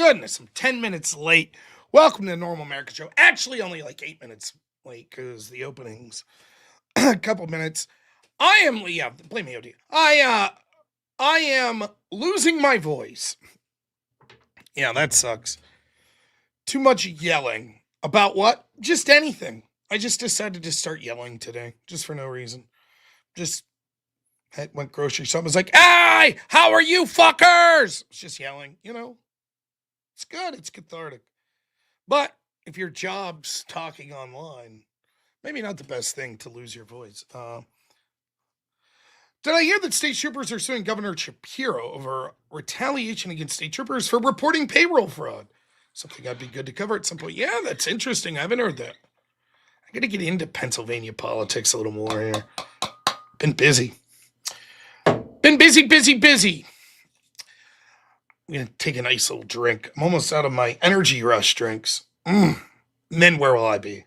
goodness, I'm 10 minutes late. Welcome to the Normal American Show. Actually, only like 8 minutes late because the opening's a couple minutes. Blame me, OD. I am losing my voice. Yeah, that sucks. Too much yelling. About what? Just anything. I just decided to start yelling today, just for no reason. Just went grocery shopping. Was like, "Hey, how are you fuckers?" It's just yelling, It's good. It's cathartic. But if your job's talking online, maybe not the best thing to lose your voice. Did I hear that state troopers are suing Governor Shapiro over retaliation against state troopers for reporting payroll fraud? Something I'd be good to cover at some point. Yeah, that's interesting. I haven't heard that. I got to get into Pennsylvania politics a little more here. Been busy. Been busy. I'm going to take a nice little drink. I'm almost out of my energy rush drinks. And then where will I be?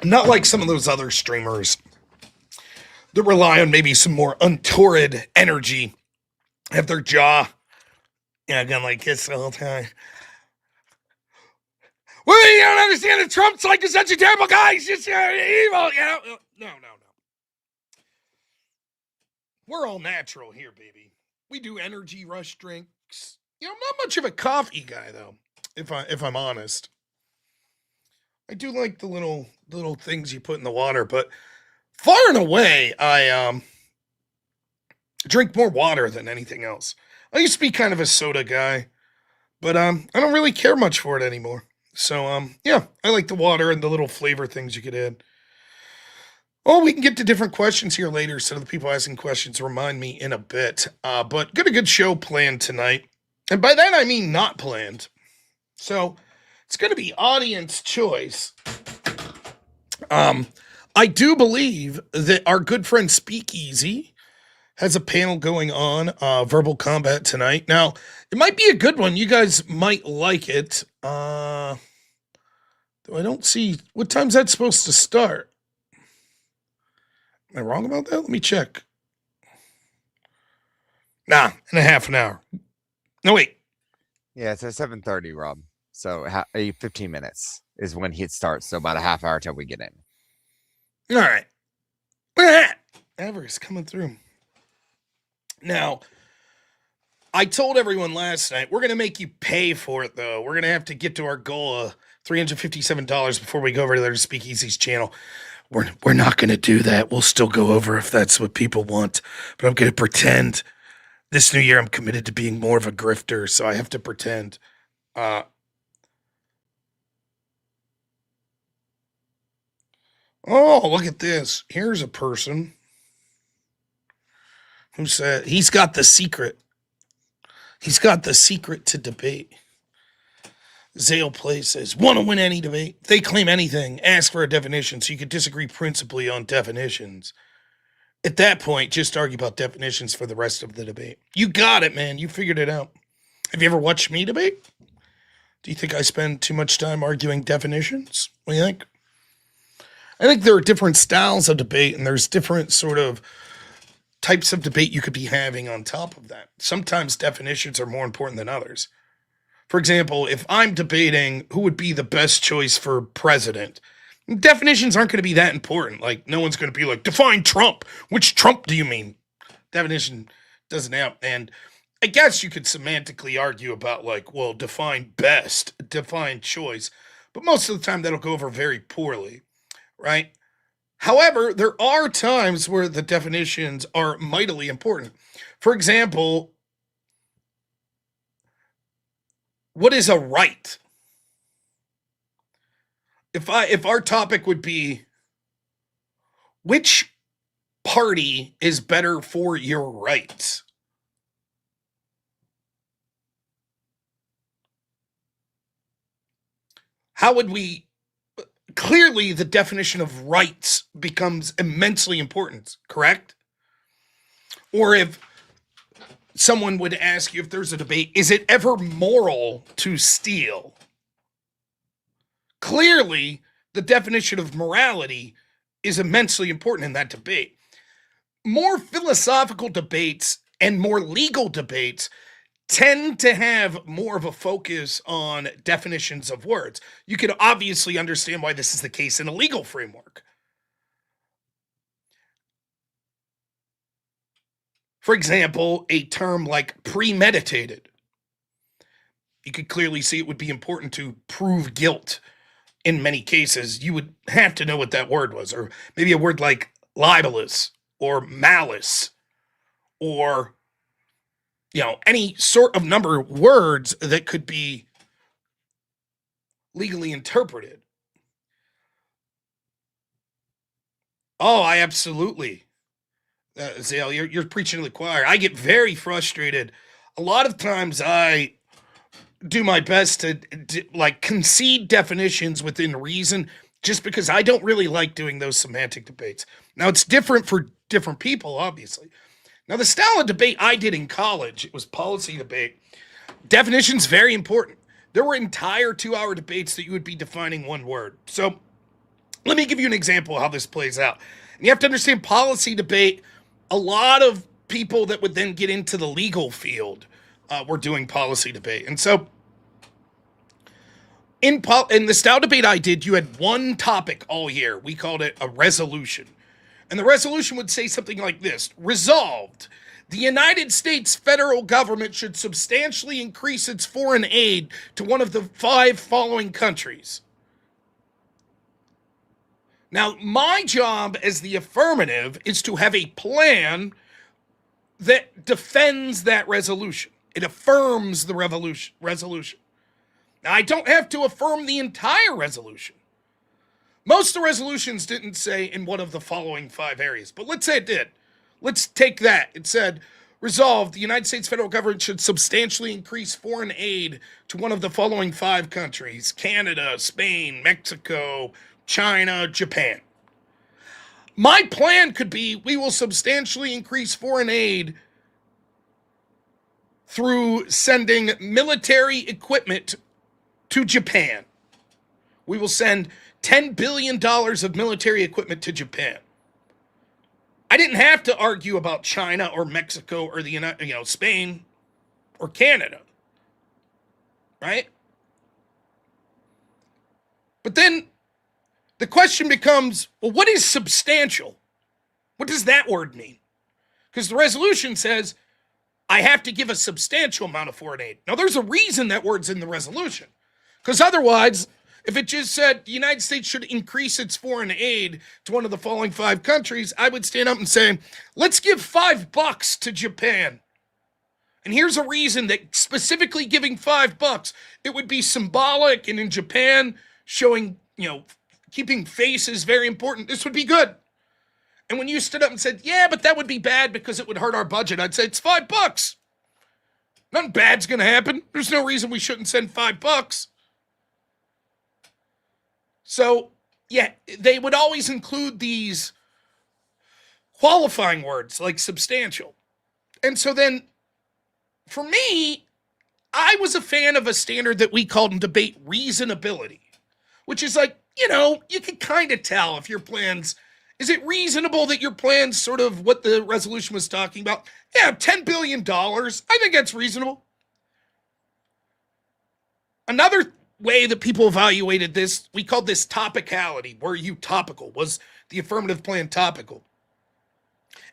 Not like some of those other streamers that rely on maybe some more untorrid energy. Have their jaw, going like this the whole time. Well, you don't understand that Trump's like such a terrible guy. He's just evil, No. We're all natural here, baby. We do energy rush drinks. I'm not much of a coffee guy, though, if I'm honest. I do like the little things you put in the water, but far and away, I drink more water than anything else. I used to be kind of a soda guy, but I don't really care much for it anymore. So I like the water and the little flavor things you could add. Oh, we can get to different questions here later, so the people asking questions remind me in a bit. But got a good show planned tonight, and by that I mean not planned. So it's going to be audience choice. I do believe that our good friend Speakeasy has a panel going on, verbal combat tonight. Now, it might be a good one. You guys might like it. I don't see, what time's that supposed to start? Am I wrong about that? Let me check. Nah, in a half an hour. No, wait. Yeah, it's at 7:30, Rob. So 15 minutes is when he starts. So about a half hour till we get in. All right. Look at that. Everest coming through. Now, I told everyone last night, we're going to make you pay for it, though. We're going to have to get to our goal of $357 before we go over to their Speakeasy's channel. We're not going to do that. We'll still go over if that's what people want. But I'm going to pretend this new year I'm committed to being more of a grifter, so I have to pretend. Oh, look at this. Here's a person who said he's got the secret. He's got the secret to debate. Zale Play says, want to win any debate? They claim anything. Ask for a definition so you could disagree principally on definitions. At that point, just argue about definitions for the rest of the debate. You got it, man. You figured it out. Have you ever watched me debate? Do you think I spend too much time arguing definitions? What do you think? I think there are different styles of debate, and there's different sort of types of debate you could be having on top of that. Sometimes definitions are more important than others. For example, if I'm debating who would be the best choice for president, definitions aren't going to be that important. Like, no one's going to be like, define Trump. Which Trump do you mean? Definition doesn't have. And I guess you could semantically argue about, like, well, define best, define choice. But most of the time, that'll go over very poorly, right? However, there are times where the definitions are mightily important. For example, what is a right? If our topic would be, which party is better for your rights? How would we? Clearly, the definition of rights becomes immensely important, correct? Or if someone would ask you, if there's a debate, is it ever moral to steal? Clearly, the definition of morality is immensely important in that debate. More philosophical debates and more legal debates tend to have more of a focus on definitions of words. You can obviously understand why this is the case in a legal framework. For example, a term like premeditated. You could clearly see it would be important to prove guilt in many cases. You would have to know what that word was, or maybe a word like libelous or malice or any sort of number of words that could be legally interpreted. Oh, I absolutely, Zale, you're preaching to the choir. I get very frustrated. A lot of times I do my best to like concede definitions within reason just because I don't really like doing those semantic debates. Now, it's different for different people, obviously. Now, the style of debate I did in college, it was policy debate. Definitions, very important. There were entire 2-hour debates that you would be defining one word. So let me give you an example of how this plays out. And you have to understand policy debate, a lot of people that would then get into the legal field were doing policy debate. And so in the style debate I did, you had one topic all year. We called it a resolution. And the resolution would say something like this: resolved, the United States federal government should substantially increase its foreign aid to one of the 5 following countries. Now, my job as the affirmative is to have a plan that defends that resolution. It affirms the resolution. Now, I don't have to affirm the entire resolution. Most of the resolutions didn't say in one of the following 5 areas, but let's say it did. Let's take that. It said, resolved, the United States federal government should substantially increase foreign aid to one of the following 5 countries: Canada, Spain, Mexico, China, Japan. My plan could be, we will substantially increase foreign aid through sending military equipment to Japan. We will send $10 billion of military equipment to Japan. I didn't have to argue about China or Mexico or Spain or Canada, right? But then the question becomes, well, what is substantial? What does that word mean? Because the resolution says I have to give a substantial amount of foreign aid. Now, there's a reason that word's in the resolution. Because otherwise, if it just said the United States should increase its foreign aid to one of the following 5 countries, I would stand up and say, let's give $5 to Japan. And here's a reason that specifically giving $5, it would be symbolic, and in Japan, showing, keeping face is very important. This would be good. And when you stood up and said, yeah, but that would be bad because it would hurt our budget, I'd say it's $5. Nothing bad's going to happen. There's no reason we shouldn't send $5. So, yeah, they would always include these qualifying words like substantial. And so then, for me, I was a fan of a standard that we called in debate reasonability, which is like, you can kind of tell if your plans, is it reasonable that your plan's sort of what the resolution was talking about? Yeah, $10 billion. I think that's reasonable. Another way that people evaluated this, we called this topicality. Were you topical? Was the affirmative plan topical?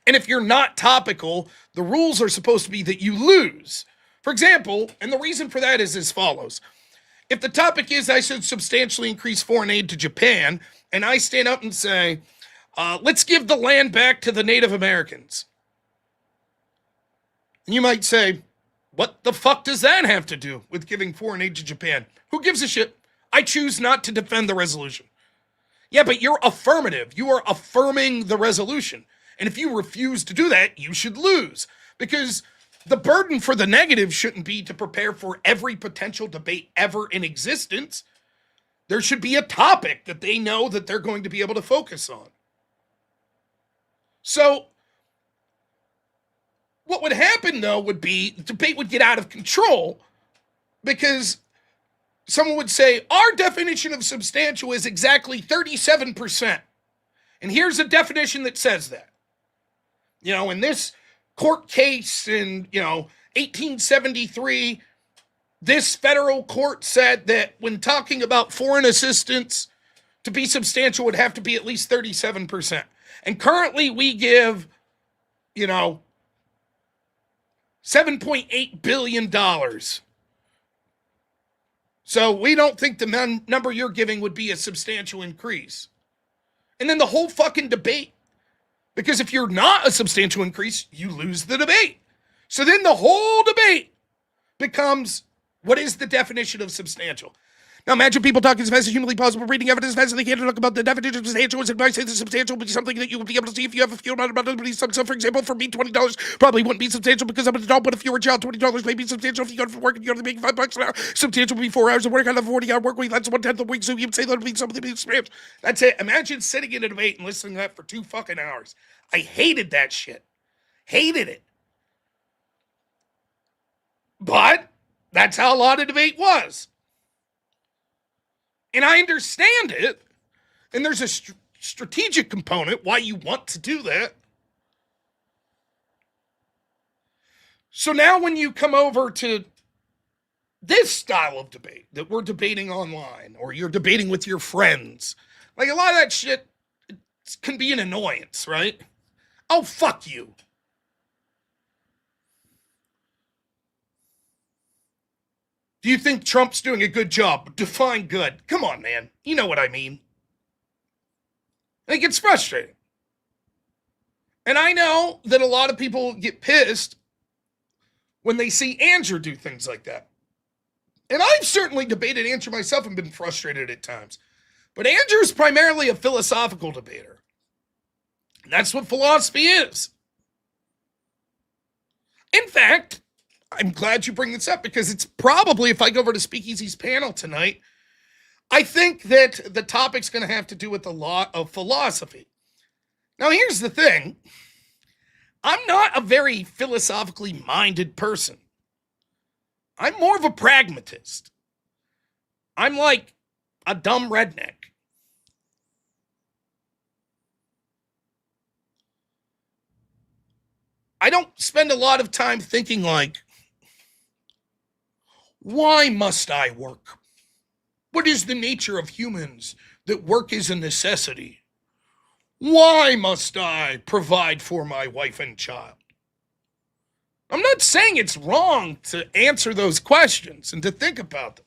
And if you're not topical, the rules are supposed to be that you lose. For example, and the reason for that is as follows. If the topic is I should substantially increase foreign aid to Japan, and I stand up and say, let's give the land back to the Native Americans. And you might say, what the fuck does that have to do with giving foreign aid to Japan? Who gives a shit? I choose not to defend the resolution. Yeah, but you're affirmative. You are affirming the resolution. And if you refuse to do that, you should lose. Because the burden for the negative shouldn't be to prepare for every potential debate ever in existence. There should be a topic that they know that they're going to be able to focus on. So, what would happen, though, would be the debate would get out of control because someone would say, our definition of substantial is exactly 37%. And here's a definition that says that. And this court case in, 1873, this federal court said that when talking about foreign assistance, to be substantial would have to be at least 37%. And currently we give, $7.8 billion. So we don't think the number you're giving would be a substantial increase. And then the whole fucking debate, because if you're not a substantial increase, you lose the debate. So then the whole debate becomes, what is the definition of substantial? Now imagine people talking as fast as humanly possible, reading evidence as fast as they can to talk about the definition of substantial. As advice that substantial would be something that you would be able to see if you have a few amount of money. So for example, for me, $20 probably wouldn't be substantial because I'm an adult, but if you were a child, $20 may be substantial. If you go to work and you're only making $5 an hour, substantial would be 4 hours of work on a 40-hour work week. That's 1/10 of the week, so you'd say that would be something substantial. That's it. Imagine sitting in a debate and listening to that for 2 fucking hours. I hated that shit. Hated it. But that's how a lot of debate was. And I understand it. And there's a strategic component why you want to do that. So now when you come over to this style of debate that we're debating online, or you're debating with your friends, like a lot of that shit can be an annoyance, right? Oh, fuck you. Do you think Trump's doing a good job? Define good. Come on, man. You know what I mean. It gets frustrating. And I know that a lot of people get pissed when they see Andrew do things like that. And I've certainly debated Andrew myself and been frustrated at times. But Andrew's primarily a philosophical debater. And that's what philosophy is. In fact, I'm glad you bring this up because it's probably, if I go over to Speakeasy's panel tonight, I think that the topic's going to have to do with a lot of philosophy. Now, here's the thing. I'm not a very philosophically minded person. I'm more of a pragmatist. I'm like a dumb redneck. I don't spend a lot of time thinking like, why must I work? What is the nature of humans that work is a necessity? Why must I provide for my wife and child? I'm not saying it's wrong to answer those questions and to think about them.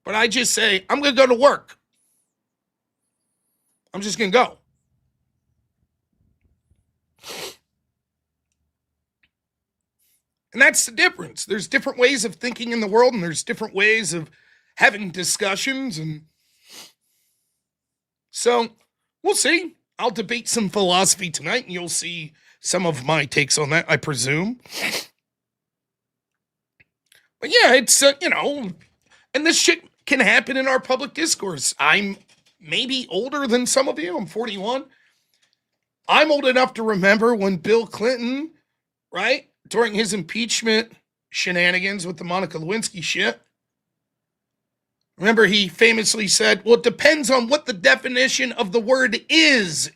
But I just say, I'm going to go to work. I'm just going to go. And that's the difference. There's different ways of thinking in the world, and there's different ways of having discussions. And so we'll see. I'll debate some philosophy tonight, and you'll see some of my takes on that, I presume. But yeah, it's, and this shit can happen in our public discourse. I'm maybe older than some of you. I'm 41. I'm old enough to remember when Bill Clinton, right, during his impeachment shenanigans with the Monica Lewinsky shit, remember he famously said, well, it depends on what the definition of the word is.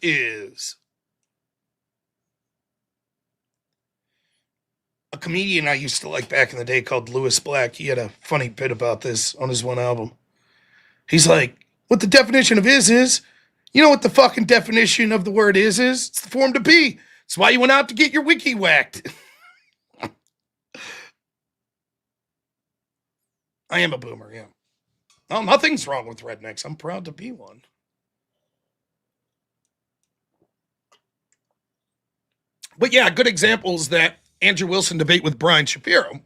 A comedian I used to like back in the day called Lewis Black, he had a funny bit about this on his one album. He's like, what the definition of is, you know what the fucking definition of the word is? It's the form to be. It's why you went out to get your wiki whacked. I am a boomer, yeah. Well, nothing's wrong with rednecks. I'm proud to be one. But yeah, good examples that Andrew Wilson debate with Brian Shapiro.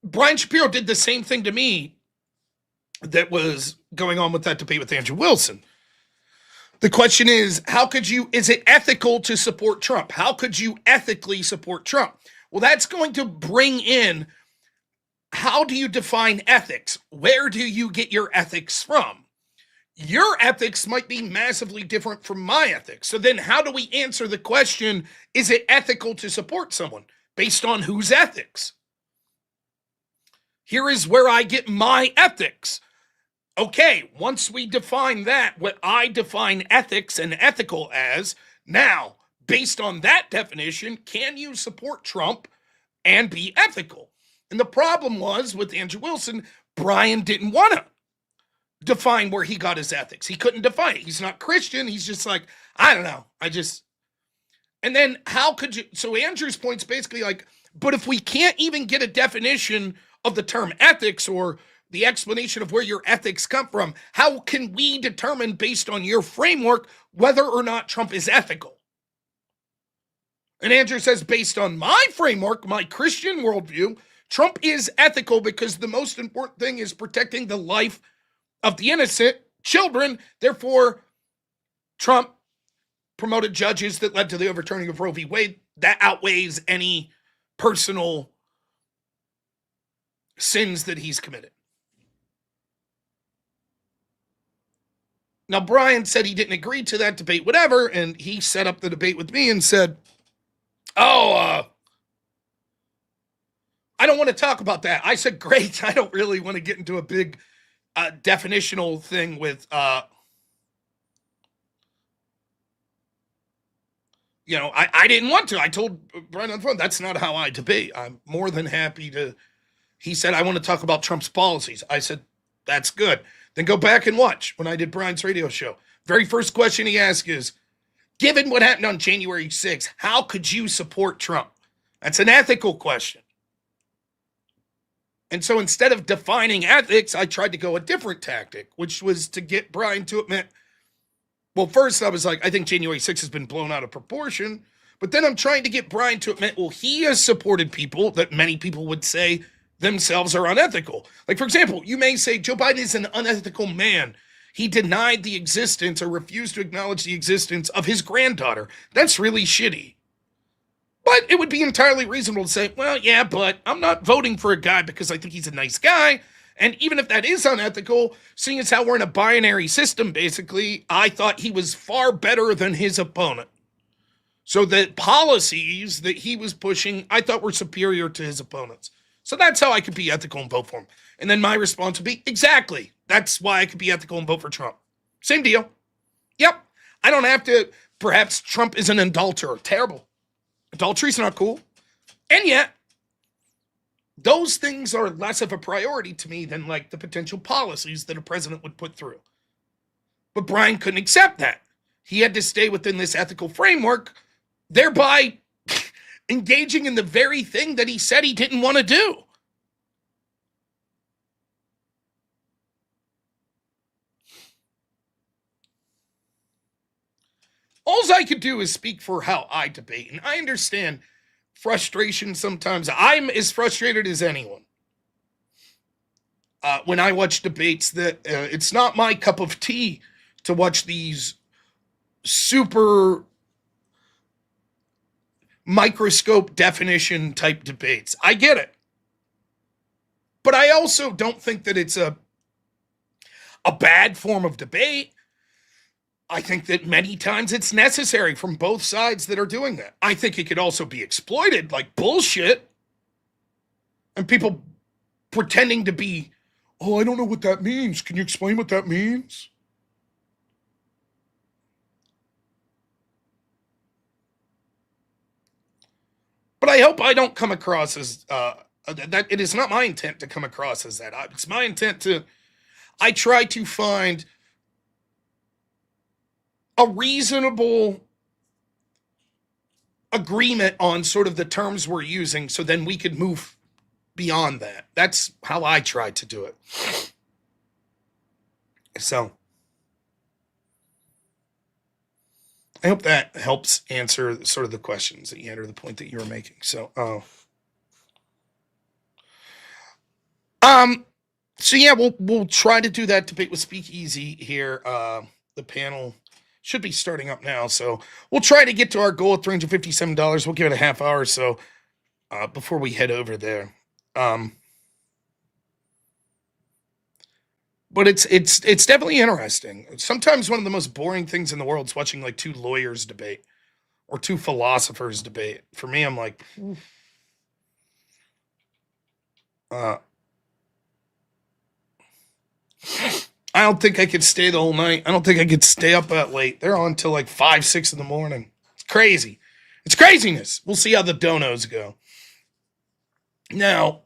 Brian Shapiro did the same thing to me that was going on with that debate with Andrew Wilson. The question is, is it ethical to support Trump? How could you ethically support Trump? Well, that's going to bring in, how do you define ethics? Where do you get your ethics from? Your ethics might be massively different from my ethics. So then how do we answer the question, is it ethical to support someone? Based on whose ethics? Here is where I get my ethics. Okay, once we define that, what I define ethics and ethical as, now, based on that definition, can you support Trump and be ethical? And the problem was with Andrew Wilson, Brian didn't want to define where he got his ethics. He couldn't define it. He's not Christian. He's just like, I don't know. And then how could you? So Andrew's point's basically like, but if we can't even get a definition of the term ethics or the explanation of where your ethics come from, how can we determine based on your framework whether or not Trump is ethical? And Andrew says, based on my framework, my Christian worldview, Trump is ethical because the most important thing is protecting the life of the innocent children. Therefore, Trump promoted judges that led to the overturning of Roe v. Wade. That outweighs any personal sins that he's committed. Now, Brian said he didn't agree to that debate, whatever, and he set up the debate with me and said, I don't want to talk about that. I said, great. I don't really want to get into a big definitional thing with, I didn't want to. I told Brian on the phone, that's not how I debate. I'm more than happy to. He said, I want to talk about Trump's policies. I said, that's good. Then go back and watch when I did Brian's radio show. Very first question he asked is, given what happened on January 6th, how could you support Trump? That's an ethical question. And so instead of defining ethics, I tried to go a different tactic, which was to get Brian to admit, well, first I was like, I think January 6th has been blown out of proportion. But then I'm trying to get Brian to admit, well, he has supported people that many people would say themselves are unethical. Like, for example, you may say Joe Biden is an unethical man. He denied the existence or refused to acknowledge the existence of his granddaughter. That's really shitty. But it would be entirely reasonable to say, well, yeah, but I'm not voting for a guy because I think he's a nice guy. And even if that is unethical, seeing as how we're in a binary system, basically, I thought he was far better than his opponent. So the policies that he was pushing, I thought were superior to his opponents. So that's how I could be ethical and vote for him. And then my response would be, exactly. That's why I could be ethical and vote for Trump. Same deal. Yep. I don't have to, perhaps Trump is an adulterer. Terrible. Adultery's not cool. And yet, those things are less of a priority to me than like the potential policies that a president would put through. But Brian couldn't accept that. He had to stay within this ethical framework, thereby engaging in the very thing that he said he didn't want to do. All I could do is speak for how I debate, and I understand frustration sometimes. I'm as frustrated as anyone. When I watch debates that it's not my cup of tea to watch these super microscope definition type debates. I get it. But I also don't think that it's a bad form of debate. I think that many times it's necessary from both sides that are doing that. I think it could also be exploited like bullshit. And people pretending to be, oh, I don't know what that means. Can you explain what that means? But I hope I don't come across as that. It is not my intent to come across as that. It's my intent to, I try to find a reasonable agreement on sort of the terms we're using so then we could move beyond that. That's how I try to do it. So I hope that helps answer sort of the questions that you had or the point that you were making. So, so yeah, we'll try to do that debate with Speakeasy here. The panel should be starting up now, so we'll try to get to our goal of $357. We'll give it a half hour or so before we head over there. But it's definitely interesting. Sometimes one of the most boring things in the world is watching like two lawyers debate or two philosophers debate. For me, I'm like, I don't think I could stay the whole night. I don't think I could stay up that late. They're on till like 5, 6 in the morning. It's crazy. It's craziness. We'll see how the donos go. Now,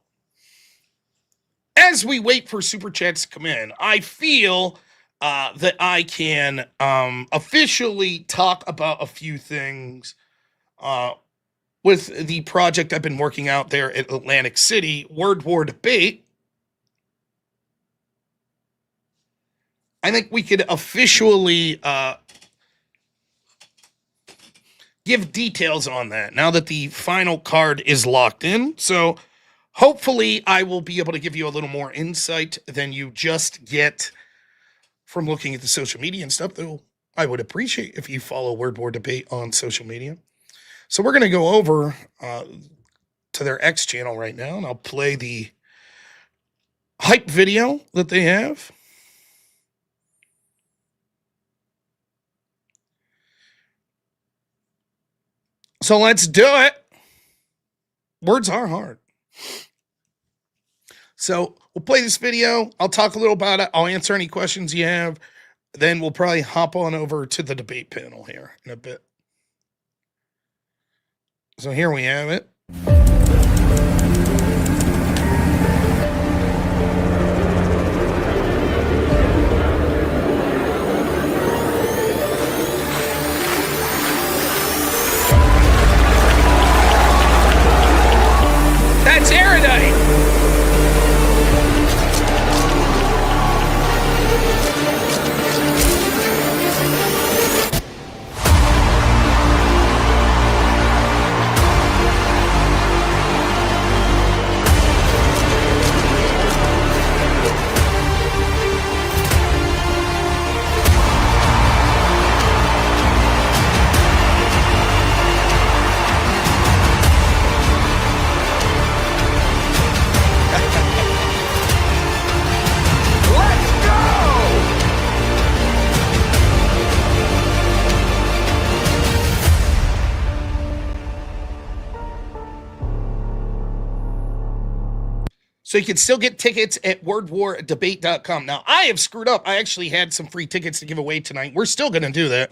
as we wait for super chats to come in, I feel that I can officially talk about a few things with the project I've been working out there at Atlantic City, Word War Debate. I think we could officially give details on that now that the final card is locked in. So hopefully I will be able to give you a little more insight than you just get from looking at the social media and stuff, though I would appreciate if you follow Word War Debate on social media. So we're going to go over to their X channel right now, and I'll play the hype video that they have. So let's do it. Words are hard. So we'll play this video. I'll talk a little about it. I'll answer any questions you have. Then we'll probably hop on over to the debate panel here in a bit. So here we have it. That's Erudite. So you can still get tickets at wordwardebate.com. Now, I have screwed up. I actually had some free tickets to give away tonight. We're still going to do that.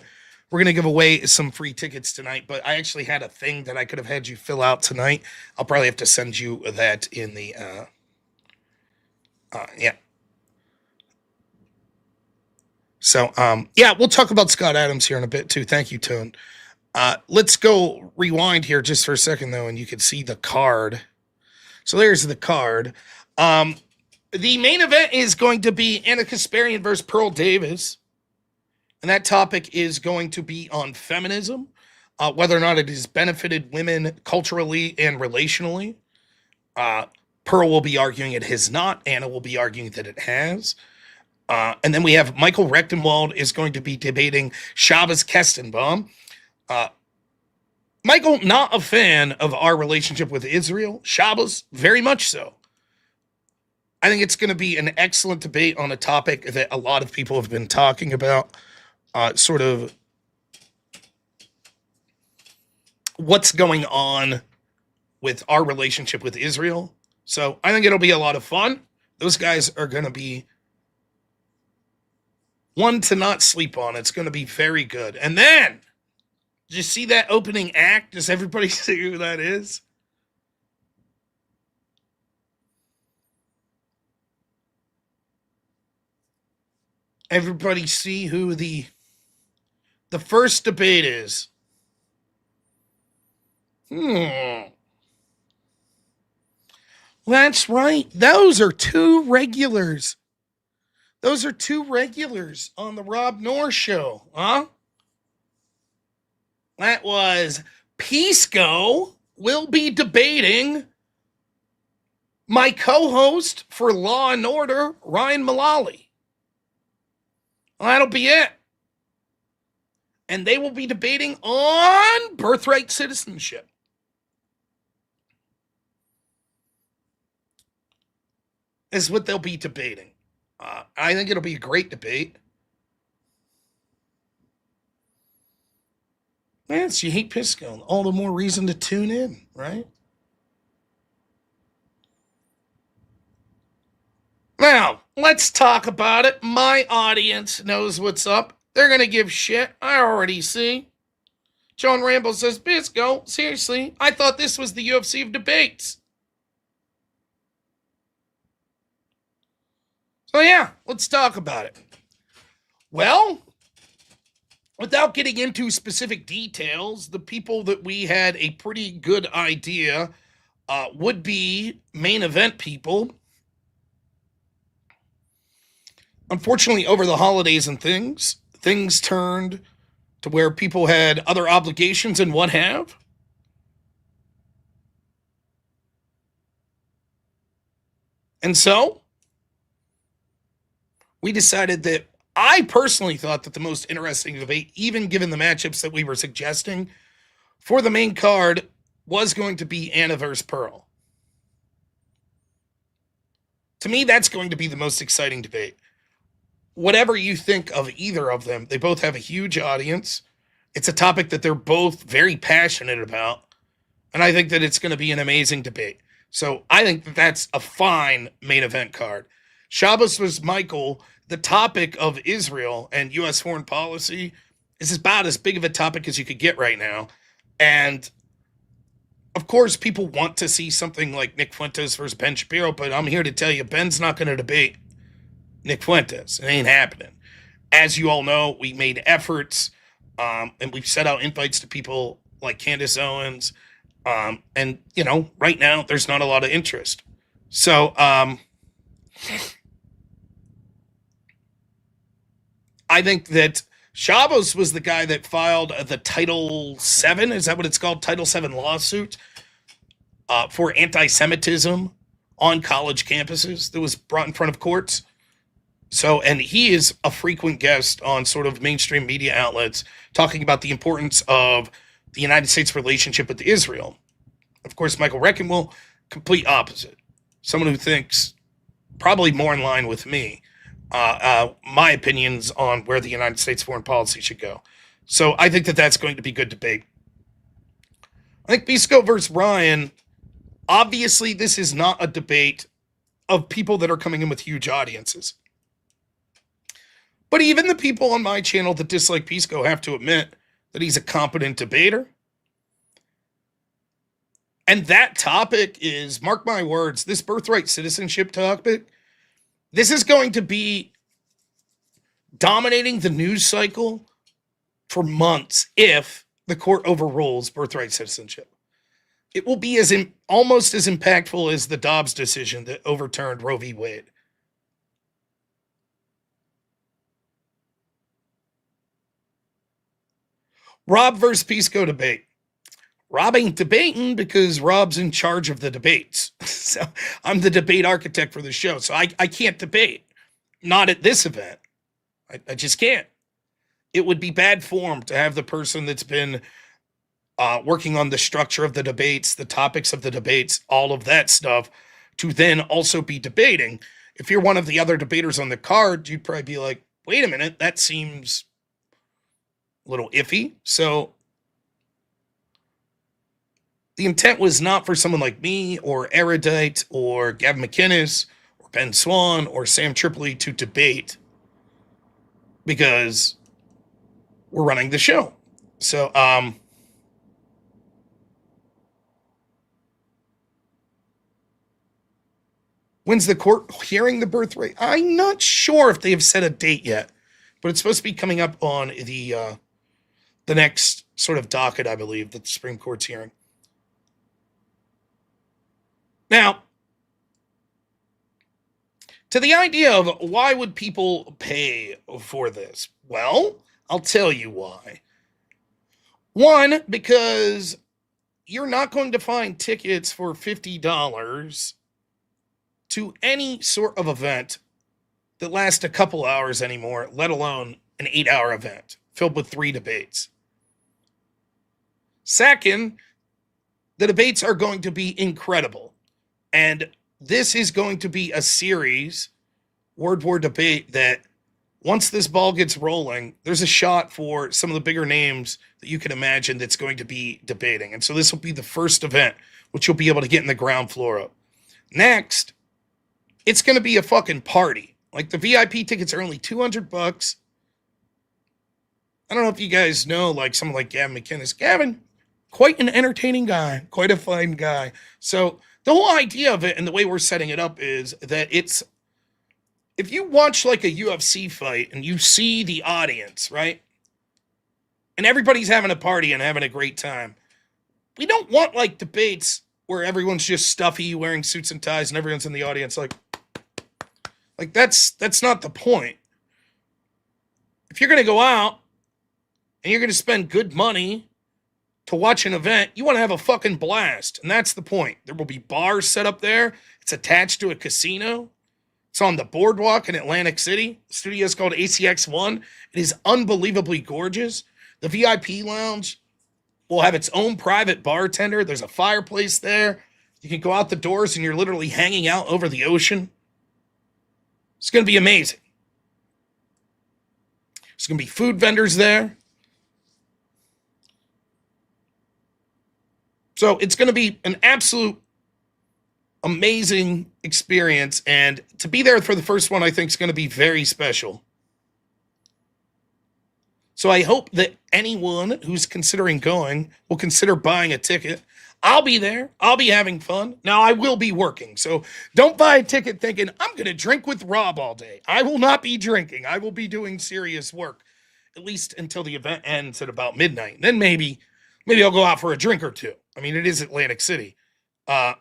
We're going to give away some free tickets tonight, but I actually had a thing that I could have had you fill out tonight. I'll probably have to send you that in the, yeah. So, yeah, we'll talk about Scott Adams here in a bit, too. Thank you, Tone. Let's go rewind here just for a second, though, and you can see the card. So there's the card. The main event is going to be Anna Kasparian versus Pearl Davis. And that topic is going to be on feminism, whether or not it has benefited women culturally and relationally. Pearl will be arguing it has not. Anna will be arguing that it has. And then we have Michael Rechtenwald is going to be debating Shabbos Kestenbaum. Michael, not a fan of our relationship with Israel. Shabbos, very much so. I think it's going to be an excellent debate on a topic that a lot of people have been talking about, sort of what's going on with our relationship with Israel. So I think it'll be a lot of fun. Those guys are going to be one to not sleep on. It's going to be very good. And then, did you see that opening act? Does everybody see who that is? Everybody see who the first debate is? That's right. Those are two regulars. Those are two regulars on the Rob Noerr show, huh? That was Pisco will be debating my co-host for Law and Order, Ryan Mullally. Well, that'll be it. And they will be debating on birthright citizenship. Is what they'll be debating. I think it'll be a great debate. Yes, you hate Pisco. All the more reason to tune in, right? Now, Let's talk about it. My audience knows what's up. They're going to give shit. I already see. John Rambo says, Bisco, seriously, I thought this was the UFC of debates. So yeah, let's talk about it. Well, without getting into specific details, the people that we had a pretty good idea would be main event people. Unfortunately, over the holidays and things turned to where people had other obligations and what have. And so, we decided that I personally thought that the most interesting debate, even given the matchups that we were suggesting for the main card, was going to be Anna versus Pearl. To me, that's going to be the most exciting debate. Whatever you think of either of them, they both have a huge audience. It's a topic that they're both very passionate about. And I think that it's going to be an amazing debate. So I think that that's a fine main event card. Shabbos vs. Michael, the topic of Israel and U.S. foreign policy is about as big of a topic as you could get right now. And of course, people want to see something like Nick Fuentes versus Ben Shapiro, but I'm here to tell you, Ben's not going to debate Nick Fuentes. It ain't happening. As you all know, we made efforts, and we've set out invites to people like Candace Owens, and, you know, right now, there's not a lot of interest. So, I think that Shabbos was the guy that filed the Title VII, is that what it's called? Title VII lawsuit for anti-Semitism on college campuses that was brought in front of courts. So, and he is a frequent guest on sort of mainstream media outlets talking about the importance of the United States relationship with Israel. Of course, Michael Reckenwell, complete opposite. Someone who thinks probably more in line with me, my opinions on where the United States foreign policy should go. So I think that that's going to be good debate. I think Bisco versus Ryan, obviously this is not a debate of people that are coming in with huge audiences. But even the people on my channel that dislike Pisco have to admit that he's a competent debater. And that topic is, mark my words, this birthright citizenship topic, this is going to be dominating the news cycle for months if the court overrules birthright citizenship. It will be almost as impactful as the Dobbs decision that overturned Roe v. Wade. Rob versus Pisco debate. Rob ain't debating because Rob's in charge of the debates. So I'm the debate architect for the show. So I can't debate. Not at this event. I just can't. It would be bad form to have the person that's been working on the structure of the debates, the topics of the debates, all of that stuff, to then also be debating. If you're one of the other debaters on the card, you'd probably be like, wait a minute, that seems a little iffy. So the intent was not for someone like me or Erudite or Gavin McInnes or Ben Swan or Sam Tripoli to debate because we're running the show. So, when's the court hearing the birthright? I'm not sure if they have set a date yet, but it's supposed to be coming up on the next sort of docket, I believe, that the Supreme Court's hearing. Now, to the idea of why would people pay for this? Well, I'll tell you why. One, because you're not going to find tickets for $50 to any sort of event that lasts a couple hours anymore, let alone an 8-hour event filled with 3 debates. Second, the debates are going to be incredible. And this is going to be a series, word war debate, that once this ball gets rolling, there's a shot for some of the bigger names that you can imagine that's going to be debating. And so this will be the first event, which you'll be able to get in the ground floor of. Next, it's going to be a fucking party. Like the VIP tickets are only $200. I don't know if you guys know, like someone like Gavin McInnes. Gavin, quite an entertaining guy, quite a fine guy. So the whole idea of it and the way we're setting it up is that it's if you watch like a UFC fight and you see the audience, right? And everybody's having a party and having a great time. We don't want like debates where everyone's just stuffy wearing suits and ties and everyone's in the audience like that's not the point. If you're going to go out and you're going to spend good money to watch an event, you want to have a fucking blast. And that's the point. There will be bars set up there. It's attached to a casino. It's on the boardwalk in Atlantic City. The studio is called ACX1. It is unbelievably gorgeous. The VIP lounge will have its own private bartender. There's a fireplace there. You can go out the doors and you're literally hanging out over the ocean. It's going to be amazing. There's going to be food vendors there. So it's going to be an absolute amazing experience. And to be there for the first one, I think is going to be very special. So I hope that anyone who's considering going will consider buying a ticket. I'll be there. I'll be having fun. Now, I will be working. So don't buy a ticket thinking, I'm going to drink with Rob all day. I will not be drinking. I will be doing serious work, at least until the event ends at about midnight. Then maybe I'll go out for a drink or two. I mean, it is Atlantic City. Yeah,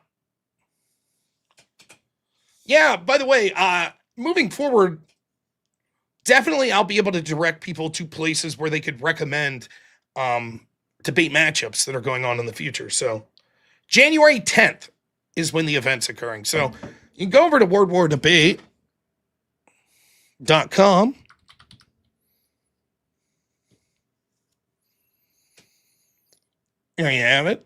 by the way, moving forward, definitely I'll be able to direct people to places where they could recommend debate matchups that are going on in the future. So January 10th is when the event's occurring. So you can go over to robnoerr.com. There you have it.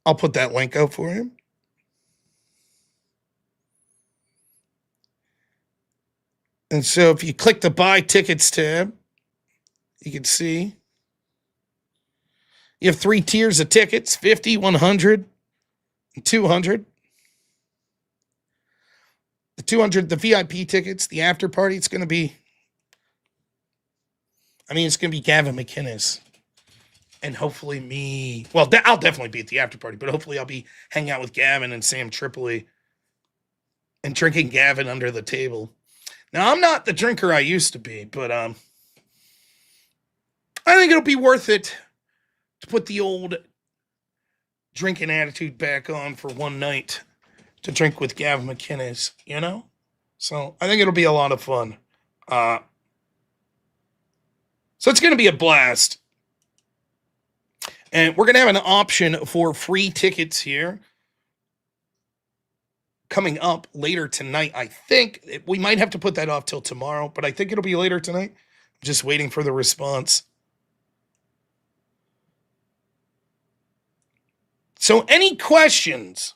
I'll put that link out for you. And so if you click the buy tickets tab, you can see you have 3 tiers of tickets, 50, 100, and 200. The 200, the VIP tickets, the after party, it's going to be Gavin McInnes. And hopefully me. Well, I'll definitely be at the after party, but hopefully I'll be hanging out with Gavin and Sam Tripoli and drinking Gavin under the table. Now, I'm not the drinker I used to be, but I think it'll be worth it to put the old drinking attitude back on for one night to drink with Gavin McInnes, you know? So I think it'll be a lot of fun. So it's going to be a blast. And we're going to have an option for free tickets here coming up later tonight. I think we might have to put that off till tomorrow, but I think it'll be later tonight. I'm just waiting for the response. So any questions?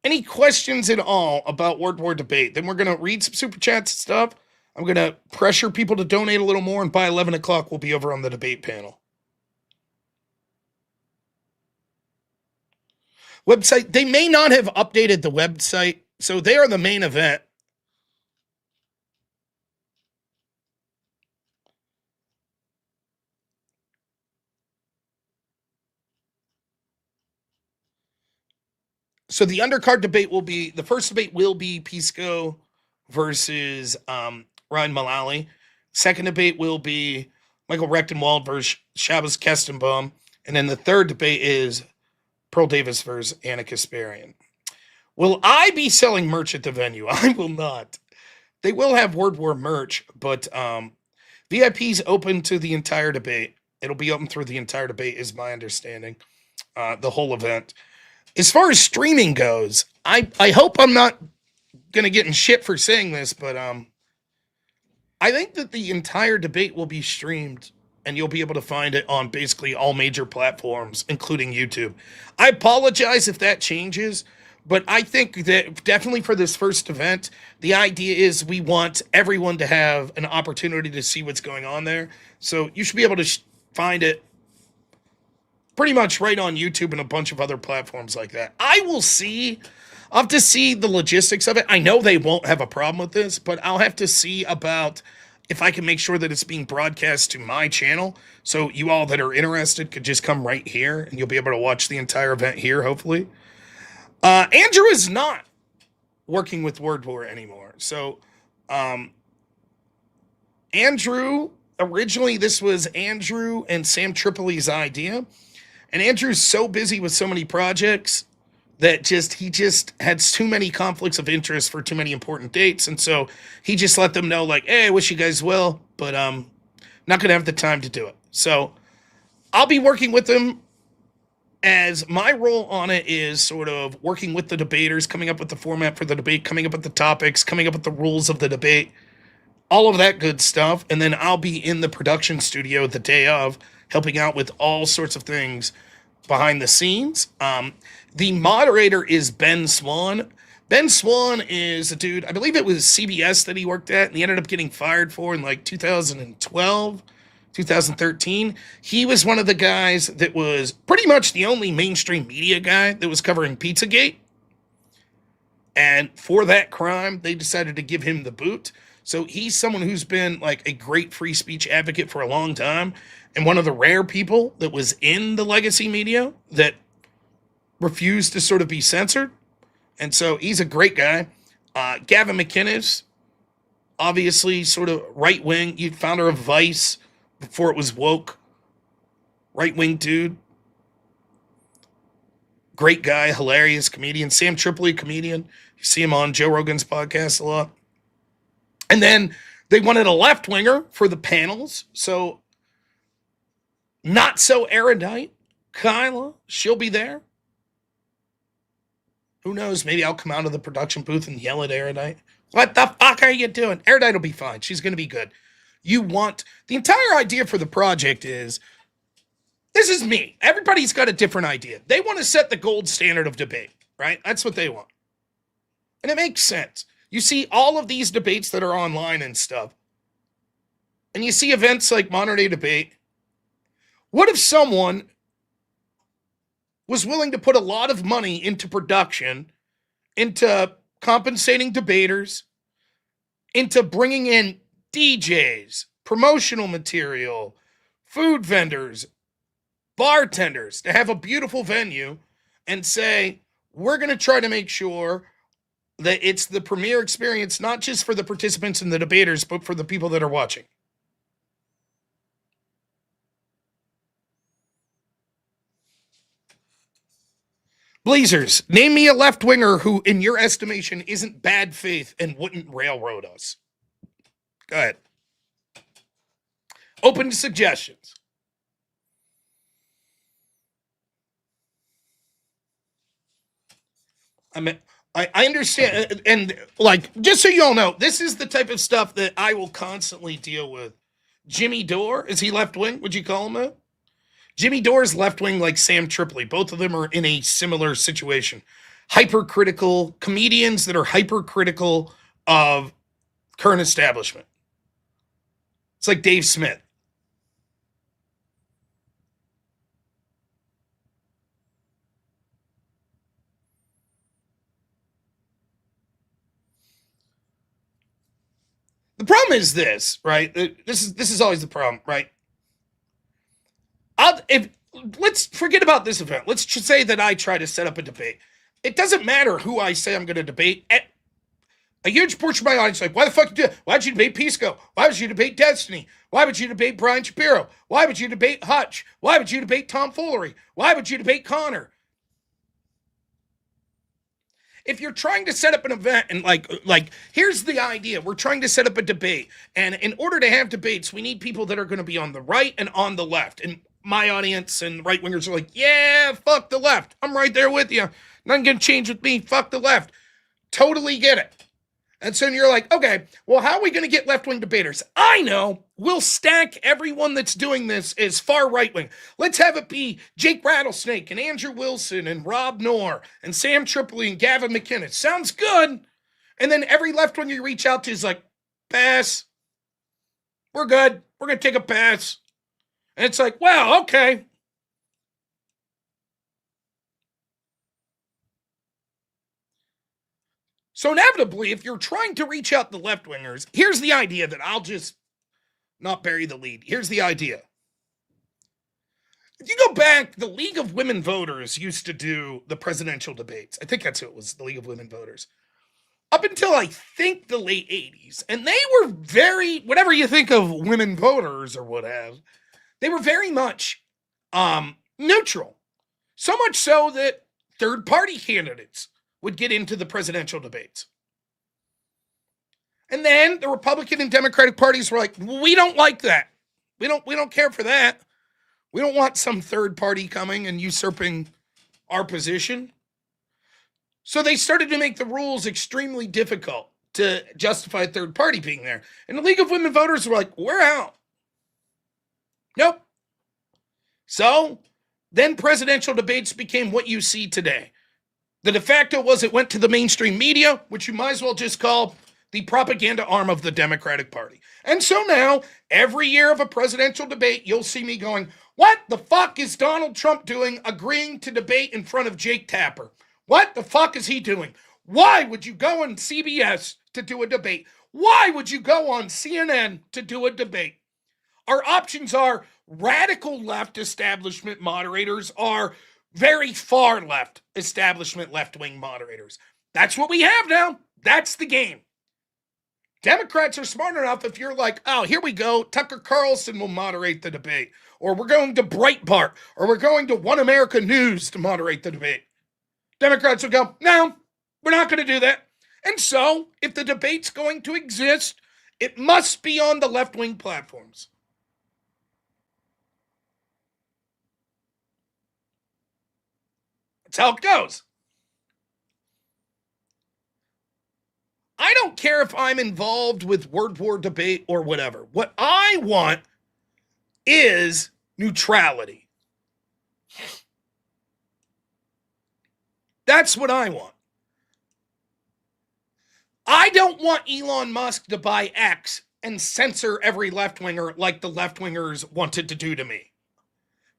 Any questions at all about Word War Debate? Then we're going to read some super chats and stuff. I'm going to pressure people to donate a little more, and by 11 o'clock, we'll be over on the debate panel. Website, they may not have updated the website, so they are the main event. So the undercard debate will be, the first debate will be Pisco versus Ryan Mullally. Second debate will be Michael Rechtenwald versus Shabbos Kestenbaum. And then the third debate is Pearl Davis versus Anna Kasparian. Will I be selling merch at the venue? I will not. They will have Word War merch, but VIP's open to the entire debate. It'll be open through the entire debate, is my understanding. The whole event. As far as streaming goes, I hope I'm not going to get in shit for saying this, but I think that the entire debate will be streamed, and you'll be able to find it on basically all major platforms, including YouTube. I apologize if that changes, but I think that definitely for this first event, the idea is we want everyone to have an opportunity to see what's going on there. So you should be able to find it pretty much right on YouTube and a bunch of other platforms like that. I will see. I'll have to see the logistics of it. I know they won't have a problem with this, but I'll have to see about if I can make sure that it's being broadcast to my channel. So you all that are interested could just come right here and you'll be able to watch the entire event here, hopefully. Andrew is not working with WordWar anymore. So, Andrew, originally this was Andrew and Sam Tripoli's idea. And Andrew's so busy with so many projects that he just had too many conflicts of interest for too many important dates. And so he just let them know, like, hey, I wish you guys well, but not going to have the time to do it. So I'll be working with them, as my role on it is sort of working with the debaters, coming up with the format for the debate, coming up with the topics, coming up with the rules of the debate, all of that good stuff. And then I'll be in the production studio the day of, helping out with all sorts of things behind the scenes. The moderator is Ben Swan. Ben Swan is a dude, I believe it was CBS that he worked at, and he ended up getting fired for in like 2012, 2013. He was one of the guys that was pretty much the only mainstream media guy that was covering Pizzagate. And for that crime, they decided to give him the boot. So he's someone who's been like a great free speech advocate for a long time, and one of the rare people that was in the legacy media that refused to sort of be censored. And so he's a great guy. Gavin McInnes, obviously sort of right-wing, founder of Vice before it was woke. Right-wing dude. Great guy, hilarious comedian. Sam Tripoli, comedian. You see him on Joe Rogan's podcast a lot. And then they wanted a left-winger for the panels. So not so erudite Kyla, she'll be there. Who knows? Maybe I'll come out of the production booth and yell at Erudite. What the fuck are you doing? Erudite will be fine. She's going to be good. The entire idea for the project is, this is me. Everybody's got a different idea. They want to set the gold standard of debate, right? That's what they want. And it makes sense. You see all of these debates that are online and stuff, and you see events like Modern Day Debate. What if someone was willing to put a lot of money into production, into compensating debaters, into bringing in DJs, promotional material, food vendors, bartenders, to have a beautiful venue and say, we're going to try to make sure that it's the premier experience, not just for the participants and the debaters, but for the people that are watching. Blazers, name me a left-winger who, in your estimation, isn't bad faith and wouldn't railroad us. Go ahead. Open to suggestions. I understand, and like, just so you all know, this is the type of stuff that I will constantly deal with. Jimmy Dore, is he left-wing? Would you call him that? Jimmy Dore's left-wing like Sam Tripoli. Both of them are in a similar situation. Hypercritical comedians that are hypercritical of current establishment. It's like Dave Smith. The problem is this, right? This is always the problem, right? Let's forget about this event. Let's just say that I try to set up a debate. It doesn't matter who I say I'm going to debate. A huge portion of my audience is like, why the fuck you do it? Why would you debate Pisco? Why would you debate Destiny? Why would you debate Brian Shapiro? Why would you debate Hutch? Why would you debate Tom Foolery? Why would you debate Connor? If you're trying to set up an event and like here's the idea. We're trying to set up a debate. And in order to have debates, we need people that are going to be on the right and on the left. And my audience and right wingers are like, yeah, fuck the left. I'm right there with you. Nothing going to change with me. Fuck the left. Totally get it. And so you're like, okay, well, how are we going to get left-wing debaters? I know. We'll stack everyone that's doing this as far right-wing. Let's have it be Jake Rattlesnake and Andrew Wilson and robnoerr and Sam Tripoli and Gavin McInnes. Sounds good. And then every left-wing you reach out to is like, pass. We're good. We're going to take a pass. And it's like, well, okay. So inevitably, if you're trying to reach out the left-wingers, here's the idea that I'll just not bury the lead. Here's the idea. If you go back, the League of Women Voters used to do the presidential debates. I think that's who it was, the League of Women Voters. Up until I think the late 80s. And they were very, whatever you think of women voters or what have, they were very much neutral. So much so that third-party candidates would get into the presidential debates. And then the Republican and Democratic parties were like, we don't like that. We don't care for that. We don't want some third party coming and usurping our position. So they started to make the rules extremely difficult to justify a third party being there. And the League of Women Voters were like, we're out. Nope. So then presidential debates became what you see today. The de facto was it went to the mainstream media, which you might as well just call the propaganda arm of the Democratic Party. And so now, every year of a presidential debate, you'll see me going, what the fuck is Donald Trump doing agreeing to debate in front of Jake Tapper? What the fuck is he doing? Why would you go on CBS to do a debate? Why would you go on CNN to do a debate? Our options are radical left establishment moderators or very far left establishment left-wing moderators. That's what we have now. That's the game. Democrats are smart enough if you're like, oh, here we go, Tucker Carlson will moderate the debate, or we're going to Breitbart, or we're going to One America News to moderate the debate. Democrats will go, no, we're not going to do that. And so, if the debate's going to exist, it must be on the left-wing platforms. That's how it goes. I don't care if I'm involved with word war debate or whatever. What I want is neutrality. That's what I want. I don't want Elon Musk to buy X and censor every left-winger like the left-wingers wanted to do to me.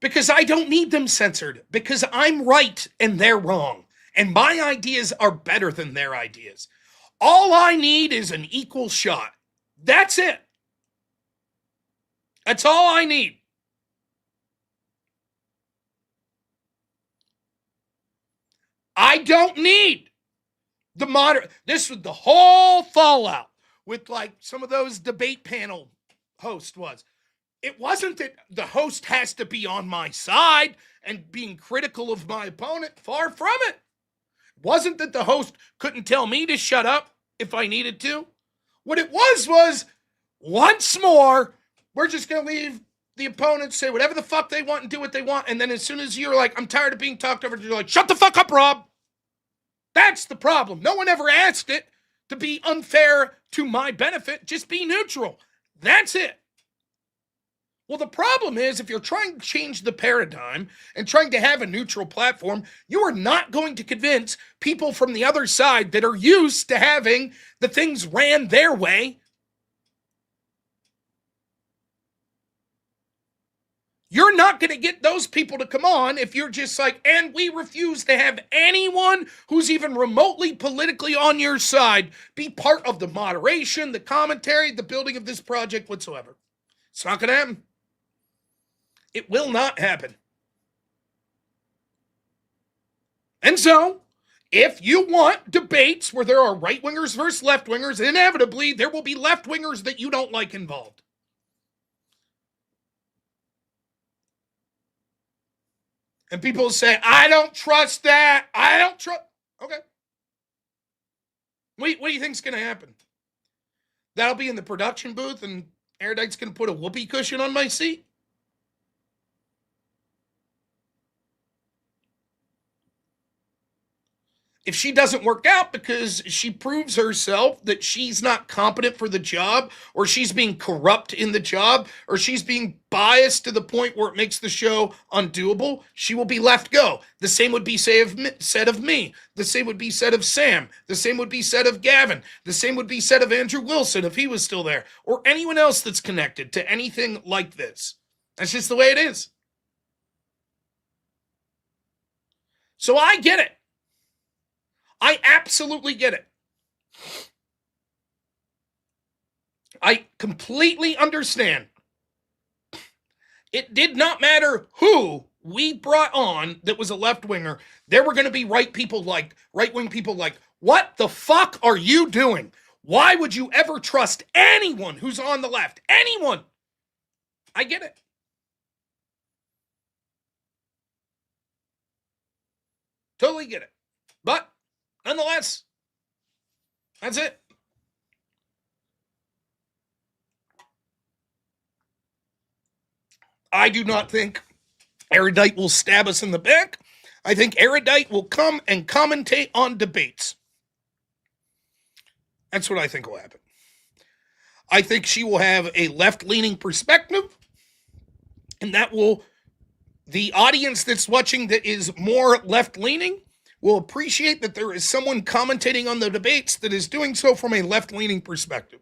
Because I don't need them censored. Because I'm right and they're wrong. And my ideas are better than their ideas. All I need is an equal shot. That's it. That's all I need. I don't need the modern. This was the whole fallout with like some of those debate panel hosts was. It wasn't that the host has to be on my side and being critical of my opponent. Far from it. It wasn't that the host couldn't tell me to shut up if I needed to. What it was once more, we're just going to leave the opponents say whatever the fuck they want and do what they want. And then as soon as you're like, I'm tired of being talked over, you're like, shut the fuck up, Rob. That's the problem. No one ever asked it to be unfair to my benefit. Just be neutral. That's it. Well, the problem is if you're trying to change the paradigm and trying to have a neutral platform, you are not going to convince people from the other side that are used to having the things ran their way. You're not going to get those people to come on if you're just like, and we refuse to have anyone who's even remotely politically on your side be part of the moderation, the commentary, the building of this project whatsoever. It's not going to happen. It will not happen. And so, if you want debates where there are right-wingers versus left-wingers, inevitably there will be left-wingers that you don't like involved. And people say, I don't trust that. I don't trust. Okay. What do you think's going to happen? That'll be in the production booth and Erudite's going to put a whoopee cushion on my seat? If she doesn't work out because she proves herself that she's not competent for the job, or she's being corrupt in the job, or she's being biased to the point where it makes the show undoable, she will be left go. The same would be said of me. The same would be said of Sam. The same would be said of Gavin. The same would be said of Andrew Wilson if he was still there, or anyone else that's connected to anything like this. That's just the way it is. So I get it. I absolutely get it. I completely understand. It did not matter who we brought on that was a left winger. There were going to be right wing people like, what the fuck are you doing? Why would you ever trust anyone who's on the left? Anyone. I get it. Totally get it. But nonetheless, that's it. I do not think Erudite will stab us in the back. I think Erudite will come and commentate on debates. That's what I think will happen. I think she will have a left-leaning perspective, and the audience that's watching that is more left-leaning will appreciate that there is someone commentating on the debates that is doing so from a left-leaning perspective.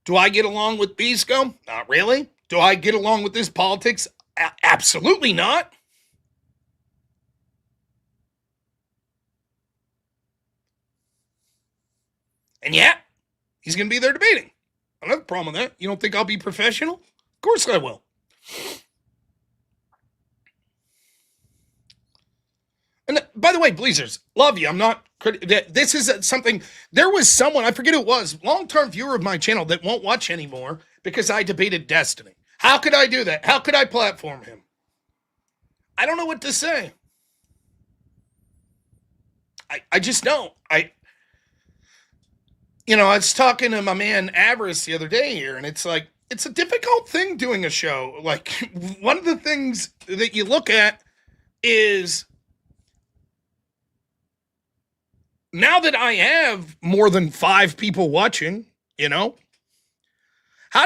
Do I get along with Bisco? Not really. Do I get along with this politics? Absolutely not. And yet, he's going to be there debating. I don't have a problem with that. You don't think I'll be professional? Of course I will. And by the way, Bleezers, love you. I'm not. This is something. There was someone, I forget who it was, long-term viewer of my channel that won't watch anymore because I debated Destiny. How could I do that? How could I platform him? I don't know what to say. I just don't. I was talking to my man Avarice the other day here, and it's like, it's a difficult thing doing a show. Like, one of the things that you look at is, now that I have more than 5 people watching, what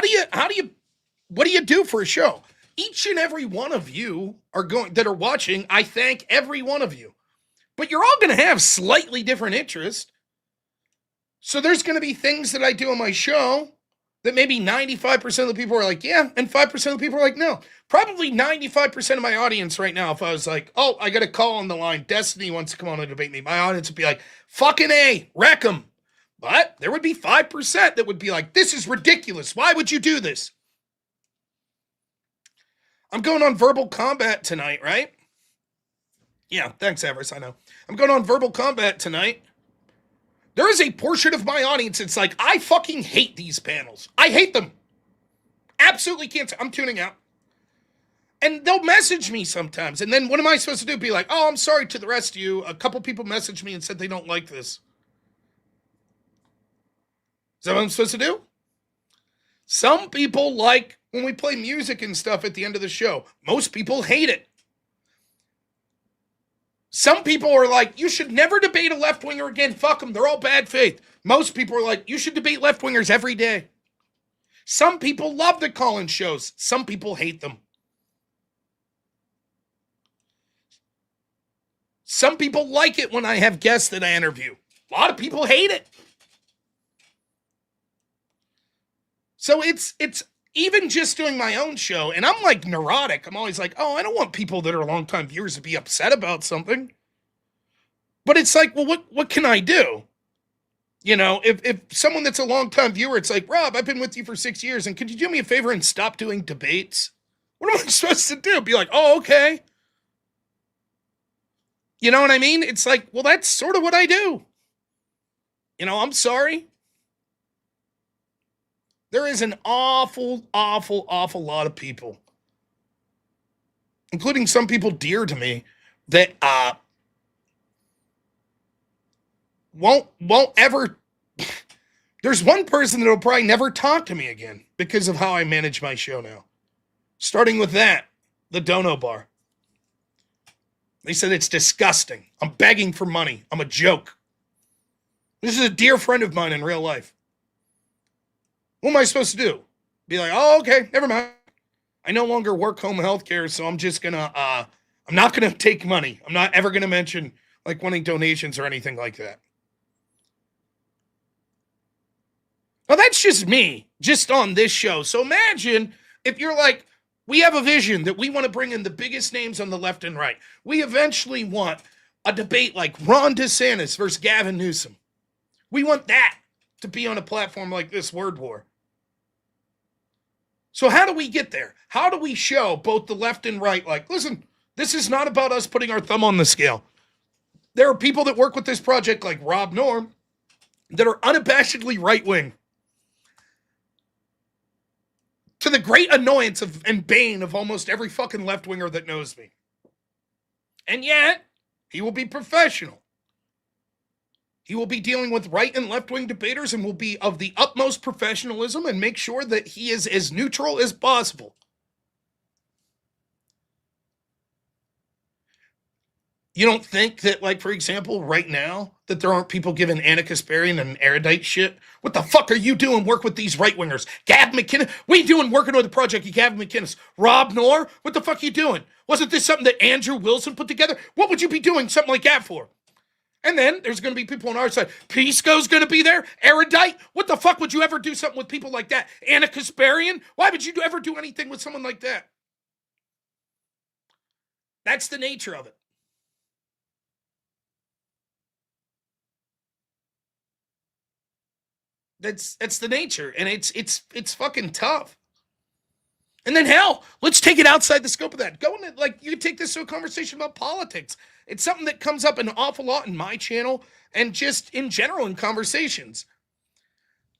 do you do for a show? Each and every one of you that are watching, I thank every one of you. But you're all going to have slightly different interests. So there's going to be things that I do on my show that maybe 95% of the people are like, yeah, and 5% of the people are like, no. Probably 95% of my audience right now, if I was like, oh, I got a call on the line, Destiny wants to come on and debate me, my audience would be like, fucking A, wreck him. But there would be 5% that would be like, this is ridiculous. Why would you do this? I'm going on Verbal Combat tonight, right? Yeah, thanks, Avarice, I know. I'm going on Verbal Combat tonight. There is a portion of my audience that's like, I fucking hate these panels. I hate them. Absolutely can't. I'm tuning out. And they'll message me sometimes. And then what am I supposed to do? Be like, oh, I'm sorry to the rest of you. A couple people messaged me and said they don't like this. Is that what I'm supposed to do? Some people like when we play music and stuff at the end of the show. Most people hate it. Some people are like, you should never debate a left-winger again. Fuck them. They're all bad faith. Most people are like, you should debate left-wingers every day. Some people love the call-in shows. Some people hate them. Some people like it when I have guests that I interview. A lot of people hate it. So it's even just doing my own show, and I'm like neurotic. I'm always like, oh, I don't want people that are longtime viewers to be upset about something. But it's like, well, what can I do? If someone that's a longtime viewer, it's like, Rob, I've been with you for 6 years, and could you do me a favor and stop doing debates? What am I supposed to do? Be like, oh, okay. You know what I mean? It's like, well, that's sort of what I do. I'm sorry. There is an awful, awful, awful lot of people, including some people dear to me, that won't ever. There's one person that will probably never talk to me again because of how I manage my show now. Starting with that, the Dono Bar. They said it's disgusting. I'm begging for money. I'm a joke. This is a dear friend of mine in real life. What am I supposed to do? Be like, oh, okay, never mind. I no longer work home health care, so I'm just gonna, I'm not gonna take money. I'm not ever gonna mention like wanting donations or anything like that. Now that's just me, just on this show. So imagine if you're like, We have a vision that we want to bring in the biggest names on the left and right. We eventually want a debate like Ron DeSantis versus Gavin Newsom. We want that to be on a platform like this, Word War. So how do we get there? How do we show both the left and right, like, listen, this is not about us putting our thumb on the scale. There are people that work with this project like robnoerr that are unabashedly right-wing, to the great annoyance of and bane of almost every fucking left-winger that knows me. And yet, he will be professional. He will be dealing with right and left-wing debaters and will be of the utmost professionalism and make sure that he is as neutral as possible. You don't think that, like, for example, right now, that there aren't people giving Anna Kasparian and erudite shit? What the fuck are you doing work with these right-wingers? Gab McKinnon? What are you doing working with the project of Gavin McInnes? robnoerr? What the fuck are you doing? Wasn't this something that Andrew Wilson put together? What would you be doing something like that for? And then there's going to be people on our side. Pisco's going to be there. Erudite. What the fuck would you ever do something with people like that? Anna Kasparian. Why would you ever do anything with someone like that? That's the nature of it. That's the nature, and it's fucking tough. And then hell, let's take it outside the scope of that. Go into, like, you can take this to a conversation about politics. It's something that comes up an awful lot in my channel and just in general in conversations.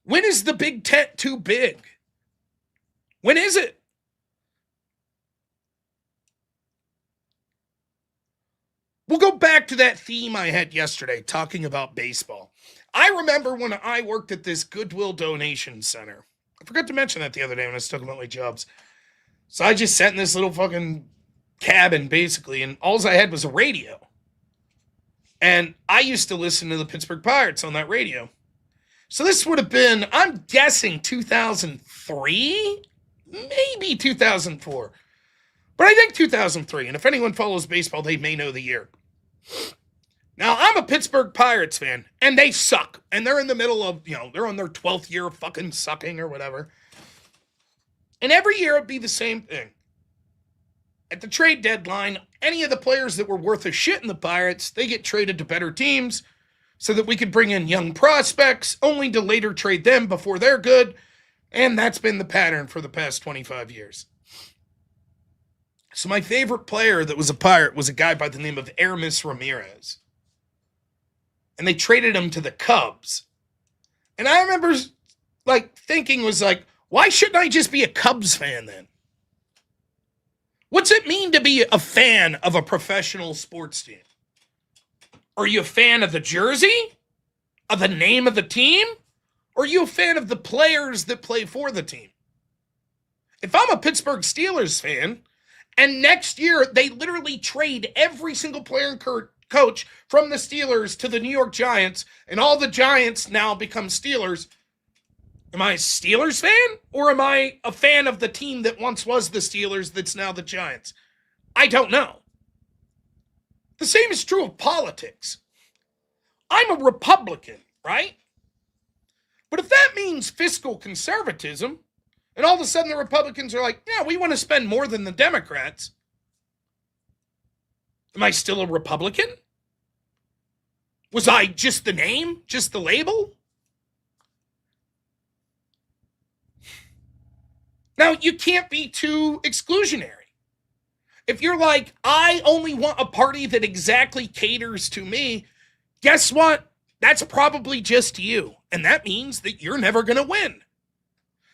When is the big tent too big? When is it? We'll go back to that theme I had yesterday talking about baseball. I remember when I worked at this Goodwill donation center. I forgot to mention that the other day when I was talking about my jobs. So I just sat in this little fucking cabin, basically, and all I had was a radio. And I used to listen to the Pittsburgh Pirates on that radio. So this would have been, I'm guessing, 2003? Maybe 2004. But I think 2003. And if anyone follows baseball, they may know the year. Now, I'm a Pittsburgh Pirates fan, and they suck. And they're in the middle of, they're on their 12th year of fucking sucking or whatever. And every year it'd be the same thing. At the trade deadline, any of the players that were worth a shit in the Pirates, they get traded to better teams so that we could bring in young prospects, only to later trade them before they're good. And that's been the pattern for the past 25 years. So my favorite player that was a Pirate was a guy by the name of Aramis Ramirez. And they traded him to the Cubs. And I remember, thinking why shouldn't I just be a Cubs fan then? What's it mean to be a fan of a professional sports team? Are you a fan of the jersey? Of the name of the team? Or are you a fan of the players that play for the team? If I'm a Pittsburgh Steelers fan, and next year they literally trade every single player and coach from the Steelers to the New York Giants, and all the Giants now become Steelers, am I a Steelers fan? Or am I a fan of the team that once was the Steelers that's now the Giants? I don't know. The same is true of politics. I'm a Republican, right? But if that means fiscal conservatism, and all of a sudden the Republicans are like, yeah, we want to spend more than the Democrats, am I still a Republican? Was I just the name? Just the label? Now, you can't be too exclusionary. If you're like, I only want a party that exactly caters to me, guess what? That's probably just you. And that means that you're never going to win.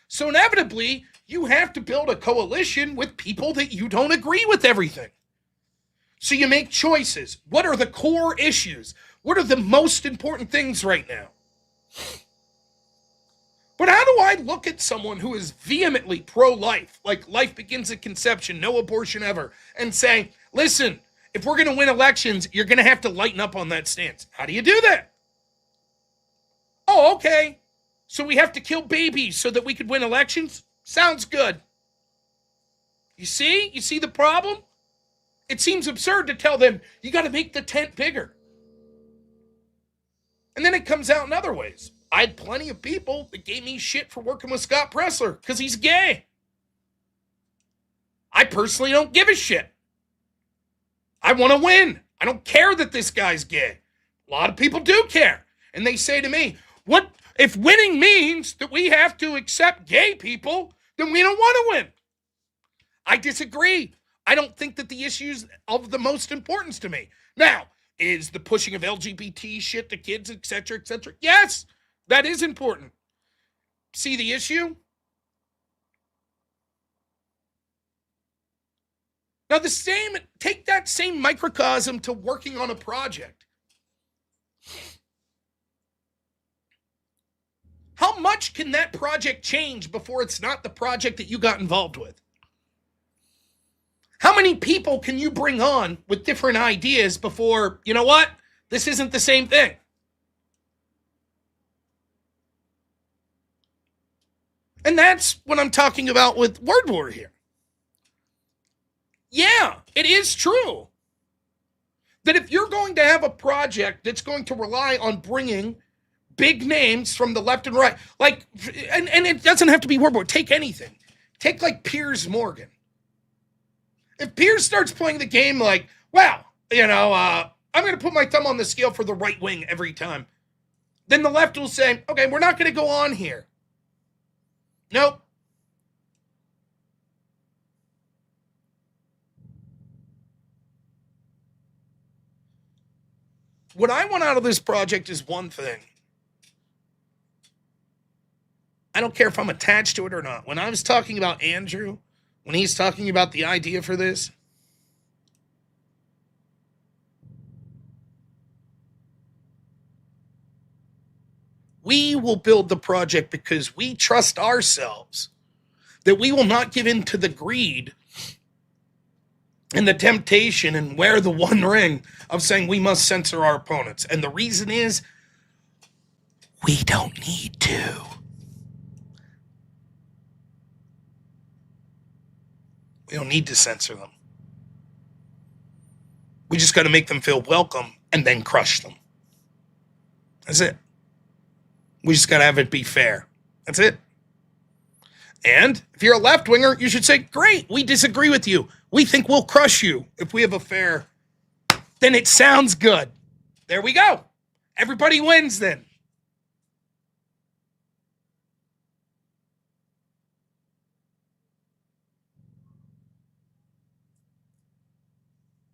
So inevitably, you have to build a coalition with people that you don't agree with everything. So you make choices. What are the core issues? What are the most important things right now? But how do I look at someone who is vehemently pro-life, like life begins at conception, no abortion ever, and say, listen, if we're going to win elections, you're going to have to lighten up on that stance. How do you do that? Oh, okay. So we have to kill babies so that we could win elections? Sounds good. You see? You see the problem? It seems absurd to tell them, you got to make the tent bigger. And then it comes out in other ways. I had plenty of people that gave me shit for working with Scott Pressler because he's gay. I personally don't give a shit. I want to win. I don't care that this guy's gay. A lot of people do care. And they say to me, what if winning means that we have to accept gay people, then we don't want to win. I disagree. I don't think that the issue's of the most importance to me. Now, is the pushing of LGBT shit to kids, etc., etc.? Yes, that is important. See the issue? Now, take that same microcosm to working on a project. How much can that project change before it's not the project that you got involved with? How many people can you bring on with different ideas before, you know what? This isn't the same thing. And that's what I'm talking about with word war here. Yeah, it is true that if you're going to have a project that's going to rely on bringing big names from the left and right, like, and it doesn't have to be word war. Take anything. Take like Piers Morgan. If Piers starts playing the game like, well, I'm going to put my thumb on the scale for the right wing every time, then the left will say, okay, we're not going to go on here. Nope. What I want out of this project is one thing. I don't care if I'm attached to it or not. When I was talking about Andrew, when he's talking about the idea for this, we will build the project because we trust ourselves that we will not give in to the greed and the temptation and wear the one ring of saying we must censor our opponents. And the reason is we don't need to. We don't need to censor them. We just got to make them feel welcome and then crush them. That's it. We just got to have it be fair. That's it. And if you're a left-winger, you should say, great, we disagree with you. We think we'll crush you if we have a fair. Then it sounds good. There we go. Everybody wins then.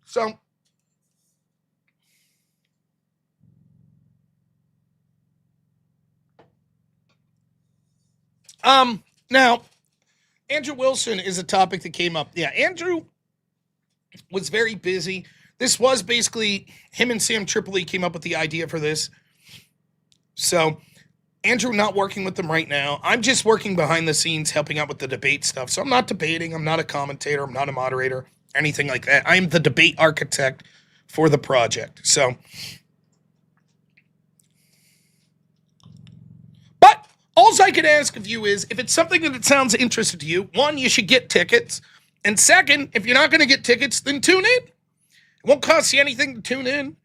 So, now, Andrew Wilson is a topic that came up. Yeah, Andrew was very busy. This was basically him and Sam Tripoli came up with the idea for this. So, Andrew not working with them right now. I'm just working behind the scenes, helping out with the debate stuff. So I'm not debating. I'm not a commentator. I'm not a moderator, anything like that. I'm the debate architect for the project. So, but all I can ask of you is, if it's something that sounds interesting to you, one, you should get tickets. And second, if you're not going to get tickets, then tune in. It won't cost you anything to tune in.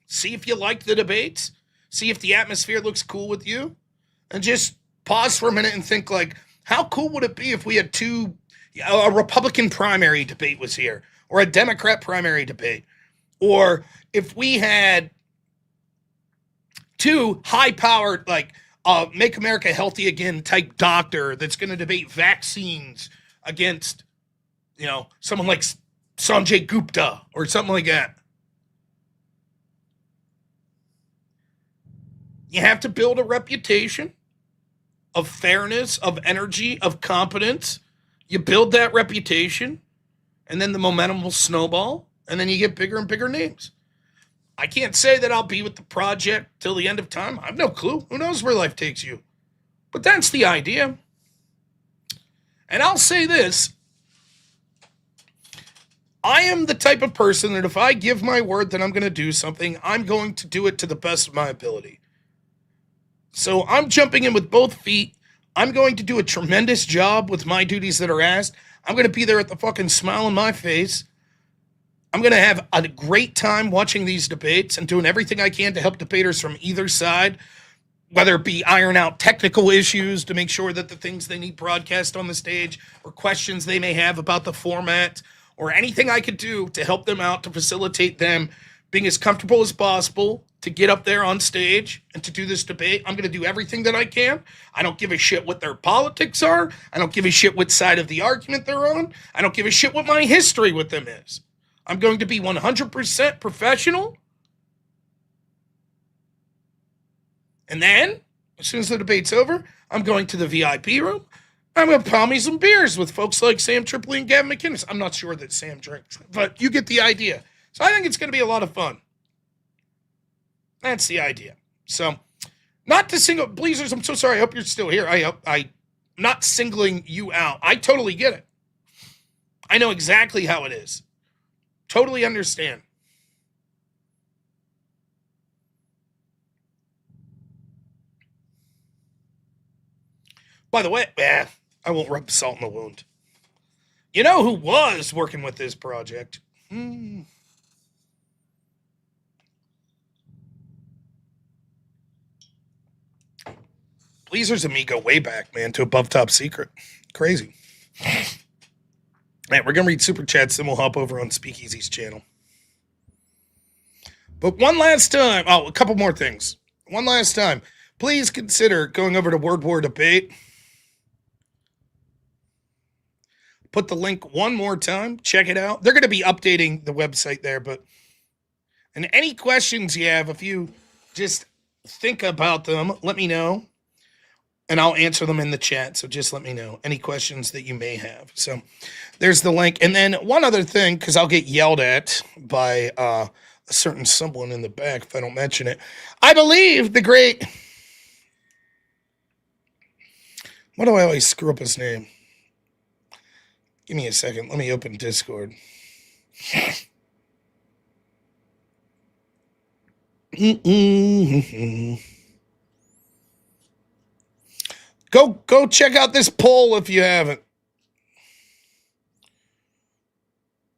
See if you like the debates. See if the atmosphere looks cool with you. And just pause for a minute and think, like, how cool would it be if we had a Republican primary debate was here, or a Democrat primary debate, or if we had two high-powered, like, Make America Healthy Again type doctor that's going to debate vaccines against, someone like Sanjay Gupta or something like that. You have to build a reputation of fairness, of energy, of competence. You build that reputation, and then the momentum will snowball, and then you get bigger and bigger names. I can't say that I'll be with the project till the end of time. I have no clue. Who knows where life takes you? But that's the idea. And I'll say this. I am the type of person that if I give my word that I'm going to do something, I'm going to do it to the best of my ability. So I'm jumping in with both feet. I'm going to do a tremendous job with my duties that are asked. I'm going to be there at the fucking smile on my face. I'm going to have a great time watching these debates and doing everything I can to help debaters from either side whether it be iron out technical issues to make sure that the things they need broadcast on the stage, or questions they may have about the format, or anything I could do to help them out to facilitate them being as comfortable as possible to get up there on stage and to do this debate. I'm going to do everything that I can. I don't give a shit what their politics are. I don't give a shit what side of the argument they're on. I don't give a shit what my history with them is. I'm going to be 100% professional. And then, as soon as the debate's over, I'm going to the VIP room. I'm going to palm me some beers with folks like Sam Tripoli and Gavin McInnes. I'm not sure that Sam drinks, but you get the idea. So I think it's going to be a lot of fun. That's the idea. So, not to single Bleezers, I'm so sorry. I hope you're still here. I'm not singling you out. I totally get it. I know exactly how it is. Totally understand. By the way, I won't rub salt in the wound. You know who was working with this project? Bleezers and me go way back, man, to Above Top Secret. Crazy. Right, we're going to read Super Chats, then we'll hop over on Speakeasy's channel. But one last time, a couple more things. One last time, please consider going over to Word War Debate. Put the link one more time. Check it out. They're going to be updating the website there, and any questions you have, if you just think about them, let me know. And I'll answer them in the chat. So just let me know any questions that you may have. So there's the link. And then one other thing, because I'll get yelled at by a certain someone in the back if I don't mention it. I believe the great... Why do I always screw up his name? Give me a second. Let me open Discord. Go check out this poll if you haven't.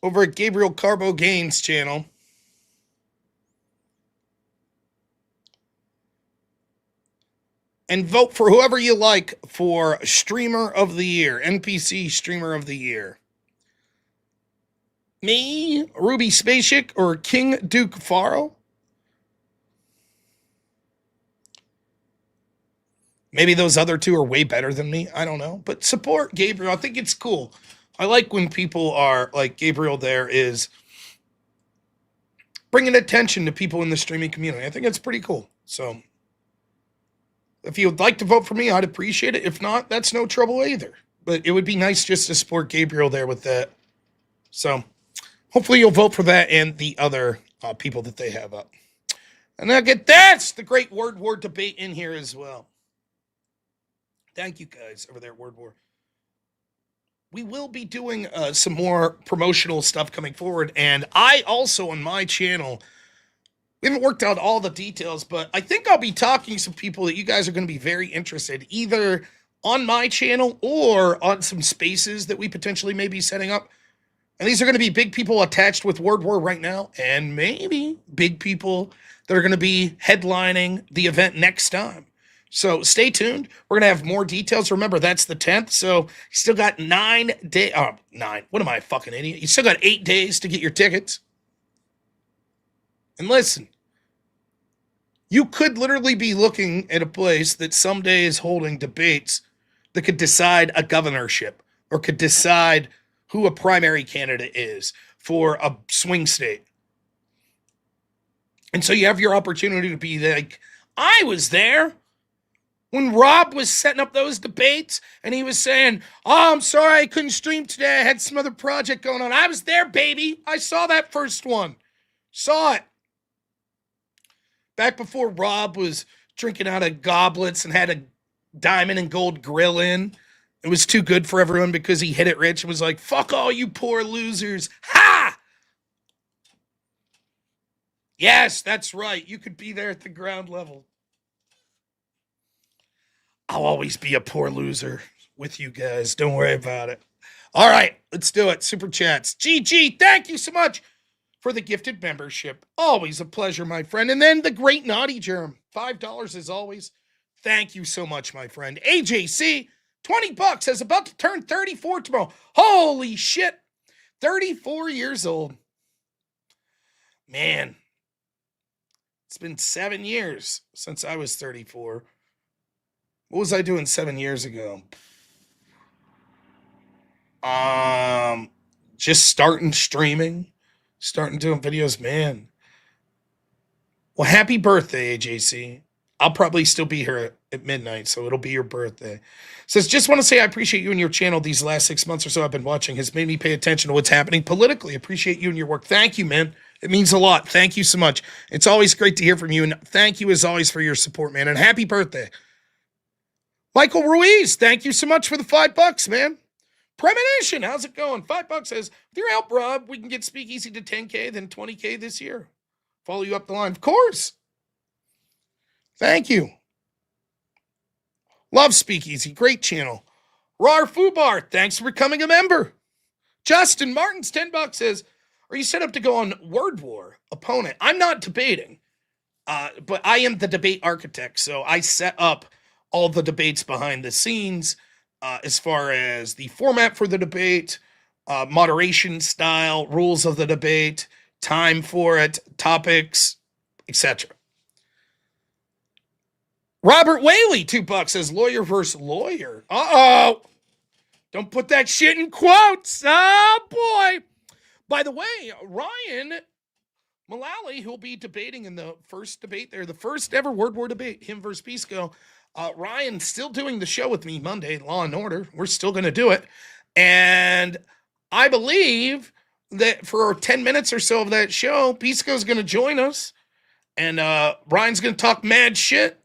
Over at Gabriel Carbo Gaines channel. And vote for whoever you like for Streamer of the Year, NPC Streamer of the Year. Me, Ruby Spacek, or King Duke Faro? Maybe those other two are way better than me. I don't know. But support Gabriel. I think it's cool. I like when people are like Gabriel there is bringing attention to people in the streaming community. I think it's pretty cool. So if you would like to vote for me, I'd appreciate it. If not, that's no trouble either. But it would be nice just to support Gabriel there with that. So hopefully you'll vote for that and the other people that they have up. And I'll get that's the great Word War Debate in here as well. Thank you guys over there at Word War. We will be doing some more promotional stuff coming forward. And I also, on my channel, we haven't worked out all the details, but I think I'll be talking to some people that you guys are going to be very interested, either on my channel or on some spaces that we potentially may be setting up. And these are going to be big people attached with Word War right now, and maybe big people that are going to be headlining the event next time. So stay tuned. We're going to have more details. Remember, that's the 10th. So you still got 9 days. Oh, 9. What am I, a fucking idiot? You still got 8 days to get your tickets. And listen, you could literally be looking at a place that someday is holding debates that could decide a governorship or could decide who a primary candidate is for a swing state. And so you have your opportunity to be like, I was there when Rob was setting up those debates and he was saying, oh, I'm sorry I couldn't stream today. I had some other project going on. I was there, baby. I saw that first one. Saw it. Back before Rob was drinking out of goblets and had a diamond and gold grill in. It was too good for everyone because he hit it rich and was like, fuck all you poor losers. Ha! Yes, that's right. You could be there at the ground level. I'll always be a poor loser with you guys. Don't worry about it. All right, let's do it. Super chats. GG, thank you so much for the gifted membership. Always a pleasure, my friend. And then the great Naughty Germ. $5 as always. Thank you so much, my friend. AJC, $20, is about to turn 34 tomorrow. Holy shit. 34 years old. Man, it's been 7 years since I was 34. What was I doing 7 years ago? Just starting streaming, starting doing videos, man. Well, happy birthday, AJC. I'll probably still be here at midnight, so it'll be your birthday. Says, just want to say I appreciate you and your channel these last 6 months or so I've been watching. Has made me pay attention to what's happening politically. Appreciate you and your work. Thank you, man. It means a lot. Thank you so much. It's always great to hear from you, and thank you as always for your support, man. And happy birthday. Michael Ruiz, thank you so much for the $5, man. Premonition, how's it going? $5 says, with your help, Rob, we can get Speakeasy to 10K, then 20K this year. Follow you up the line. Of course. Thank you. Love Speakeasy. Great channel. Rar Fubar, thanks for becoming a member. Justin Martin's $10 says, are you set up to go on Word War opponent? I'm not debating, but I am the debate architect, so I set up all the debates behind the scenes as far as the format for the debate, moderation style, rules of the debate, time for it, topics, etc. Robert Whaley, $2 says, lawyer versus lawyer. Uh-oh. Don't put that shit in quotes. Oh, boy. By the way, Ryan Mullally, who'll be debating in the first debate there, the first ever Word War debate, him versus Pisco. Ryan's still doing the show with me Monday, Law and Order. We're still going to do it. And I believe that for 10 minutes or so of that show, Pisco's going to join us. And Ryan's going to talk mad shit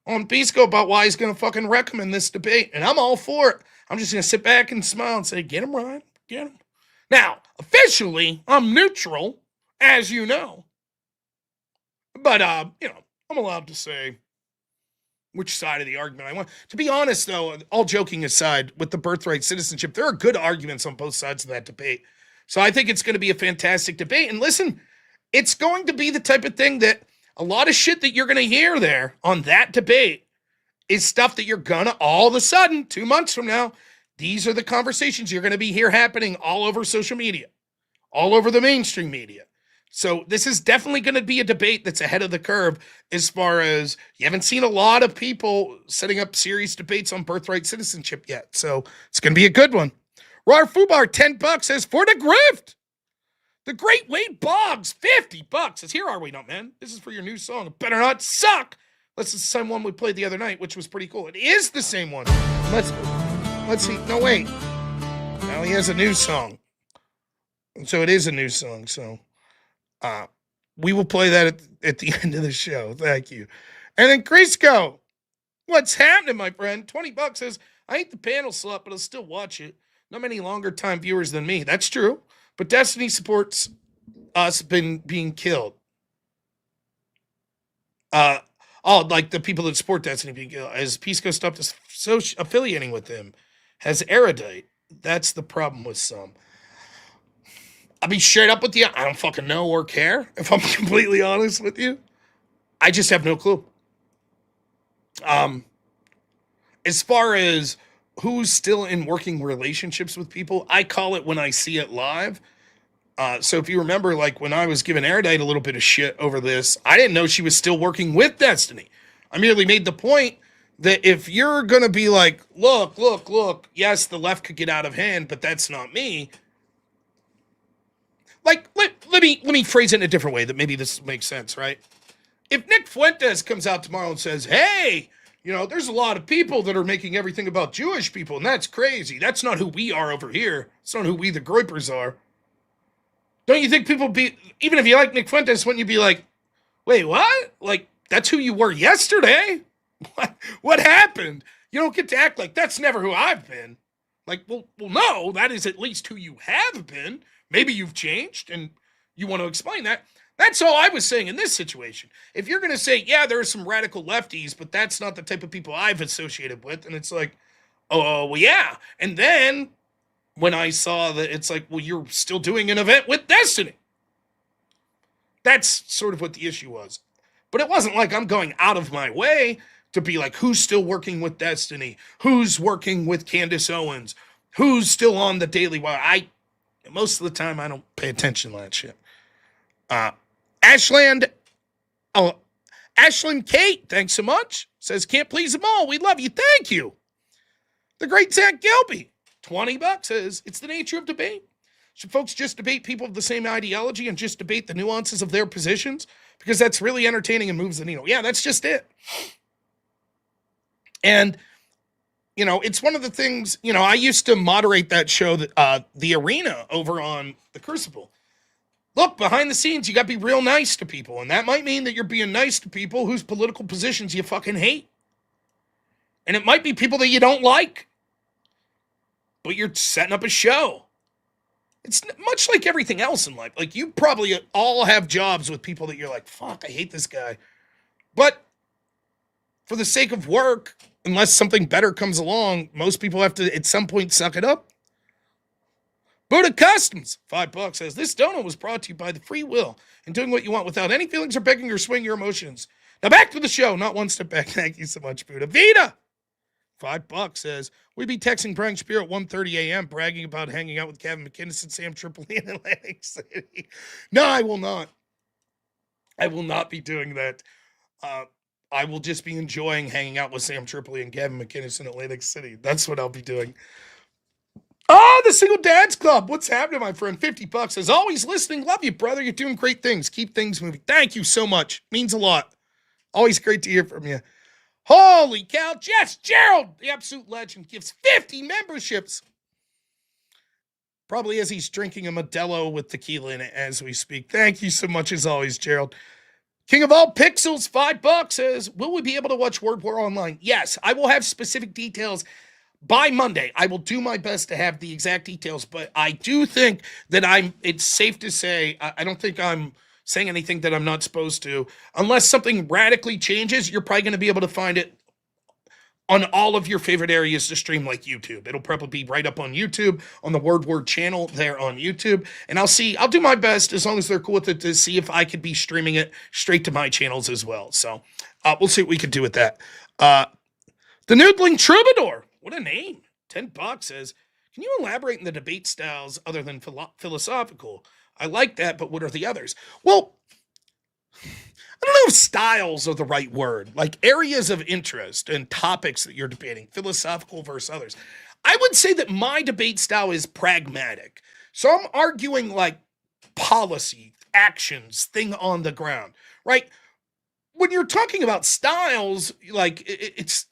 on Pisco about why he's going to fucking recommend this debate. And I'm all for it. I'm just going to sit back and smile and say, get him, Ryan. Get him. Now, officially, I'm neutral, as you know. But, I'm allowed to say which side of the argument I want. To be honest, though, all joking aside, with the birthright citizenship, there are good arguments on both sides of that debate. So I think it's going to be a fantastic debate. And listen, it's going to be the type of thing that a lot of shit that you're going to hear there on that debate is stuff that you're going to, all of a sudden, 2 months from now, these are the conversations you're going to be here happening all over social media, all over the mainstream media. So this is definitely going to be a debate that's ahead of the curve as far as you haven't seen a lot of people setting up serious debates on birthright citizenship yet. So it's going to be a good one. Rar Fubar, $10 says, for the grift. The Great Wade Boggs, $50 says, here are we not, man. This is for your new song. It better not suck. This is the same one we played the other night, which was pretty cool. It is the same one. Let's see. No, wait. Now he has a new song. So it is a new song. So we will play that at the end of the show. Thank you. And then Crisco, what's happening, my friend? $20 says, I hate the panel slot, but I'll still watch it. Not many longer time viewers than me. That's true. But Destiny supports us being killed. Like the people that support Destiny being killed. As Pisco stopped affiliating with them. Has Erudite. That's the problem with some. I'll be straight up with you. I don't fucking know or care, if I'm completely honest with you. I just have no clue. As far as who's still in working relationships with people, I call it when I see it live. So if you remember, like when I was giving Erudite a little bit of shit over this, I didn't know she was still working with Destiny. I merely made the point that if you're going to be like, look, yes, the left could get out of hand, but that's not me. Like, let me phrase it in a different way that maybe this makes sense, right? If Nick Fuentes comes out tomorrow and says, hey, there's a lot of people that are making everything about Jewish people, and that's crazy. That's not who we are over here. It's not who we the Groypers are. Don't you think people even if you like Nick Fuentes, wouldn't you be like, wait, what? Like, that's who you were yesterday? What happened? You don't get to act like that's never who I've been. Like, well, no, that is at least who you have been. Maybe you've changed and you want to explain that. That's all I was saying in this situation. If you're going to say, yeah, there are some radical lefties, but that's not the type of people I've associated with. And it's like, oh, well, yeah. And then when I saw that, it's like, well, you're still doing an event with Destiny. That's sort of what the issue was. But it wasn't like I'm going out of my way to be like, who's still working with Destiny? Who's working with Candace Owens? Who's still on the Daily Wire? Most of the time, I don't pay attention to that shit. Ashland Kate, thanks so much. Says, can't please them all. We love you. Thank you. The great Zach Gilby, $20 says, it's the nature of debate. Should folks just debate people of the same ideology and just debate the nuances of their positions? Because that's really entertaining and moves the needle. Yeah, that's just it. And, it's one of the things, I used to moderate that show, that The Arena over on The Crucible. Look, behind the scenes, you got to be real nice to people. And that might mean that you're being nice to people whose political positions you fucking hate. And it might be people that you don't like. But you're setting up a show. It's much like everything else in life. Like, you probably all have jobs with people that you're like, fuck, I hate this guy. But for the sake of work, unless something better comes along, most people have to, at some point, suck it up. Buddha Customs, $5 says, this donut was brought to you by the free will and doing what you want without any feelings or begging or swaying your emotions. Now back to the show, not one step back. Thank you so much, Buddha. Vita, $5 says, we'd be texting Brian Shapiro at 1:30 a.m. bragging about hanging out with Kevin McInnes and Sam Tripoli in Atlantic City. No, I will not. I will not be doing that. I will just be enjoying hanging out with Sam Tripoli and Kevin McInnes in Atlantic City. That's what I'll be doing. The Single Dads Club. What's happening, my friend? $50 says, always listening. Love you, brother. You're doing great things. Keep things moving. Thank you so much. Means a lot. Always great to hear from you. Holy cow. Jess Gerald, the absolute legend, gives 50 memberships. Probably as he's drinking a Modelo with tequila in it as we speak. Thank you so much as always, Gerald. King of all pixels, $5 says, will we be able to watch World War Online? Yes, I will have specific details by Monday. I will do my best to have the exact details, but I do think that it's safe to say, I don't think I'm saying anything that I'm not supposed to. Unless something radically changes, you're probably going to be able to find it on all of your favorite areas to stream, like YouTube. It'll probably be right up on YouTube, on the Word channel there on YouTube. And I'll do my best, as long as they're cool with it, to see if I could be streaming it straight to my channels as well. So we'll see what we can do with that. The Noodling Troubadour. What a name. $10 says, can you elaborate on the debate styles other than philosophical? I like that, but what are the others? Well, I don't know if styles are the right word. Like areas of interest and topics that you're debating, philosophical versus others. I would say that my debate style is pragmatic. So I'm arguing like policy, actions, thing on the ground, right? When you're talking about styles, like it's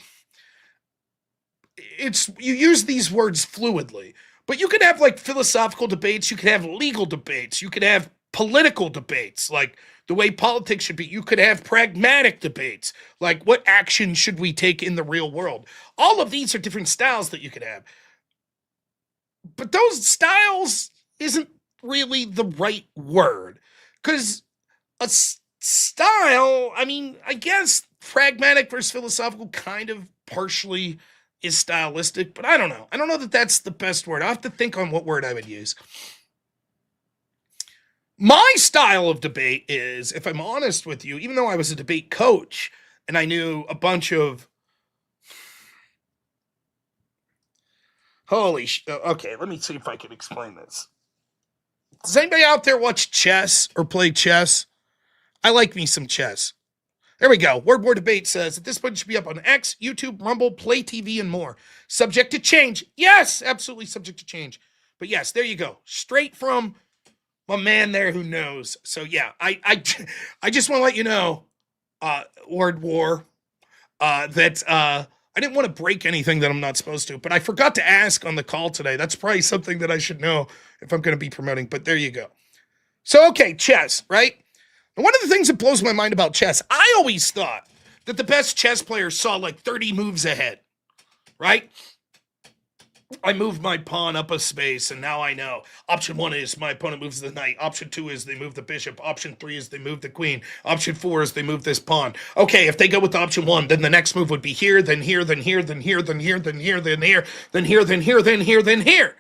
you use these words fluidly, but you could have like philosophical debates. You could have legal debates. You could have political debates, like the way politics should be. You could have pragmatic debates, like what action should we take in the real world? All of these are different styles that you could have. But those styles isn't really the right word, because a style, I mean, I guess pragmatic versus philosophical kind of partially is stylistic, but I don't know. I don't know that that's the best word. I have to think on what word I would use. My style of debate is, if I'm honest with you, even though I was a debate coach and I knew a bunch of okay, let me see if I can explain this. Does anybody out there watch chess or play chess? I like me some chess. There we go. Word War Debate says, at this point, it should be up on X, YouTube, Rumble, Play TV, and more. Subject to change. Yes, absolutely subject to change. But yes, there you go. Straight from my man there who knows. So yeah, I just want to let you know, Word War, that I didn't want to break anything that I'm not supposed to, but I forgot to ask on the call today. That's probably something that I should know if I'm going to be promoting, but there you go. So, okay, chess, right? And one of the things that blows my mind about chess, I always thought that the best chess players saw like 30 moves ahead, right? I moved my pawn up a space, and now I know. Option 1 is my opponent moves the knight. Option 2 is they move the bishop. Option 3 is they move the queen. Option 4 is they move this pawn. Okay, if they go with option 1, then the next move would be here, then here, then here, then here, then here, then here, then here, then here, then here, then here, then here.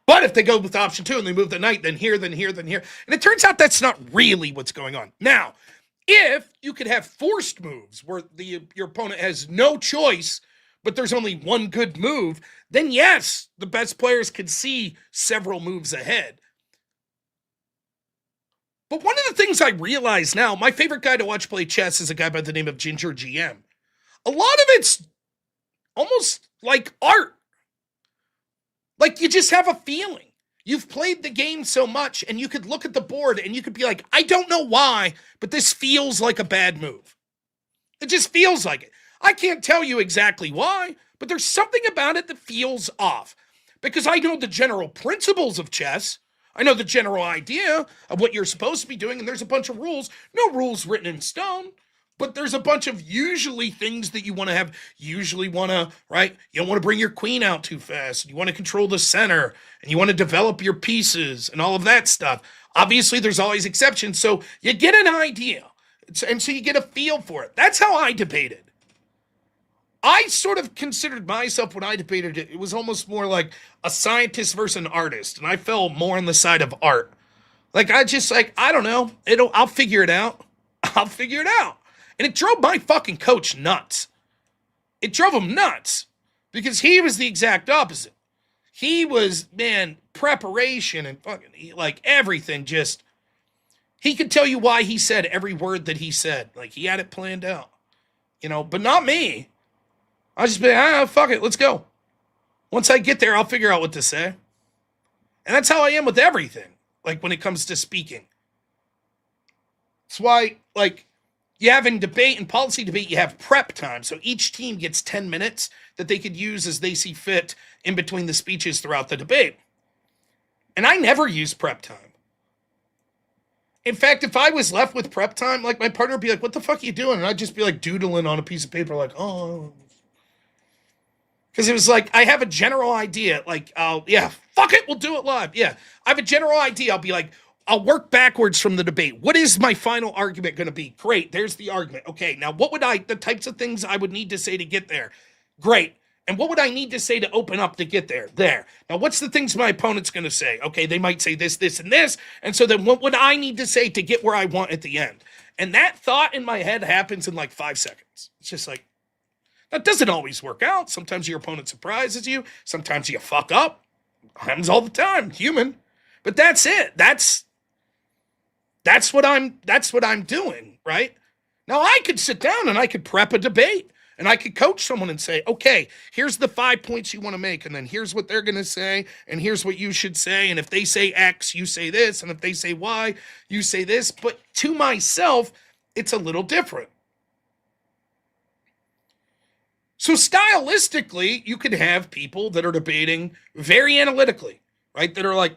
But if they go with option 2 and they move the knight, then here, then here, then here. And it turns out that's not really what's going on. Now, If you could have forced moves where your opponent has no choice, but there's only one good move, then yes, the best players could see several moves ahead. But one of the things I realize now, my favorite guy to watch play chess is a guy by the name of Ginger GM. A lot of it's almost like art. Like you just have a feeling. You've played the game so much and you could look at the board and you could be like, I don't know why, but this feels like a bad move. It just feels like it. I can't tell you exactly why, but there's something about it that feels off. Because I know the general principles of chess. I know the general idea of what you're supposed to be doing, and there's a bunch of rules. No rules written in stone, but there's a bunch of usually things that you want to have. Usually want to, right? You don't want to bring your queen out too fast. You want to control the center, and you want to develop your pieces and all of that stuff. Obviously, there's always exceptions, so you get an idea. And so you get a feel for it. That's how I debated. I sort of considered myself when I debated it, it was almost more like a scientist versus an artist. And I fell more on the side of art. Like, I don't know. I'll figure it out. I'll figure it out. And it drove my fucking coach nuts. It drove him nuts because he was the exact opposite. He was, man, preparation and fucking, like, everything just, he could tell you why he said every word that he said. Like, he had it planned out, but not me. I'll just be like, fuck it, let's go. Once I get there, I'll figure out what to say. And that's how I am with everything, like when it comes to speaking. That's why, like, you have in debate and policy debate, you have prep time. So each team gets 10 minutes that they could use as they see fit in between the speeches throughout the debate. And I never use prep time. In fact, if I was left with prep time, like my partner would be like, what the fuck are you doing? And I'd just be like doodling on a piece of paper, like, oh. Because it was like, I have a general idea. Like, fuck it, we'll do it live. Yeah, I have a general idea. I'll be like, I'll work backwards from the debate. What is my final argument going to be? Great, there's the argument. Okay, now what would the types of things I would need to say to get there? Great. And what would I need to say to open up to get there? There. Now, what's the things my opponent's going to say? Okay, they might say this, this, and this. And so then what would I need to say to get where I want at the end? And that thought in my head happens in like 5 seconds. It's just like, that doesn't always work out. Sometimes your opponent surprises you. Sometimes you fuck up. Happens all the time. Human. But that's it. That's what I'm doing, right? Now I could sit down and I could prep a debate and I could coach someone and say, okay, here's the 5 points you want to make, and then here's what they're going to say, and here's what you should say, and if they say X, you say this, and if they say Y, you say this. But to myself, it's a little different. So stylistically, you could have people that are debating very analytically, right? That are like,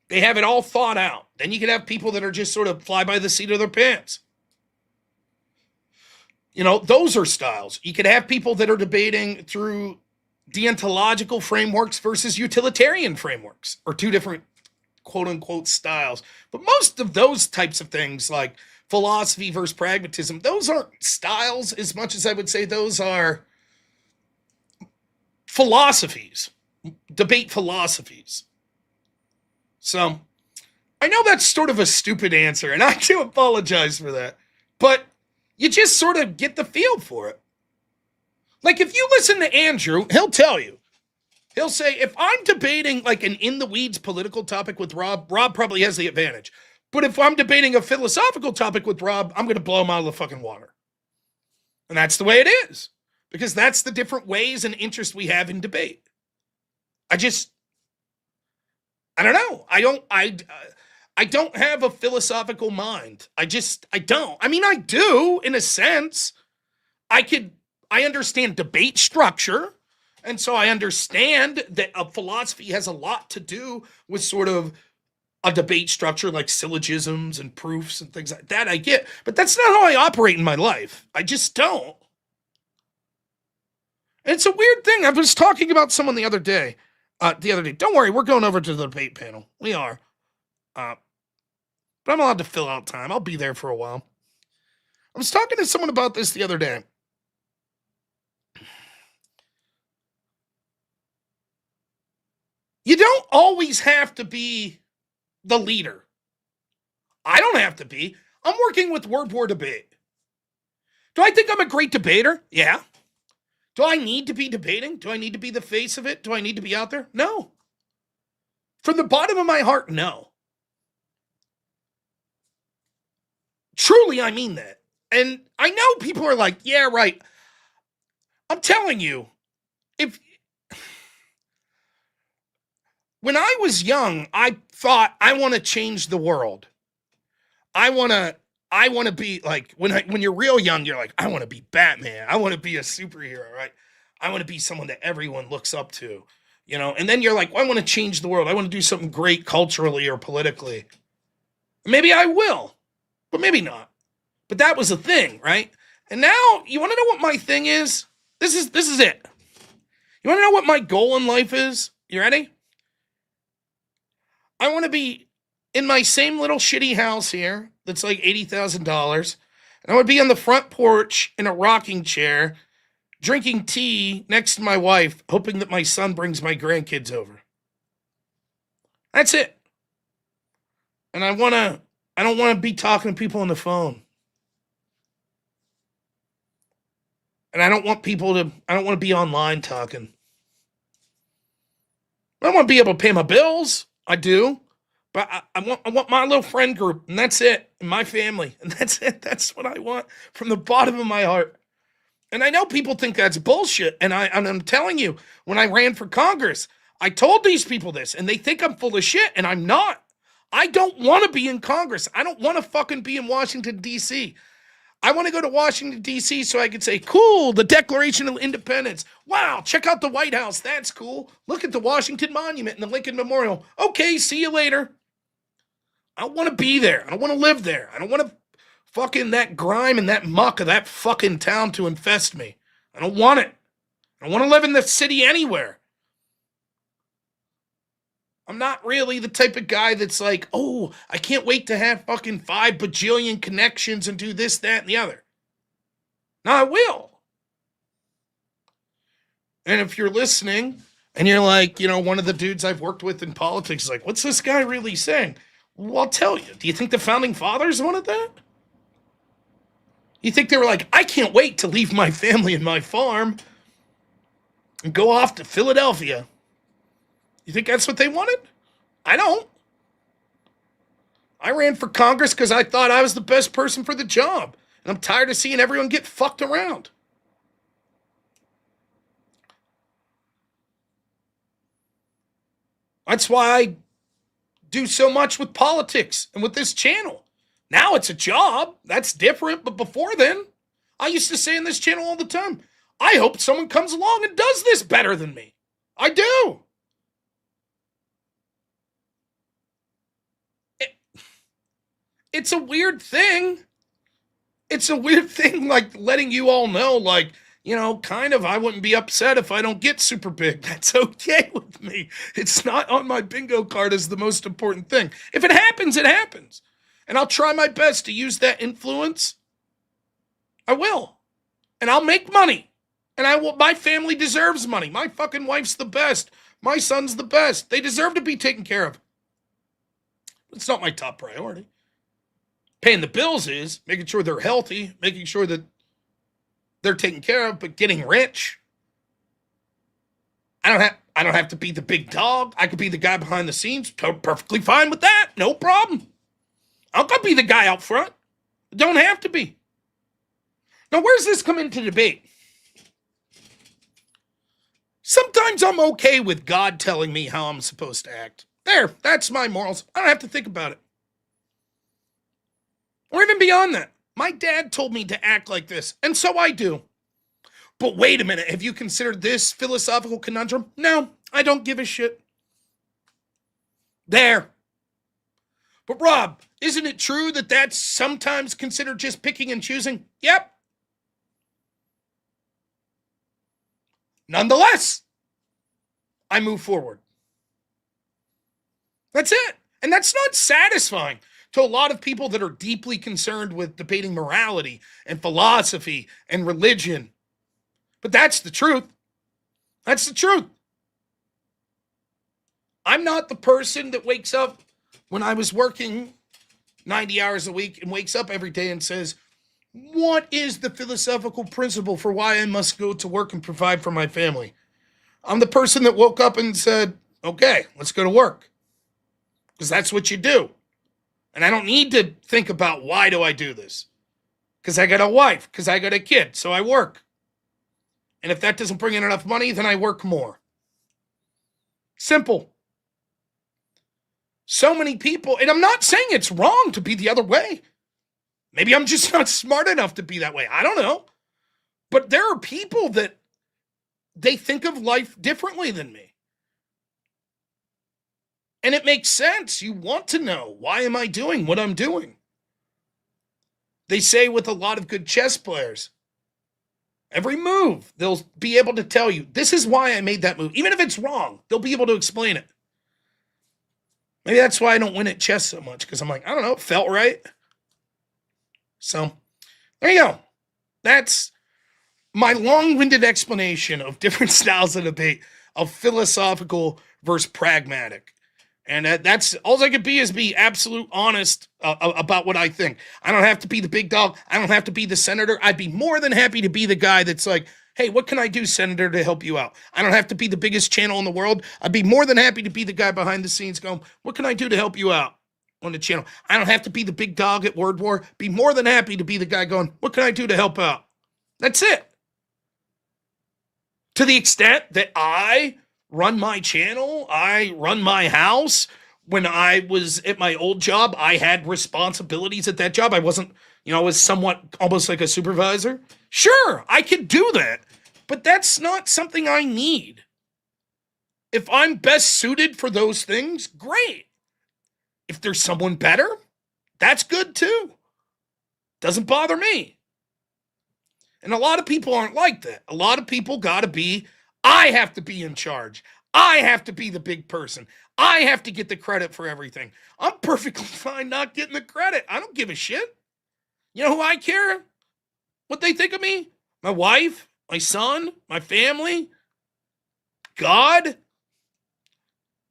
they have it all thought out. Then you could have people that are just sort of fly by the seat of their pants. Those are styles. You could have people that are debating through deontological frameworks versus utilitarian frameworks, or two different quote unquote styles. But most of those types of things, like philosophy versus pragmatism, those aren't styles as much as I would say those are philosophies, debate philosophies. So I know that's sort of a stupid answer, and I do apologize for that, but you just sort of get the feel for it. Like if you listen to Andrew, he'll tell you, he'll say, if I'm debating like an in the weeds political topic with Rob probably has the advantage. But if I'm debating a philosophical topic with Rob, I'm going to blow him out of the fucking water. And that's the way it is. Because that's the different ways and interests we have in debate. I don't know. I don't have a philosophical mind. I don't. I mean, I do in a sense. I understand debate structure. And so I understand that a philosophy has a lot to do with sort of a debate structure, like syllogisms and proofs and things like that. I get, but that's not how I operate in my life. I just don't. And it's a weird thing. I was talking about someone the other day. Don't worry, we're going over to the debate panel. We are. But I'm allowed to fill out time. I'll be there for a while. I was talking to someone about this the other day. You don't always have to be the leader. I don't have to be. I'm working with Word War Debate. Do I think I'm a great debater? Yeah. Do I need to be debating? Do I need to be the face of it? Do I need to be out there? No. From the bottom of my heart, no. Truly, I mean that. And I know people are like, yeah, right. I'm telling you, if when I was young, I thought I want to change the world. I want to be like when you're real young, you're like, I want to be Batman. I want to be a superhero, right? I want to be someone that everyone looks up to, And then you're like, well, I want to change the world. I want to do something great culturally or politically. Maybe I will, but maybe not. But that was a thing, right? And now you want to know what my thing is? This is it. You want to know what my goal in life is? You ready? I want to be in my same little shitty house here that's like $80,000. And I would be on the front porch in a rocking chair, drinking tea next to my wife, hoping that my son brings my grandkids over. That's it. And I don't want to be talking to people on the phone. And I don't want to be online talking. I want to be able to pay my bills. I do. But I want my little friend group, and that's it. And my family, and that's it. That's what I want from the bottom of my heart. And I know people think that's bullshit. And I'm telling you, when I ran for Congress, I told these people this, and they think I'm full of shit, and I'm not. I don't want to be in Congress. I don't want to fucking be in Washington, D.C. I want to go to Washington, D.C. so I can say, cool, the Declaration of Independence. Wow, check out the White House. That's cool. Look at the Washington Monument and the Lincoln Memorial. Okay, see you later. I don't want to be there. I don't want to live there. I don't want to fucking that grime and that muck of that fucking town to infest me. I don't want it. I don't want to live in the city anywhere. I'm not really the type of guy that's like, oh, I can't wait to have fucking 5 bajillion connections and do this, that, and the other. No, I will. And if you're listening and you're like, one of the dudes I've worked with in politics is like, what's this guy really saying? Well, I'll tell you. Do you think the founding fathers wanted that? You think they were like, I can't wait to leave my family and my farm and go off to Philadelphia? You think that's what they wanted? I don't. I ran for Congress because I thought I was the best person for the job. And I'm tired of seeing everyone get fucked around. That's why I do so much with politics and with this channel. Now it's a job. That's different. But before then, I used to say in this channel all the time, I hope someone comes along and does this better than me. I do. It's a weird thing. It's a weird thing, like letting you all know, like, kind of, I wouldn't be upset if I don't get super big. That's okay with me. It's not on my bingo card as the most important thing. If it happens, it happens. And I'll try my best to use that influence. I will. And I'll make money. And my family deserves money. My fucking wife's the best. My son's the best. They deserve to be taken care of. It's not my top priority. Paying the bills is making sure they're healthy, making sure that they're taken care of, but getting rich. I don't have to be the big dog. I could be the guy behind the scenes. Perfectly fine with that. No problem. I don't got to be the guy out front. Don't have to be. Now, where's this come into debate? Sometimes I'm okay with God telling me how I'm supposed to act. There, that's my morals. I don't have to think about it. Or even beyond that. My dad told me to act like this, and so I do. But wait a minute, have you considered this philosophical conundrum? No, I don't give a shit. There. But Rob, isn't it true that that's sometimes considered just picking and choosing? Yep. Nonetheless, I move forward. That's it. And that's not satisfying to a lot of people that are deeply concerned with debating morality and philosophy and religion. But that's the truth. That's the truth. I'm not the person that wakes up when I was working 90 hours a week and wakes up every day and says, what is the philosophical principle for why I must go to work and provide for my family? I'm the person that woke up and said, okay, let's go to work. Because that's what you do. And I don't need to think about why do I do this? Because I got a wife, because I got a kid, so I work. And if that doesn't bring in enough money, then I work more. Simple. So many people, and I'm not saying it's wrong to be the other way. Maybe I'm just not smart enough to be that way. I don't know. But there are people that they think of life differently than me. And it makes sense. You want to know, why am I doing what I'm doing? They say with a lot of good chess players, every move, they'll be able to tell you, this is why I made that move. Even if it's wrong, they'll be able to explain it. Maybe that's why I don't win at chess so much, because I'm like, I don't know, it felt right. So, there you go. That's my long-winded explanation of different styles of debate, of philosophical versus pragmatic. And that's all I could be, is be absolute honest about what I think. I don't have to be the big dog. I don't have to be the senator. I'd be more than happy to be the guy that's like, hey, what can I do, Senator, to help you out? I don't have to be the biggest channel in the world. I'd be more than happy to be the guy behind the scenes going, what can I do to help you out on the channel? I don't have to be the big dog at Word War. Be more than happy to be the guy going, what can I do to help out? That's it. To the extent that I run my channel, I run my house. When I was at my old job, I had responsibilities at that job. I wasn't, I was somewhat almost like a supervisor. Sure, I could do that, but that's not something I need. If I'm best suited for those things, great. If there's someone better, that's good too. Doesn't bother me. And a lot of people aren't like that. A lot of people gotta be, I have to be in charge. I have to be the big person. I have to get the credit for everything. I'm perfectly fine not getting the credit. I don't give a shit. You know who I care? What they think of me? My wife, my son, my family, God.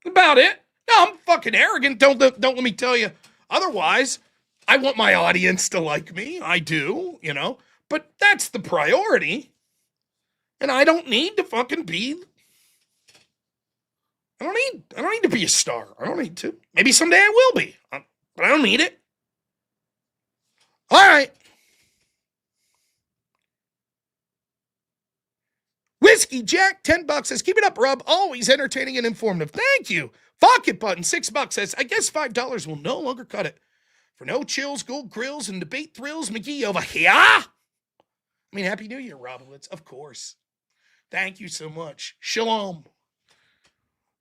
About it. No, I'm fucking arrogant. Don't let me tell you otherwise. I want my audience to like me. I do, but that's the priority. And I don't need to fucking be. I don't need to be a star. I don't need to. Maybe someday I will be, but I don't need it. All right. Whiskey Jack, $10 says, keep it up, Rob. Always entertaining and informative. Thank you. Fuck it button, $6 says, I guess $5 will no longer cut it. For no chills, gold grills, and debate thrills, McGee over here. I mean, Happy New Year, Roblitz. Of course. Thank you so much. Shalom.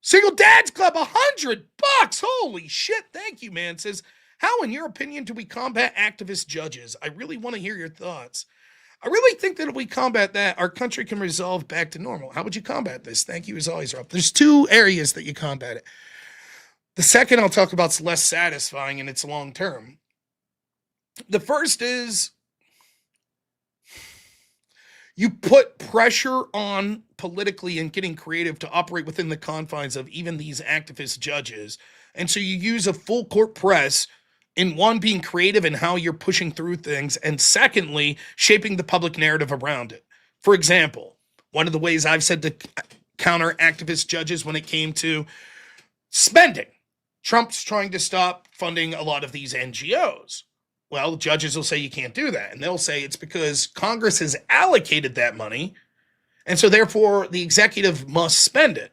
Single Dads Club, $100. Holy shit. Thank you, man. Says, how, in your opinion, do we combat activist judges? I really want to hear your thoughts. I really think that if we combat that, our country can resolve back to normal. How would you combat this? Thank you as always, Rob. There's two areas that you combat it. The second I'll talk about is less satisfying and it's long term. The first is you put pressure on politically and getting creative to operate within the confines of even these activist judges. And so you use a full court press in one, being creative in how you're pushing through things, and secondly, shaping the public narrative around it. For example, one of the ways I've said to counter activist judges when it came to spending, Trump's trying to stop funding a lot of these NGOs. Well, judges will say you can't do that. And they'll say it's because Congress has allocated that money, and so therefore the executive must spend it.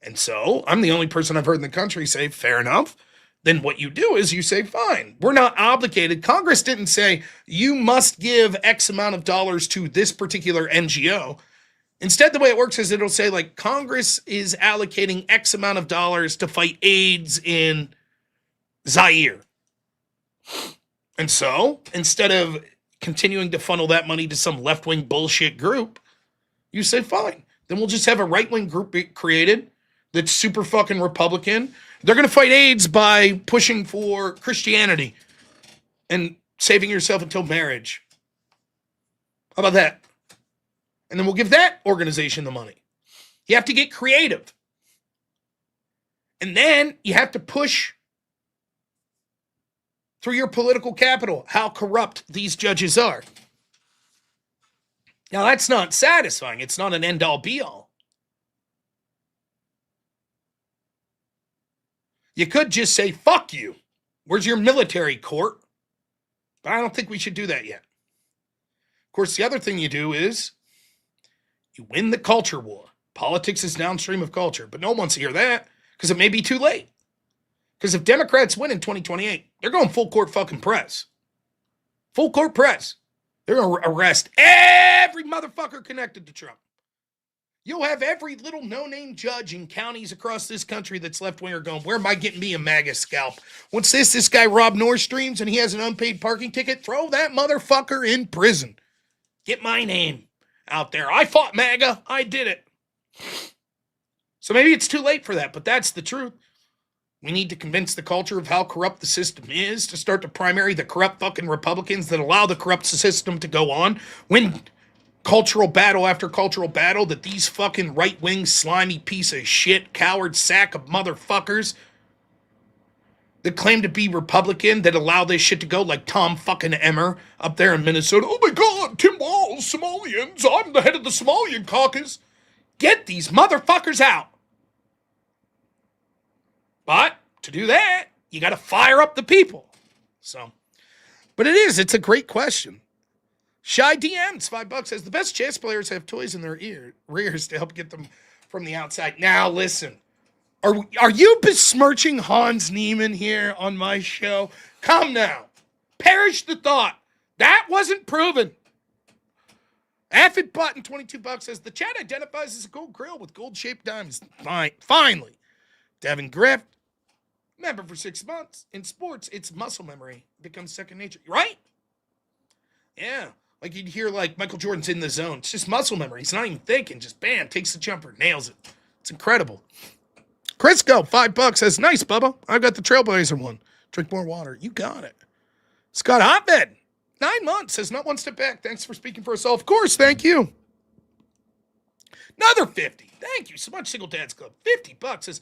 And so I'm the only person I've heard in the country say, fair enough. Then what you do is you say, fine, we're not obligated. Congress didn't say you must give X amount of dollars to this particular NGO. Instead, the way it works is it'll say, like, Congress is allocating X amount of dollars to fight AIDS in Zaire. And so instead of continuing to funnel that money to some left-wing bullshit group, you say, fine, then we'll just have a right-wing group created that's super fucking Republican. They're going to fight AIDS by pushing for Christianity and saving yourself until marriage. How about that? And then we'll give that organization the money. You have to get creative. And then you have to push through your political capital how corrupt these judges are. Now, that's not satisfying. It's not an end-all, be-all. You could just say, fuck you. Where's your military court? But I don't think we should do that yet. Of course, the other thing you do is you win the culture war. Politics is downstream of culture, but no one wants to hear that because it may be too late. Because if Democrats win in 2028, they're going full court fucking press. Full court press. They're going to arrest every motherfucker connected to Trump. You'll have every little no-name judge in counties across this country that's left-winger going, where am I getting me a MAGA scalp? Once this guy robnoerr streams and he has an unpaid parking ticket, throw that motherfucker in prison. Get my name out there. I fought MAGA. I did it. So maybe it's too late for that, but that's the truth. We need to convince the culture of how corrupt the system is to start to primary the corrupt fucking Republicans that allow the corrupt system to go on. Win cultural battle after cultural battle that these fucking right-wing slimy piece of shit coward sack of motherfuckers that claim to be Republican that allow this shit to go, like Tom fucking Emmer up there in Minnesota. Oh my God, Tim Walz, Somalians. I'm the head of the Somalian caucus. Get these motherfuckers out. But to do that, you got to fire up the people. So, but it's a great question. Shy DMs, $5 says the best chess players have toys in their rears to help get them from the outside. Now listen, are you besmirching Hans Niemann here on my show? Come now, perish the thought. That wasn't proven. Affid Button, $22 says the chat identifies as a gold grill with gold-shaped diamonds. Finally, Devin Griff, member for 6 months. In sports, it's muscle memory. It becomes second nature, right? Yeah. Like you'd hear like Michael Jordan's in the zone. It's just muscle memory. He's not even thinking. Just bam, takes the jumper, nails it. It's incredible. Crisco, $5 says, nice, Bubba. I've got the Trailblazer one. Drink more water. You got it. Scott Hotbed, 9 months, says, not one step back. Thanks for speaking for us all. Of course, thank you. Another 50. Thank you so much, Single Dads Club. $50 says,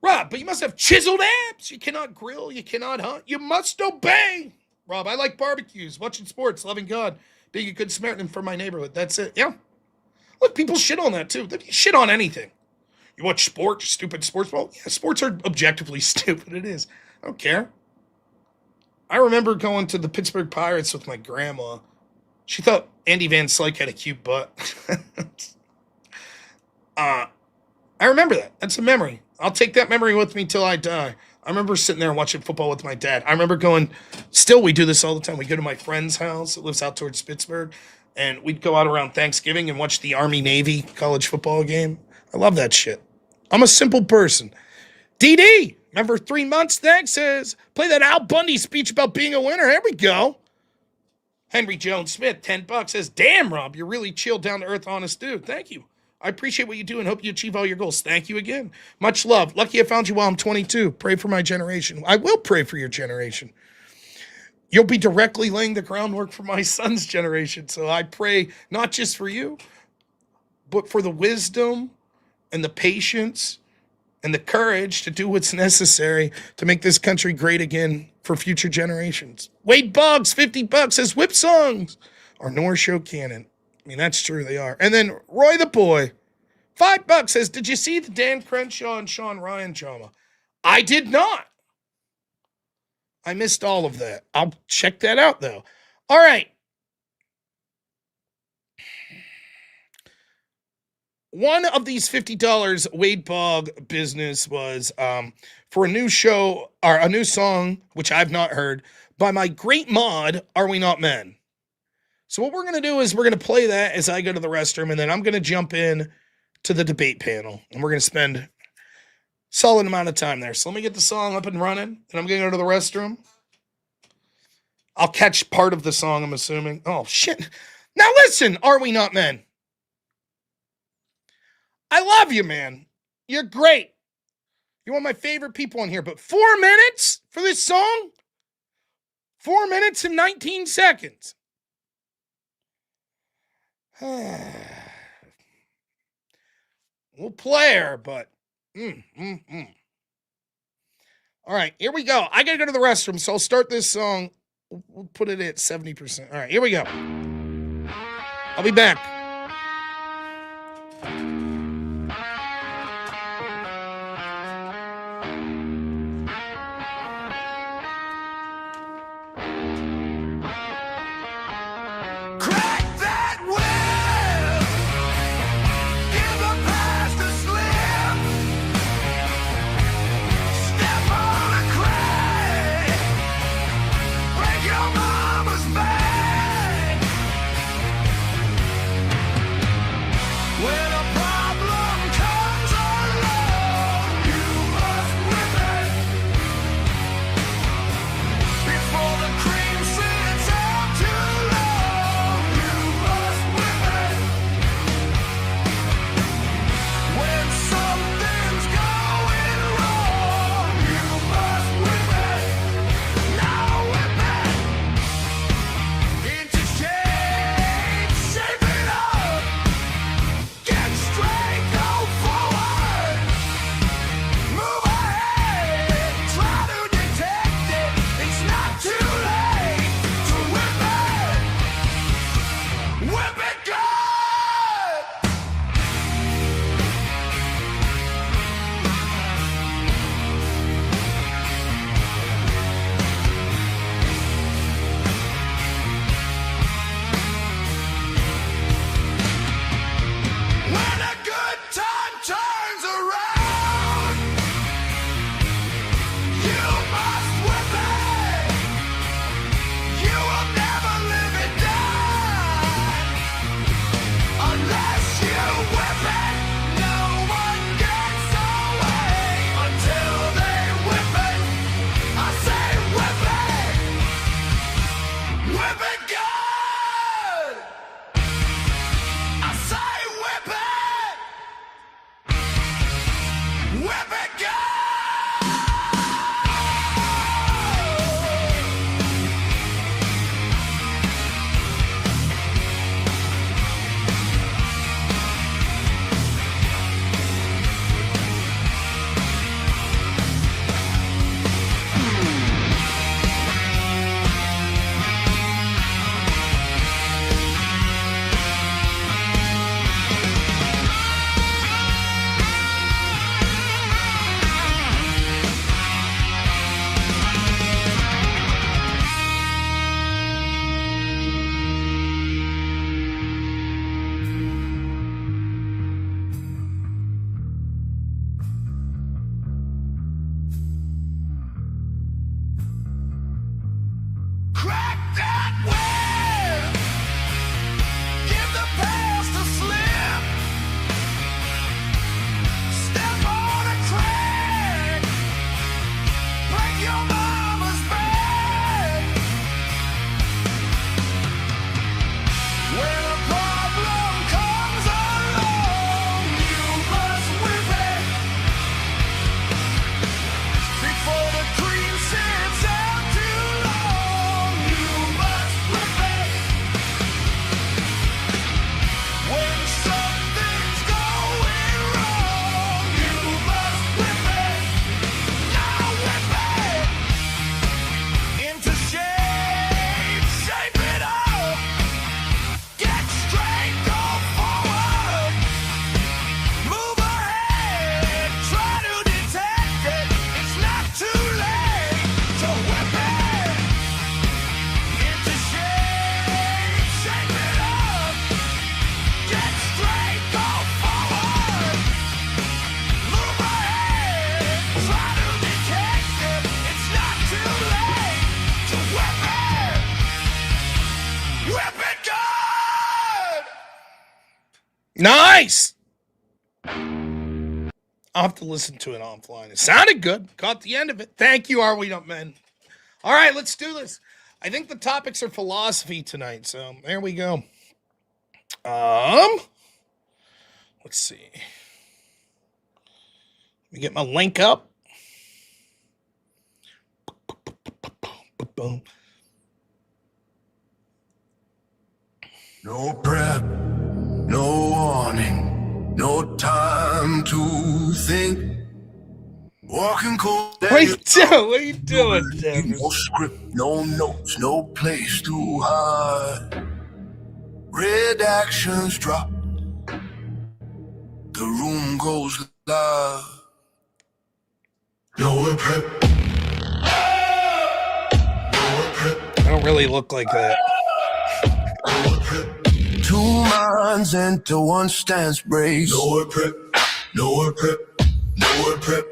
Rob, but you must have chiseled abs. You cannot grill. You cannot hunt. You must obey. Rob, I like barbecues, watching sports, loving God, being a good Samaritan for my neighborhood. That's it. Yeah. Look, people shit on that too. They shit on anything. You watch sports, stupid sports. Well, yeah, sports are objectively stupid. It is. I don't care. I remember going to the Pittsburgh Pirates with my grandma. She thought Andy Van Slyke had a cute butt. I remember that. That's a memory. I'll take that memory with me till I die. I remember sitting there watching football with my dad. I remember going, still we do this all the time. We go to my friend's house that lives out towards Pittsburgh, and we'd go out around Thanksgiving and watch the Army-Navy college football game. I love that shit. I'm a simple person. DD, remember 3 months, thanks, says, play that Al Bundy speech about being a winner. There we go. Henry Jones Smith, $10, says, damn, Rob, you're really chill, down-to-earth, honest dude. Thank you. I appreciate what you do and hope you achieve all your goals. Thank you again. Much love. Lucky I found you while I'm 22. Pray for my generation. I will pray for your generation. You'll be directly laying the groundwork for my son's generation. So I pray not just for you, but for the wisdom and the patience and the courage to do what's necessary to make this country great again for future generations. Wade Boggs, $50, says whip songs are North Show canon. I mean, that's true, they are. And then Roy the Boy, $5, says, did you see the Dan Crenshaw and Sean Ryan drama? I did not. I missed all of that. I'll check that out, though. All right. One of these $50 Wade Bogg business was for a new show, or a new song, which I've not heard, by my great mod, Are We Not Men? So what we're going to do is we're going to play that as I go to the restroom, and then I'm going to jump in to the debate panel, and we're going to spend a solid amount of time there. So let me get the song up and running, and I'm going to go to the restroom. I'll catch part of the song, I'm assuming. Oh, shit. Now listen, Are We Not Men? I love you, man. You're great. You're one of my favorite people on here, but 4 minutes for this song? 4 minutes and 19 seconds. We'll play her, but All right, here we go. I gotta go to the restroom, so I'll start this song. We'll put it at 70%. All right, here we go. I'll be back. Nice. I'll have to listen to it offline. It sounded good. Caught the end of it. Thank you, Are We Not Men? All right, let's do this. I think the topics are philosophy tonight, so there we go. Let's see. Let me get my link up. Boom. No prep, no warning, no time to think. Walking cold. What are you doing? What are you doing, No Dennis? script, no notes, no place to hide. Red actions drop. The room goes loud. Nowhere prep. Nowhere prep. I don't really look like that. Nowhere prep. Two minds into one stance brace. Nowhere prep. Nowhere prep. Nowhere prep.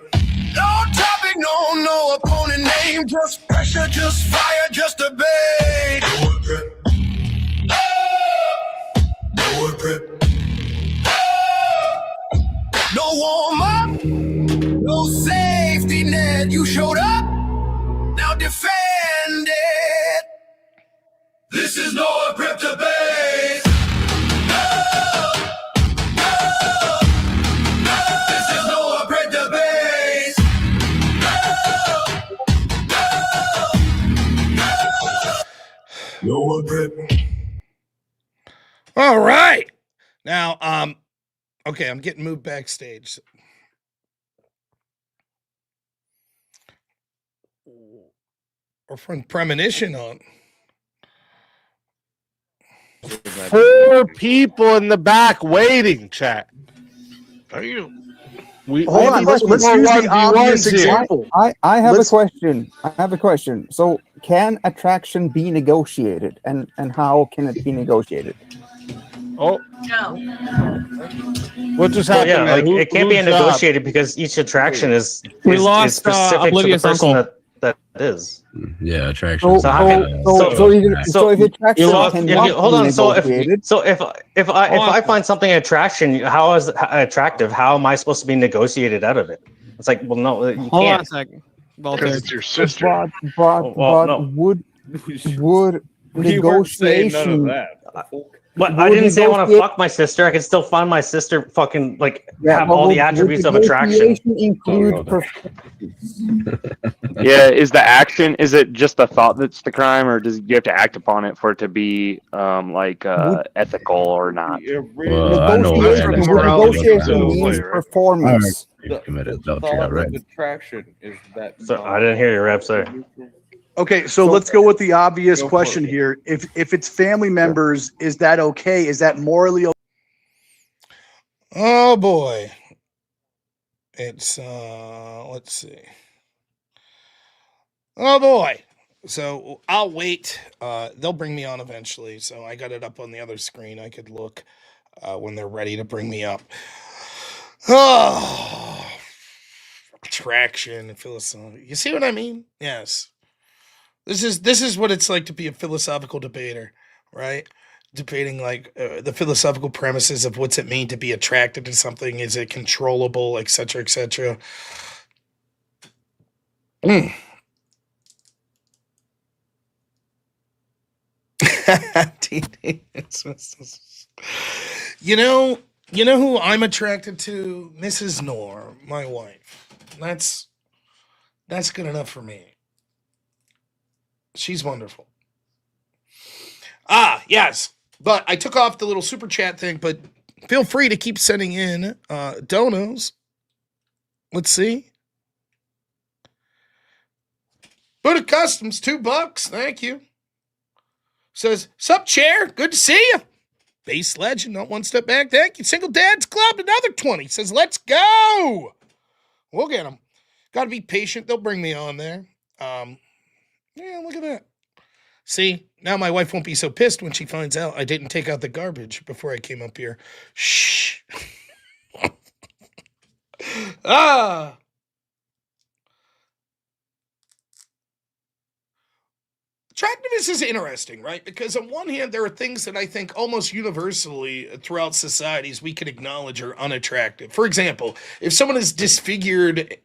No topic, no opponent name. Just pressure, just fire, just a bait. Nowhere prep. Nowhere prep. No warm up, no safety net. You showed up, now defend it. This is no prep debate. This is no prep debate. No prep. All right. Now, okay, I'm getting moved backstage. Our friend Premonition on. 4 people in the back waiting, chat. Are you? We Hold on, let's use the obvious example. I have a question. I have a question. So, can attraction be negotiated, and how can it be negotiated? Oh, No. what just Well, happened? yeah, there? like it can't be negotiated because each attraction is We is lost, specific to the Oblivious person Uncle. that is. Yeah, attraction. So how can- So if attraction You lost. cannot Hold be on. So negotiated, if I find something attraction, how is it attractive? How am I supposed to be negotiated out of it? It's like, well, no, you Hold on a can't. second. Because it's your sister. but no. would We weren't saying none of negotiation? that. But I Would didn't say I want to negotiate- fuck my sister. I can still find my sister fucking like Yeah, have but all the would attributes of attraction. negotiation include Yeah, is the action, is it just the thought that's the crime, or does you have to act upon it for it to be ethical or not? Well, I know negotiation, that. negotiation means performance. You've committed The adultery thought already. of attraction is that. So I didn't hear your rep, sorry. Okay, so let's go with the obvious question here. If it's family members, is that okay? Is that morally okay? Oh boy. It's let's see. Oh boy. So I'll wait. They'll bring me on eventually. So I got it up on the other screen. I could look when they're ready to bring me up. Oh, attraction and philosophy. You see what I mean? Yes. This is what it's like to be a philosophical debater, right? Debating like the philosophical premises of what's it mean to be attracted to something. Is it controllable, etc., etc. You know who I'm attracted to? Mrs. Noor, my wife. That's good enough for me. She's wonderful. Ah, yes. But I took off the little super chat thing, but feel free to keep sending in donos. Let's see. Buddha Customs, $2. Thank you. Says, sup, chair? Good to see you. Base legend, not one step back. Thank you. Single Dad's Club, another 20. Says, let's go. We'll get them. Got to be patient. They'll bring me on there. Yeah, look at that. See, now my wife won't be so pissed when she finds out I didn't take out the garbage before I came up here. Shh. Ah. Attractiveness is interesting, right? Because on one hand, there are things that I think almost universally throughout societies we can acknowledge are unattractive. For example, if someone is disfigured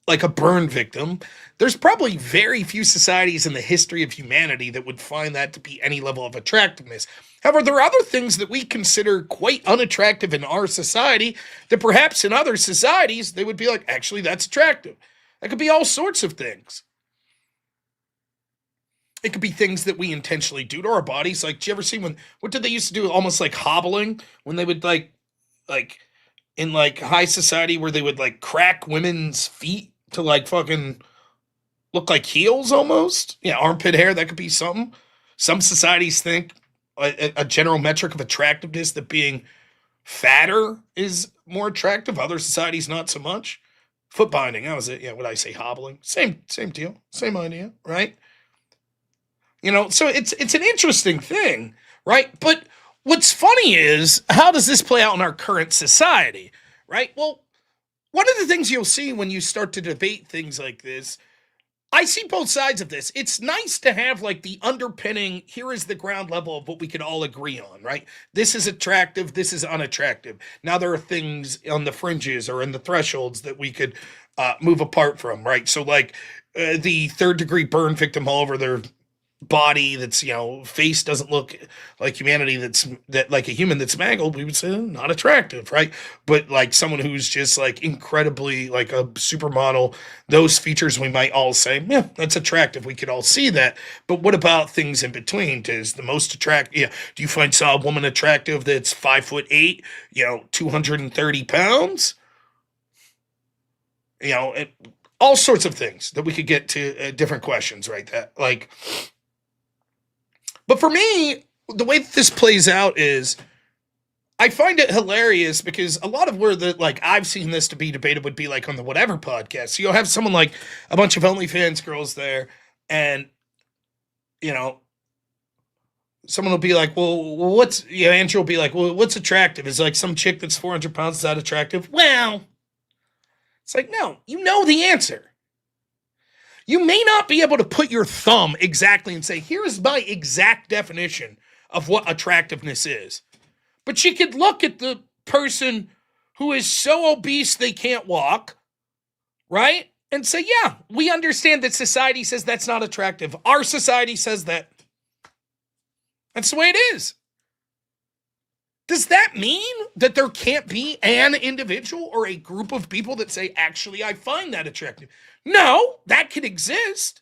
like a burn victim, there's probably very few societies in the history of humanity that would find that to be any level of attractiveness. However, there are other things that we consider quite unattractive in our society that perhaps in other societies they would be like, actually, that's attractive. That could be all sorts of things. It could be things that we intentionally do to our bodies. Like, do you ever see what did they used to do? Almost like hobbling, when they would like in like high society where they would like crack women's feet to like fucking look like heels almost. Yeah, armpit hair, that could be something. Some societies think a general metric of attractiveness that being fatter is more attractive. Other societies not so much. Foot binding, that was it. Yeah, what I say, hobbling. Same deal. Same idea, right? So it's an interesting thing, right? But what's funny is, how does this play out in our current society, right? Well, one of the things you'll see when you start to debate things like this, I see both sides of this. It's nice to have like the underpinning, here is the ground level of what we could all agree on, right? This is attractive, this is unattractive. Now there are things on the fringes or in the thresholds that we could move apart from, right? So like the third degree burn victim all over their body that's face doesn't look like humanity, that like a human that's mangled, we would say not attractive, right? But like someone who's just like incredibly like a supermodel, those features we might all say, yeah, that's attractive, we could all see that. But what about things in between? Does the most attractive, do you find a woman attractive that's 5'8", 230 pounds, all sorts of things that we could get to different questions, right? That like, but for me, the way that this plays out is I find it hilarious because a lot of where I've seen this to be debated would be like on the whatever podcast. So you'll have someone like a bunch of OnlyFans girls there, and someone will be like, well, what's Andrew will be like, well, what's attractive? Is like some chick that's 400 pounds, is that attractive? Well, it's like, no, you know the answer. You may not be able to put your thumb exactly and say, here's my exact definition of what attractiveness is. But you could look at the person who is so obese they can't walk, right? And say, yeah, we understand that society says that's not attractive. Our society says that. That's the way it is. Does that mean that there can't be an individual or a group of people that say, actually, I find that attractive? No, that could exist.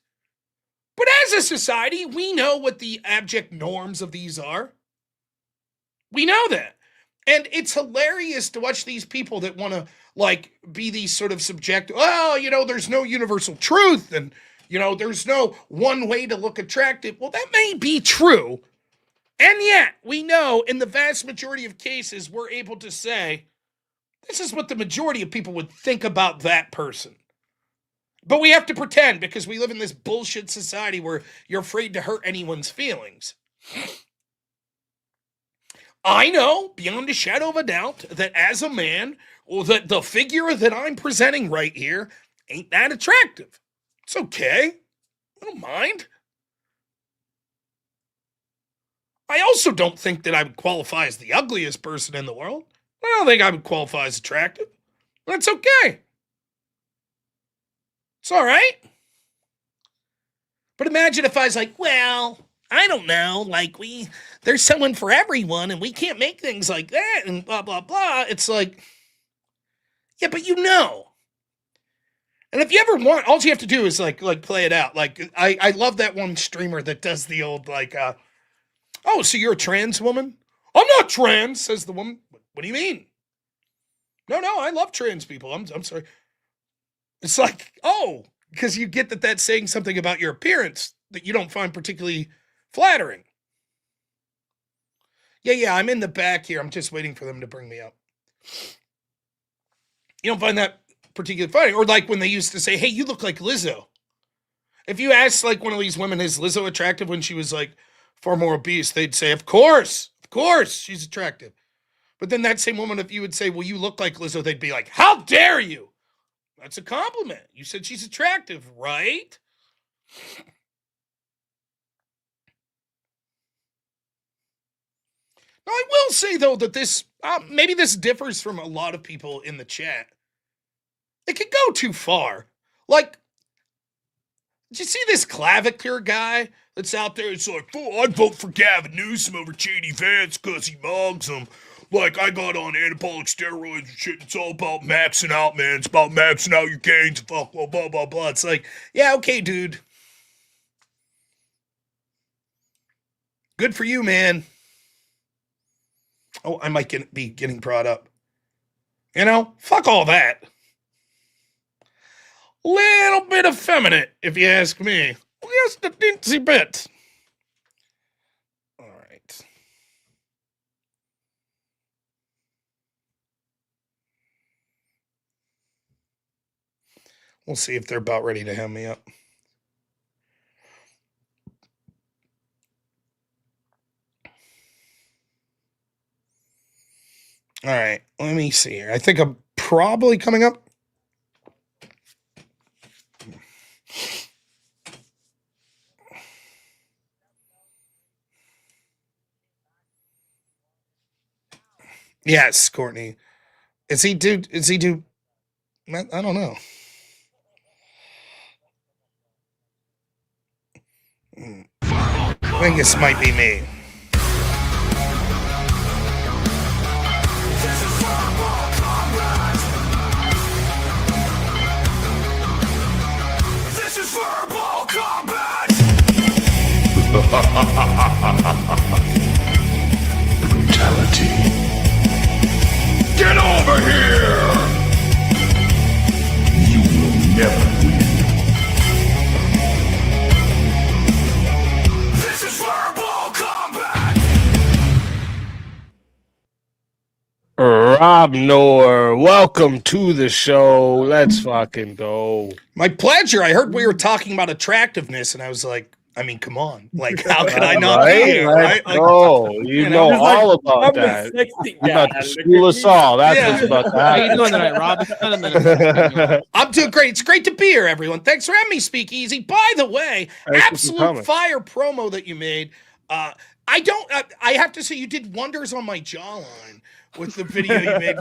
But as a society, we know what the abject norms of these are. We know that. And it's hilarious to watch these people that want to be these sort of subjective, there's no universal truth and, there's no one way to look attractive. Well, that may be true. And yet, we know in the vast majority of cases, we're able to say, this is what the majority of people would think about that person. But we have to pretend because we live in this bullshit society where you're afraid to hurt anyone's feelings. I know, beyond a shadow of a doubt, that as a man, that the figure that I'm presenting right here ain't that attractive. It's okay. I don't mind. I also don't think that I would qualify as the ugliest person in the world. I don't think I would qualify as attractive. That's okay. It's all right. But imagine if I was like, well, I don't know, there's someone for everyone and we can't make things like that and blah, blah, blah. It's like, yeah, but And if you ever want, all you have to do is play it out. I love that one streamer that does the old oh, so you're a trans woman? I'm not trans, says the woman. What do you mean? No, I love trans people. I'm sorry. It's like, oh, because you get that that's saying something about your appearance that you don't find particularly flattering. Yeah, I'm in the back here. I'm just waiting for them to bring me up. You don't find that particularly funny? Or when they used to say, hey, you look like Lizzo. If you ask one of these women, is Lizzo attractive when she was far more obese, they'd say, of course, she's attractive. But then that same woman, if you would say, well, you look like Lizzo, they'd be like, how dare you? That's a compliment. You said she's attractive, right? Now, I will say, though, that this, maybe this differs from a lot of people in the chat. It could go too far. Did you see this clavicle guy that's out there? It's like, oh, I'd vote for Gavin Newsom over J.D. Vance because he mugs them. I got on anabolic steroids and shit. It's all about maxing out, man. It's about maxing out your gains. Fuck, blah, blah, blah, blah. It's like, yeah, okay, dude. Good for you, man. Oh, I might be getting brought up. Fuck all that. Little bit effeminate, if you ask me. Just a teensy bit. All right. We'll see if they're about ready to hem me up. All right, let me see here. I think I'm probably coming up. Yes, Courtney. Is he do? I don't know. I think this might be me. This is verbal combat. Brutality. Get over here. You will never win. This is verbal combat. Robnoerr, welcome to the show. Let's fucking go. My pleasure. I heard we were talking about attractiveness, and I was like, I mean, come on. Like, how could I not be here, right? Like, Oh, you know all about that. You're about to school us all. That's what's about to How you happen. doing tonight, Rob? It's been a minute. I'm doing great. It's great to be here, everyone. Thanks for having me, Speakeasy. By the way, Thank you for absolute coming. fire promo that you made. I have to say, you did wonders on my jawline with the video you made.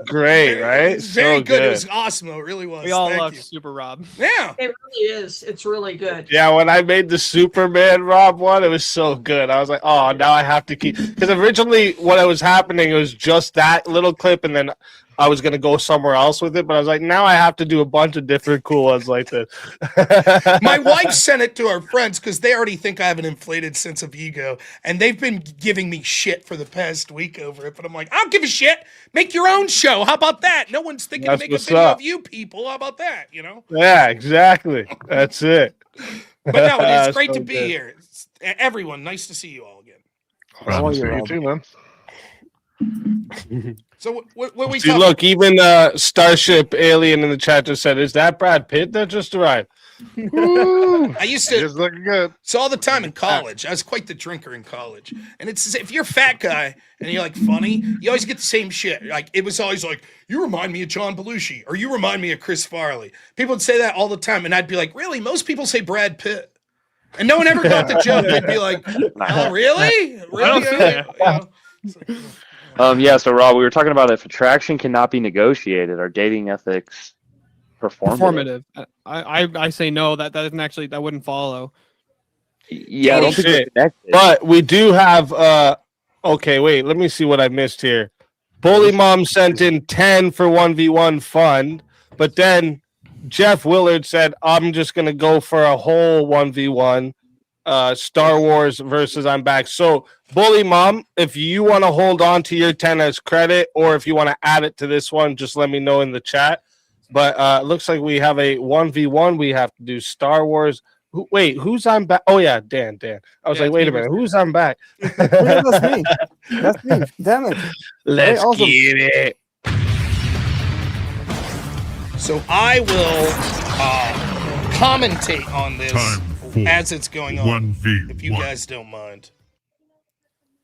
Great, right? It's very So good. It was awesome, though. It really was. We all Thank love you. Super Rob. Yeah. It really is. It's really good. Yeah, when I made the Superman Rob one, it was so good. I was like, oh, now I have to keep. Because originally, what was happening, it was just that little clip, and then I was going to go somewhere else with it. But I was like, now I have to do a bunch of different cool ones like this. My wife sent it to her friends because they already think I have an inflated sense of ego, and they've been giving me shit for the past week over it. But I'm like, I don't give a shit. Make your own show. How about that? No one's thinking That's to make a what's video up. of you people. How about that? You know. Yeah, exactly. That's it. But no, it is great So to be good. here. Everyone, nice to see you all again. Oh, Promise. you too, man. So what we See, talking? look, even Starship Alien in the chat just said, "Is that Brad Pitt that just arrived?" I used to Just looking good. So all the time in college, I was quite the drinker in college. And it's if you're a fat guy and you're like funny, you always get the same shit. Like it was always like, you remind me of John Belushi or you remind me of Chris Farley. People would say that all the time, and I'd be like, really? Most people say Brad Pitt. And no one ever got the joke. They'd be like, oh, really? Really? Yeah, so Rob, we were talking about if attraction cannot be negotiated, are dating ethics performative? I say no. That doesn't actually. That wouldn't follow. Yeah, I don't think they're Shit. connected. But we do have okay, wait, let me see what I missed here. Bully Mom sent in 10 for 1v1 fun, but then Jeff Willard said, I'm just gonna go for a whole 1v1 Star Wars versus I'm back. So Bully Mom, if you want to hold on to your 10 as credit, or if you want to add it to this one, just let me know in the chat. But it looks like we have a 1v1. We have to do Star Wars. Wait, who's I'm back? Oh yeah, Dan. I was like, wait a minute, who's I'm back? Yeah, that's me. That's me. Damn it. Let's Hey, awesome. get it. So I will commentate on this as it's going on, if you guys don't mind.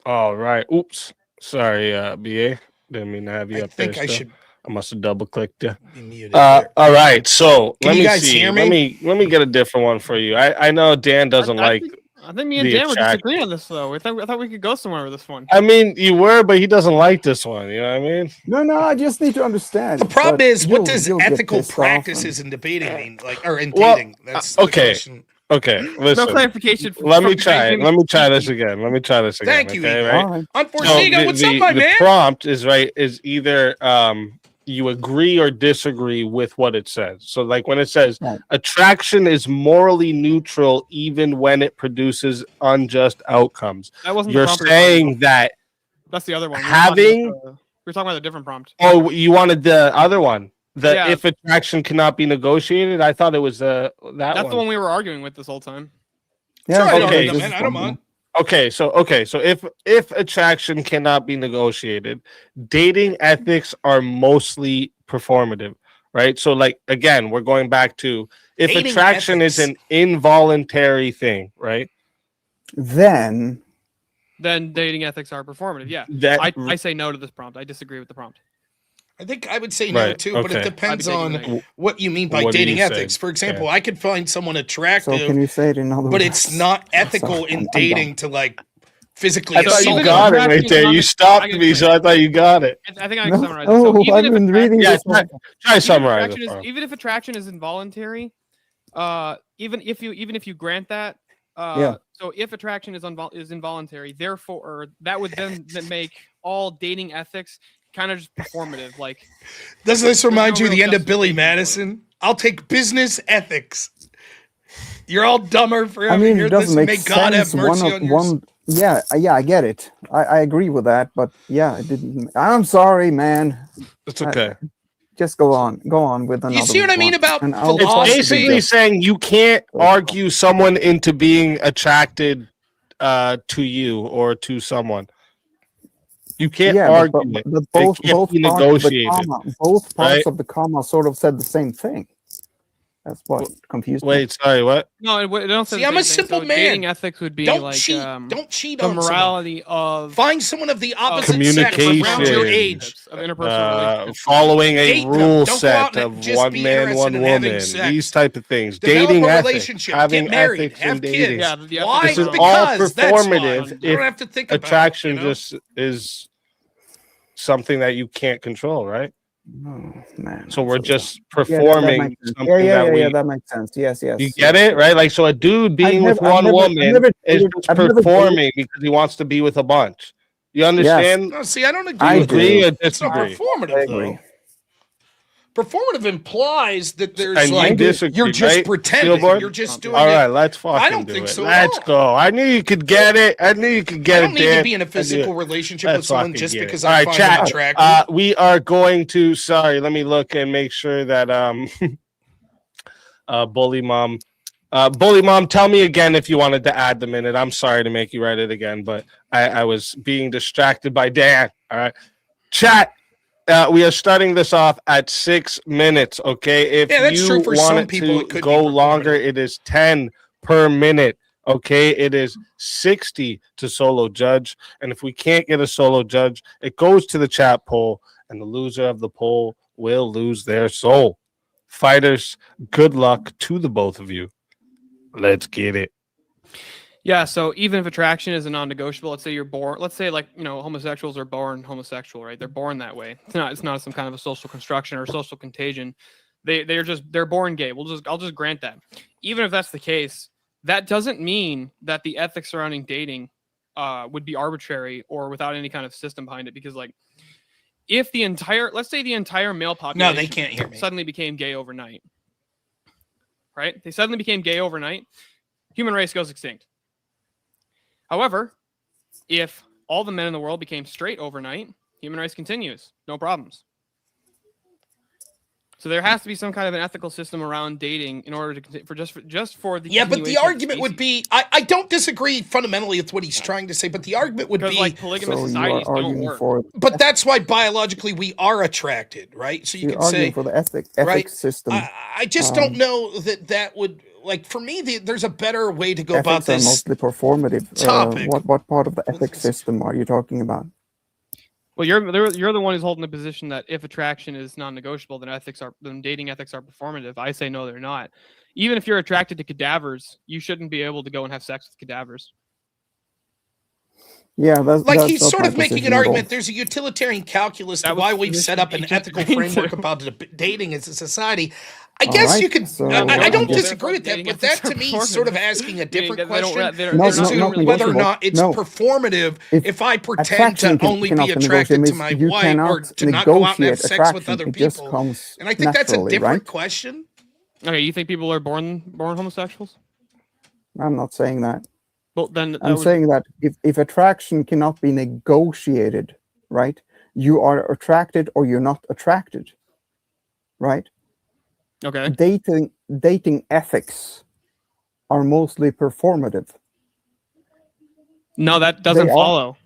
All right. Oops. Sorry, BA. Didn't mean to have you I up there. think I still. should I must have double clicked you. be muted here. All right. So Can let you me guys see. hear me? Let me get a different one for you. I know Dan doesn't like. I think me and the Dan were attract- disagreeing on this though. I thought we could go somewhere with this one. I mean, you were, but he doesn't like this one. You know what I mean? No, I just need to understand. The problem but is, what you'll- does you'll get ethical pissed off practices and- in debating mean? Like, or in Well, dating? That's the okay. question. Okay. Listen. No clarification. Let me from try it. Benjamin. Let me try this again. Thank you, Okay, Igor. right? All right. Unfortunate So ego. What's up, my the man? prompt is right. Is either you agree or disagree with what it says. So like when it says Right. attraction is morally neutral even when it produces unjust outcomes. That wasn't You're the prompt. saying that That's the other one. having- We were talking about a different prompt. oh you wanted the other one. Yeah. if attraction cannot be negotiated. I thought it was that That's one. the one we were arguing with this whole time. Yeah, Sure, okay, man. I don't mind. Okay, so if attraction cannot be negotiated, dating ethics are mostly performative, right? So like again, we're going back to if Dating attraction is ethics. an involuntary thing, right? Then dating ethics are performative. Yeah. That I say no to this prompt. I disagree with the prompt. I think I would say no Right, too, but it okay. depends I'd be on dating what you mean by What do dating you ethics. say? For example, Yeah. I could find someone So attractive, can you say it in other but words? it's not ethical Sorry, in I'm dating to like physically I thought assault you even got it attraction right is there. not You a- stopped I can me, explain. so I thought you got it. I think I No, can summarize it. So no, even I've if been reading Yeah, this one. try summarize it. even if attraction is involuntary, even if you grant that, Yeah. so if attraction is involuntary, therefore that would then make all dating ethics kind of just performative. Like, Doesn't this remind no you of real the end of Billy justification for it. Madison? I'll take business ethics. You're all dumber for I having mean, heard it this. doesn't make May God have sense. mercy on yours. Yeah, I get it. I agree with that, but yeah, it didn't. I'm sorry, man. It's okay. Just go on with another. You see what I mean one. about And I'll- It's philosophy? basically saying you can't argue someone into being attracted to you or to someone. You can't yeah, argue but it. both It can't be parts of the negotiated. comma, both parts right? of the comma sort of said the same thing. That's what confused me. Wait, sorry, what? No, it don't say See, the I'm same a simple thing. So man. dating ethics would be Don't like cheat. Don't cheat the on someone. morality of Find someone of the opposite Communication. sex around your age. of interpersonal relationships. Following a Date them. rule Don't go out set and of just one be man, interested one in having woman. sex. These type of things. Develop Dating a ethics, relationship. having Get married. ethics in Have dating. kids. Yeah, the ethics Why? This is are all Because that's fine. performative. You If don't have to think about attraction it, you know? just is something that you can't control, right? Oh, man. So we're just Yeah, that performing makes sense. something yeah, that we. that makes sense. Yes. You get it, right? Like, so a dude being with one woman is just performing because he wants to be with a bunch. You understand? No, see, I don't agree. I with agree that. or It's not disagree? performative, I agree. though. Performative implies that there's And you like disagree, you're just right? pretending. Steelboard? You're just doing All right, it. let's fucking I don't do think it. so. Let's at all. go. I knew you could get it. I knew you could I get don't it. need Dan. to be in a I knew physical it. relationship Let's with someone fucking just get it. because All I right, find chat. them attractive. We are going to. Sorry, let me look and make sure that Bully Mom. Bully Mom, tell me again if you wanted to add the minute. I'm sorry to make you write it again, but I was being distracted by Dan. All right, chat. We are starting this off at 6 minutes. Okay, if Yeah, that's you true for want some it people, it to could be go performative. longer, it is 10 per minute. Okay, it is 60 to solo judge, and if we can't get a solo judge, it goes to the chat poll, and the loser of the poll will lose their soul. Fighters, good luck to the both of you. Let's get it. Yeah, so even if attraction is a non-negotiable, let's say you're born, let's say like, homosexuals are born homosexual, right? They're born that way. It's not some kind of a social construction or social contagion. They're born gay. I'll just grant that. Even if that's the case, that doesn't mean that the ethics surrounding dating would be arbitrary or without any kind of system behind it, because like if let's say the entire male population No, they can't hear me. suddenly became gay overnight. Right? They suddenly became gay overnight, human race goes extinct. However, if all the men in the world became straight overnight, human race continues, no problems. So there has to be some kind of an ethical system around dating in order to for the Yeah, but the continuation of argument would be I don't disagree fundamentally with what he's trying to say, but the argument would be like polygamous So you are societies don't arguing work. for. but that's why biologically we are attracted, right? So you You're can arguing say for the ethics right? system. I just don't know that would like for me there's a better way to go about Ethics are this. mostly performative. topic. What part of the ethics system are you talking about? Well, you're the one who's holding the position that if attraction is non-negotiable, then dating ethics are performative. I say no, they're not. Even if you're attracted to cadavers, you shouldn't be able to go and have sex with cadavers. Yeah, that's Like that's he's not sort my of making position an at all. argument. There's a utilitarian calculus to That was why the we've set position up an he just ethical agreed framework to. about dating as a society. I All guess right, you could. so I don't just- disagree with that, Dating but that ethics to are me is sort of performative. asking a Meaning different that they don't- question they're- No, as no, to not whether or negotiable. not it's No. performative if I pretend Attraction to only cannot be be attracted to negotiable. my You wife cannot or to not go out and have negotiate sex with attraction. other It just people. comes And I think that's a naturally, different right? question. Okay, you think people are born homosexuals? I'm not saying that. Well, then I'm saying that if attraction cannot be negotiated, right? You are attracted or you're not attracted, right? Okay. Dating ethics are mostly performative. No, that doesn't They are. follow.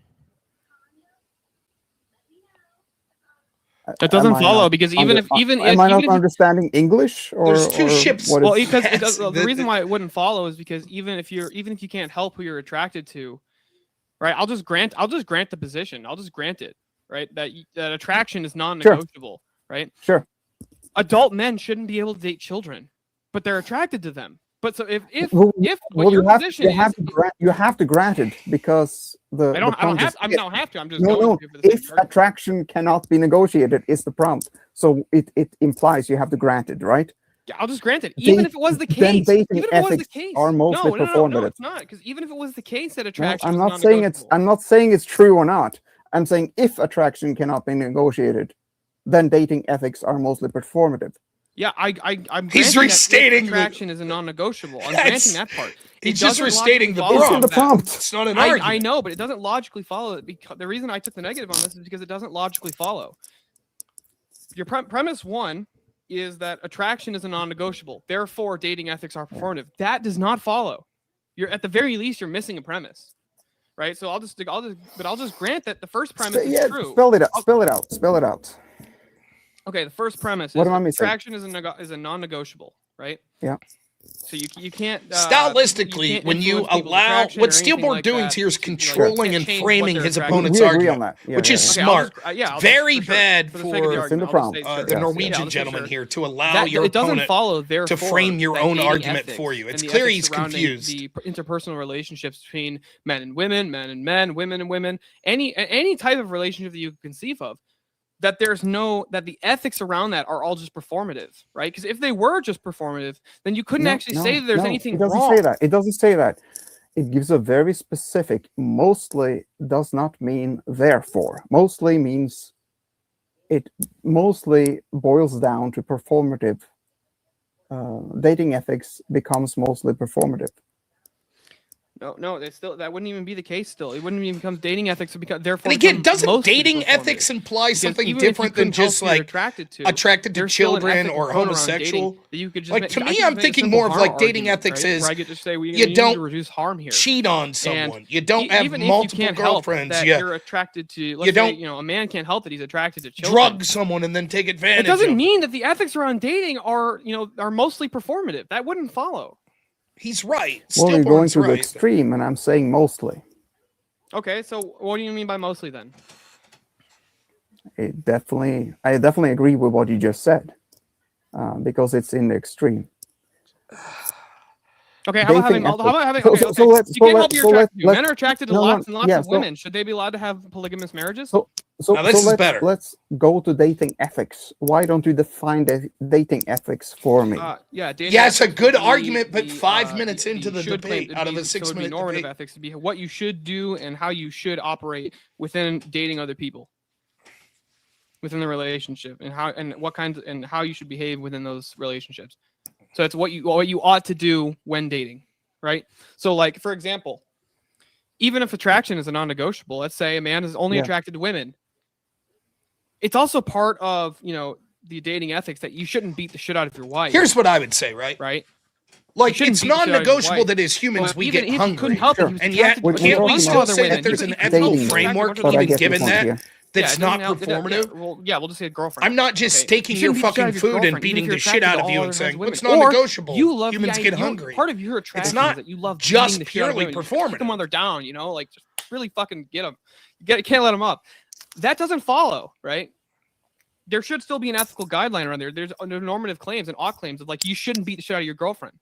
That doesn't Am I follow not because even if am I not understanding English, or There's two ships. What well, is, because Yes, the reason why it wouldn't follow is because even if you can't help who you're attracted to, right? I'll just grant the position. I'll just grant it, right? That attraction is non-negotiable, right? Sure. Adult men shouldn't be able to date children, but they're attracted to them. But so if well, what your position you have to grant it because I don't have to. I'm just no. for the If attraction cannot be negotiated, is the prompt. So it implies you have to grant it, right? Yeah, I'll just grant it. Even if it was the Then case, dating even if it was the ethics case, are mostly no, performative. it's not. Because even if it was the case that No, attraction, I'm is not saying non-negotiable. I'm not saying it's true or not. I'm saying if attraction cannot be negotiated, then dating ethics are mostly performative. Yeah, I'm. He's granting restating that attraction is a non-negotiable. I'm That's- granting that part. He's It just doesn't restating the logically follow prompt. It's in the prompt. It's not an argument. I know, but it doesn't logically follow it. Because the reason I took the negative on this is because it doesn't logically follow. Your premise one is that attraction is a non-negotiable. Therefore, dating ethics are performative. That does not follow. You're at the very least you're missing a premise, right? So I'll just grant that the first premise is true. Spell it out. Okay, the first premise What is am I that missing? attraction is a non-negotiable, right? Yeah. So you can't Stylistically, can't when you influence people's allow attraction what or anything Steelboard like doing that. here is You controlling can't and change what framing they're his attracted opponent's to. We agree on argument, that. Yeah, which yeah, is yeah. smart. I'll Very for sure. bad For the sake of the for It's in the argument, I'll just prompt. say the sure. Yes. Norwegian Yeah, I'll just say gentleman sure. here to allow That your it doesn't opponent follow to therefore frame your that own dating argument ethics for you. and It's the clear ethics he's surrounding confused. the interpersonal relationships between men and women, men and men, women and women, any type of relationship that you can conceive of, that the ethics around that are all just performative, right? Because if they were just performative, then you couldn't actually say that there's anything it doesn't wrong. say that. It doesn't say that. It gives a very specific. Mostly does not mean therefore. Mostly means it mostly boils down to performative. Dating ethics becomes mostly performative. No, that wouldn't even be the case. Still, it wouldn't even become dating ethics. Because therefore, And again, become doesn't mostly dating performative. ethics imply Because something even if you different than couldn't help just who you're like attracted to attracted to there's still an children ethical or code around homosexual? dating that you could just Like make, to I me, could I'm make a thinking simple more of harm like dating argument, ethics right? is Where I get to say you need to don't reduce harm here. cheat on someone. You don't have Even if multiple you can't help girlfriends. that You you're attracted to. Let's you say, don't a man can't help that he's attracted to children. drug someone and then take advantage. It doesn't of mean that the ethics around dating are mostly performative. That wouldn't follow. He's right. Well, you're going Stillborn's to the right. extreme, and I'm saying mostly. Okay, so what do you mean by mostly then? I definitely agree with what you just said, because it's in the extreme. Okay, how about having? So let's- you can't help so you're attracted to. let's- Men are attracted to no, lots and lots yeah, of women. Should they be allowed to have polygamous marriages? So Now this is better. let's go to dating ethics. Why don't you define the dating ethics for me? Dating Yeah, it's a ethics good would be argument, but the, 5 minutes into the should claim- debate, out of a so it'd be 6-minute normative debate. ethics to be what you should do and how you should operate within dating other people, within the relationship, and how you should behave within those relationships. So it's what you ought to do when dating, right? So, like, for example, even if attraction is a non-negotiable, let's say a man is only attracted to women. It's also part of the dating ethics that you shouldn't beat the shit out of your wife. Here's what I would say, right? Right. Like, shouldn't it's beat the shit out of your non-negotiable wife. that as humans But we even get if you hungry. couldn't help it, he's And yet, attracted to can't we lots of still other say women. that there's an Even ethical dating, framework but I even get your given point that here. that's not Yeah, performative? we'll just say girlfriend. I'm not just Okay. taking You your shouldn't beat the shit out fucking of your food and girlfriend, even beating if the you're shit out attracted of to you all and other saying, women. what's Or non-negotiable? You love Humans get hungry. Part of your attraction not is that you love just beating the shit out of purely women. You kick them performative. when they're down, like just really fucking get them. You can't let them up. That doesn't follow, right? There should still be an ethical guideline around there. There's normative claims and ought claims of like you shouldn't beat the shit out of your girlfriend.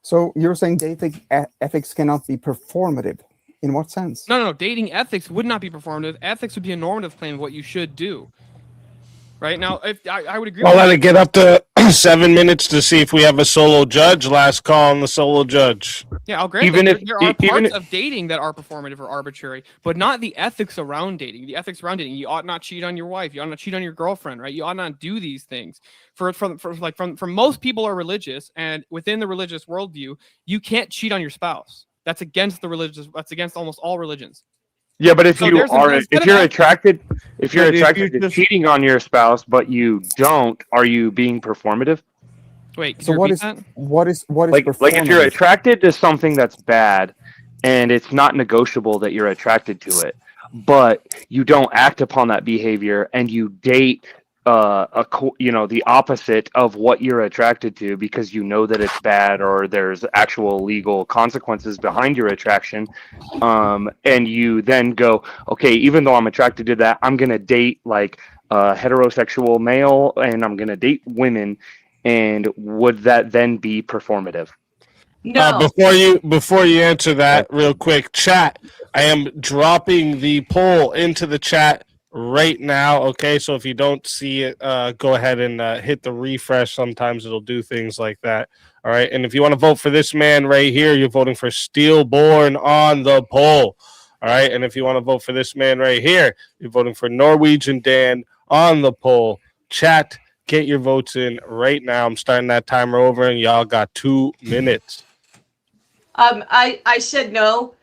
So you're saying dating ethics cannot be performative? In what sense? No. Dating ethics would not be performative. Ethics would be a normative claim of what you should do. Right now, if I would agree. I'll with let you. it get up to 7 minutes to see if we have a solo judge. Last call on the solo judge. Yeah, I'll grant Even that if- there are even parts if- of dating that are performative or arbitrary, but not the ethics around dating. The ethics around dating, you ought not cheat on your wife. You ought not cheat on your girlfriend, right? You ought not do these things. From most people are religious, and within the religious worldview, you can't cheat on your spouse. That's against the religious. That's against almost all religions. Yeah, but if So you there's are, instead if of you're act- attracted, if you're But if attracted you to just- cheating on your spouse, but you don't, are you being performative? Wait, can So you what repeat is that? what is Like if you're performative? attracted to something that's bad, and it's not negotiable that you're attracted to it, but you don't act upon that behavior, and you date the opposite of what you're attracted to because you know that it's bad or there's actual legal consequences behind your attraction, and you then go, okay, even though I'm attracted to that, I'm gonna date like a heterosexual male, and I'm gonna date women, and would that then be performative? No. Before you answer that, real quick, chat. I am dropping the poll into the chat right now. Okay, so if you don't see it, go ahead and hit the refresh. Sometimes it'll do things like that. All right, and if you want to vote for this man right here, you're voting for Steelborn on the poll. All right, and if you want to vote for this man right here, you're voting for Norwegian Dan on the poll. Chat, get your votes in right now. I'm starting that timer over, and y'all got 2 minutes. I said no.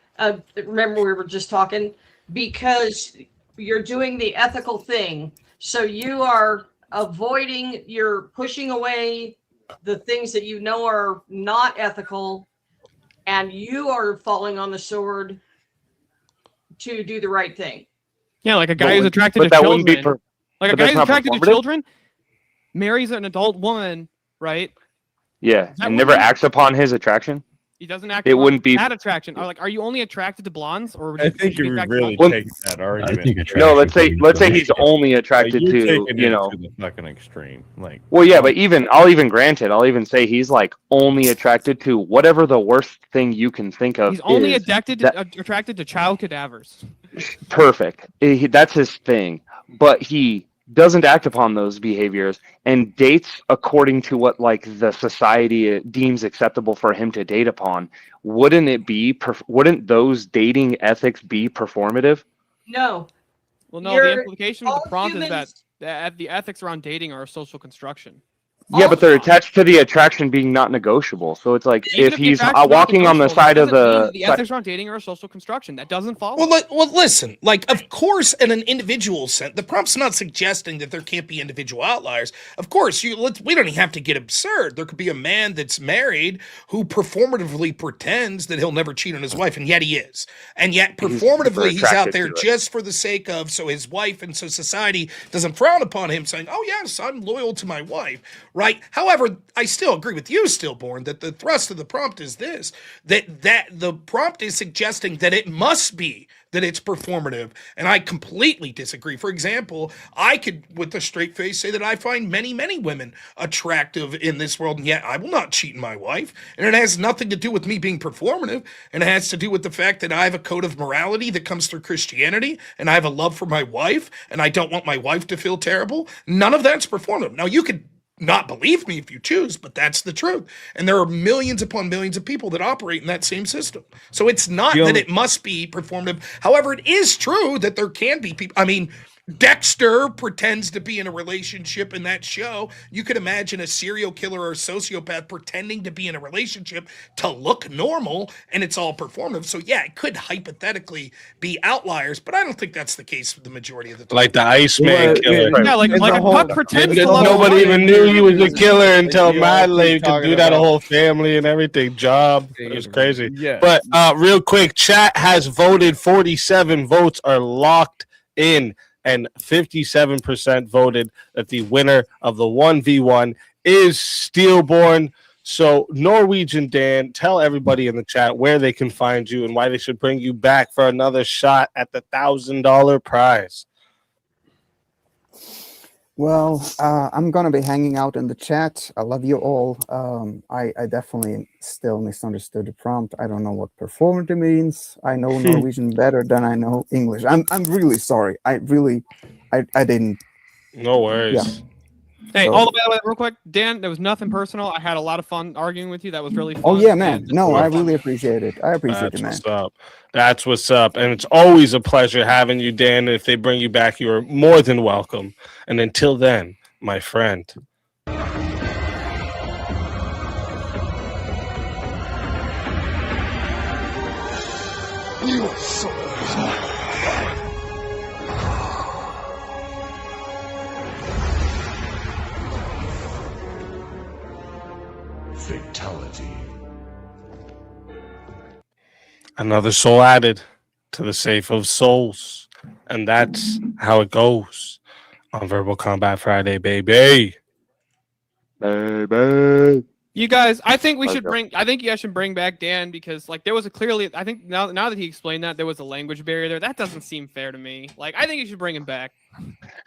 Remember we were just talking because you're doing the ethical thing. So you are avoiding, you're pushing away the things that you know are not ethical, and you are falling on the sword to do the right thing. Yeah, like a guy But who's would- attracted but to that wouldn't be children. Like a but guy that's who's not attracted to performative? children marries an adult woman, right? Yeah, That and never wouldn't be- acts upon his attraction. He doesn't act It upon wouldn't be. that attraction. Or like, are you only attracted to blondes, or would I you, think would you you be attracted really to all- take that argument. No, attraction let's say to he's the- only attracted you're to, taking you it know. to the fucking extreme. Like, Well, yeah, but I'll even grant it. I'll even say he's like only attracted to whatever the worst thing you can think of. He's only is. attracted to child cadavers. Perfect. That's his thing. But he doesn't act upon those behaviors and dates according to what like the society deems acceptable for him to date upon. Wouldn't those dating ethics be performative? No. Well, no, the You're- implication of all the prompt is humans- that the ethics around dating are a social construction. Yeah, but they're attached to the attraction being not negotiable. So it's like Even if the he's attraction's not walking on the negotiable, side that of doesn't mean the that the ethics around dating are a social construction. That doesn't follow. Well, listen. Like, of course, in an individual sense, the prompt's not suggesting that there can't be individual outliers. Of course, we don't even have to get absurd. There could be a man that's married who performatively pretends that he'll never cheat on his wife, and yet he is. And yet, performatively, he's out attracted there to it. just for the sake of, so his wife and so society doesn't frown upon him, saying, "Oh yes, I'm loyal to my wife." Right? However, I still agree with you, Stillborn, that the thrust of the prompt is this: that the prompt is suggesting that it must be that it's performative, and I completely disagree. For example, I could, with a straight face, say that I find many, many women attractive in this world, and yet I will not cheat on my wife. And it has nothing to do with me being performative, and it has to do with the fact that I have a code of morality that comes through Christianity, and I have a love for my wife, and I don't want my wife to feel terrible. None of that's performative. Now, you could not believe me if you choose, but that's the truth. And there are millions upon millions of people that operate in that same system. So it's not that it must be performative. However, it is true that there can be people. I mean, Dexter pretends to be in a relationship in that show. You could imagine a serial killer or a sociopath pretending to be in a relationship to look normal, and it's all performative. So yeah, it could hypothetically be outliers, but I don't think that's the case for the majority of the time. Like the Iceman killer. Yeah, like a puck pretends to love Nobody a woman. even knew he was a killer until you my all keep lady could talking do that a about- whole family and everything. Job. It was crazy. Yeah. But real quick, chat has voted. 47 votes are locked in, and 57% voted that the winner of the 1v1 is Steelborn. So, Norwegian Dan, tell everybody in the chat where they can find you and why they should bring you back for another shot at the $1,000 prize. Well, I'm gonna be hanging out in the chat. I love you all. I definitely still misunderstood the prompt. I don't know what performative means. I know Norwegian better than I know English. I'm really sorry. I didn't. No worries. Yeah. Hey, So- all the way, real quick, Dan. There was nothing personal. I had a lot of fun arguing with you. That was really fun. Oh yeah, man. And- No, I really appreciate it. I appreciate That's it, man. what's up. That's what's up. And it's always a pleasure having you, Dan. If they bring you back, you are more than welcome. And until then, my friend. You are so Fatality. Another soul added to the safe of souls. And that's how it goes on Verbal Combat Friday, baby. Baby. You guys, I think we Let's should go. bring. I think you guys should bring back Dan because, like, there was a clearly. I think now that he explained that there was a language barrier there. That doesn't seem fair to me. Like, I think you should bring him back.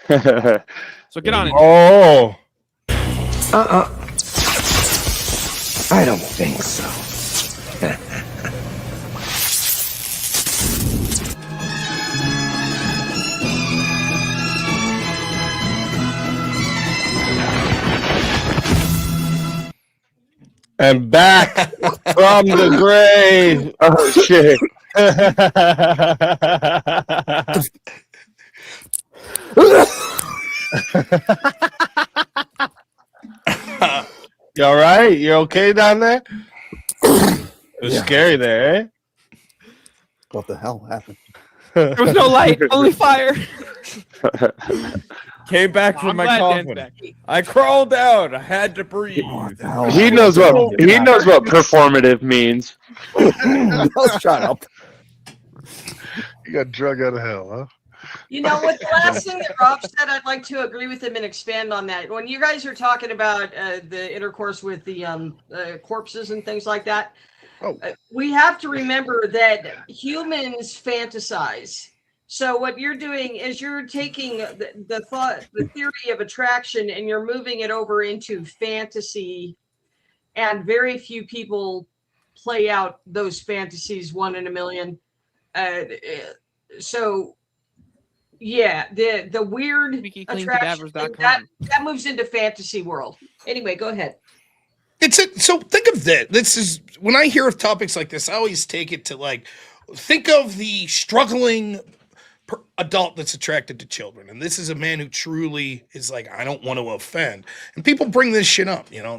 So get on it. Oh, I don't think so. and back from the grave. Oh shit. You all right? You okay down there? It was scary there, eh? What the hell happened? There was no light, only fire. Came back from I'm my glad Dan's coffin. back. I crawled out. I had to breathe. He knows what performative means. Oh, shut up. You got drug out of hell, huh? You know what? The last thing that Rob said, I'd like to agree with him and expand on that. When you guys are talking about the intercourse with the corpses and things like that, we have to remember that humans fantasize. So what you're doing is you're taking the theory of attraction, and you're moving it over into fantasy, and very few people play out those fantasies, one in a million. So yeah, the weird attraction thing, that moves into fantasy world. Anyway, go ahead. So think of that. This is when I hear of topics like this, I always take it to like, think of the struggling adult that's attracted to children, and this is a man who truly is like, I don't want to offend. And people bring this shit up, you know.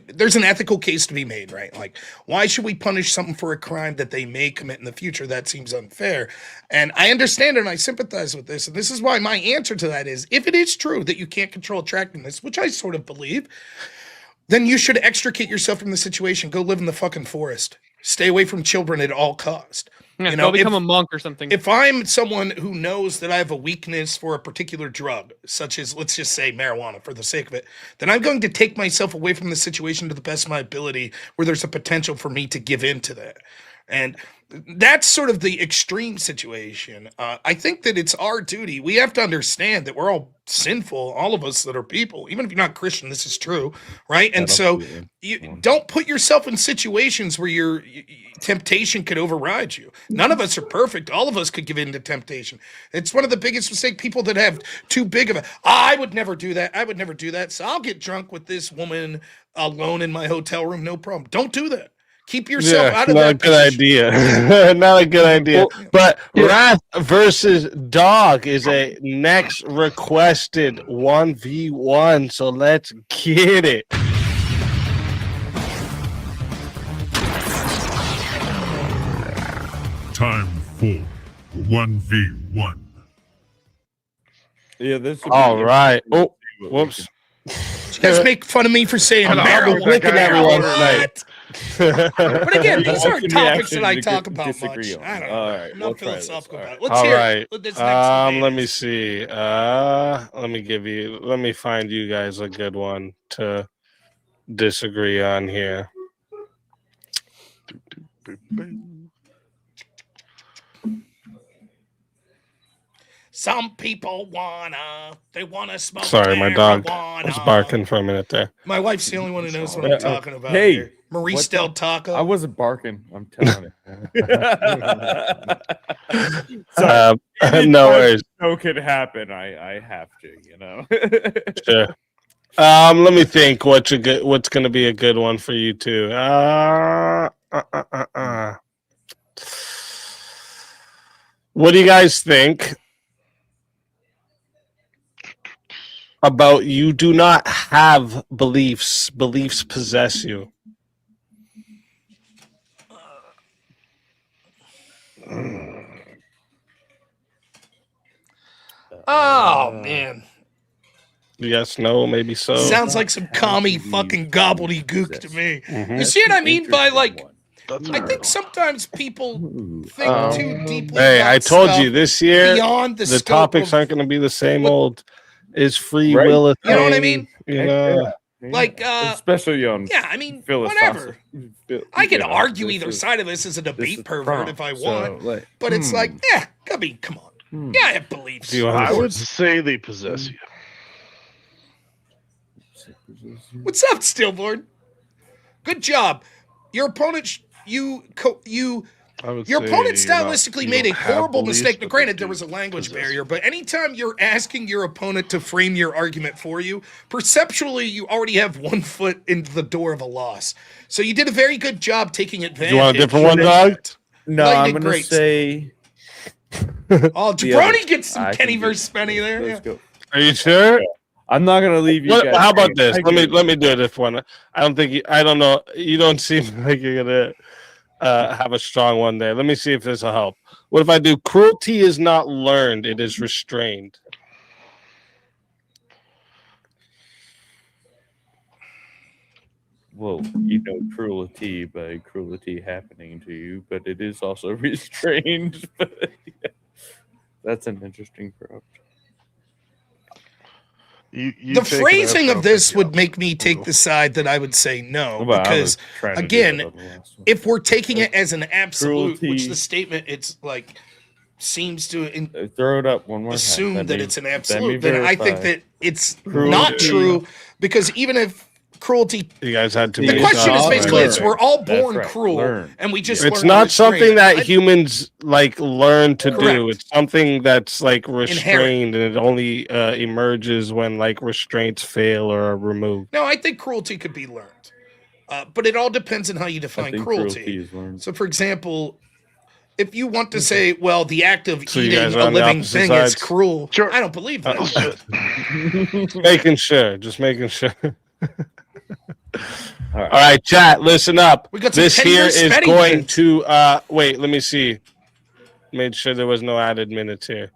There's an ethical case to be made, right? Like, why should we punish something for a crime that they may commit in the future? That seems unfair. And I understand it, and I sympathize with this. And this is why my answer to that is, if it is true that you can't control attractiveness, which I sort of believe, then you should extricate yourself from the situation. Go live in the fucking forest. Stay away from children at all cost. Yeah, go become a monk or something. If I'm someone who knows that I have a weakness for a particular drug, such as, let's just say, marijuana, for the sake of it, then I'm going to take myself away from the situation to the best of my ability where there's a potential for me to give in to that. And that's sort of the extreme situation. I think that it's our duty. We have to understand that we're all sinful, all of us that are people. Even if you're not Christian, this is true, right? And so you don't put yourself in situations where your temptation could override you. None of us are perfect. All of us could give in to temptation. It's one of the biggest mistakes. People that have too big of a, I would never do that. I would never do that. So I'll get drunk with this woman alone in my hotel room. No problem. Don't do that. Keep yourself out of that position. Not a good idea. Not a good idea. But Wrath versus Dog is a next requested 1v1. So let's get it. Time for 1v1. Yeah, this. All right. Oh, whoops. You guys make fun of me for saying marijuana. Looking at everyone tonight. But again, these aren't topics that I you talk could about disagree much. on. I don't know. All right, I'm we'll not try this. philosophical All about it. right. Let's All hear right. what this next debate Let me is. see. Let me find you guys a good one to disagree on here. Some people they wanna smoke. Sorry, my dog marijuana. was barking for a minute there. My wife's the only one who knows what I'm talking about. Hey, here. Maurice Del Taco. I wasn't barking. I'm telling you. No worries. No could happen. I have to, you know. Sure. Let me think. What's going to be a good one for you two? What do you guys think about you do not have beliefs? Beliefs possess you. Oh man. Yes, no, maybe so. Sounds like some commie fucking gobbledygook to me. You see what I mean by like? I think sometimes people think too deeply. Hey, about I told you stuff this year beyond the scope topics of, aren't going to be the same old. Is free Right. will a You know what I thing? mean? You know, like especially on yeah, I mean whatever. I can argue either side of this as a debate pervert if I want, but it's like, yeah, I mean, come on, yeah, I have beliefs. I would say they possess you. What's up, Stillborn? Good job. Your opponent, your opponent stylistically made a horrible mistake. Now, granted, there was a language barrier, but anytime you're asking your opponent to frame your argument for you, perceptually, you already have 1 foot into the door of a loss. So you did a very good job taking advantage. you want a different one, dog? No, I'm going to say. Oh, Jabroni gets some Kenny versus Spenny there. Let's go. Are you sure? I'm not going to leave you guys. How about this? Let me do this one. I don't think I don't know. You don't seem like you're gonna have a strong one there. Let me see if this will help. What if I do cruelty is not learned, it is restrained? Well, you know cruelty by cruelty happening to you, but it is also restrained. But yeah, that's an interesting approach. The phrasing of this would make me take the side that I would say no, because again, if we're taking it as an absolute, which the statement it's like seems to throw it up one more assume time. that it's an absolute, then I think that it's not Cruelty. true, because even if cruelty, you guys had to. the question is basically it's we're all born That's right. cruel, Learn. and we just It's learn not restraint. something that humans like learn to do. Correct. It's something that's like restrained, and it only emerges when like restraints fail or are removed. No, I think cruelty could be learned, but it all depends on how you I define think cruelty. is learned. So, for example, if you want to say, well, the act of So you eating guys are a on the living opposite thing is sides? cruel, Sure. I don't believe that. Just making sure. All All right, chat, listen up. We got some This Kenny here versus is Spenny going minutes. to wait, let me see. Made sure there was no added minutes here.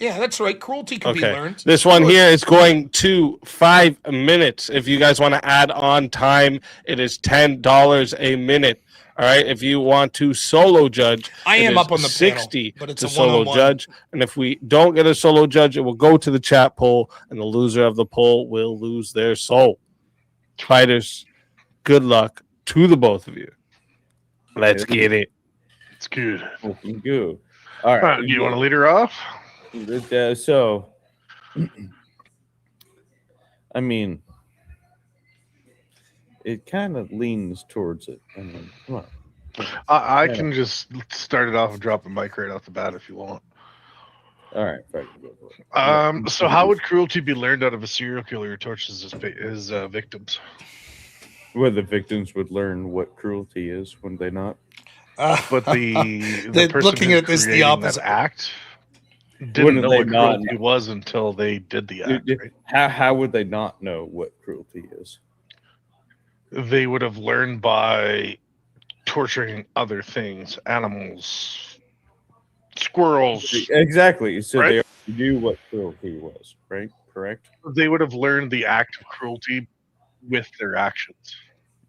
Yeah, that's right. Cruelty can be Okay. learned. This one here is going to 5 minutes. If you guys want to add on time, it is $10 a minute. All right. If you want to solo judge, I it am is up on the 60 panel, but it's to a solo one-on-one. judge. And if we don't get a solo judge, it will go to the chat poll, and the loser of the poll will lose their soul. Fighters, good luck to the both of you. Let's get it. It's good. Looking good. All right. Do you want to lead her off? So, I mean, it kind of leans towards it. I mean, come on. I can just start it off and drop a mic right off the bat if you want. All right. Go for it. So how would cruelty be learned out of a serial killer who tortures his victims? Well, the victims would learn what cruelty is, wouldn't they not? But the person looking who's at this the creating opposite. that act didn't Wouldn't know they what not cruelty was until they did the act. Right? How would they not know what cruelty is? They would have learned by torturing other things, animals, squirrels. Exactly. So Right? they already knew what cruelty was, right? Correct? They would have learned the act of cruelty with their actions.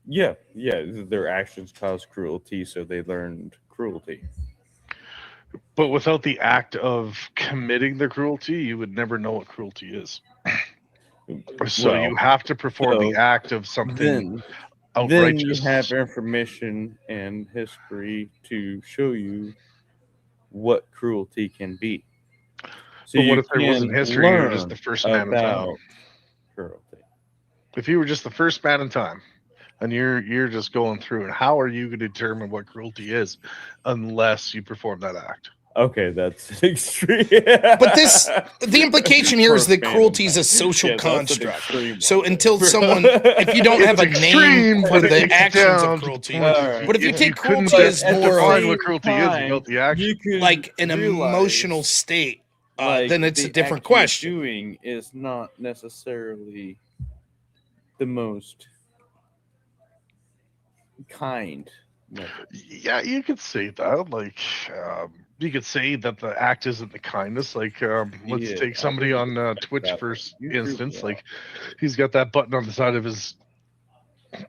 Yeah. Their actions caused cruelty, so they learned cruelty. But without the act of committing the cruelty, you would never know what cruelty is. So Well, you have to perform so the act of something Then you outrageous. have information and history to show you what cruelty can be. So But what you if there wasn't can history? You were just learn the first man in town. about cruelty. If you were just the first man in time, and you're just going through, and how are you going to determine what cruelty is unless you perform that act? Okay, that's extreme. But the implication here is that For cruelty is a fans. social Yeah, that's an construct. extreme So one. until someone, if you don't have a It's name extreme, for but it the takes it actions down of to cruelty, Alright. but if you You take couldn't cruelty as at the more define same what cruelty is time, without the action. you can like an realize, emotional state, like, then it's a the different act you're question. Doing is not necessarily the most kind Never. Yeah, you could say that. Like, you could say that the act isn't the kindness. Like, let's Yeah, take I somebody wouldn't on expect Twitch that. for You threw me instance. off. Like, he's got that button on the side of his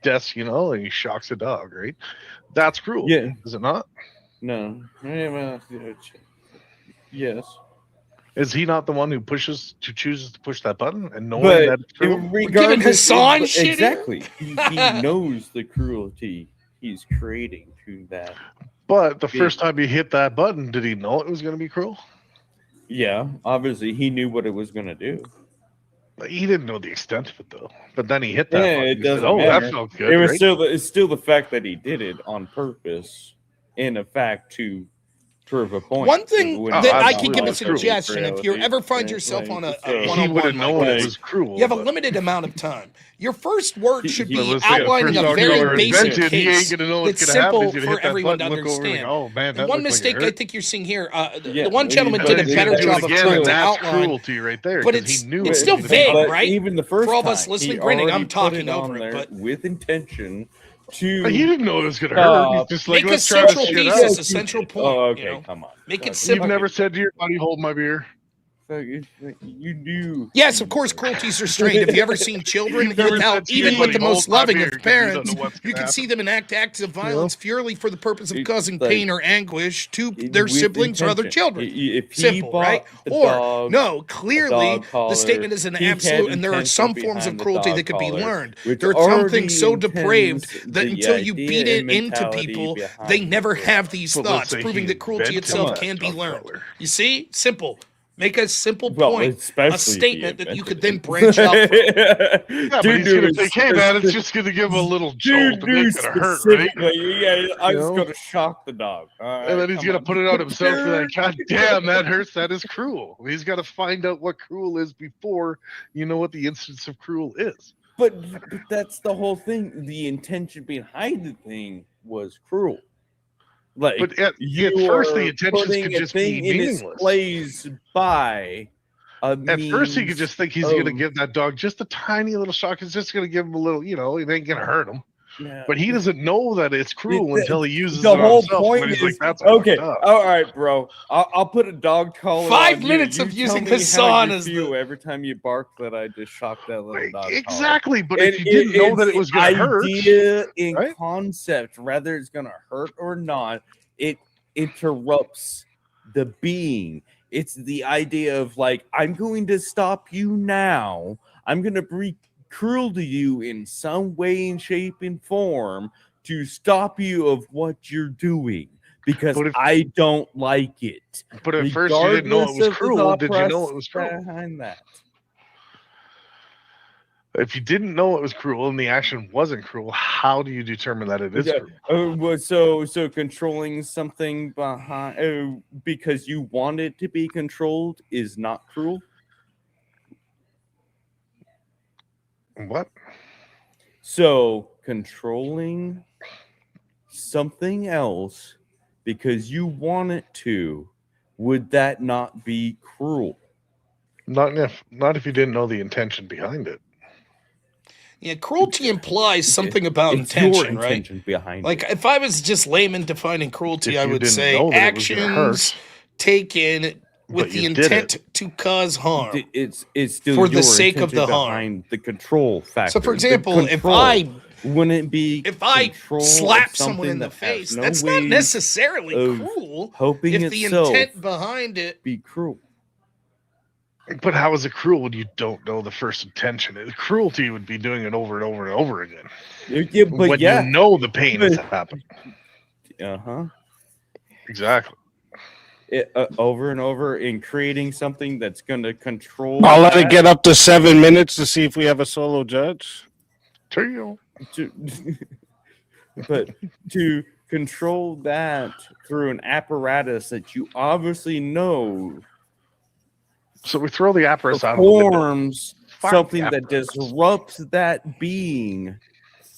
desk, and he shocks a dog, right? That's cruel. Yeah. Is it not? No. Yes. Is he not the one who chooses to push that button and knowing But that it's cruel? giving Hassan but shit here? exactly. He knows the cruelty he's creating to that. But the being. first time he hit that button, did he know it was going to be cruel? Yeah, obviously he knew what it was going to do. He didn't know the extent of it though. But then he hit that Yeah, button. it He said, doesn't "Oh, matter. that felt good." It was right? it's still the fact that he did it on purpose, in effect, to prove a point. One thing When that I it's could not give a also suggestion, if you cruelty, ever find right? yourself on a So- He one-on-one would have like known this, it was cruel. you have a but- limited amount of time. Your first word should He- be let's say the outlining first a dog very collar basic invented, he ain't case gonna know what's that's gonna happen. simple He's gonna for hit that everyone to button, look over and understand. go, "Oh, man, that And one looked like it mistake I hurt." think you're seeing here, Yeah, the one gentleman but did a he's better gonna do it job of again, trying and to that's outline. cruelty right there. But 'cause it's he knew it's it still was vague, But right? even the first For all of time, us listening, he grinning, already I'm put talking it on over it, there but with intention to. But he didn't know it was going to hurt. He's just like, make a let's try this central shit thesis, out. a central point. Oh, okay, come on. Make it You've simple. never said to your buddy, "Hold my beer." So you do. Yes, of course, cruelty's restrained. Have you ever seen children You've never without, said to your even with the buddy, most "Hold my loving beer," of 'cause you don't parents, know what's you gonna can see happen. them enact acts of violence purely for the purpose of causing like- pain or anguish to their with siblings or other intention. children. If he Simple, bought right? the Or dog, no, a clearly dog collar, the statement is an he had absolute, and there are intention some forms of behind the cruelty dog that could be collar, learned. which There are some already things so depraved intends that the until you idea beat and it into mentality people, behind they never it. have these But let's thoughts, say proving he that cruelty invented itself that can be dog learned. collar. You see, simple. Make a simple Well, point, especially a if he statement that you could then invented branch out from. Yeah, but Dude, he's going to dude, think, "Hey, man, it's just going to give him a little jolt to make it hurt, right?" Yeah, I'm You just know? gonna shock the dog. And then he's going to put it out himself and like, "God damn, that hurts. That is cruel." He's got to find out what cruel is before you know what the instance of cruel is. But that's the whole thing. The intention behind the thing was cruel. Like, But at you first, the are intentions putting could a just be thing in its meaningless. place by a At first, he could means just think he's going to of- give that dog just a tiny little shock. It's just going to give him a little, it ain't going to hurt him. Yeah. But he doesn't know that it's cruel until he uses the it on whole himself. point And he's is like, "That's okay. fucked up." All right, bro. I'll put a dog collar. 5 on you. minutes You of tell using me Hassan how you as the- feel every time you bark that I just shocked that little dog. collar. Exactly. But if you didn't know that it was going to hurt, idea in right? concept, whether it's going to hurt or not, it interrupts the being. It's the idea of like, I'm going to stop you now. I'm going to be cruel to you in some way and shape and form to stop you of what you're doing because I don't like it. But at first you didn't know it was Regardless of the cruel. thought Did you know process it was cruel? behind that? If you didn't know it was cruel and the action wasn't cruel, how do you determine that it is Yeah, cruel? so controlling something behind because you want it to be controlled is not cruel. What? So controlling something else because you want it to, would that not be cruel? Not if you didn't know the intention behind it. Yeah, cruelty implies something about It's your intention, right? intention behind Like, if I was just layman defining cruelty, If I you would didn't say know that it was gonna actions hurt, taken with but the you did intent to cause harm. It's still For the your sake of the intention harm. behind the control factor. So, for The example, if control. I Wouldn't it be if I control of slap someone something in the that has face, no that's not ways necessarily of cruel. helping If the itself intent behind it be cruel? But how is it cruel when you don't know the first intention? Cruelty would be doing it over and over and over again. Yeah, but when yeah, you know the pain is happening. Exactly. Over and over in creating something that's going to control. I'll let it that. get up to 7 minutes to see if we have a solo judge. But to control that through an apparatus that you obviously know So we throw the apparatus out of the window. performs Fuck something the that apparatus. disrupts that being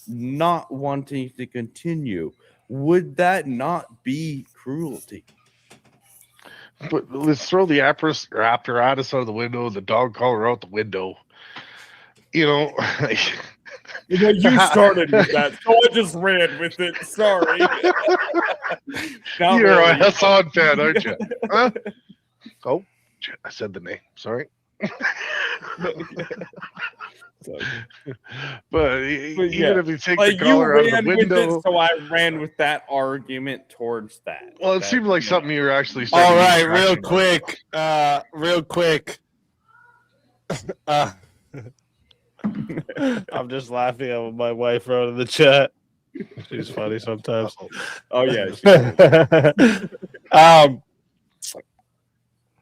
not wanting to continue, would that not be cruelty? But let's throw the apparatus out of the window, the dog collar out the window. Well, you started with that, so I just ran with it. Sorry. You're a Hassan fan, aren't you? Huh? Oh, shit, I said the name. Sorry. But even yeah, if you take like the collar out you of ran the with window, it, so I ran with that argument towards that. well, it That, seemed like you something you were actually All starting. right, to real traction quick. I'm just laughing at what my wife wrote in the chat. She's funny sometimes. Oh yeah.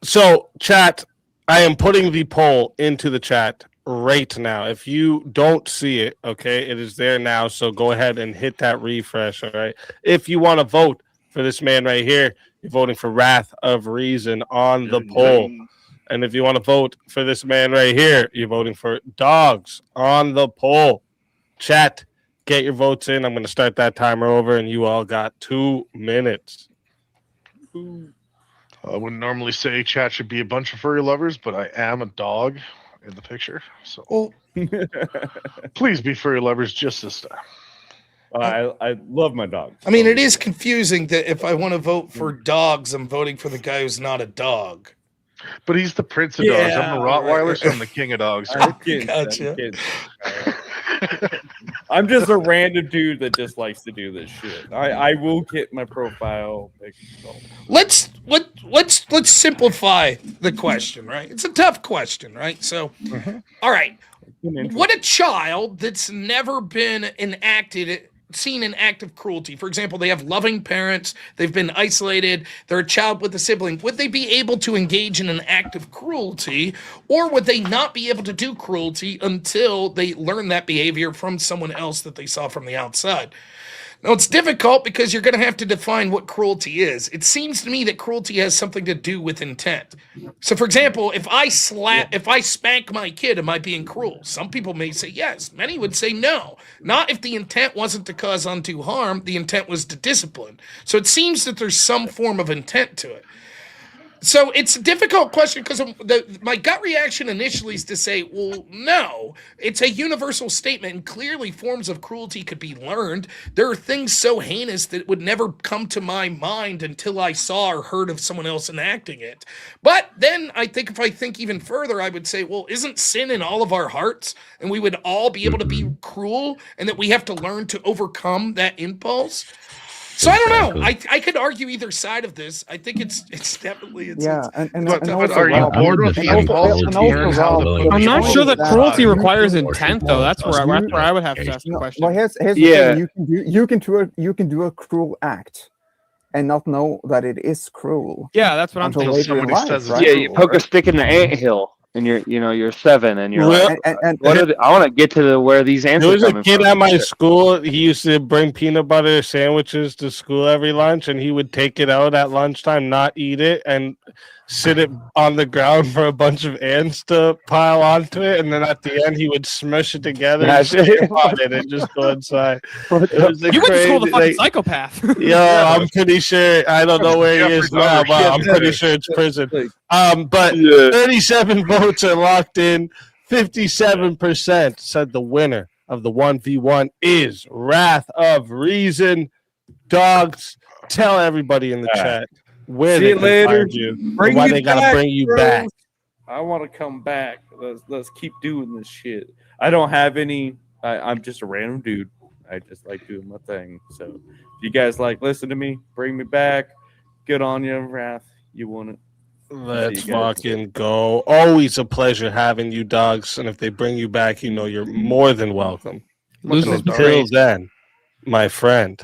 So chat, I am putting the poll into the chat right now. If you don't see it, okay, it is there now. So go ahead and hit that refresh. All right. If you want to vote for this man right here, you're voting for Wrath of Reason on the poll. And if you want to vote for this man right here, you're voting for Dogs on the poll. Chat, get your votes in. I'm going to start that timer over, and you all got 2 minutes. I wouldn't normally say chat should be a bunch of furry lovers, but I am a dog in the picture. So please be furry lovers just this time. I love my dog. I mean, it is confusing that if I want to vote for dogs, I'm voting for the guy who's not a dog. But he's the prince of dogs. I'm a Rottweiler, so I'm the king of dogs. Gotcha. I'm just a random dude that just likes to do this shit. I will get my profile picture. Let's simplify the question, right? It's a tough question, right? So, all right, what a child that's never been seen an act of cruelty. For example, they have loving parents, they've been isolated, they're a child with a sibling. Would they be able to engage in an act of cruelty, or would they not be able to do cruelty until they learn that behavior from someone else that they saw from the outside? Now, it's difficult because you're going to have to define what cruelty is. It seems to me that cruelty has something to do with intent. So, for example, if I spank my kid, am I being cruel? Some people may say yes. Many would say no. Not if the intent wasn't to cause undue harm. The intent was to discipline. So it seems that there's some form of intent to it. So it's a difficult question because my gut reaction initially is to say, well, no, it's a universal statement, and clearly forms of cruelty could be learned. There are things so heinous that would never come to my mind until I saw or heard of someone else enacting it. But then I think if I think even further, I would say, well, isn't sin in all of our hearts? And we would all be able to be cruel, and that we have to learn to overcome that impulse. So I don't know. I could argue either side of this. I think it's definitely But are you bored with the impulse? I'm not sure that cruelty requires intent, though. That's where I would have to ask the question. Well, here's the thing. You can do a cruel act and not know that it is cruel. Yeah, that's what I'm until thinking. later in life, right? Yeah, you poke a stick in the anthill, and you're 7, and you're like, and I want to get to where these There answers was a coming kid from. at my school. He used to bring peanut butter sandwiches to school every lunch, and he would take it out at lunchtime, not eat it, and sit it on the ground for a bunch of ants to pile onto it. And then at the end, he would smush it together and shit on it and just go inside. You went to school with a fucking psychopath. Yeah, I'm pretty sure. I don't know where he is now, but I'm pretty sure it's prison. But 37 votes are locked in. 57% said the winner of the 1v1 is Wrath of Reason. Dogs, tell everybody in the chat where they can find you and why they gotta bring you back. I want to come back. Let's keep doing this shit. I don't have any. I'm just a random dude. I just like doing my thing. So if you guys listen to me, bring me back. Good on you, Wrath. You want it. Let's fucking go. Always a pleasure having you, dogs. And if they bring you back, you know you're more than welcome. Until then, my friend.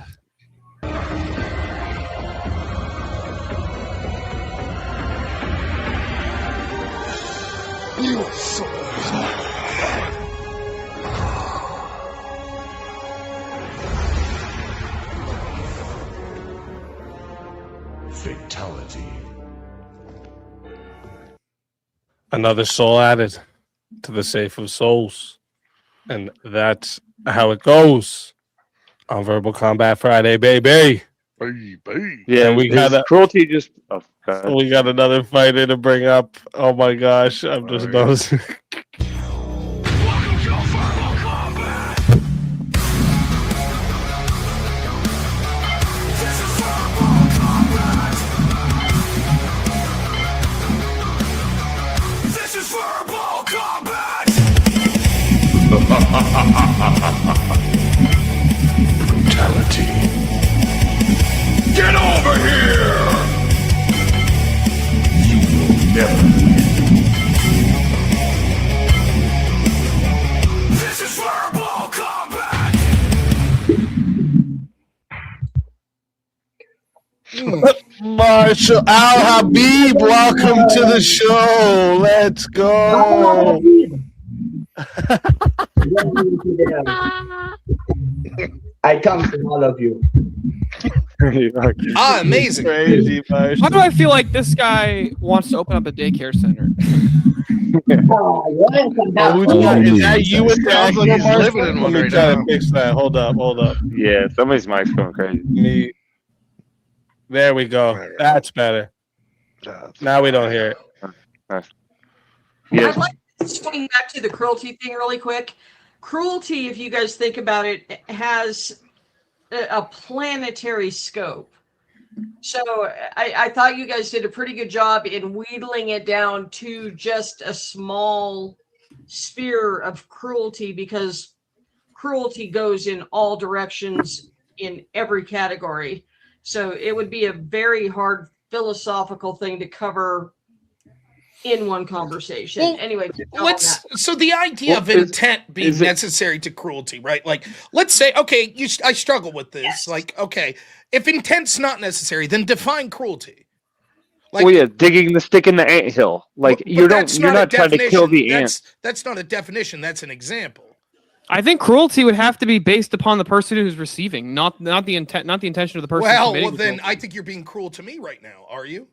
Fatality. Another soul added to the safe of souls. And that's how it goes on Verbal Combat Friday, baby. Yeah, and we got cruelty just. We got another fighter to bring up. Oh my gosh, I'm just noticing. here. You will never win. This is verbal combat. Marshall Al Habib, welcome to the show. Let's go. I come from all of you. Amazing. Crazy, Marshall. Why do I feel like this guy wants to open up a daycare center? Is that you with Sounds like he's living in one Let me right try now. to fix that. Hold up. Yeah, somebody's mic's going crazy. There we go. That's better. Now we don't hear it. I'd Yes. like to swing back to the cruelty thing really quick. Cruelty, if you guys think about it, has a planetary scope. So I thought you guys did a pretty good job in wheedling it down to just a small sphere of cruelty, because cruelty goes in all directions in every category. So it would be a very hard philosophical thing to cover in one conversation. Well, anyway, so the idea of intent being necessary to cruelty, right? Like, let's say, okay, I struggle with this. Yes. Like, okay, if intent's not necessary, then define cruelty. Like, well, yeah, digging the stick in the anthill. Like, you're not trying to kill the ant. That's not a definition. That's an example. I think cruelty would have to be based upon the person who's receiving, not the intention of the person. Well, then I think you're being cruel to me right now. Are you?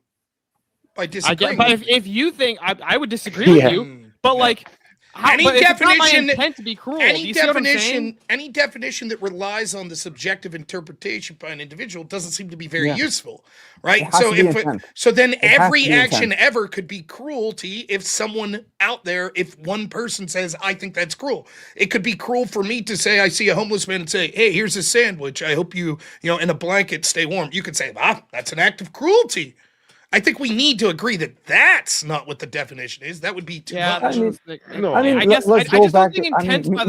By disagreeing. But if you think I would disagree with you, but like any definition intent to be cruel. Any definition that relies on the subjective interpretation by an individual doesn't seem to be very useful, right? So then every action ever could be cruelty if someone out there, if one person says, I think that's cruel. It could be cruel for me to say, I see a homeless man and say, hey, here's a sandwich. I hope you in a blanket, stay warm. You could say, that's an act of cruelty. I think we need to agree that that's not what the definition is. That would be too much. I guess let's go back to, me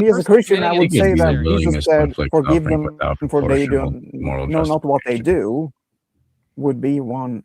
as a Christian, I would say that Jesus said, forgive them for they don't know not what they do, would be one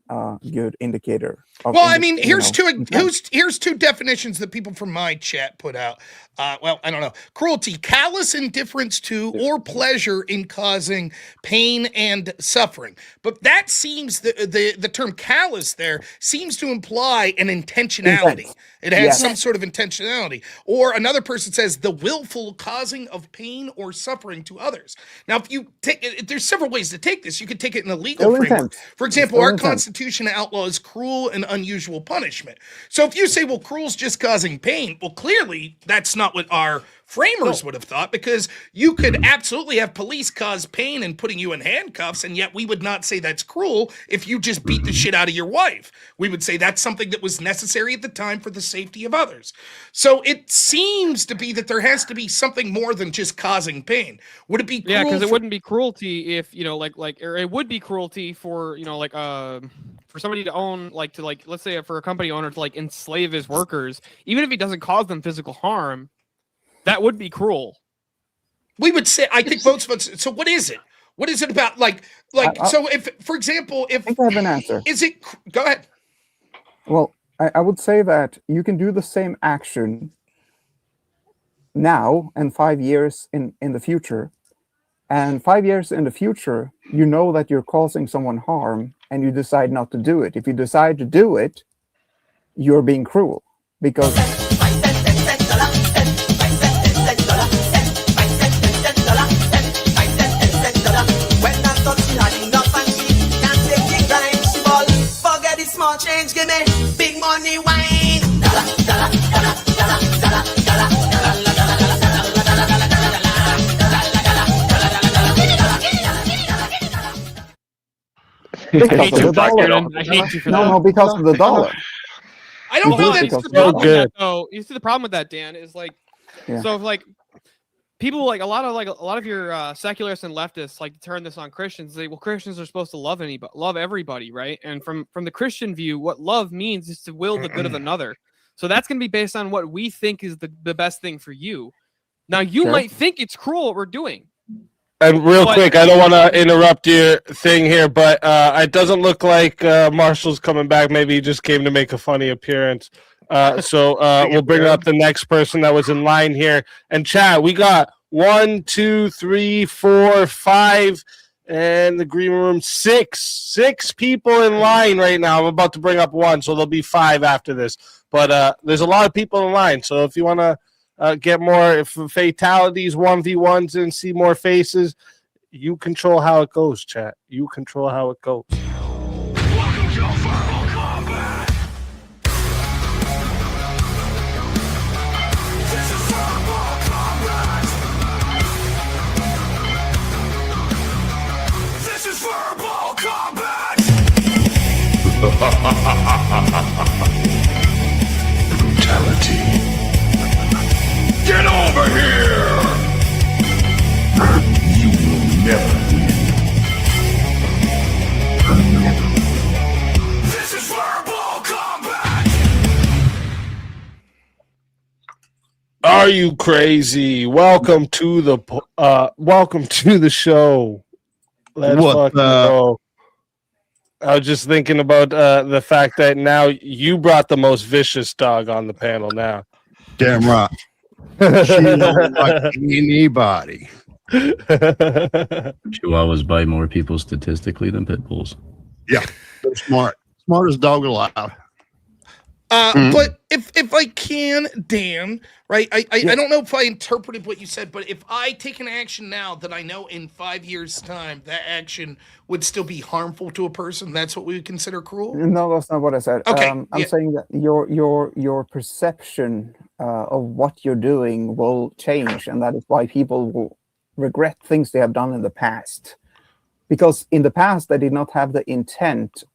good indicator. Well, I mean, here's two definitions that people from my chat put out. Well, I don't know. Cruelty, callous indifference to or pleasure in causing pain and suffering. But that seems, the term callous there seems to imply an intentionality. It has some sort of intentionality. Or another person says the willful causing of pain or suffering to others. Now, if you take it, there's several ways to take this. You could take it in a legal framework. For example, our Constitution outlaws cruel and unusual punishment. So if you say, well, cruel's just causing pain, well, clearly that's not what our framers would have thought, because you could absolutely have police cause pain and putting you in handcuffs, and yet we would not say that's cruel if you just beat the shit out of your wife. We would say that's something that was necessary at the time for the safety of others. So it seems to be that there has to be something more than just causing pain. Would it be cruel? Yeah, because it wouldn't be cruelty if, or it would be cruelty for, for somebody to own, let's say for a company owner to enslave his workers, even if he doesn't cause them physical harm, that would be cruel. We would say, I think both of us. So what is it? What is it about? So if, for example, if I think I have an answer. Is it? Go ahead. Well, I would say that you can do the same action now and 5 years in the future. And 5 years in the future, you know that you're causing someone harm and you decide not to do it. If you decide to do it, you're being cruel because small change, give me big money wine. Because of the dollar. I hate you for no, that. No, because of the dollar. I don't know that's so good. So you see the problem with that, Dan, is so if people a lot of your secularists and leftists like to turn this on Christians. Say, well, Christians are supposed to love everybody, right? And from the Christian view, what love means is to will the good of another. So that's going to be based on what we think is the best thing for you. Now, you might think it's cruel what we're doing, And real quick, I don't want to interrupt your thing here, but it doesn't look like Marshall's coming back. Maybe he just came to make a funny appearance. So we'll bring up the next person that was in line here. And chat, we got 1, 2, 3, 4, 5, and the green room 6 people in line right now. I'm about to bring up 1, so there'll be 5 after this. But there's a lot of people in line, so if you want to get more fatalities, 1v1s, and see more faces, you control how it goes, chat. You control how it goes. This is verbal combat. Brutality. Get over here! You will never win. This is verbal combat! Are you crazy? Welcome to the show. Let's fucking go. I was just thinking about the fact that now you brought the most vicious dog on the panel now. Damn right. She don't like anybody. Chihuahuas bite more people statistically than pit bulls. Yeah, they're smart. Smartest dog alive. But if I can, Dan, right? I don't know if I interpreted what you said, but if I take an action now that I know in 5 years' time that action would still be harmful to a person, that's what we would consider cruel? No, that's not what I said. Okay, I'm saying that your perception of what you're doing will change, and that is why people will regret things they have done in the past. Because in the past, they did not have the intent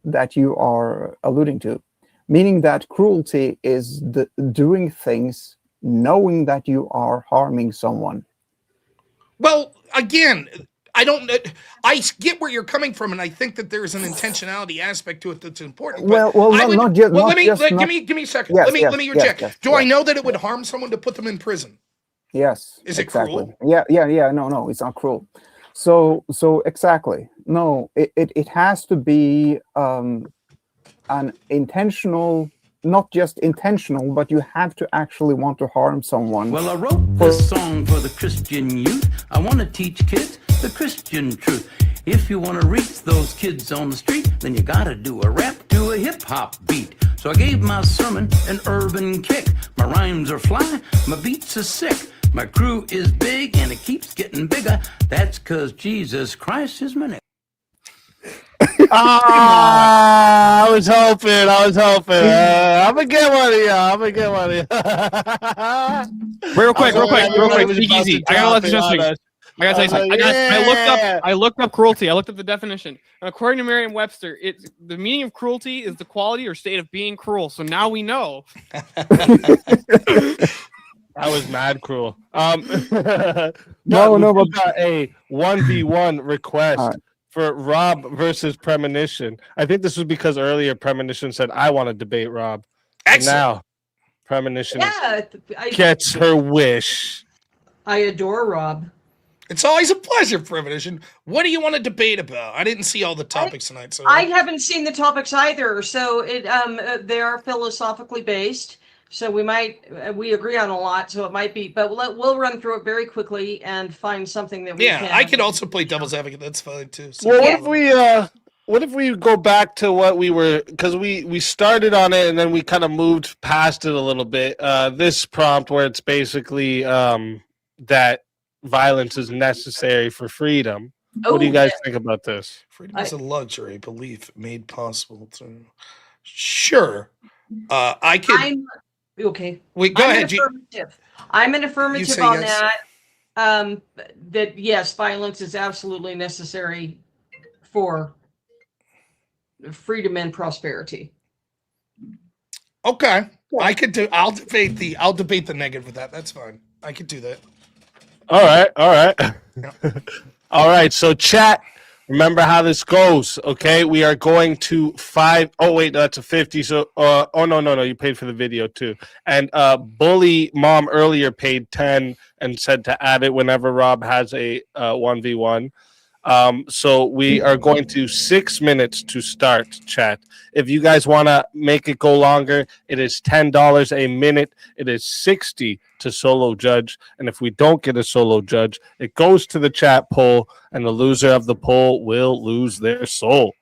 that you are alluding to. Meaning that cruelty is doing things knowing that you are harming someone. Well, again, I get where you're coming from, and I think that there's an intentionality aspect to it that's important. But let me give me a second. Yes, let me reject. yes, Do I know that it would harm someone to put them in prison? Yes. Is it exactly. cruel? Yeah. No, it's not cruel. So exactly. No, it has to be an intentional, not just intentional, but you have to actually want to harm someone. Well, I wrote this song for the Christian youth. I want to teach kids the Christian truth. If you want to reach those kids on the street, then you got to do a rap to a hip-hop beat. So I gave my sermon an urban kick. My rhymes are fly, my beats are sick. My crew is big and it keeps getting bigger. That's 'cause Jesus Christ is my name. I was hoping. I'm gonna get one of you. Real quick. Speak easy. I gotta let this just I gotta tell you something. I looked up cruelty. I looked up the definition. According to Merriam-Webster, the meaning of cruelty is the quality or state of being cruel. So now we know. I was mad cruel. No, but got a 1v1 request for Rob versus Premonition. I think this was because earlier Premonition said, I want to debate Rob. Excellent. And now Premonition gets her wish. I adore Rob. It's always a pleasure, Premonition. What do you want to debate about? I didn't see all the topics tonight. So I haven't seen the topics either. So they are philosophically based. So we agree on a lot. So it might be, but we'll run through it very quickly and find something that we can. Yeah, I could also play devil's advocate. That's fine too. So well, what if we go back to what we were, because we started on it and then we kind of moved past it a little bit. This prompt where it's basically that violence is necessary for freedom. What do you guys think about this? Freedom is a luxury, a belief made possible to. Sure, I can. Okay. Wait, go ahead. I'm an affirmative on that. That yes, violence is absolutely necessary for freedom and prosperity. Okay, I could do. I'll debate the negative with that. That's fine. I could do that. All right. All right. So chat, Remember how this goes, okay? We are going to 5. Oh wait, that's a 50. So, oh no, you paid for the video too. And Bully Mom earlier paid 10 and said to add it whenever Rob has a 1v1. So we are going to 6 minutes to start, chat. If you guys want to make it go longer, it is $10 a minute. It is 60 to solo judge. And if we don't get a solo judge, it goes to the chat poll, and the loser of the poll will lose their soul.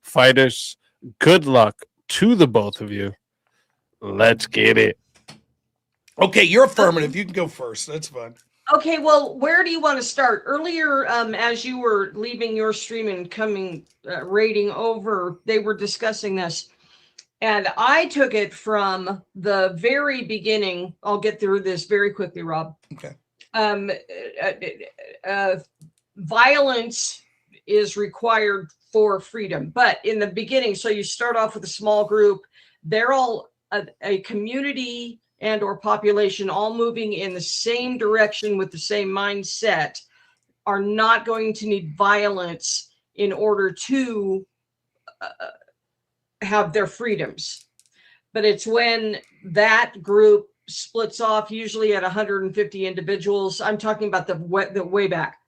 Fighters, good luck to the both of you. Let's get it. Okay, you're affirmative. You can go first. That's fine. Okay, well, where do you want to start? Earlier, as you were leaving your stream and coming raiding over, they were discussing this. And I took it from the very beginning. I'll get through this very quickly, Rob. Okay. Violence is required for freedom. But in the beginning, so you start off with a small group. They're all a community and or population all moving in the same direction with the same mindset are not going to need violence in order to have their freedoms. But it's when that group splits off, usually at 150 individuals. I'm talking about the way back.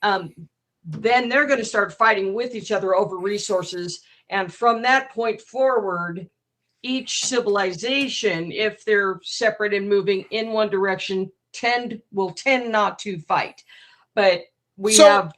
Then they're going to start fighting with each other over resources. And from that point forward, each civilization, if they're separate and moving in one direction, will tend not to fight. But we have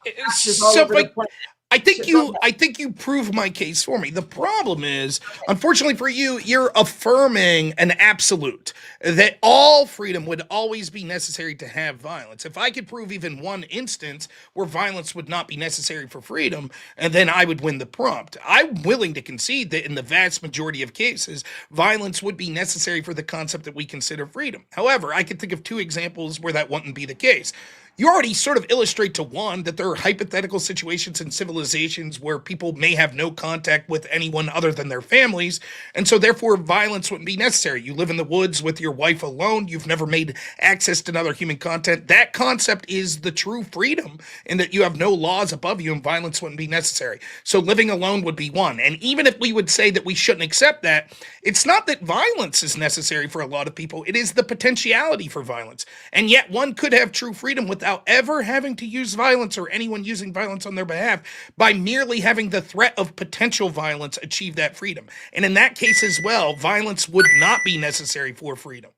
all over the planet. I think you prove my case for me. The problem is, unfortunately for you, you're affirming an absolute that all freedom would always be necessary to have violence. If I could prove even one instance where violence would not be necessary for freedom, and then I would win the prompt. I'm willing to concede that in the vast majority of cases, violence would be necessary for the concept that we consider freedom. However, I could think of 2 examples where that wouldn't be the case. You already sort of illustrate to one that there are hypothetical situations in civilizations where people may have no contact with anyone other than their families, and so therefore violence wouldn't be necessary. You live in the woods with your wife alone. You've never made access to another human contact. That concept is the true freedom in that you have no laws above you and violence wouldn't be necessary. So living alone would be one. And even if we would say that we shouldn't accept that, it's not that violence is necessary for a lot of people. It is the potentiality for violence. And yet one could have true freedom without ever having to use violence or anyone using violence on their behalf by merely having the threat of potential violence achieve that freedom. And in that case as well, violence would not be necessary for freedom.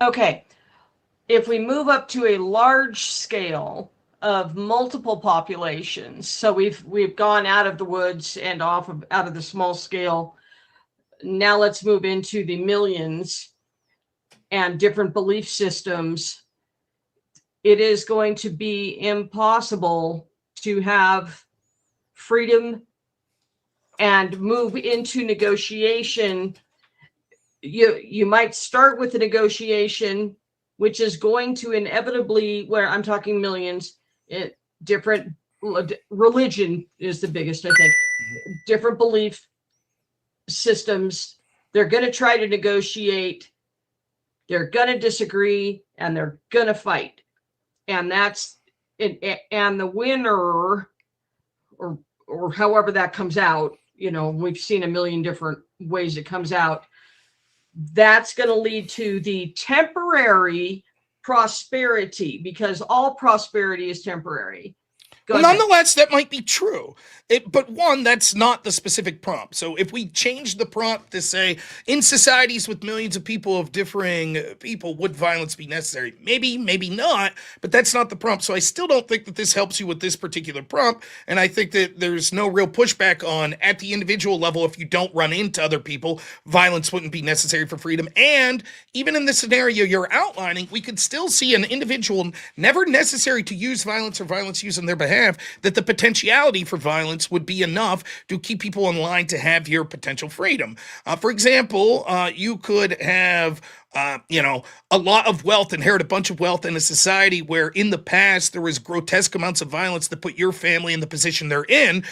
Okay. If we move up to a large scale of multiple populations, so we've gone out of the woods and out of the small scale. Now let's move into the millions and different belief systems. It is going to be impossible to have freedom and move into negotiation. You might start with a negotiation, which is going to inevitably, where I'm talking millions, different religion is the biggest, I think. Different belief systems. They're going to try to negotiate. They're going to disagree, and they're going to fight. And that's it. And the winner, or however that comes out, we've seen a million different ways it comes out. That's going to lead to the temporary prosperity, because all prosperity is temporary. Well, nonetheless, that might be true. But one, that's not the specific prompt. So if we change the prompt to say, in societies with millions of people of differing people, would violence be necessary? Maybe, maybe not, but that's not the prompt. So I still don't think that this helps you with this particular prompt. And I think that there's no real pushback on, at the individual level, if you don't run into other people, violence wouldn't be necessary for freedom. And even in the scenario you're outlining, we could still see an individual never necessary to use violence or violence used on their behalf, that the potentiality for violence would be enough to keep people in line to have your potential freedom. For example, you could have a lot of wealth, inherit a bunch of wealth in a society where in the past there was grotesque amounts of violence that put your family in the position they're in,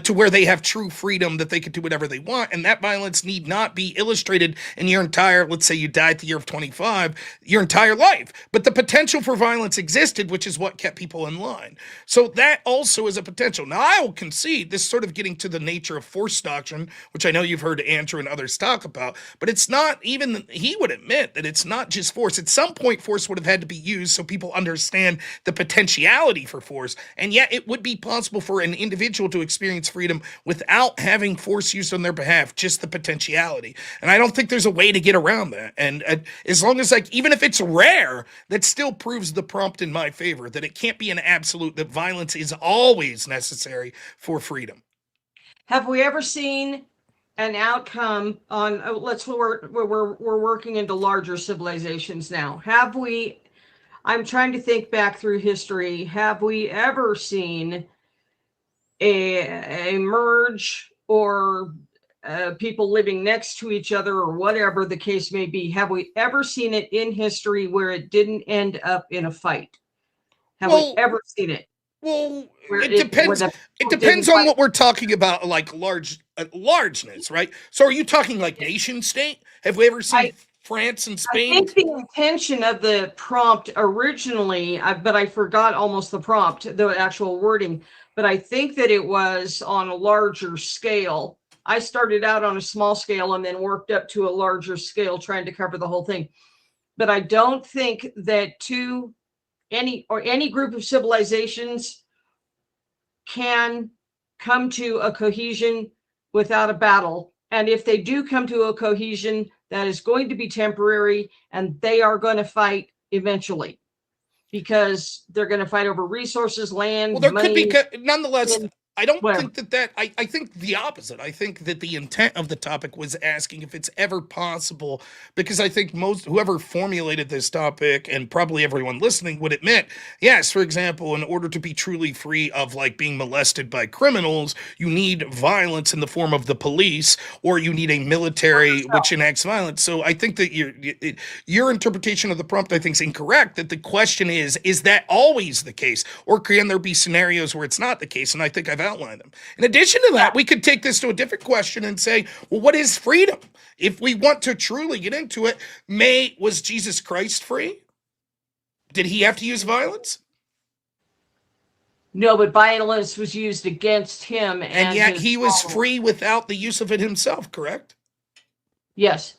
to where they have true freedom that they could do whatever they want. And that violence need not be illustrated in your entire, let's say you died at the year of 25, your entire life. But the potential for violence existed, which is what kept people in line. So that also is a potential. Now, I will concede this sort of getting to the nature of force doctrine, which I know you've heard Andrew and others talk about, but it's not even, he would admit that it's not just force. At some point, force would have had to be used so people understand the potentiality for force. And yet it would be possible for an individual to experience freedom without having force used on their behalf, just the potentiality. And I don't think there's a way to get around that. And as long as, like, even if it's rare, that still proves the prompt in my favor, that it can't be an absolute, that violence is always necessary for freedom. Have we ever seen an outcome on, we're working into larger civilizations now. Have we, I'm trying to think back through history, have we ever seen a merge or people living next to each other or whatever the case may be? Have we ever seen it in history where it didn't end up in a fight? Have we ever seen it? Well, it depends. It depends on what we're talking about, like largeness, right? So, are you talking like nation state? Have we ever seen France and Spain? I think the intention of the prompt originally, but I forgot almost the prompt, the actual wording. But I think that it was on a larger scale. I started out on a small scale and then worked up to a larger scale, trying to cover the whole thing. But I don't think that any group of civilizations can come to a cohesion without a battle. And if they do come to a cohesion, that is going to be temporary, and they are going to fight eventually because they're going to fight over resources, land, well, there money. could be, nonetheless, I don't think that I think the opposite. I think that the intent of the topic was asking if it's ever possible, because I think whoever formulated this topic, and probably everyone listening, would admit, yes, for example, in order to be truly free of like being molested by criminals, you need violence in the form of the police, or you need a military which enacts violence. So I think that your interpretation of the prompt, I think, is incorrect. That the question is that always the case, or can there be scenarios where it's not the case? And I think I've outlined them. In addition to that, we could take this to a different question and say, well, what is freedom? If we want to truly get into it, was Jesus Christ free? Did he have to use violence? No, but violence was used against him. And yet he was free without the use of it himself, correct? Yes.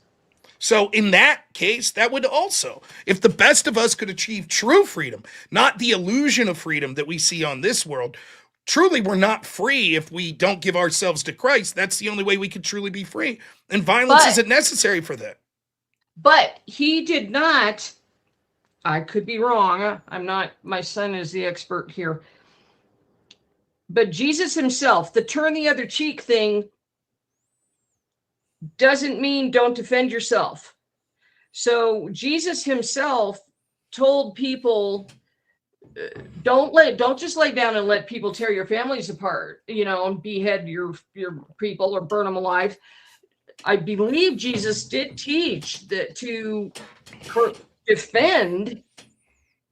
So in that case, that would also, if the best of us could achieve true freedom, not the illusion of freedom that we see on this world, truly, we're not free if we don't give ourselves to Christ. That's the only way we could truly be free. And violence isn't necessary for that. But he did not, I could be wrong. I'm not, my son is the expert here. But Jesus himself, the turn the other cheek thing doesn't mean don't defend yourself. So Jesus himself told people, don't just lay down and let people tear your families apart, and behead your people or burn them alive. I believe Jesus did teach that to defend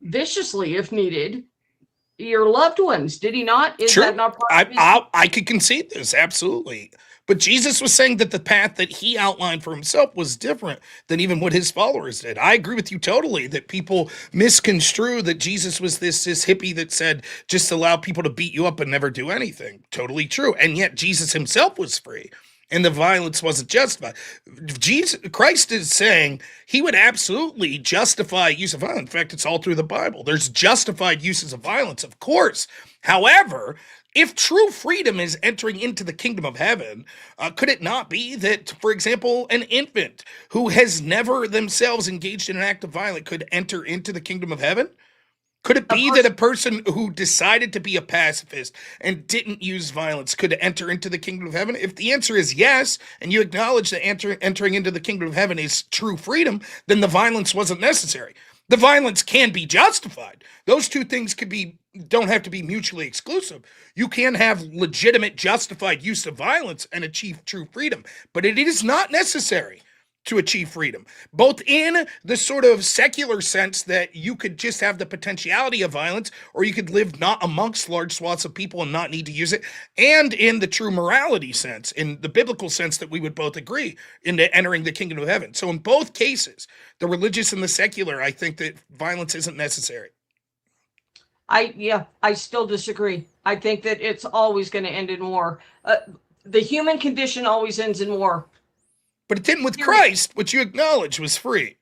viciously, if needed, your loved ones. Did he not? Is that not part of his? I could concede this, absolutely. But Jesus was saying that the path that he outlined for himself was different than even what his followers did. I agree with you totally that people misconstrue that Jesus was this hippie that said, just allow people to beat you up and never do anything. Totally true. And yet Jesus himself was free, and the violence wasn't justified. Christ is saying he would absolutely justify use of violence. In fact, it's all through the Bible. There's justified uses of violence, of course. However, if true freedom is entering into the kingdom of heaven, could it not be that, for example, an infant who has never themselves engaged in an act of violence could enter into the kingdom of heaven? Could it be that a person who decided to be a pacifist and didn't use violence could enter into the kingdom of heaven? If the answer is yes, and you acknowledge that entering into the kingdom of heaven is true freedom, then the violence wasn't necessary. The violence can be justified. Those two things don't have to be mutually exclusive. You can have legitimate, justified use of violence and achieve true freedom, but it is not necessary. to achieve freedom, both in the sort of secular sense that you could just have the potentiality of violence, or you could live not amongst large swaths of people and not need to use it, and in the true morality sense, in the biblical sense that we would both agree into entering the kingdom of heaven. So in both cases, the religious and the secular, I think that violence isn't necessary. I still disagree. I think that it's always going to end in war. The human condition always ends in war. But it didn't with Christ, which you acknowledge was free.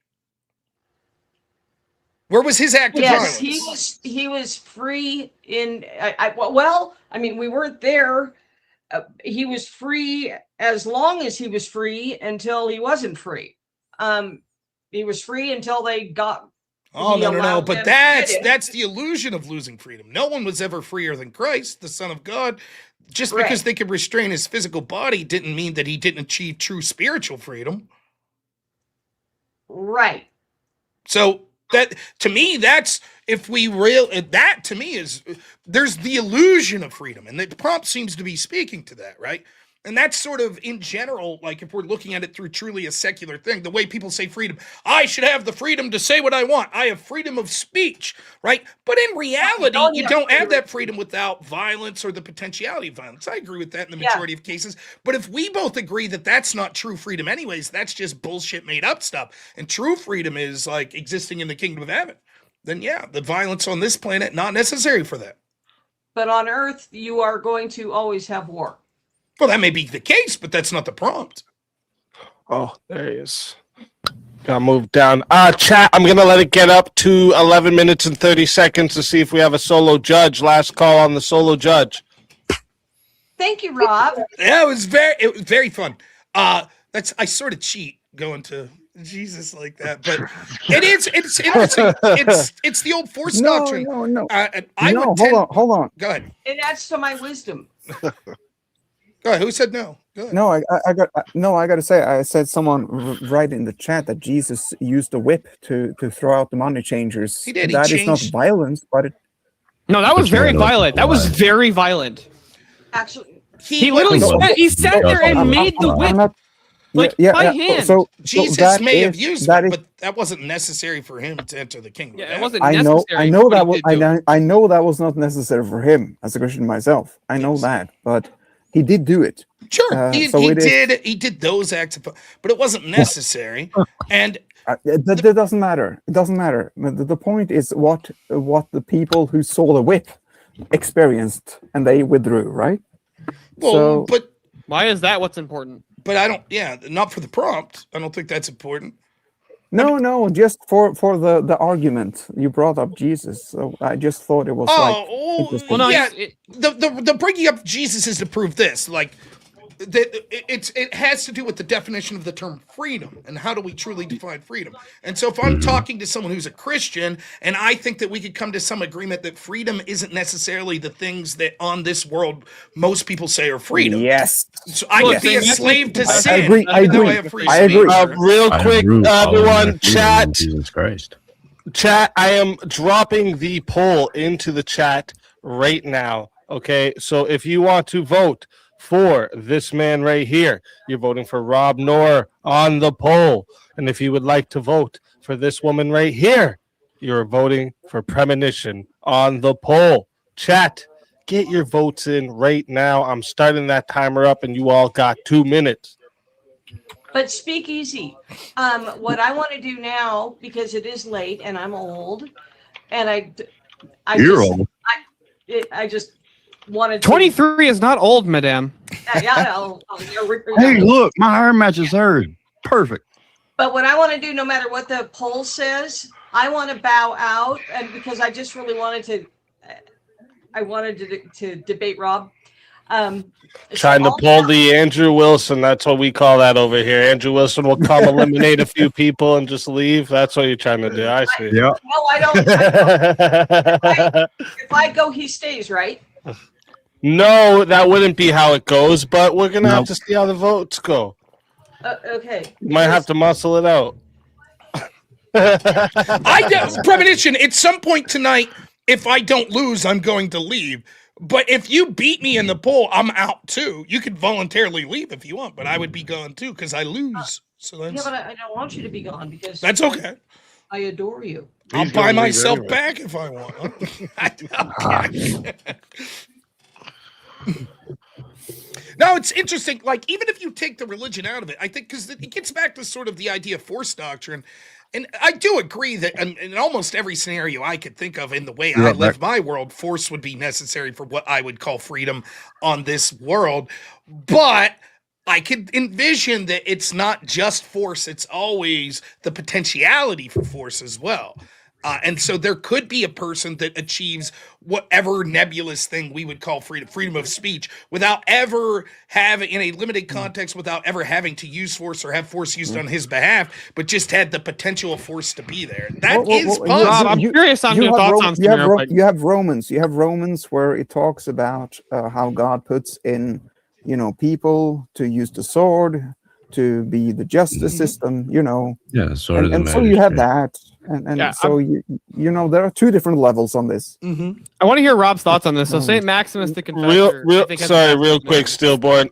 Where was his act of violence? Yes, he was free in. Well, I mean, we weren't there. He was free as long as he was free until he wasn't free. He was free until they got. Oh no! But that's the illusion of losing freedom. No one was ever freer than Christ, the Son of God. Just because they could restrain his physical body didn't mean that he didn't achieve true spiritual freedom. Right. So that to me, that's that to me is there's the illusion of freedom, and the prompt seems to be speaking to that, right? And that's sort of in general, like if we're looking at it through truly a secular thing, the way people say freedom, I should have the freedom to say what I want. I have freedom of speech, right? But in reality, you don't have that freedom without violence or the potentiality of violence. I agree with that in the majority of cases. But if we both agree that that's not true freedom anyways, that's just bullshit made up stuff. And true freedom is like existing in the kingdom of heaven. Then yeah, the violence on this planet, not necessary for that. But on Earth, you are going to always have war. Well, that may be the case, but that's not the prompt. Oh, there he is. Gotta move down. Chat, I'm gonna let it get up to 11 minutes and 30 seconds to see if we have a solo judge. Last call on the solo judge. Thank you, Rob. Yeah, it was very fun. I sort of cheat going to Jesus like that, but it's interesting. It's the old force doctrine. No. Hold on. Go ahead. It adds to my wisdom. Go ahead. Who said no? Go ahead. No, I got to say, I said someone right in the chat that Jesus used a whip to throw out the money changers. He did. That is not violence, but it. No, that was very violent. That was very violent. Actually, he literally sat there and made the whip. By hand. So Jesus may have used it, but that wasn't necessary for him to enter the kingdom. Yeah, it wasn't I necessary. know that was not necessary for him as a Christian myself. I know that, but he did do it. Sure, he did those acts, but it wasn't necessary. And that doesn't matter. It doesn't matter. The point is what the people who saw the whip experienced, and they withdrew, right? Well, but why is that what's important? But I don't. Yeah, not for the prompt. I don't think that's important. No, just for the argument. You brought up Jesus, so I just thought it was interesting. Well, no, yeah. The bringing up Jesus is to prove this, like. It has to do with the definition of the term freedom and how do we truly define freedom. And so if I'm talking to someone who's a Christian and I think that we could come to some agreement that freedom isn't necessarily the things that on this world most people say are freedom. Yes. So I could be a slave to sin. I agree. Real quick, everyone, chat. Jesus Christ. Chat, I am dropping the poll into the chat right now. Okay, so if you want to vote for this man right here, you're voting for robnoerr on the poll. And if you would like to vote for this woman right here, you're voting for premonition on the poll. Chat, get your votes in right now. I'm starting that timer up, and you all got 2 minutes. But speak easy. What I want to do now, because it is late and I'm old, and You're old. I just wanted 23 is not old, madame. Hey, look, my hair matches hers. Perfect. But what I want to do, no matter what the poll says, I want to bow out, and because I just really wanted to debate Rob. Trying to pull the Andrew Wilson. That's what we call that over here. Andrew Wilson will come eliminate a few people and just leave. That's what you're trying to do. I see. Yeah. No, I don't. If I go, he stays, right? No, that wouldn't be how it goes, but we're going to have to see how the votes go. Okay. You might have to muscle it out. Premonition, at some point tonight, if I don't lose, I'm going to leave. But if you beat me in the poll, I'm out too. You could voluntarily leave if you want, but I would be gone too because I lose. So Yeah, that's but I don't want you to be gone because that's okay. I adore you. I'll He's buy gonna leave myself anyway. back if I want. I don't care. No, it's interesting. Like, even if you take the religion out of it, I think because it gets back to sort of the idea of force doctrine. And I do agree that in almost every scenario I could think of in the way I live my world, force would be necessary for what I would call freedom on this world. But I could envision that it's not just force, it's always the potentiality for force as well. And so there could be a person that achieves whatever nebulous thing we would call freedom of speech without ever having, in a limited context, without ever having to use force or have force used on his behalf, but just had the potential of force to be there. That is possible. Rob, I'm curious on your thoughts on scenario. You have Romans. You have Romans where it talks about how God puts in, people to use the sword, to be the justice system, Yeah, sword of the and so you have magistrate. that. And so there are two different levels on this. I want to hear Rob's thoughts on this. So Saint Maximus the Confessor. Real quick, Stillborn.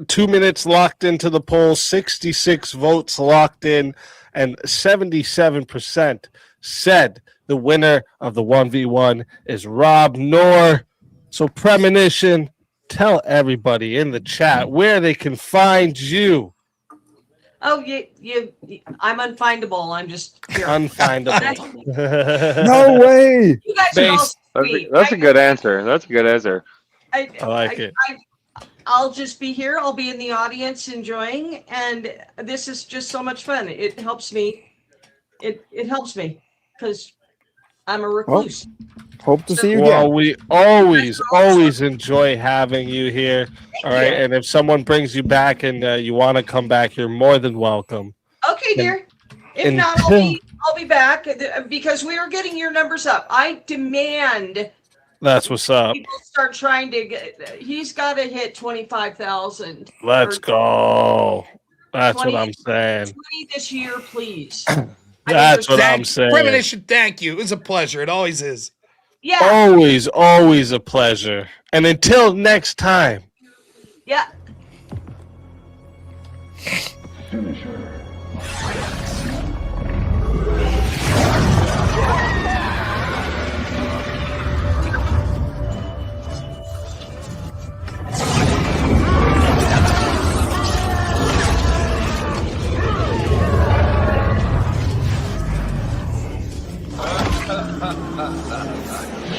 2 minutes locked into the poll, 66 votes locked in, and 77% said the winner of the 1v1 is robnoerr. So Premonition, tell everybody in the chat where they can find you. Oh, I'm unfindable. I'm just here. Unfindable. No way. You guys are all sweet. That's a good answer. That's a good answer. I like it. I'll just be here. I'll be in the audience enjoying, and this is just so much fun. It helps me. It helps me because I'm a recluse. Hope to see you Well, again. we always enjoy having you here. All right, and if someone brings you back and you want to come back, you're more than welcome. Okay, dear. If not, I'll be back because we are getting your numbers up. I demand That's what's up. people start trying to get. He's got to hit 25,000. Let's go. That's 20 what I'm saying. 20 this year, please. That's what I'm saying. Premonition, thank you. It was a pleasure. It always is. Yeah. Always a pleasure. And until next time. Yeah.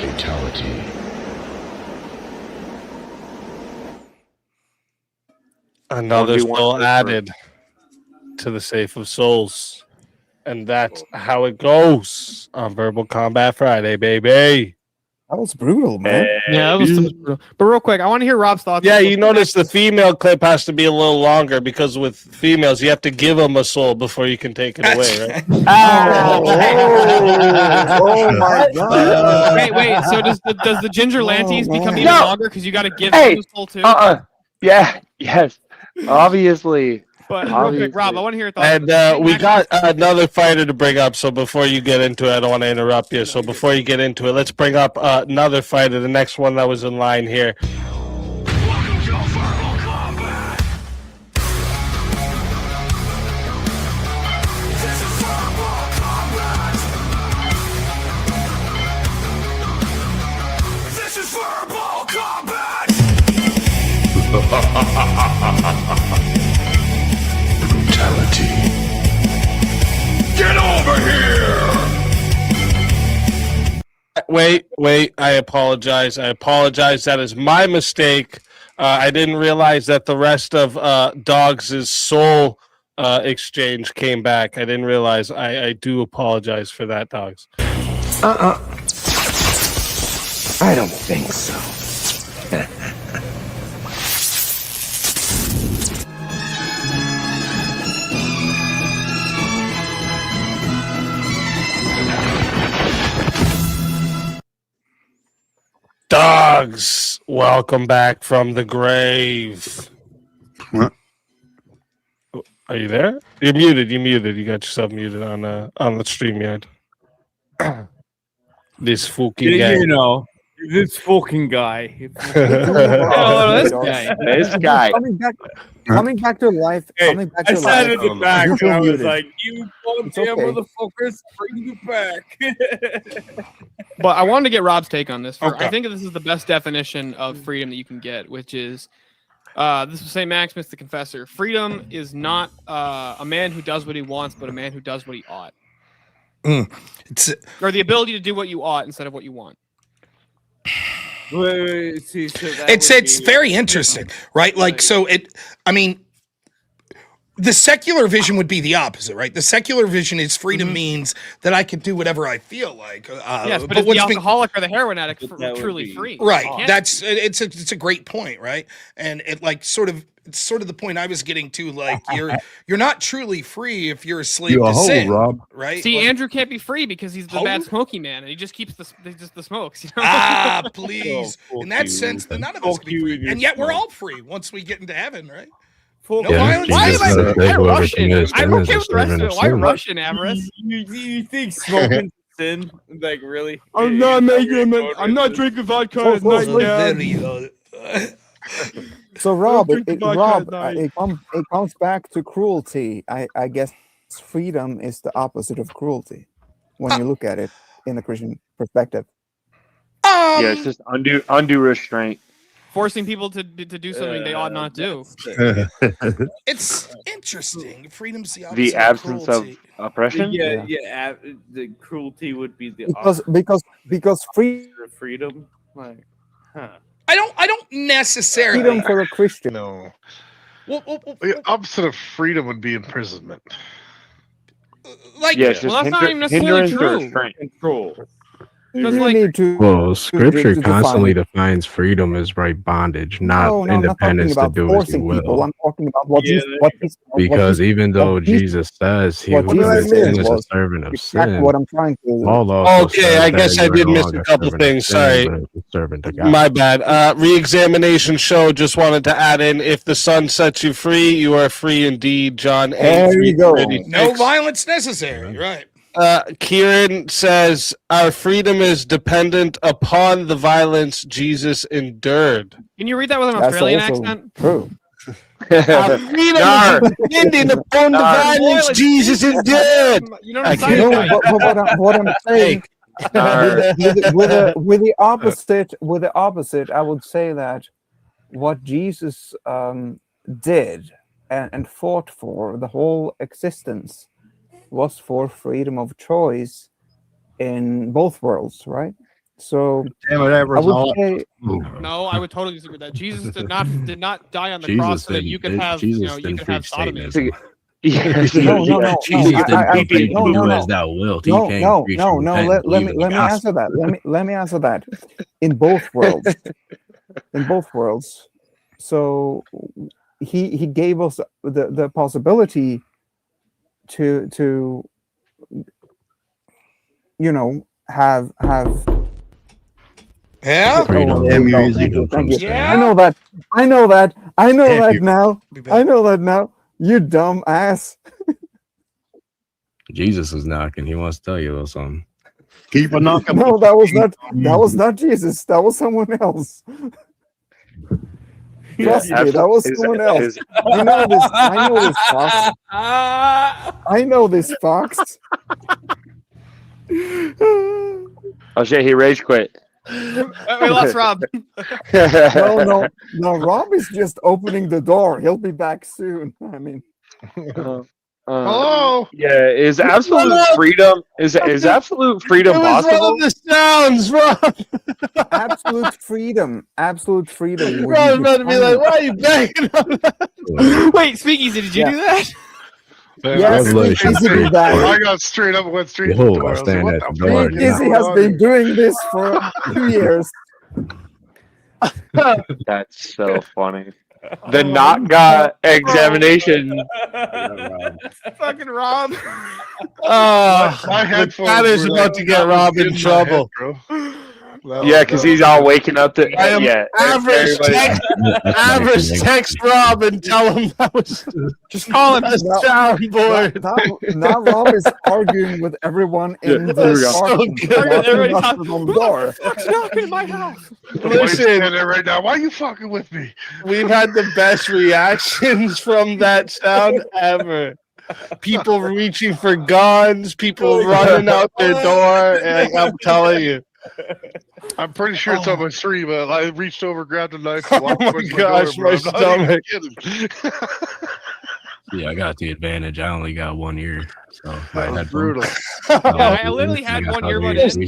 Fatality. Another 1v1 soul first added to the Safe of Souls. And that's how it goes on Verbal Combat Friday, baby. That was brutal, man. Yeah, that was brutal. But real quick, I want to hear Rob's thoughts. Yeah, on you notice the female clip has to be a little longer because with females, you have to give them a soul before you can take it away, right? Oh my God. Wait. So does the ginger lanties become even No. longer because you got to give Hey, them the soul too? Yeah, yes. Obviously. But real quick, Rob, I want to hear your thoughts. And we got another fighter to bring up. So before you get into it, I don't want to interrupt you. So before you get into it, let's bring up another fighter, the next one that was in line here. This is verbal combat. Brutality. Get over here. Wait. I apologize. That is my mistake. I didn't realize that the rest of Dogs' soul exchange came back. I didn't realize. I do apologize for that, Dogs. I don't think so. Dogs, welcome back from the grave. What? Are you there? You're muted. You got yourself muted on the StreamYard. This fucking guy. You know, this fucking guy. This guy. Coming back to life. Hey, Coming back I to sat life. in the back You're and I was muted. like, "You goddamn okay. motherfuckers, bring it back." But I wanted to get Rob's take on this. Okay. I think this is the best definition of freedom that you can get, which is this is St. Maximus the Confessor. Freedom is not a man who does what he wants, but a man who does what he ought. Or the ability to do what you ought instead of what you want. It's very interesting, right? Like, so the secular vision would be the opposite, right? The secular vision is freedom means that I can do whatever I feel like. Yes, but is the alcoholic or the heroin addict truly free? Right. You can't That's it's a great point, right? And it's sort of the point I was getting to. Like you're not truly free if you're a slave You a to hoe, sin, Rob. right? See, Like, Andrew can't be free because he's the bad smoky man, and he just keeps the smokes. You know? please. In that sense, then none of us Fuck can be you free, and your and yet we're smoke. all free once we get into heaven, right? Fuck No you. violence. Why am I whoever Russian? commits I'm sin is okay a with the rest of servant it. of Why sin. Russian, Avarice? You think smoking's sin? Like really? I'm not drinking vodka at night, Dad. So Rob, drink the vodka at night. it comes back to cruelty. I guess freedom is the opposite of cruelty when you look at it in a Christian perspective. Yeah, it's just undue restraint. Forcing people to do something they ought not do. It's interesting. Freedom's the opposite The absence of cruelty. oppression. The cruelty would be the Because freedom. Like, huh? I don't necessarily. freedom for a Christian. No. Well, The opposite of freedom would be imprisonment. like, Yeah, it's just Well, that's not even necessarily hindrance or true. restraint. Control. Because You like need to. Well, scripture to constantly define- defines freedom as right bondage, not No, I'm not talking independence to about do as you forcing people. will. I'm talking about what Yeah, Because even though what Jesus- Jesus says he what who Jesus commits says sin is a was servant of exactly sin, what I'm trying to. Paul also Okay, says I that guess you I are did no miss a longer couple servant of things, sin, sorry. but a servant of God. My bad. Re-examination show. Just wanted to add in: if the Son sets you free, you are free indeed. John 8. There you go. 3:36. no violence necessary, right? Kieran says our freedom is dependent upon the violence Jesus endured. Can you read that with an That's Australian also accent? true. Our freedom is dependent upon the violence Jesus endured. You know what I I'm can't- No, saying? but what I'm saying with the opposite, I would say that what Jesus did and fought for the whole existence was for freedom of choice in both worlds, right? So Damn it, I Everett. would say No, I would totally disagree with that. Jesus did not die on the Jesus cross so that didn't- you could have Jesus you didn't could have preach sodomy. Satanism. no. Jesus didn't I- preach no, do no, as thou wilt. He no, came no, preach no, repent, let believe me in the let me gospel. answer that. Let me answer that. In both worlds, So he gave us the possibility to have Yeah. Freedom. there we go. Music Thank you, from thank you. sin. I know that you. now. Be back. I know that now. You dumb ass. Jesus is knocking. He wants to tell you a little something. Keep a knocking. No, that was not Jesus. That was someone else. Trust me, that was someone else. I know this fox. I know this fox. Oh shit, he rage quit. We lost Rob. No. Rob is just opening the door. He'll be back soon. I mean, Hello. Yeah, is absolute freedom absolute freedom It was possible? all the sounds, Rob. absolute freedom. would Rob's be about to be like, defined- why are you banging on that? Wait, Speakeasy, did you do that? Yes, Revelation Speakeasy did 3:4. that. I got straight up and went straight to the Behold, door. I I was like, stand what at the the fuck door. is Speakeasy going has on been here? doing this for 2 years. That's so funny. The not got examination. Fucking Rob. My The headphones cat is were about like, to get that was Rob in my head, trouble. bro. Yeah, because he's all waking up to Average text Rob and tell him that was just call him a soundboard. Now Rob is arguing with everyone in the apartment. On the door. What the fuck's knocking in my house? Listen, there right now. Why are you fucking with me? We've had the best reactions from that sound ever. People reaching for guns, people running out their door. And I'm telling you. I'm pretty sure it's on my stream, but I reached over, grabbed a knife, and walked towards gosh, door, my bro. I'm not stomach. even kidding. Yeah, I got the advantage. I only got one ear, so That was brutal. I literally had one earbud in.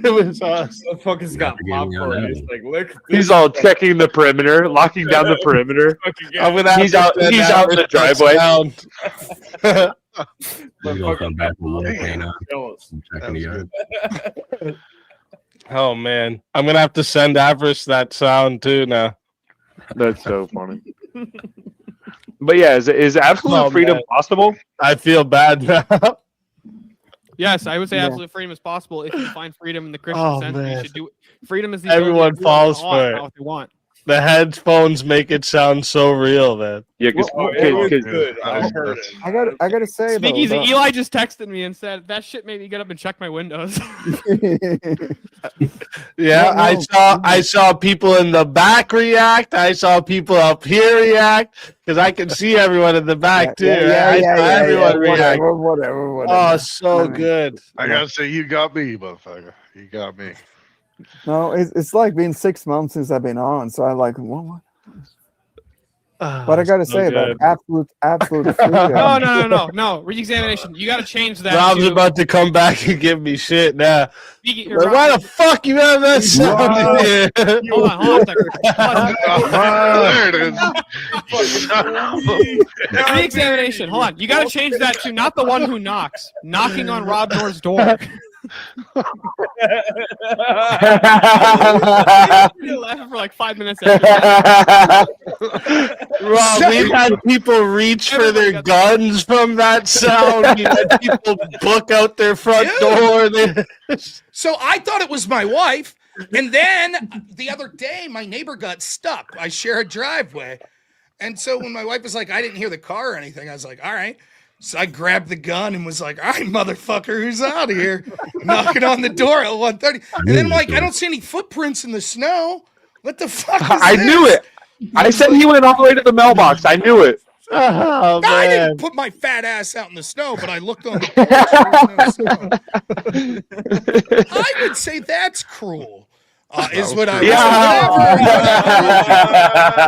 It was us. The fucker's got popcorn. He's like, look. He's all checking the perimeter, locking down the perimeter. He's out in the driveway. We're gonna come back with one paint on. Checking the yard. Oh man, I'm gonna have to send Avarice that sound too now. That's so funny. But yeah, is absolute freedom possible? I feel bad now. Yes, I would say absolute freedom is possible if you find freedom in the Christian sense. You should do it. Freedom is the Everyone ability to do falls what for you want, it. what they want. The headphones make it sound so real, man. Yeah, because good. I heard it. I gotta say Speakeasy, though, Eli just texted me and said that shit made me get up and check my windows. Yeah, I saw people in the back react. I saw people up here react because I can see everyone in the back too. I saw everyone react. Whatever. Oh, so good. I gotta say, you got me, motherfucker. You got me. No, it's like been 6 months since I've been on, so I like what? But I gotta say that absolute freedom. No. Re-examination. You got to change that. Rob's about to come back and give me shit now. Like, why the fuck you have that sound in here? Hold on. There it is. Re-examination. Hold on. You got to change that to not the one who knocks. Knocking on robnoerr's door. You're laughing for like 5 minutes. Rob, we've had people reach for their guns from that sound. We've had people book out their front door. So I thought it was my wife. And then the other day, my neighbor got stuck. I share a driveway. And so when my wife was like, I didn't hear the car or anything, I was like, all right. So I grabbed the gun and was like, all right, motherfucker, who's out here? Knocking on the door at 1:30. And then I'm like, I don't see any footprints in the snow. What the fuck is I this? knew it. I said he went all the way to the mailbox. I knew it. Oh, I didn't put my fat ass out in the snow, but I looked on the porch. There was no snow. I would say that's cruel. Is what I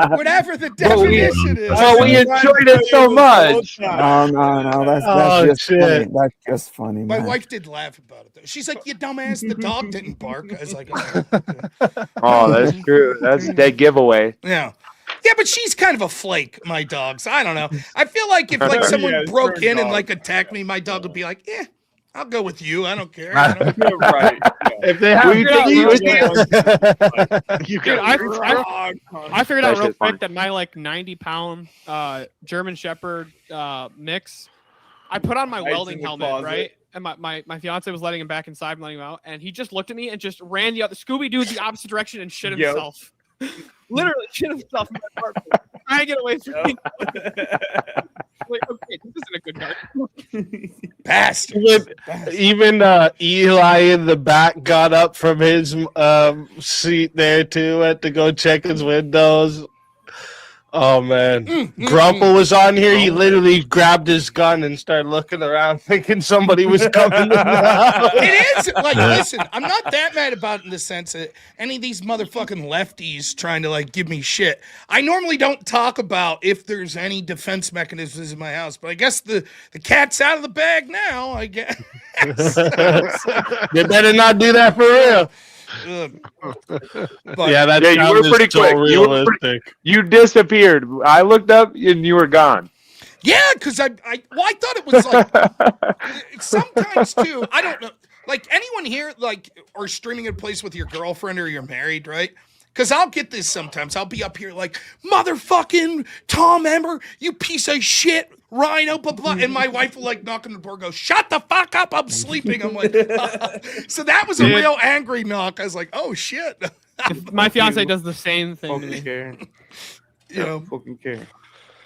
whatever the definition is. But we enjoyed it so much. No, that's just funny. That's just funny. My Man. wife did laugh about it though. She's like, "You dumbass, the dog didn't bark." I was like, "Oh, that's true. That's a dead giveaway." Yeah. Yeah, but she's kind of a flake, my dog. So I don't know. I feel like if like someone broke in and like attacked me, my dog would be like, "Yeah, I'll go with you. I don't care." Right. If they have I figured out real quick that my like 90-pound German Shepherd mix, I put on my welding helmet, right? And my fiance was letting him back inside and letting him out, and he just looked at me and just ran the Scooby-Doo the opposite direction and shit himself. Literally shit himself in my apartment. Trying to get away from me. Like, okay, this isn't a good night. Bastard. Even Eli in the back got up from his seat there too, went to go check his windows. Oh man, Grumple was on here. He literally grabbed his gun and started looking around, thinking somebody was coming. It is like, listen, I'm not that mad about it in the sense that any of these motherfucking lefties trying to like give me shit. I normally don't talk about if there's any defense mechanisms in my house, but I guess the cat's out of the bag now. I guess. They better not do that for real. But, yeah, you were pretty so quick. Realistic. You disappeared. I looked up and you were gone. Yeah, because I thought it was like sometimes too. I don't know. Like anyone here, like, or streaming in a place with your girlfriend or you're married, right? Because I'll get this sometimes. I'll be up here like, motherfucking Tom Emmer, you piece of shit. right, oh, blah, blah. And my wife will like knock on the door and go, shut the fuck up, I'm sleeping. I'm like, so that was a real angry knock. I was like, oh shit. My fiance does the same thing to me. You know, fucking care.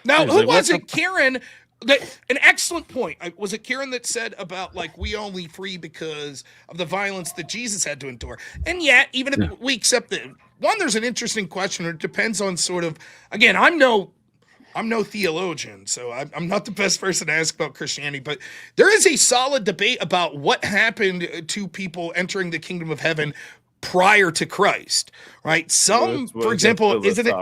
Now, He's who like, was what it, Karen? An excellent point. Was it Karen that said about like we only free because of the violence that Jesus had to endure? And yet, even if we accept that, one, there's an interesting question. It depends on sort of. Again, I'm no theologian, so I'm not the best person to ask about Christianity. But there is a solid debate about what happened to people entering the kingdom of heaven prior to Christ. Right? Some, for example, isn't it?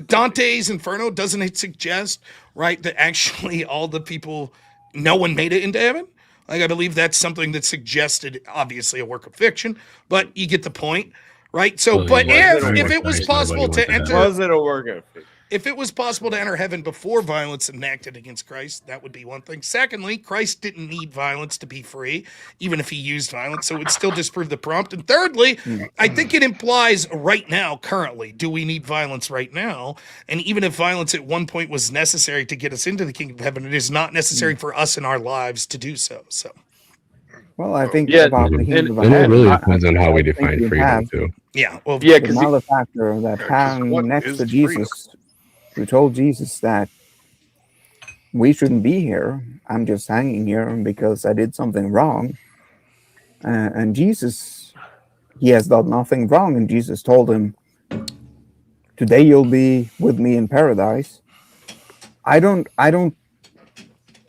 Dante's Inferno, doesn't it suggest, right, that actually all the people, no one made it into heaven? Like, I believe that's something that suggested, obviously, a work of fiction, but you get the point, right? So, Well, but yeah, if it was possible to enter, Was it a work of fiction? if it was possible to enter heaven before violence enacted against Christ, that would be one thing. Secondly, Christ didn't need violence to be free, even if he used violence, so it would still disprove the prompt. And thirdly, I think it implies right now, currently, do we need violence right now? And even if violence at one point was necessary to get us into the kingdom of heaven, it is not necessary for us in our lives to do so. So, Well, I think Yeah, about the and kingdom of And it heaven. really depends on how we I think define we freedom have too. yeah, well, yeah, the because malefactor that hung what next is to freedom? Jesus, who told Jesus that we shouldn't be here. I'm just hanging here because I did something wrong. And Jesus, he has done nothing wrong. And Jesus told him, today you'll be with me in paradise. I don't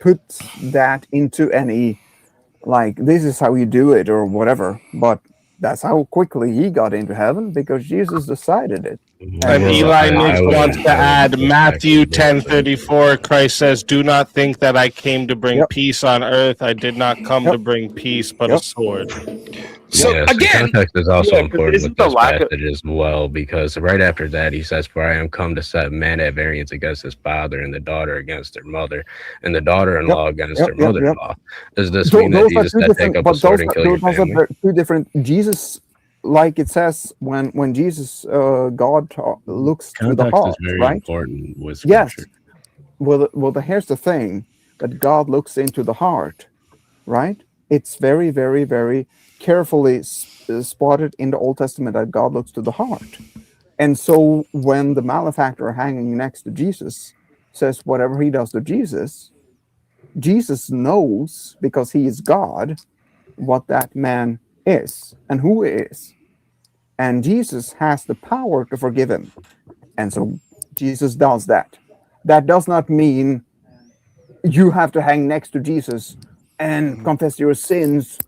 put that into any, like, this is how you do it or whatever. But that's how quickly he got into heaven, because Jesus decided it. And Eli Nix wants to add Matthew Matthew 10:34. Christ says, "Do not think that I came to bring peace on earth. I did not come to bring peace, but a sword." So yes, again, context is also important isn't with the this lack of- passage as well, because right after that he says, "For I am come to set man at variance against his father, and the daughter against their mother, and the daughter-in-law against their mother-in-law." Does this mean that Jesus said, "Take up a sword and kill your family"? Those are two different. Jesus, like it says, when Jesus, God looks to the Context heart, is very right? important with Yes. scripture. Well, here's the thing, that God looks into the heart, right? It's very, very, very carefully spotted in the Old Testament that God looks to the heart. And so when the malefactor hanging next to Jesus says whatever he does to Jesus, Jesus knows, because he is God, what that man is and who he is. And Jesus has the power to forgive him. And so Jesus does that. That does not mean you have to hang next to Jesus and confess your sins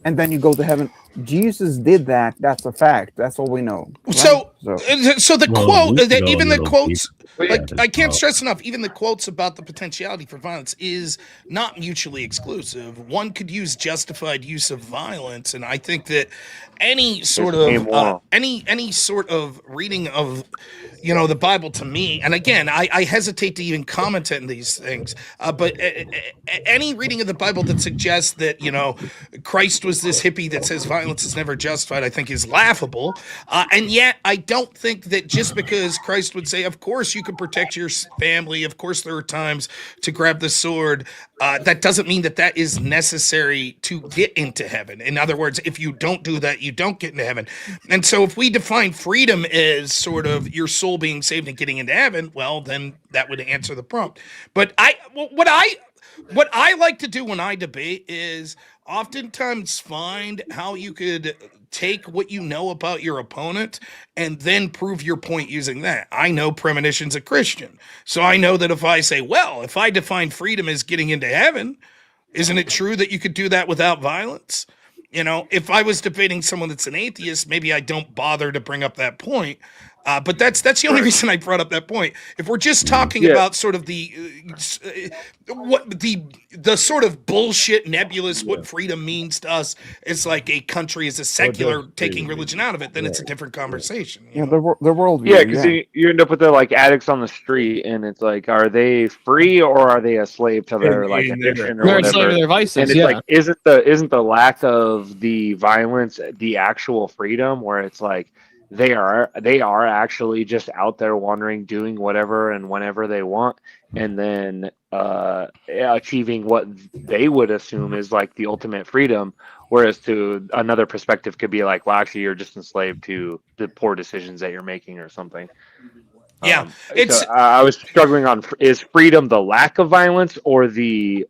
and then you go to heaven. Jesus did that. That's a fact. That's all we know. Right? So the quote, we can that go a even the little quotes, deeper like, with that I as can't well. stress enough, even the quotes about the potentiality for violence is not mutually exclusive. One could use justified use of violence, and I think that any sort of any sort of reading of, you know, the Bible, to me, and again, I hesitate to even comment on these things, but any reading of the Bible that suggests that, you know, Christ was this hippie that says violence is never justified, I think is laughable. And yet I don't think that just because Christ would say, of course you can protect your family, of course there are times to grab the sword, that doesn't mean that that is necessary to get into heaven. In other words, if you don't do that, you don't get into heaven. And so if we define freedom as sort of your soul being saved and getting into heaven, well, then that would answer the prompt. But what I like to do when I debate is oftentimes find how you could take what you know about your opponent and then prove your point using that. I know premonition's a Christian, so I know that if I say, well, if I define freedom as getting into heaven, isn't it true that you could do that without violence? You know, if I was debating someone that's an atheist, maybe I don't bother to bring up that point. But that's the only reason I brought up that point. If we're just talking about sort of the sort of bullshit nebulous what freedom means to us, it's like a country is a secular taking religion out of it, then it's a different conversation. Yeah, the worldview. Yeah, because you end up with the like addicts on the street, and it's like, are they free or are they a slave to their like addiction or They're a whatever? slave to their vices. And it's Yeah. like, isn't the lack of the violence the actual freedom? Where it's like, they are actually just out there wandering, doing whatever and whenever they want, and then achieving what they would assume is like the ultimate freedom. Whereas to another perspective could be like, well, actually, you're just enslaved to the poor decisions that you're making or something. Yeah, so I was struggling on, is freedom the lack of violence or the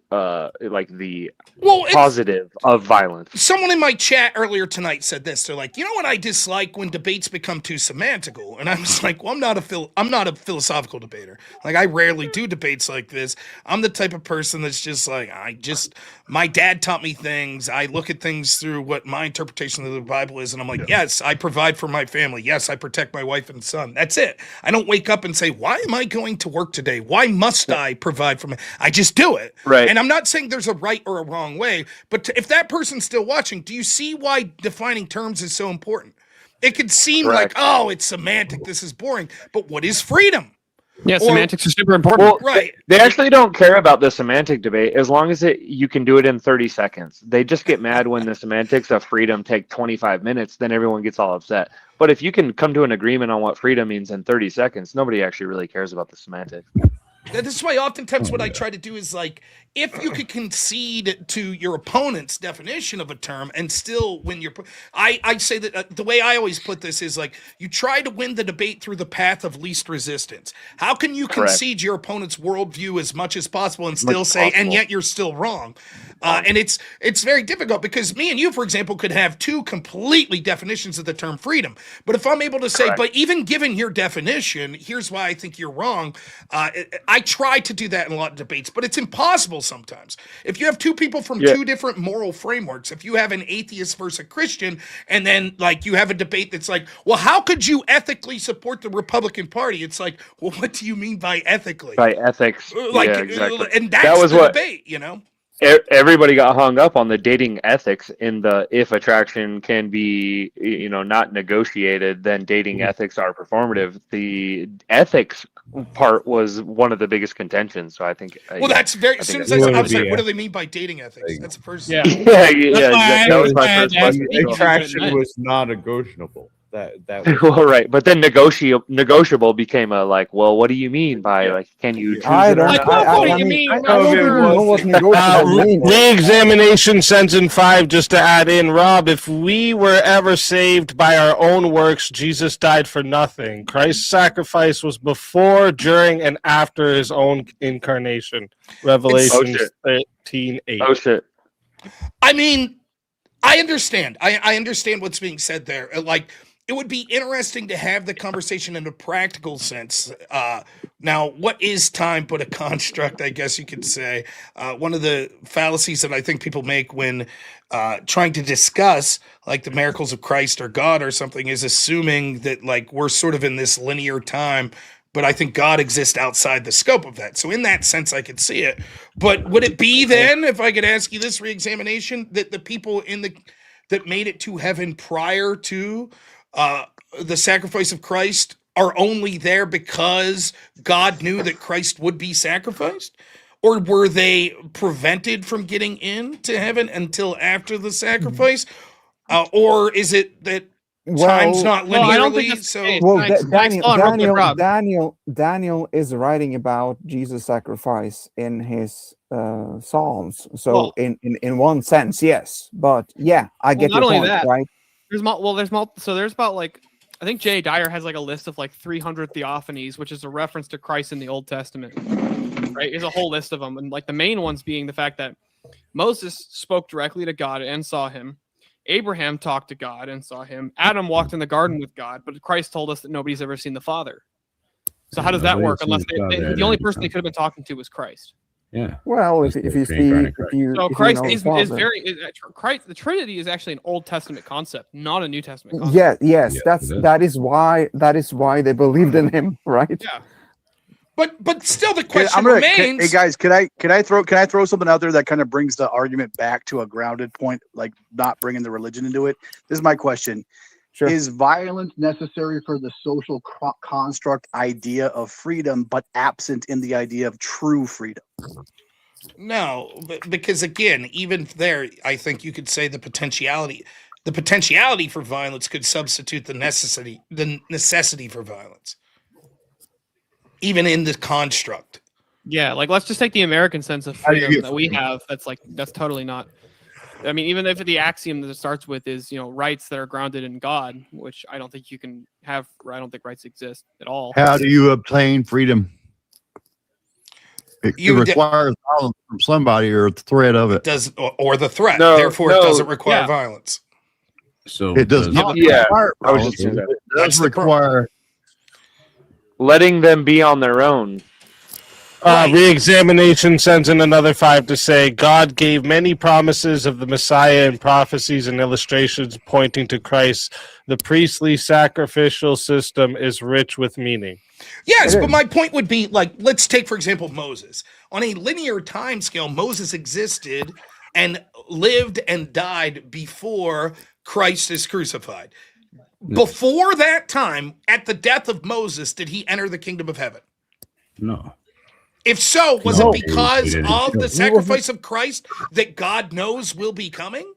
positive of violence? Someone in my chat earlier tonight said this. They're like, you know what I dislike when debates become too semantical, and I was like, well, I'm not a philosophical debater. Like, I rarely do debates like this. I'm the type of person that's just like, my dad taught me things. I look at things through what my interpretation of the Bible is, and I'm like, yes, I provide for my family. Yes, I protect my wife and son. That's it. I don't wake up and say, why am I going to work today? Why must I provide for my? I just do it. Right. And I'm not saying there's a right or a wrong way, but if that person's still watching, do you see why defining terms is so important? It could seem like, oh, it's semantic. This is boring. But what is freedom? Yeah, semantics are super important. Well, right. They actually don't care about the semantic debate as long as you can do it in 30 seconds. They just get mad when the semantics of freedom take 25 minutes, then everyone gets all upset. But if you can come to an agreement on what freedom means in 30 seconds, nobody actually really cares about the semantics. This is why oftentimes what I try to do is like, if you could concede to your opponent's definition of a term and still win your, I say that the way I always put this is like, you try to win the debate through the path of least resistance. How can you concede your opponent's worldview as much as possible and still say, and yet you're still wrong? And it's very difficult because me and you, for example, could have two completely definitions of the term freedom. But if I'm able to say, but even given your definition, here's why I think you're wrong. I try to do that in a lot of debates, but it's impossible sometimes. If you have two people from two different moral frameworks, if you have an atheist versus a Christian, and then like you have a debate that's like, well, how could you ethically support the Republican Party? It's like, well, what do you mean by ethically? By ethics. Like, yeah, exactly. And that's the debate, you know? Everybody got hung up on the dating ethics in the, if attraction can be, not negotiated, then dating ethics are performative. The ethics part was one of the biggest contentions. So I think. Well, that's very. As soon as I was like, what do they mean by dating ethics? That's the first. Yeah. That was my first question. Attraction was not negotiable. That was well, right, but then negotiable became a like. Well, what do you mean by like? Can you choose? I don't know what negotiable means. Re-examination sentence 5, just to add in, Rob, if we were ever saved by our own works, Jesus died for nothing. Christ's sacrifice was before, during, and after his own incarnation. Revelation 13:8. Oh shit. I mean, I understand. I understand what's being said there. Like, it would be interesting to have the conversation in a practical sense. Now, what is time but a construct, I guess you could say? One of the fallacies that I think people make when trying to discuss like the miracles of Christ or God or something is assuming that like we're sort of in this linear time, but I think God exists outside the scope of that. So in that sense, I could see it. But would it be then, if I could ask you this re-examination, that the people that made it to heaven prior to the sacrifice of Christ are only there because God knew that Christ would be sacrificed? Or were they prevented from getting into heaven until after the sacrifice? Or is it that time's not linearly? I don't think so. Daniel is writing about Jesus' sacrifice in his Psalms. So in one sense, yes. But yeah, I get your point, right? There's about like, I think Jay Dyer has like a list of like 300 theophanies, which is a reference to Christ in the Old Testament, right? There's a whole list of them. And like the main ones being the fact that Moses spoke directly to God and saw him. Abraham talked to God and saw him. Adam walked in the garden with God, but Christ told us that nobody's ever seen the Father. So how does that work? Unless the only person they could have been talking to was Christ. Yeah. Well, if you see, so Christ is very Christ. The Trinity is actually an Old Testament concept, not a New Testament concept. Yes. That is why they believed in him, right? Yeah. But still, the question remains. Hey guys, can I throw something out there that kind of brings the argument back to a grounded point, like not bringing the religion into it? This is my question. Sure. Is violence necessary for the social construct idea of freedom, but absent in the idea of true freedom? No, because again, even there, I think you could say the potentiality. The potentiality for violence could substitute the necessity for violence, even in the construct. Yeah, like let's just take the American sense of How do you freedom get that we freedom? have. That's totally not. I mean, even if the axiom that it starts with is rights that are grounded in God, which I don't think you can have. I don't think rights exist at all. How do you obtain freedom? It requires violence from somebody or the threat of it. Does or the threat. No, Therefore, it no, doesn't require yeah. violence. So It does not Yeah, require I was violence. just saying that. It That's does the require Letting them be on their own. Re-examination sends in another 5 to say, God gave many promises of the Messiah in prophecies and illustrations pointing to Christ. The priestly sacrificial system is rich with meaning. Yes, but my point would be, like, let's take, for example, Moses. On a linear time scale, Moses existed and lived and died before Christ is crucified. Before that time, at the death of Moses, did he enter the kingdom of heaven? No. If so, was No, it because he didn't. of He the wasn't- sacrifice of Christ that God knows will be coming?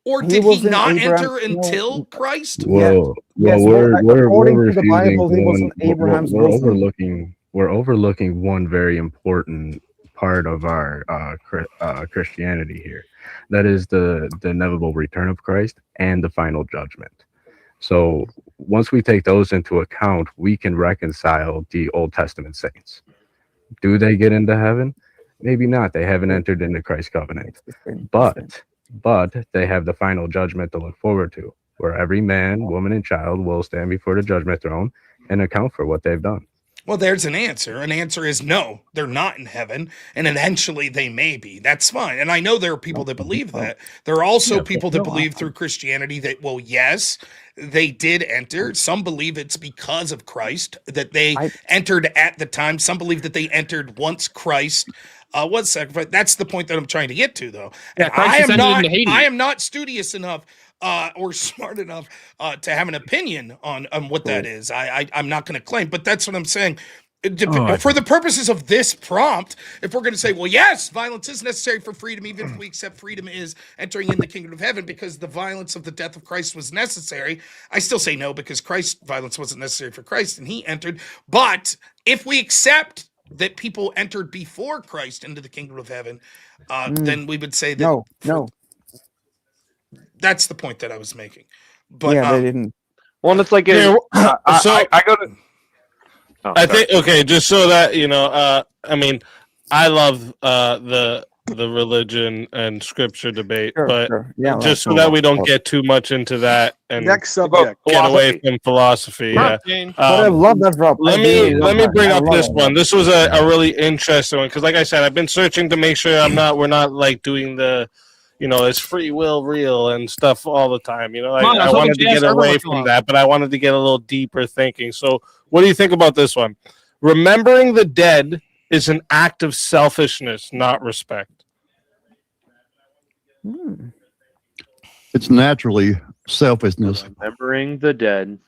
Or He did he was in not Abraham- enter until Christ? Whoa, Yes, we're according to the refusing Bible, he was one. in Abraham's we're bosom. overlooking one very important part of our Christianity here. That is the inevitable return of Christ and the final judgment. So once we take those into account, we can reconcile the Old Testament saints. Do they get into heaven? Maybe not. They haven't entered into Christ's covenant. But they have the final judgment to look forward to, where every man, woman, and child will stand before the judgment throne and account for what they've done. Well, there's an answer. An answer is no, they're not in heaven, and eventually they may be. That's fine. And I know there are people that believe that. There are also people that believe through Christianity that, well, yes, they did enter. Some believe it's because of Christ that they entered at the time. Some believe that they entered once Christ was sacrificed. That's the point that I'm trying to get to, though. Yeah, And Christ ascended into Hades. I am not studious enough or smart enough to have an opinion on what that is. I'm not going to claim, but that's what I'm saying. For the purposes of this prompt, if we're going to say, well, yes, violence is necessary for freedom, even if we accept freedom is entering in the kingdom of heaven because the violence of the death of Christ was necessary, I still say no, because Christ's violence wasn't necessary for Christ and he entered. But if we accept that people entered before Christ into the kingdom of heaven, then we would say that No. That's the point that I was making. But Yeah, they didn't. Well, it's like Yeah, I go to. Oh, I sorry. think just so that I mean, I love the religion and scripture debate, but Yeah, just so that we don't get too much into that and Next subject. get away from philosophy. Yeah. But I love that drop. Let I me really love that. bring I up love this it. one. This was a really interesting one because, like I said, I've been searching to make sure we're not like doing the, is free will real and stuff all the time. I wanted to get away from that, but I wanted to get a little deeper thinking. So, what do you think about this one? Remembering the dead is an act of selfishness, not respect. it's naturally selfishness Remembering the dead.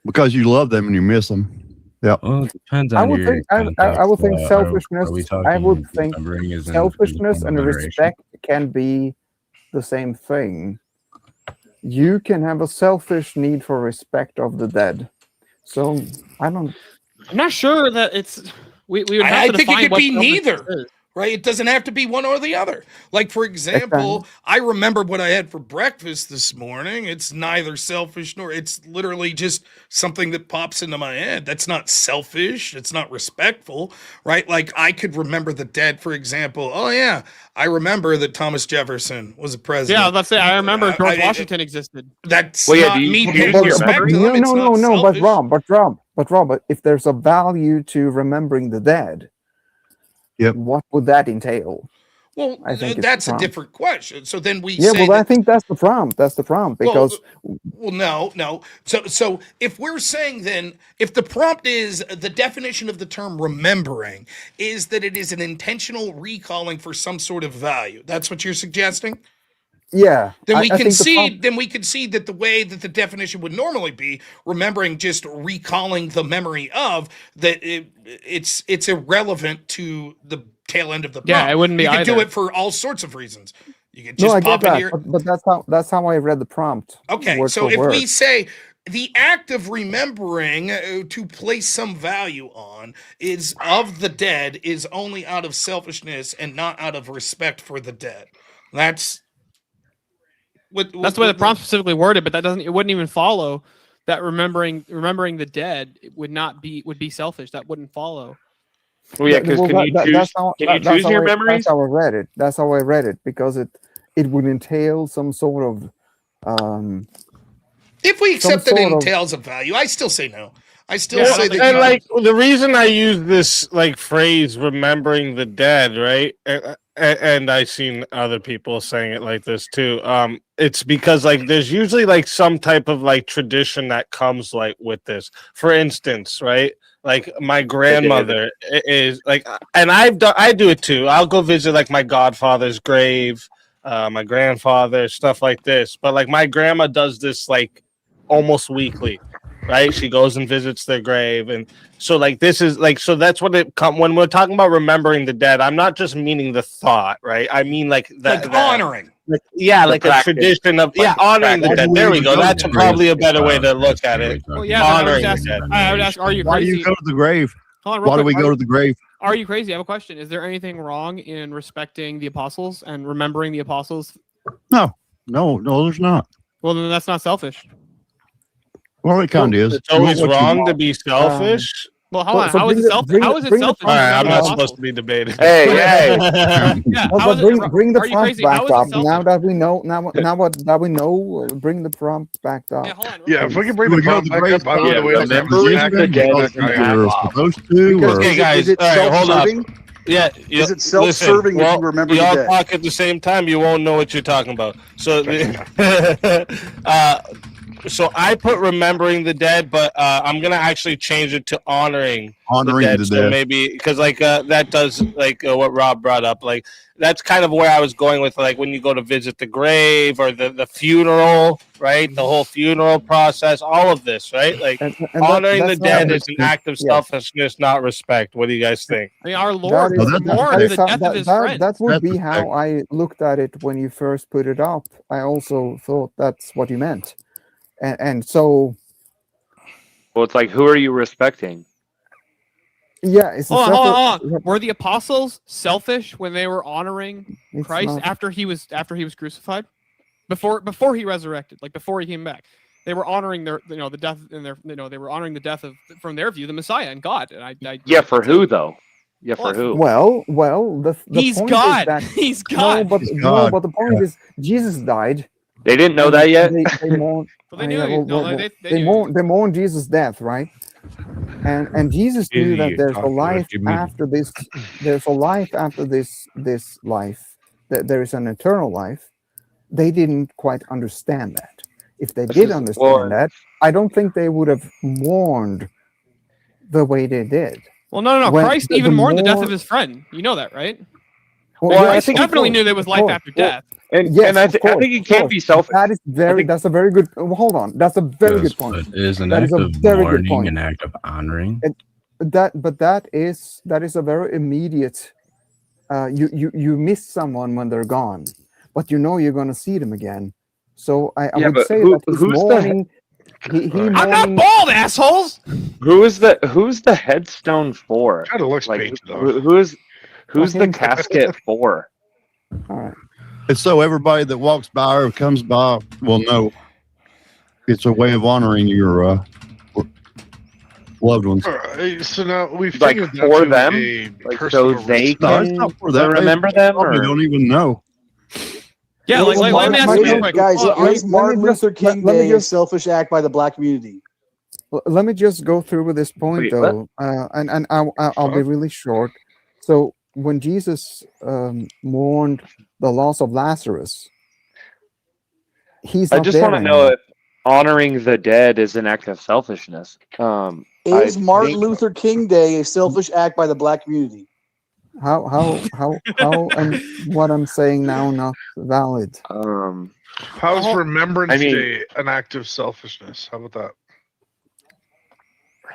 because you love them and you miss them. Yeah. Well, it depends I on would your think. I would think context. selfishness. Are we I would talking think remembering as in selfishness and veneration? respect can be the same thing. You can have a selfish need for respect of the dead. So I'm not sure that it's. We would have I to think it define could what be selfishness neither. is. Right? It doesn't have to be one or the other. Like, for example, I remember what I had for breakfast this morning. It's neither selfish nor it's literally just something that pops into my head. That's not selfish. It's not respectful, right? Like, I could remember the dead, for example. Oh, yeah. I remember that Thomas Jefferson was a president. Yeah, I was about to say, I remember George Washington existed. That's Well, yeah, not do you- me do paying you respect remember? to them. It's not no. selfish. But Rob, if there's a value to remembering the dead, what would that entail? Well, I think that's a different question. So then we Yeah, say well, that, I think that's the prompt. That's the prompt because well, no. So if we're saying then, if the prompt is the definition of the term remembering is that it is an intentional recalling for some sort of value, that's what you're suggesting? yeah, Then we I think the concede. Then we concede that the way that the definition would normally be remembering, just recalling the memory of that, it's irrelevant to the tail end of the prompt. Yeah, it wouldn't be You could do either. it for all sorts of reasons. You could No, just I get pop into that, your. but that's how I read the prompt. Okay, word so for if word. we say the act of remembering to place some value on is of the dead is only out of selfishness and not out of respect for the dead. That's That's the way the prompt specifically worded, but that doesn't. It wouldn't even follow that remembering the dead would be selfish. That wouldn't follow. Well, yeah, because can you choose your memories? That's how I read it. That's how I read it because it would entail some sort of. If we accept that it sort of- entails a value, I still say no. I still Yeah, say that. and like the reason I use this like phrase "remembering the dead," right? And I've seen other people saying it like this too. It's because like there's usually like some type of like tradition that comes like with this. For instance, right? Like my grandmother is like, and I do it too. I'll go visit like my godfather's grave, my grandfather, stuff like this. But like my grandma does this like almost weekly. Right, she goes and visits their grave, and so like this is like so that's what it come when we're talking about remembering the dead. I'm not just meaning the thought, right? I mean like like honoring. Like, yeah, like a tradition of honoring the dead. There we go. That's probably a better way to look at it. Well, yeah, honoring I the dead. would ask, are you Why do crazy? you go to the grave? Hold on, real Why do quick. we go to the grave? Are you crazy? I have a question. Is there anything wrong in respecting the apostles and remembering the apostles? No, there's not. Well, then that's not selfish. Well, it kind of is. It's always wrong to be selfish. Well, hold on. How is it selfish? How is it selfish? All right, I'm not supposed to be debating. Hey, Yeah, Well, how but is it? bring the Are you prompt crazy? How back is it up. selfish? Now that we know, that we know, bring the prompt back up. Yeah, if we can bring Do the we go to prompt the back grave? up, I would Yeah, the way that remembering the dead is an act You're of supposed to. Because Or, Okay, guys, is it all right, hold up. self-serving? Yeah, Is it self-serving if you remember the y'all dead? talk at the same time, you won't know what you're talking about. So, so I put remembering the dead, but I'm gonna actually change it to honoring the dead. So maybe because like that does like what Rob brought up, like that's kind of where I was going with like when you go to visit the grave or the funeral, right? The whole funeral process, all of this, right? Like And honoring the that's dead not- is an act of yes. selfishness, not respect. What do you guys think? I mean, our Lord That is- mourned the death of his friend. That would That's be how I looked at it when you first put it up. I also thought that's what you meant, and so Well, it's like, who are you respecting? yeah, it's Hold on. Were the apostles selfish when they were honoring It's Christ not. after he was crucified? Before he resurrected, like before he came back, they were honoring the death in their they were honoring the death of, from their view, the Messiah and God. And Yeah, for who though? Yeah, for who? Well, the He's point God. is that He's no, God. but He's no, God. but the point is Jesus died. They didn't know and that yet. They mourned. Well, they knew. They mourned Jesus' death, right? And Jesus knew that there's a life after this. There's a life after this life. That there is an eternal life. They didn't quite understand that. If they did understand that, I don't think they would have mourned the way they did. Well, no. When Christ the even mourned the death more- of his friend. You know that, right? Well, Christ yes, of definitely course, knew there was of life course. after death. And Yes, and I of think course, it of can't course. be selfish. That is very. That's a very good. Hold on. That's a very good point. But is an That act is a of very good mourning point. an act of honoring? That is a very immediate. You miss someone when they're gone, but you know you're going to see them again. So I Yeah, would but say who- that he's who's the- mourning. He I'm not mourning. bald, assholes. Who's the headstone for? Kind of looks Like painted though. who's the him. casket for? All right. it's so everybody that walks by or comes by will know. It's a way of honoring your loved ones. So now we've Like figured that for to them, a like so personal they No, it's can not for them. remember They them. probably Or don't even know. Yeah, Is let me ask you real quick. guys, Hold on, is Martin Luther King let me Day a just- selfish act by the black community? Let me just go through with this point Wait, though, and I'll be really short. So when Jesus mourned the loss of Lazarus, he's I not just there want to know anymore. if honoring the dead is an act of selfishness. Is I Martin think- Luther King Day a selfish act by the black community? How and what I'm saying now not valid? How's Remembrance I mean- Day an act of selfishness? How about that?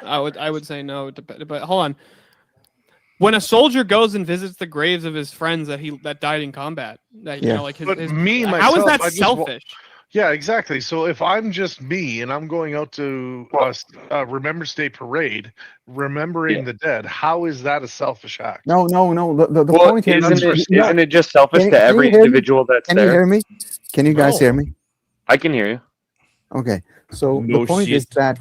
I would say no, but hold on. when a soldier goes and visits the graves of his friends that died in combat, that you Yeah. know, like But his me how myself, is that I just selfish? Yeah, exactly. So if I'm just me and I'm going out to Remembrance Day parade, remembering the dead, how is that a selfish act? No. The Well, point here isn't it just selfish to can every you hear me? individual that's Can there? you hear me? Can you guys No. hear me? I can hear you. Okay. So No the point is shit. that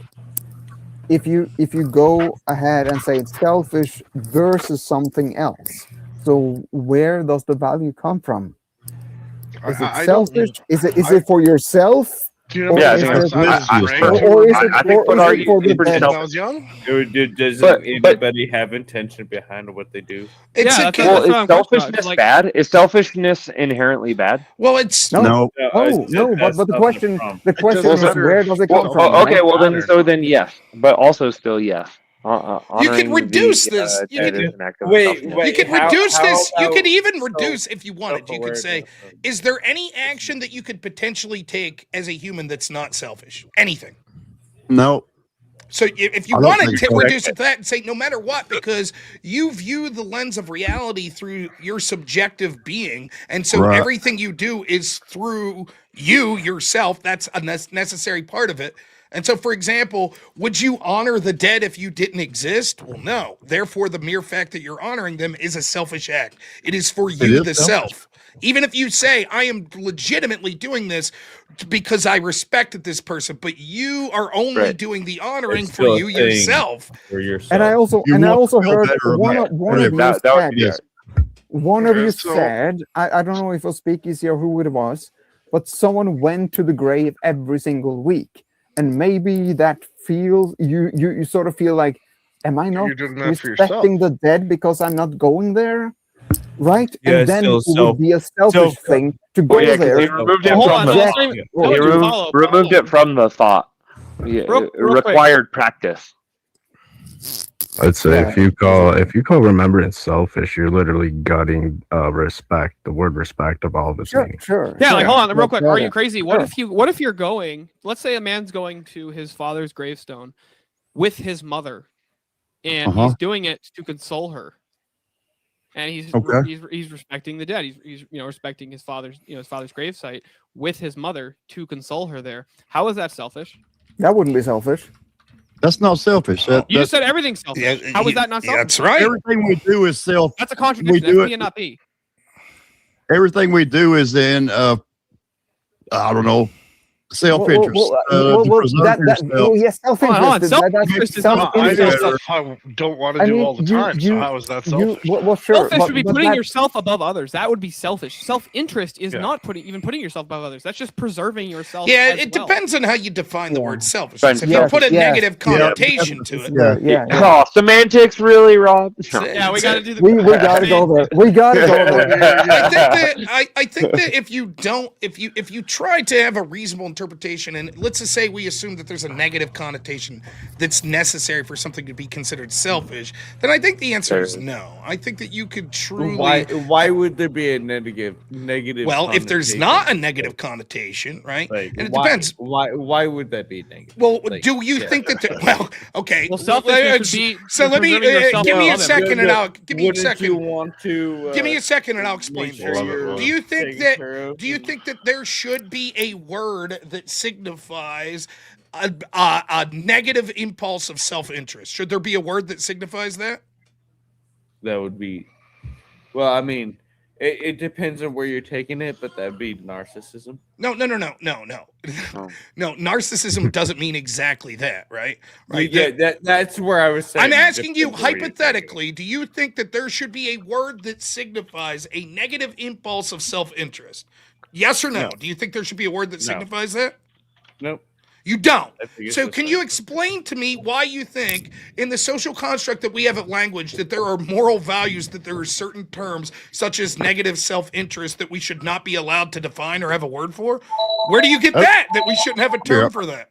if you go ahead and say it's selfish versus something else, so where does the value come from? Is it I don't. selfish? Is it for yourself? Do you remember Yeah, I the think first time I was it's dragged to or is Remembrance it I think for, what is are it you- for the it's pretty dead? when I selfish. was young? Doesn't But- anybody have intention behind what they do? It's Yeah, a, that's Well, what is I'm talking about. selfishness Like, bad? Is selfishness inherently bad? well, it's No, No. no. But the question doesn't is, matter where if- does it come Well, from? okay, right? well then yes, but also still yes. you could Honoring reduce the this. You dead could is an act of Wait, selfishness. you could how- reduce how this. You could about even reduce if you wanted. You could say, self-awareness? is there any action that you could potentially take as a human that's not selfish? Anything. No. So if you I don't wanted think to so. reduce it to that and say no matter what, because you view the lens of reality through your subjective being, and so Right. everything you do is through you yourself. That's a necessary part of it. And so, for example, would you honor the dead if you didn't exist? Well, no. Therefore, the mere fact that you're honoring them is a selfish act. It is for you, is the selfish. self. Even if you say, I am legitimately doing this because I respected this person, but you are only Right. doing the honoring It's for still a you thing yourself. for yourself. And I also You want to feel heard better one about of you that would said, be Yes. one of Okay, you so- said, I don't know if it was Speakeasy or who it was, but someone went to the grave every single week, and maybe that feels you sort of feel like, am I not You're doing that for yourself. respecting the dead because I'm not going there, right? Yeah, and then still it would be a selfish thing to go Well, yeah, because there. he removed it Hold from on, the no, Jack- let's not even- Oh, no, he you removed, follow- removed follow. it from the thought. Yeah, Real quick. required practice. I'd say Yeah. if you call remembrance selfish, you're literally gutting respect, the word respect of all of its Sure, meaning. sure. Yeah, sure. like hold on, real quick. Are you Yeah. crazy? Sure. What if you're going? Let's say a man's going to his father's gravestone with his mother, and he's doing it to console her, and Okay. he's respecting the dead. He's respecting his father's his father's gravesite with his mother to console her there. How is that selfish? That wouldn't be selfish. That's not selfish. You just said everything's selfish. Yeah, How is that not selfish? That's right. Everything we do is self. That's a contradiction. do That's it- B and not B. Everything we do is in, I don't know, self-interest. Yes, self-interest. Hold on, That's self-interest is I self-interest. don't want to I do mean, all the you- time. you- so how is that selfish? Well, sure. Selfish but- would be but putting that- yourself above others. That would be selfish. Self-interest is Yeah. not putting yourself above others. That's just preserving yourself. Yeah, as it well. depends on how you define the word selfish. Right, If yes, you put a yes, negative connotation to it, Yeah. Oh, semantics, really, Rob? Yeah, we got to do the. We gotta go there. We gotta go there. I think that if you try to have a reasonable interpretation, and let's just say we assume that there's a negative connotation that's necessary for something to be considered selfish, then I think the answer is no. I think that you could truly. Why would there be a negative? Well, if there's connotation? not a negative connotation, right? Like, And it why- depends. Why would that be negative? Well, Like, do you yeah. think that? Well, okay. Well, selfishness would be so let me preserving yourself give me a above second, and I'll give me a Wouldn't second. you want to Give me a second, and I'll explain make sure this. you're Do you think taken that? care of? Do you think that there should be a word that signifies a negative impulse of self-interest? Should there be a word that signifies that? that would be? Well, I mean, it depends on where you're taking it, but that'd be narcissism. No. No, narcissism doesn't mean exactly that, right? Right. Yeah, that's where I was saying. I'm asking you depends on where you're taking it. hypothetically, do you think that there should be a word that signifies a negative impulse of self-interest? Yes or no? No. Do you think there should be a word that No. signifies that? Nope. You don't. I think it's So just can you explain to me why you think in the social construct that we have at language that there are moral values, that there are certain terms such as negative self-interest that we should not be allowed to define or have a word for? Where do you get that we shouldn't have a term for that?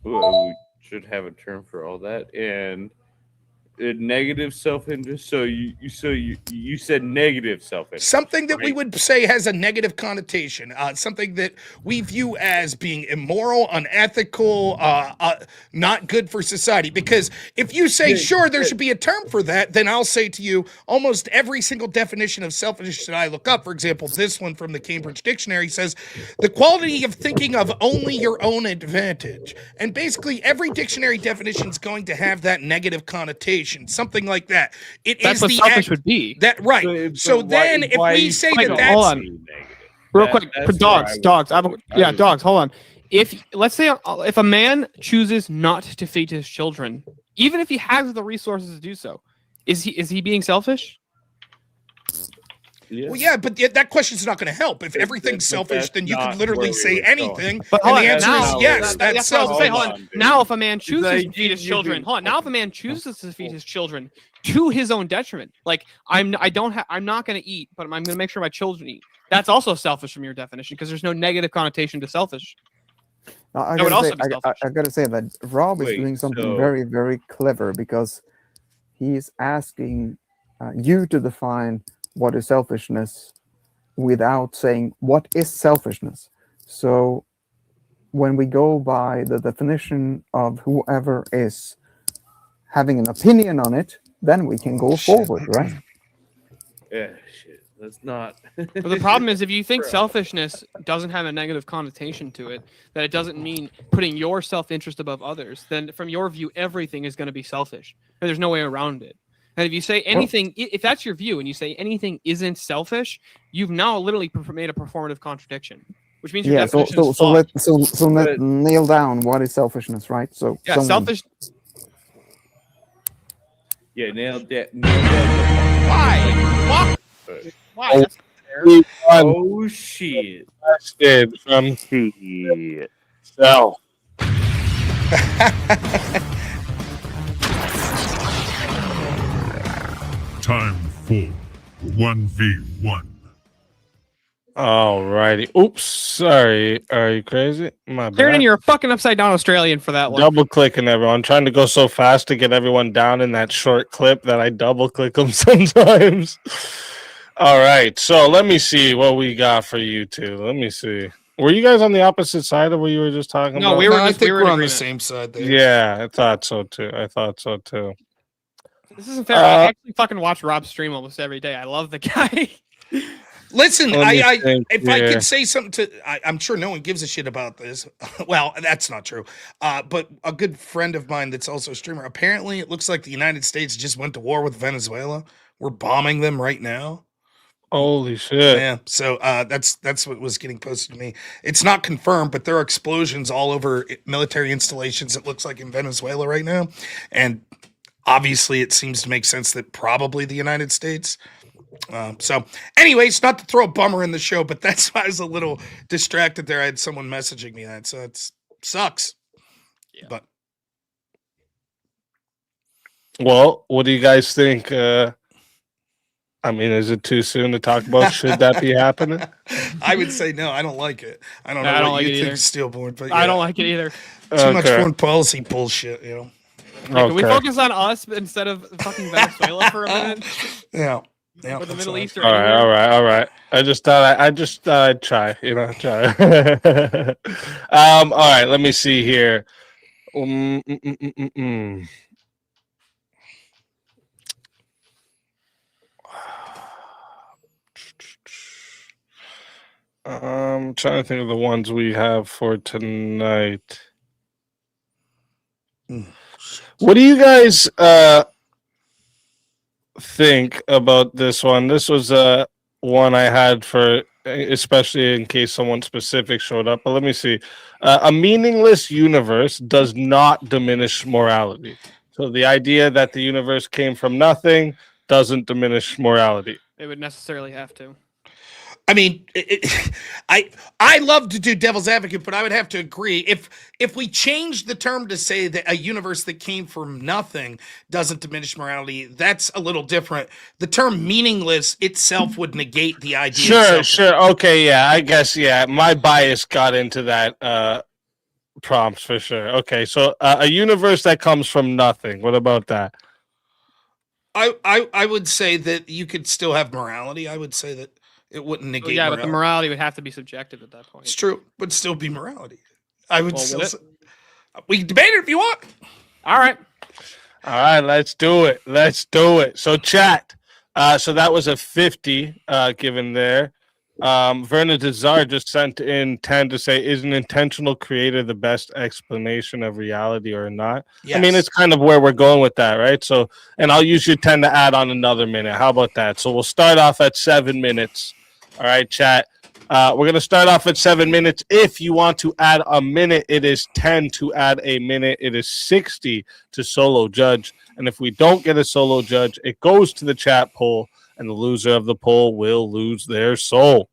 We should have a term for all that, and negative self-interest. So you said negative self-interest. Something that we right? would say has a negative connotation, something that we view as being immoral, unethical, not good for society. Because if you say, sure, there should be a term for that, then I'll say to you, almost every single definition of selfishness that I look up, for example, this one from the Cambridge Dictionary says, the quality of thinking of only your own advantage. And basically, every dictionary definition is going to have that negative connotation, something like that. That's what selfish would be. That right. So then, if we say that that's hold on, real quick, dogs. Dogs. Hold on. Let's say if a man chooses not to feed his children, even if he has the resources to do so, is he being selfish? Well, yeah, but that question's not going to help. If everything's selfish, then you could literally say anything, But and hold the on, answer now, is yes. That's selfish. hold on. Now, if a man chooses to feed his children, hold on. Now, if a man chooses to feed his children to his own detriment, like I'm not going to eat, but I'm going to make sure my children eat. That's also selfish from your definition because there's no negative connotation to selfish. I gotta say that Rob is doing something very, very clever because he's asking you to define what is selfishness without saying what is selfishness. So when we go by the definition of whoever is having an opinion on it, then we can go forward, right? Yeah, shit. That's not. But the problem is, if you think selfishness doesn't have a negative connotation to it, that it doesn't mean putting your self-interest above others, then from your view, everything is going to be selfish. And there's no way around it. And if you say anything, if that's your view, and you say anything isn't selfish, you've now literally made a performative contradiction, which means your definition is flawed. So let's nail down what is selfishness, right? So yeah, selfish. Yeah, nailed that. Why? Why? Oh shit! Did from shit. So. Time for 1v1. Alrighty. Oops. Sorry. Are you crazy? My bad. Kieran, you're a fucking upside down Australian for that one. Double clicking everyone. I'm trying to go so fast to get everyone down in that short clip that I double click them sometimes. All right. So let me see what we got for you two. Let me see. Were you guys on the opposite side of what you were just talking about? No, I think we're on the same side there. Yeah, I thought so too. This isn't fair. I actually fucking watch Rob stream almost every day. I love the guy. Listen, if I here. could say something to, I'm sure no one gives a shit about this. Well, that's not true. But a good friend of mine that's also a streamer, apparently it looks like the United States just went to war with Venezuela. We're bombing them right now. Holy shit. Yeah, so that's what was getting posted to me. It's not confirmed, but there are explosions all over military installations, it looks like, in Venezuela right now. And obviously it seems to make sense that probably the United States. So anyways, not to throw a bummer in the show, but that's why I was a little distracted there. I had someone messaging me that, so it sucks. Yeah. But well, what do you guys think? I mean, is it too soon to talk about should that be happening? I would say no. I don't like it. I don't know I don't what like you it think, either. Steelborn, but I don't like it either. Too much foreign policy bullshit, you know. Can we focus on us instead of fucking Venezuela for a minute? Yeah. Or the Middle East. Or all right. I just thought I'd try. All right. Let me see here. I'm trying to think of the ones we have for tonight. What do you guys think about this one? This was one I had for, especially in case someone specific showed up. But let me see. A meaningless universe does not diminish morality. So the idea that the universe came from nothing doesn't diminish morality. It would necessarily have to. I mean, I love to do devil's advocate, but I would have to agree. If we change the term to say that a universe that came from nothing doesn't diminish morality, that's a little different. The term meaningless itself would negate the idea. Sure. Okay, yeah, I guess, yeah. My bias got into that prompts for sure. Okay, so a universe that comes from nothing. What about that? I would say that you could still have morality. I would say that it wouldn't negate yeah, morality. but the morality would have to be subjective at that point. It's true. Would still be morality. I would Well, still would say, we can debate it if you want. All right. All right, let's do it. Let's do it. So chat. So that was a 50 given there. Verna Desar just sent in 10 to say, is an intentional creator the best explanation of reality or not? I mean, Yes. it's kind of where we're going with that, right? So, and I'll use your 10 to add on another minute. How about that? So we'll start off at 7 minutes. All right, chat. We're going to start off at 7 minutes. If you want to add a minute, it is 10 to add a minute. It is 60 to solo judge. And if we don't get a solo judge, it goes to the chat poll, and the loser of the poll will lose their soul.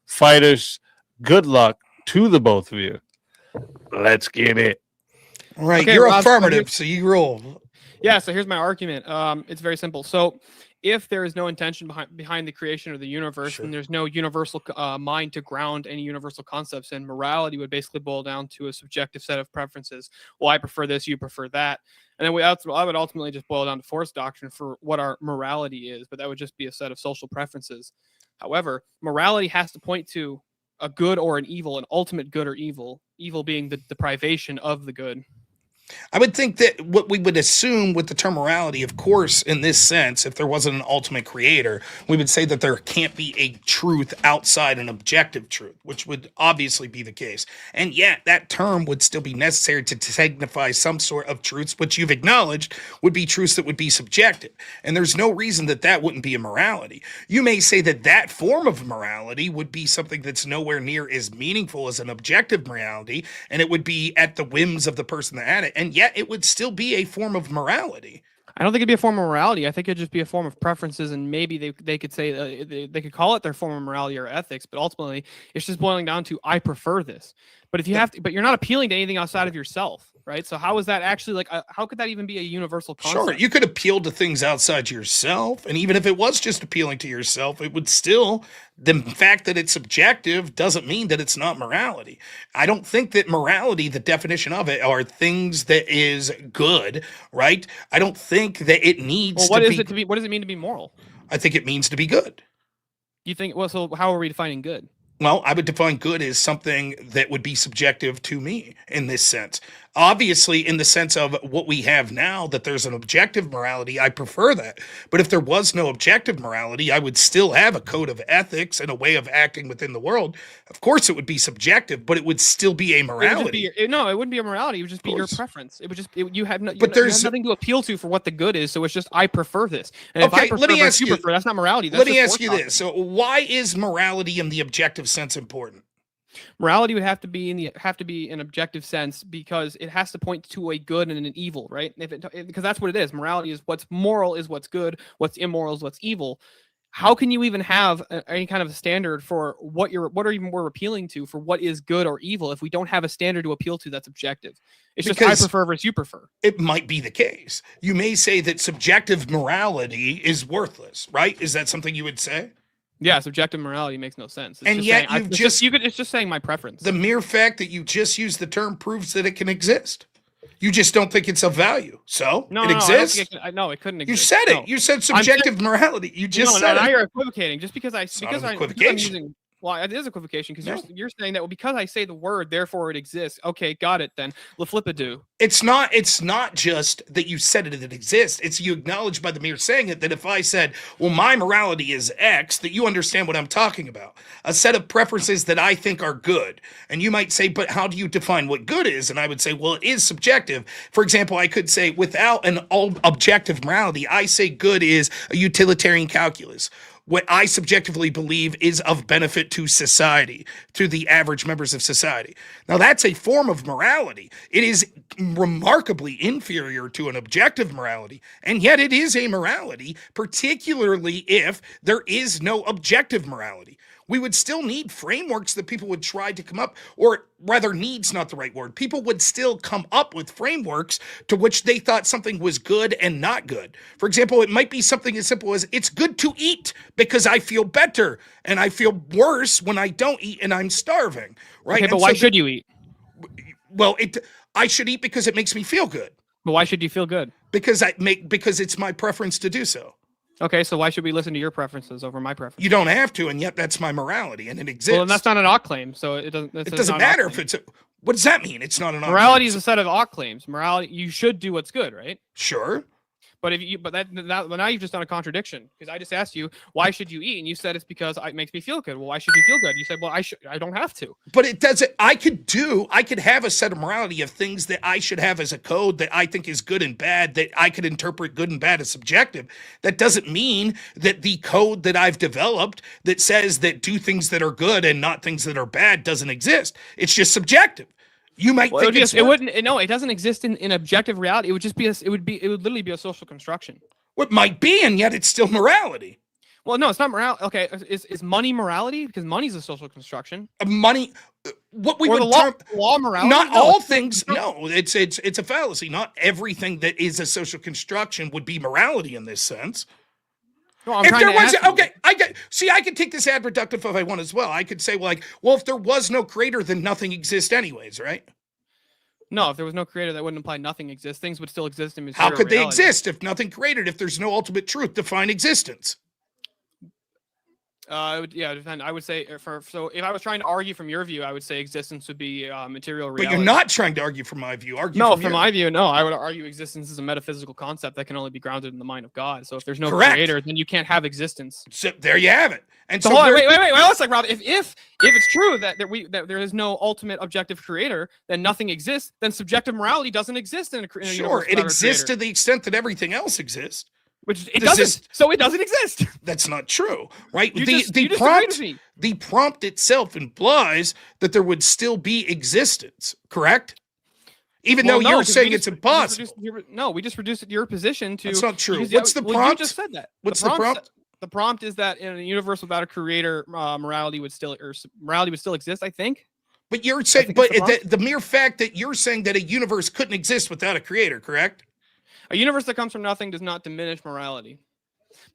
Fighters, good luck to the both of you. Let's get it. All right, Okay, you're Rob, affirmative, so you roll. Yeah, so here's my argument. It's very simple. So if there is no intention behind the creation of the universe, and there's no universal mind to ground any universal concepts, and morality would basically boil down to a subjective set of preferences. Well, I prefer this, you prefer that. And then I would ultimately just boil down to force doctrine for what our morality is, but that would just be a set of social preferences. However, morality has to point to a good or an evil, an ultimate good or evil, evil being the deprivation of the good. I would think that what we would assume with the term morality, of course, in this sense, if there wasn't an ultimate creator, we would say that there can't be a truth outside an objective truth, which would obviously be the case. And yet that term would still be necessary to signify some sort of truths, which you've acknowledged would be truths that would be subjective. And there's no reason that that wouldn't be a morality. You may say that that form of morality would be something that's nowhere near as meaningful as an objective morality, and it would be at the whims of the person that had it. And yet it would still be a form of morality. I don't think it'd be a form of morality. I think it'd just be a form of preferences, and maybe they could say they could call it their form of morality or ethics, but ultimately it's just boiling down to I prefer this. But if you have to, but you're not appealing to anything outside of yourself, right? So how is that actually like? How could that even be a universal concept? Sure, you could appeal to things outside yourself, and even if it was just appealing to yourself, it would still, the fact that it's subjective doesn't mean that it's not morality. I don't think that morality, the definition of it, are things that is good, right? I don't think that it needs Well, what is it to be? What does it mean to be moral? I think it means to be good. You think? Well, so how are we defining good? Well, I would define good as something that would be subjective to me in this sense. Obviously, in the sense of what we have now, that there's an objective morality, I prefer that. But if there was no objective morality, I would still have a code of ethics and a way of acting within the world. Of course, it would be subjective, but it would still be a morality. No, it wouldn't be a morality. It would just be your preference. It would just you have no, But you there's have nothing to appeal to for what the good is. So it's just I prefer this. And if I Okay, prefer let me versus ask you. prefer, that's not morality. That's Let me just ask force you doctrine. this: so, why is morality in the objective sense important? Morality would have to be in objective sense because it has to point to a good and an evil, right? Because that's what it is. Morality is what's moral is what's good, what's immoral is what's evil. How can you even have any kind of a standard for what are even more appealing to for what is good or evil if we don't have a standard to appeal to that's objective? It's just I prefer versus you prefer. It might be the case. You may say that subjective morality is worthless, right? Is that something you would say? Yeah, subjective morality makes no sense. It's And just yet saying, it's just saying my preference. The mere fact that you just use the term proves that it can exist. You just don't think it's of value. So it exists. No, it couldn't exist. You said it. No. You said subjective morality. You just said now it. you're equivocating. Just because I'm equivocation. using. Well, it is equivocation because you're saying that well, because I say the word, therefore it exists. Okay, got it then. Leflipidoo. It's not just that you said it exists. It's you acknowledge by the mere saying it that if I said, well, my morality is X, that you understand what I'm talking about. A set of preferences that I think are good. And you might say, but how do you define what good is? And I would say, well, it is subjective. For example, I could say without an objective morality, I say good is a utilitarian calculus. What I subjectively believe is of benefit to society, to the average members of society. Now, that's a form of morality. It is remarkably inferior to an objective morality, and yet it is a morality, particularly if there is no objective morality. We would still need frameworks that people would try to come up, or rather, need's not the right word. People would still come up with frameworks to which they thought something was good and not good. For example, it might be something as simple as it's good to eat because I feel better and I feel worse when I don't eat and I'm starving, right? Okay, but And why so should you eat? Well, I should eat because it makes me feel good. But why should you feel good? Because it's my preference to do so. Okay, so why should we listen to your preferences over my preference? You don't have to, and yet that's my morality, and it exists. Well, and that's not an ought claim, so it doesn't. It doesn't matter if it's. What does that mean? It's not an ought morality claim. is a set of ought claims. Morality, you should do what's good, right? Sure. But now you've just done a contradiction, because I just asked you, why should you eat, and you said it's because it makes me feel good. Well, why should you feel good? You said, well, I don't have to. But it doesn't. I could have a set of morality of things that I should have as a code that I think is good and bad, that I could interpret good and bad as subjective. That doesn't mean that the code that I've developed that says that do things that are good and not things that are bad doesn't exist. It's just subjective. You might think it doesn't exist in objective reality. It would just be it would literally be a social construction. What might be, and yet it's still morality. Well, no, it's not morality. Okay, is money morality? Because money's a social construction. Money, what we or would the law morality. Not all things. No, it's a fallacy. Not everything that is a social construction would be morality in this sense. No, I'm trying to ask you. I could take this ad reductive if I want as well. I could say, if there was no creator, then nothing exists anyways, right? No, if there was no creator, that wouldn't imply nothing exists. Things would still exist in How could reality. they exist if nothing created? If there's no ultimate truth, define existence. Depend. I would say if I was trying to argue from your view, I would say existence would be material reality. But you're not trying to argue from my view. From my view, no. I would argue existence is a metaphysical concept that can only be grounded in the mind of God. So if there's no creator, then you can't have existence. So there you have it. And so wait, one second, Rob. If it's true that there is no ultimate objective creator, then nothing exists. Then subjective morality doesn't exist in a universe. Sure, it exists to the extent that everything else exists. Which it doesn't. So it doesn't exist. That's not true, right? The prompt itself implies that there would still be existence, correct? Even though you're saying it's impossible. We just reduced it to your position to. That's not true. What's the prompt? You just said that. What's the prompt? The prompt is that in a universe without a creator, morality would still exist, I think. But you're saying, the mere fact that you're saying that a universe couldn't exist without a creator, correct? A universe that comes from nothing does not diminish morality.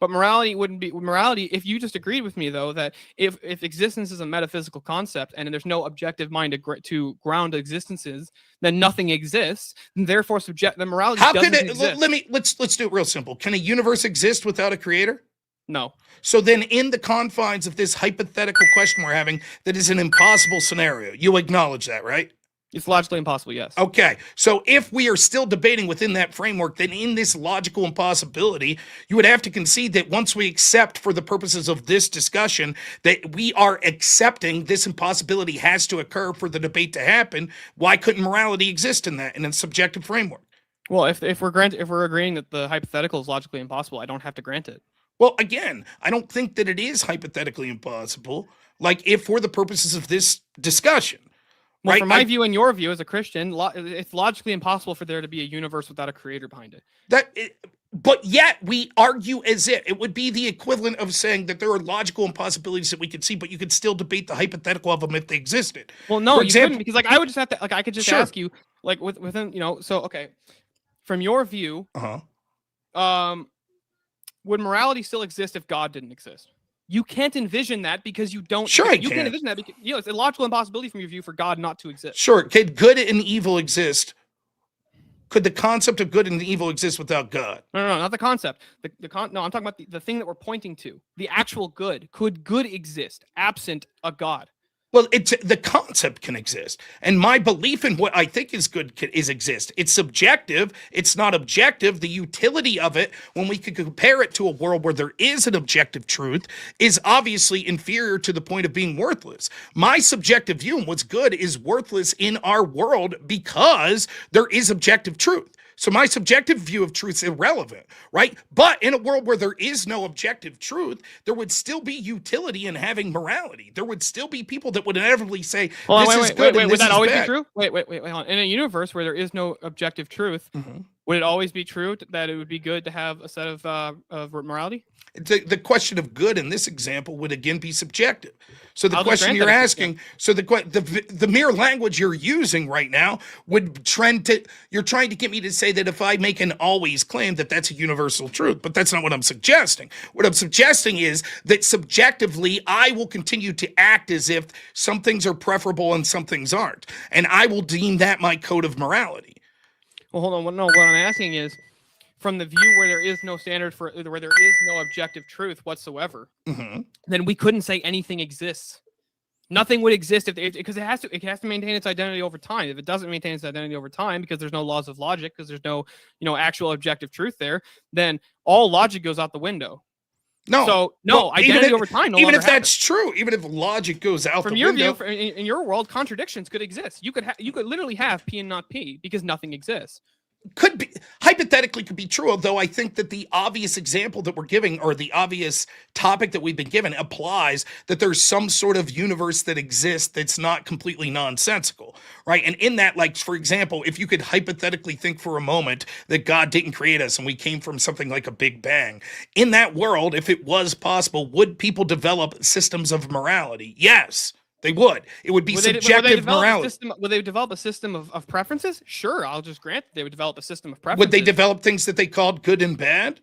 But morality wouldn't be morality if you just agreed with me, though, that if existence is a metaphysical concept and there's no objective mind to ground existences, then nothing exists. And therefore, the morality doesn't exist. Let's do it real simple. Can a universe exist without a creator? No. So then, in the confines of this hypothetical question we're having, that is an impossible scenario. You acknowledge that, right? It's logically impossible, yes. Okay, so if we are still debating within that framework, then in this logical impossibility, you would have to concede that once we accept for the purposes of this discussion that we are accepting this impossibility has to occur for the debate to happen, why couldn't morality exist in a subjective framework? Well, if we're agreeing that the hypothetical is logically impossible, I don't have to grant it. Well, again, I don't think that it is hypothetically impossible, if for the purposes of this discussion. Well, right? From my view and your view as a Christian, it's logically impossible for there to be a universe without a creator behind it. But yet we argue as if it would be the equivalent of saying that there are logical impossibilities that we could see, but you could still debate the hypothetical of them if they existed. Well, no, you couldn't, because I would just have to I could just ask you within from your view, would morality still exist if God didn't exist? You can't envision that because you don't. Sure, you can't envision that because it's a logical impossibility from your view for God not to exist. Sure, could good and evil Could the concept of good and evil exist without God? No, not the concept. No, I'm talking about the thing that we're pointing to. The actual good. Could good exist absent a God? Well, the concept can exist, and my belief in what I think is good is exist. It's subjective. It's not objective. The utility of it, when we could compare it to a world where there is an objective truth, is obviously inferior to the point of being worthless. My subjective view on what's good is worthless in our world because there is objective truth. So my subjective view of truth is irrelevant, right? But in a world where there is no objective truth, there would still be utility in having morality. There would still be people that would inevitably say, this is good and this would that is always bad. be true? Wait, hold on. In a universe where there is no objective truth, would it always be true that it would be good to have a set of morality? The question of good in this example would again be subjective. So the question you're asking, so the mere language you're using right now would you're trying to get me to say that if I make an always claim that that's a universal truth, but that's not what I'm suggesting. What I'm suggesting is that subjectively, I will continue to act as if some things are preferable and some things aren't. And I will deem that my code of morality. Well, hold on. No, what I'm asking is, from the view where there is no standard for, where there is no objective truth whatsoever, then we couldn't say anything exists. Nothing would exist because it has to maintain its identity over time. If it doesn't maintain its identity over time, because there's no laws of logic, because there's no actual objective truth there, then all logic goes out the window. No, so no, identity over time. Even if that's true, even if logic goes out from the your window, view, in your world, contradictions could exist. You could literally have P and not P because nothing exists. Could be hypothetically could be true, although I think that the obvious example that we're giving, or the obvious topic that we've been given, applies that there's some sort of universe that exists that's not completely nonsensical, right? And in that, like, for example, if you could hypothetically think for a moment that God didn't create us and we came from something like a Big Bang, in that world, if it was possible, would people develop systems of morality? Yes. They would. It would be subjective morality. Would they develop a system of preferences? Sure, I'll just grant that they would develop a system of preferences. Would they develop things that they called good and bad?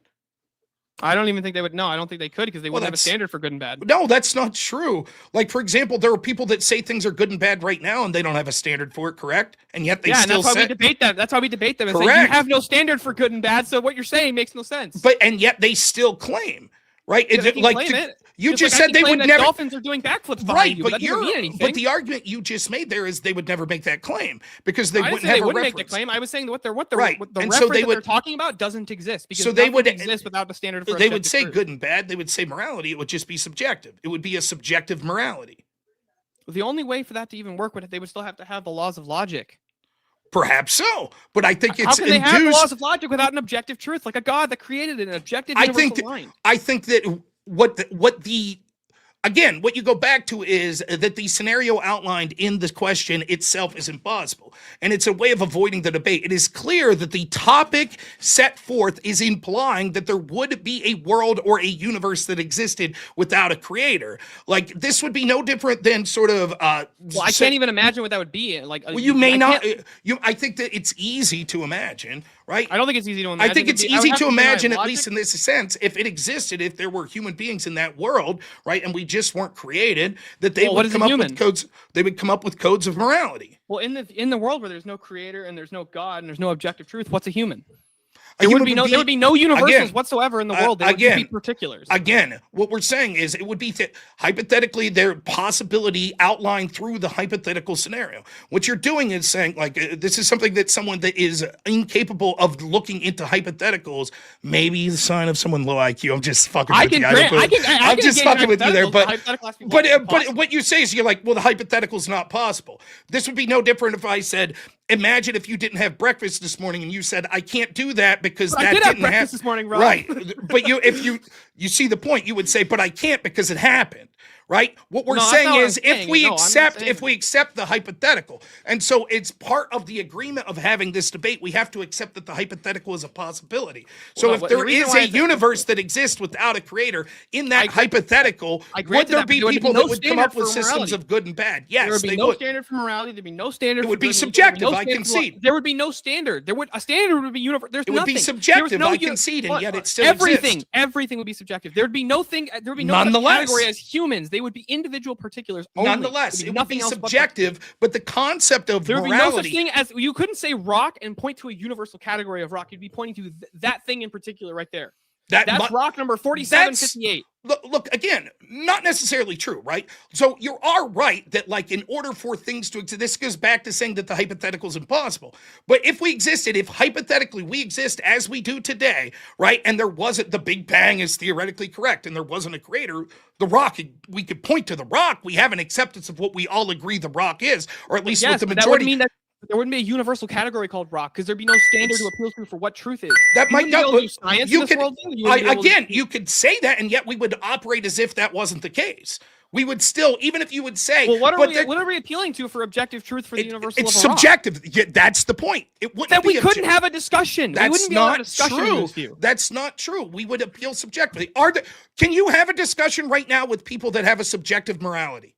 I don't even think they would. No, I don't think they could, because they wouldn't have a standard for good and bad. No, that's not true. Like, for example, there are people that say things are good and bad right now, and they don't have a standard for it, correct? And yet they still say... and that's why we debate that. That's why we debate them. Correct. You have no standard for good and bad, so what you're saying makes no sense. And yet they still claim, right? You just said they would never. Dolphins are doing backflips behind right, you, but that doesn't mean anything. But the argument you just made there is they would never make that claim because they wouldn't have they a wouldn't reference. make the claim. I was saying what the right. the and reference so that they're talking about doesn't exist, because so they would exist without the standard for they would say truth. good and bad. They would say morality. It would just be subjective. It would be a subjective morality. The only way for that to even work would they would still have to have the laws of logic. Perhaps so, but I think it's how can they have the laws of logic without an objective truth, like a God that created an objective universal line? I think that Again, what you go back to is that the scenario outlined in the question itself is impossible, and it's a way of avoiding the debate. It is clear that the topic set forth is implying that there would be a world or a universe that existed without a creator. Like, this would be no different than sort of... I can't even imagine what that would be. Like, well, you may not... I think that it's easy to imagine, right? I don't think it's easy to imagine. I think it's easy to imagine, at least in this sense, if it existed, if there were human beings in that world, right, and we just weren't created, that they would come up with codes. They would come up with codes of morality. Well, in the world where there's no creator and there's no God and there's no objective truth, what's a human? There would be no universals whatsoever in the world. There would be particulars. Again, what we're saying is it would be hypothetically their possibility outlined through the hypothetical scenario. What you're doing is saying, like, this is something that someone that is incapable of looking into hypotheticals, maybe the sign of someone low IQ. I'm just fucking with you. I'm just fucking with you there. But what you say is you're like, well, the hypothetical is not possible. This would be no different if I said, imagine if you didn't have breakfast this morning and you said, I can't do that because that didn't happen. Breakfast this morning, Rob. Right. But if you see the point, you would say, but I can't because it happened. Right? What we're saying is if we accept the hypothetical, and so it's part of the agreement of having this debate, we have to accept that the hypothetical is a possibility. So if there is a universe that exists without a creator, in that hypothetical, would there be people that would come up with systems of good and bad? Yes, there would be no standard for morality. There'd be no standard. It would be subjective. I concede. There would be no standard. A standard would be universal. There's nothing. It would be subjective. I concede, and yet it still exists. Everything would be subjective. There would be no thing. There would be no category as humans. They would be individual particulars only. Nonetheless, it would be subjective, but the concept of there would morality... be no such thing as... You couldn't say rock and point to a universal category of rock. You'd be pointing to that thing in particular right there. That's rock number 4758. Look, again, not necessarily true, right? So you are right that, like, in order for things to exist, this goes back to saying that the hypothetical is impossible. But if we existed, if hypothetically we exist as we do today, right, and there wasn't, the Big Bang is theoretically correct, and there wasn't a creator, the rock, we could point to the rock. We have an acceptance of what we all agree the rock is, or at least with the majority. That would mean that there wouldn't be a universal category called rock, because there'd be no standard to appeal to for what truth is. That might not be science in this world. You could say that, and yet we would operate as if that wasn't the case. We would still, even if you would say, well, what are we appealing to for objective truth for the universal? It's subjective. Yeah, that's the point. It wouldn't. That we couldn't have a discussion. That's not true. That's not true. We would appeal subjectively. Can you have a discussion right now with people that have a subjective morality?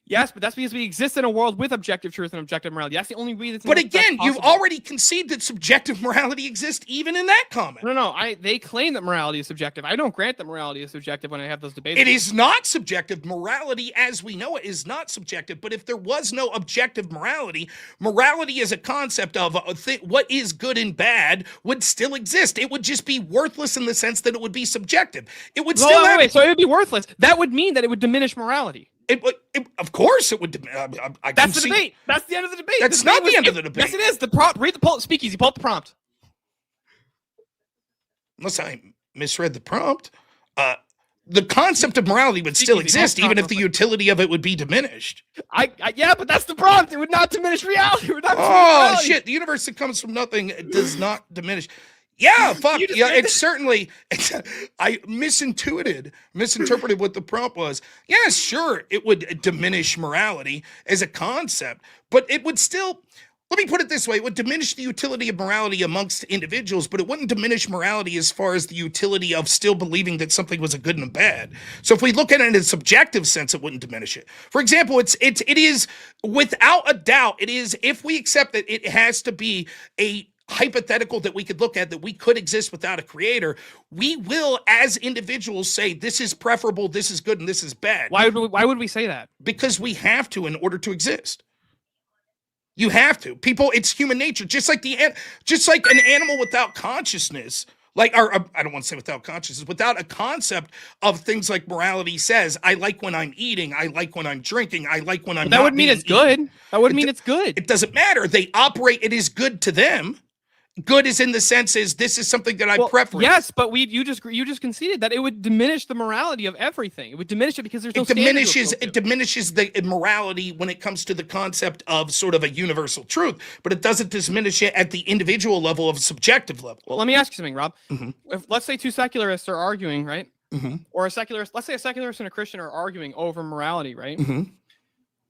Yes, but that's because we exist in a world with objective truth and objective morality. That's the only reason. But again, you've already conceded that subjective morality exists even in that comment. No. They claim that morality is subjective. I don't grant that morality is subjective when I have those debates. It is not subjective. Morality, as we know it, is not subjective. But if there was no objective morality, morality as a concept of what is good and bad would still exist. It would just be worthless in the sense that it would be subjective. It would still have. So it would be worthless. That would mean that it would diminish morality. Of course, it would. That's the debate. That's the end of the debate. That's not the end of the debate. Yes, it is. The prompt. Read the speakeasy. Pull up the prompt. Unless I misread the prompt, the concept of morality would still exist, even if the utility of it would be diminished. Yeah, but that's the prompt. It would not diminish reality. Shit! The universe that comes from nothing does not diminish. Yeah, fuck. Yeah, it's certainly. I misinterpreted what the prompt was. Yeah, sure, it would diminish morality as a concept, but it would still. Let me put it this way: it would diminish the utility of morality amongst individuals, but it wouldn't diminish morality as far as the utility of still believing that something was a good and a bad. So if we look at it in a subjective sense, it wouldn't diminish it. For example, it is without a doubt. It is, if we accept that it has to be a hypothetical that we could look at, that we could exist without a creator, we will as individuals say this is preferable, this is good, and this is bad. Why would we say that? Because we have to in order to exist. You have to. People, it's human nature. Just like an animal without consciousness, I don't want to say without consciousness, without a concept of things like morality says, I like when I'm eating, I like when I'm drinking, I like when I'm not. That would mean it's good. That would mean it's good. It doesn't matter. They operate, it is good to them. Good is in the sense is this is something that I prefer. Yes, but you just conceded that it would diminish the morality of everything. It would diminish it because there's no it diminishes the morality when it comes to the concept of sort of a universal truth, but it doesn't diminish it at the individual level of a subjective level. Well, let me ask you something, Rob. Mm-hmm. If let's say two secularists are arguing, right? Mm-hmm. Or let's say a secularist and a Christian are arguing over morality, right? Mm-hmm.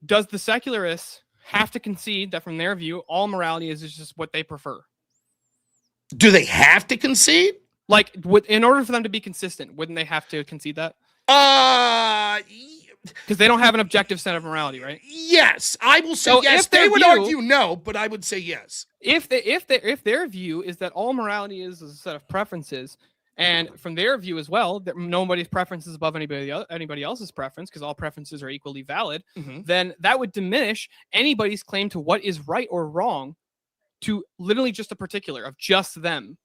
Does the secularists have to concede that from their view, all morality is just what they prefer? Do they have to concede? Like, in order for them to be consistent, wouldn't they have to concede that? Because they don't have an objective set of morality, right? Yes, I will say yes. They would argue no, but I would say yes. If their view is that all morality is a set of preferences, and from their view as well, that nobody's preference is above anybody else's preference because all preferences are equally valid, then that would diminish anybody's claim to what is right or wrong to literally just a particular of just them.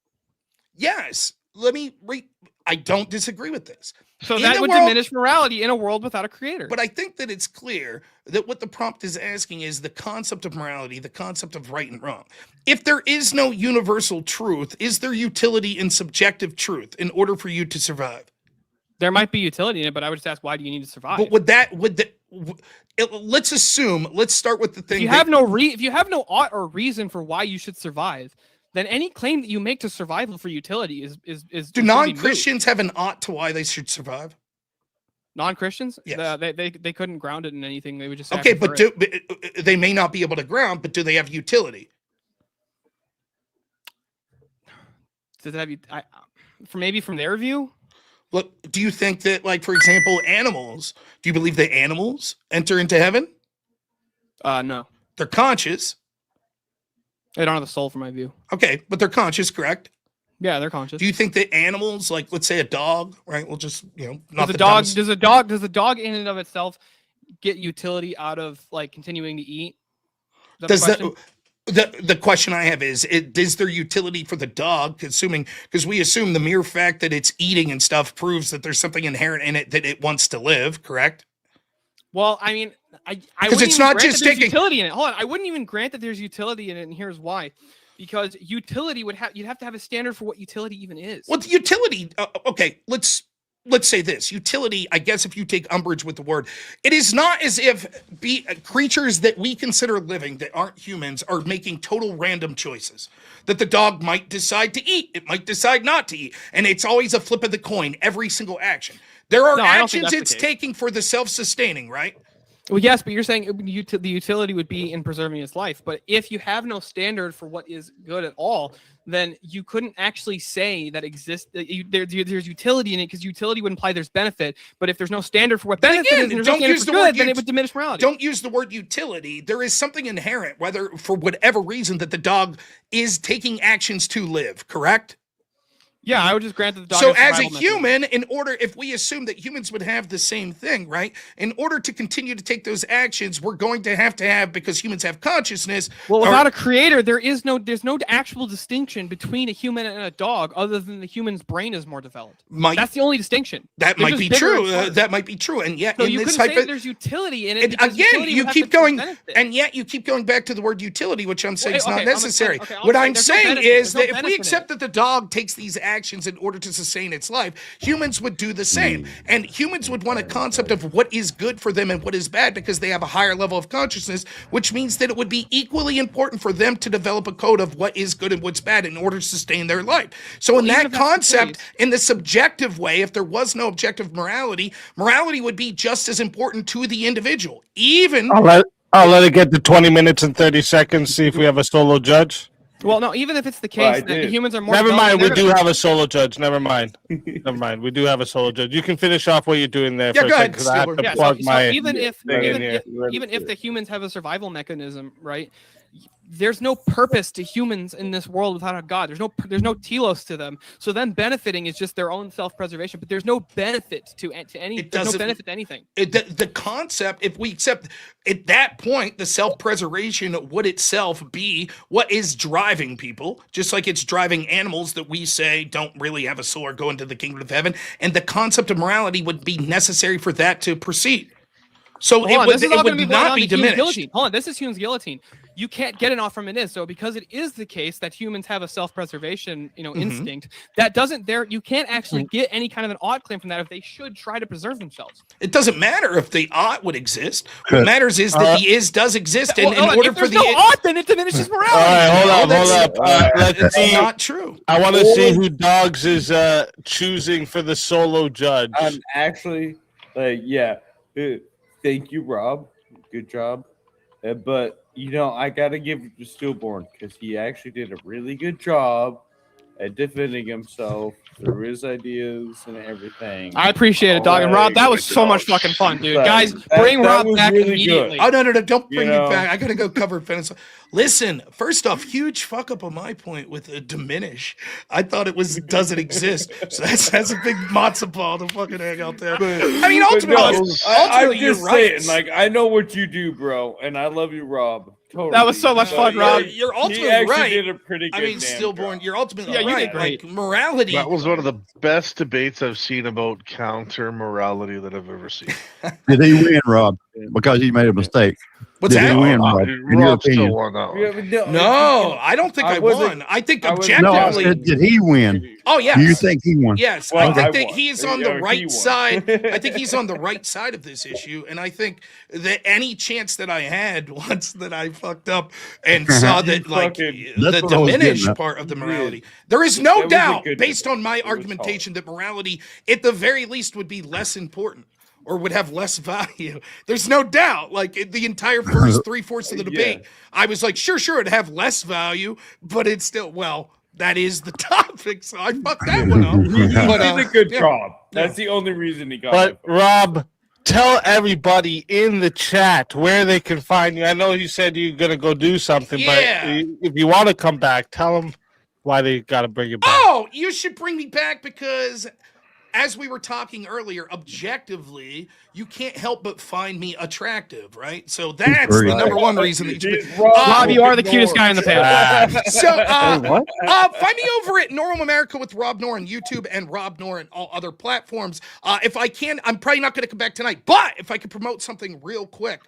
Yes. I don't disagree with this. So that would diminish morality in a world without a creator. But I think that it's clear that what the prompt is asking is the concept of morality, the concept of right and wrong. If there is no universal truth, is there utility in subjective truth in order for you to survive? There might be utility in it, but I would just ask, why do you need to survive? But let's start with the thing. If you have no ought or reason for why you should survive, then any claim that you make to survival for utility is. Do non-Christians have an ought to why they should survive? Non-Christians? Yes. They couldn't ground it in anything. They would just okay, but they may not be able to ground, but do they have utility? Does it have maybe from their view? Look, do you think that, like, for example, animals, do you believe that animals enter into heaven? No. They're conscious. They don't have a soul, from my view. Okay, but they're conscious, correct? Yeah, they're conscious. Do you think that animals, like, let's say a dog, right? We'll just, not does a dog in and of itself get utility out of, like, continuing to eat? The question I have is there utility for the dog consuming? Because we assume the mere fact that it's eating and stuff proves that there's something inherent in it that it wants to live, correct? Well, I mean, I because it's not just taking utility in it. Hold on, I wouldn't even grant that there's utility in it, and here's why: because utility you'd have to have a standard for what utility even is. Well, the utility. Okay, let's say this utility. I guess if you take umbrage with the word, it is not as if creatures that we consider living that aren't humans are making total random choices. That the dog might decide to eat, it might decide not to eat, and it's always a flip of the coin every single action. There are actions it's taking for the self-sustaining, right? Well, yes, but you're saying the utility would be in preserving its life. But if you have no standard for what is good at all, then you couldn't actually say that there's utility in it, because utility would imply there's benefit. But if there's no standard for what benefit is, and there's no standard for good, then it would diminish morality. Don't use the word utility. There is something inherent, whether for whatever reason, that the dog is taking actions to live, correct? Yeah, I would just grant that the dog. So as a human, if we assume that humans would have the same thing, right? In order to continue to take those actions, we're going to have, because humans have consciousness. Well, without a creator, there's no actual distinction between a human and a dog, other than the human's brain is more developed. That's the only distinction. That might be true. That might be true. And yet, so in you this couldn't say there's utility in it. Again, you keep going, and yet you keep going back to the word utility, which I'm saying is not necessary. What I'm saying is that if we accept that the dog takes these actions in order to sustain its life, humans would do the same. And humans would want a concept of what is good for them and what is bad, because they have a higher level of consciousness, which means that it would be equally important for them to develop a code of what is good and what's bad in order to sustain their life. So in that concept, in the subjective way, if there was no objective morality would be just as important to the individual. I'll let it get to 20 minutes and 30 seconds, see if we have a solo judge. Well, no, even if it's the case that humans are more. Never mind, we do have a solo judge. Never mind. We do have a solo judge. You can finish off what you're doing there. Yeah, go ahead. Because I have to plug my. Even if the humans have a survival mechanism, right? There's no purpose to humans in this world without a god. There's no telos to them. So them benefiting is just their own self-preservation, but there's no benefit to any. There's no benefit to anything. The concept, if we accept at that point, the self-preservation would itself be what is driving people, just like it's driving animals that we say don't really have a soul or go into the kingdom of heaven. And the concept of morality would be necessary for that to proceed. So it would not be diminished. Hold on, this is Hume's guillotine. You can't get it off from it is. So because it is the case that humans have a self-preservation, instinct, that doesn't you can't actually get any kind of an ought claim from that if they should try to preserve themselves. It doesn't matter if the ought would exist. What matters is that the is does exist. And in order for the ought, then it diminishes morality. All right, hold up. Let's see. Not true. I want to see who Dogs is choosing for the solo judge. Actually, thank you, Rob. Good job. But I gotta give it to Stillborn, because he actually did a really good job at defending himself through his ideas and everything. I appreciate it, Dog. And Rob, that was so much fucking fun, dude. Guys, bring Rob back immediately. Oh, no, don't bring me back. I gotta go cover Venezuela. Listen, first off, huge fuck up on my point with diminish. I thought it doesn't exist. So that's a big matzo ball to fucking hang out there. I mean, ultimately, I'm you're just right. saying, I know what you do, bro, and I love you, Rob. Totally. That was so much fun, Rob. You're ultimately right. Did a pretty good Stillborn, you're ultimately right. You did great. Like, morality. That was one of the best debates I've seen about counter morality that I've ever seen. Did he win, Rob? Because he made a mistake. What's Did that? he win, Rob? In your opinion? Still won that one. No, I don't think I won. I think objectively. No, did he win? Oh, yes. Do you think he won? Yes, Well, I think that he's on the right side. I think he's on the right side of this issue, and I think that any chance that I had once that I fucked up and saw that the diminished part of the morality, there is no doubt, based on my argumentation, that morality, at the very least, would be less important or would have less value. There's no doubt. Like the entire first 3/4 of the debate, I was like, sure, it'd have less value, but it's still that is the topic, so I fucked that one up. He did a good job. That's the only reason he got it. But Rob, tell everybody in the chat where they can find you. I know you said you're gonna go do something, but if you want to come back, tell them why they got to bring you back. Oh, you should bring me back because, as we were talking earlier, objectively, you can't help but find me attractive, right? So that's the number one reason that you should. Rob, you are the cutest guy in the panel. So find me over at Normal America with Rob Noerr on YouTube and Rob Noerr on all other platforms. If I can, I'm probably not going to come back tonight, but if I could promote something real quick,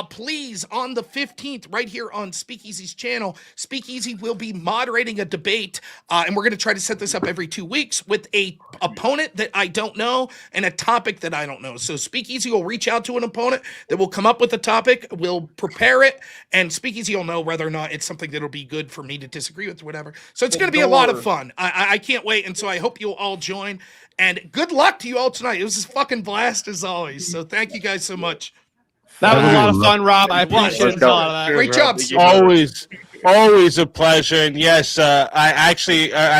please, on the 15th, right here on Speakeasy's channel, Speakeasy will be moderating a debate, and we're going to try to set this up every 2 weeks with a opponent that I don't know and a topic that I don't know. So Speakeasy will reach out to an opponent that will come up with a topic, we'll prepare it, and Speakeasy will know whether or not it's something that'll be good for me to disagree with or whatever. So it's going to be a lot of fun. I can't wait, and so I hope you'll all join, and good luck to you all tonight. It was a fucking blast as always, so thank you guys so much. That was a lot of Rob. fun, Rob. I appreciate the hell out of that. Great job. Always a pleasure. And yes, I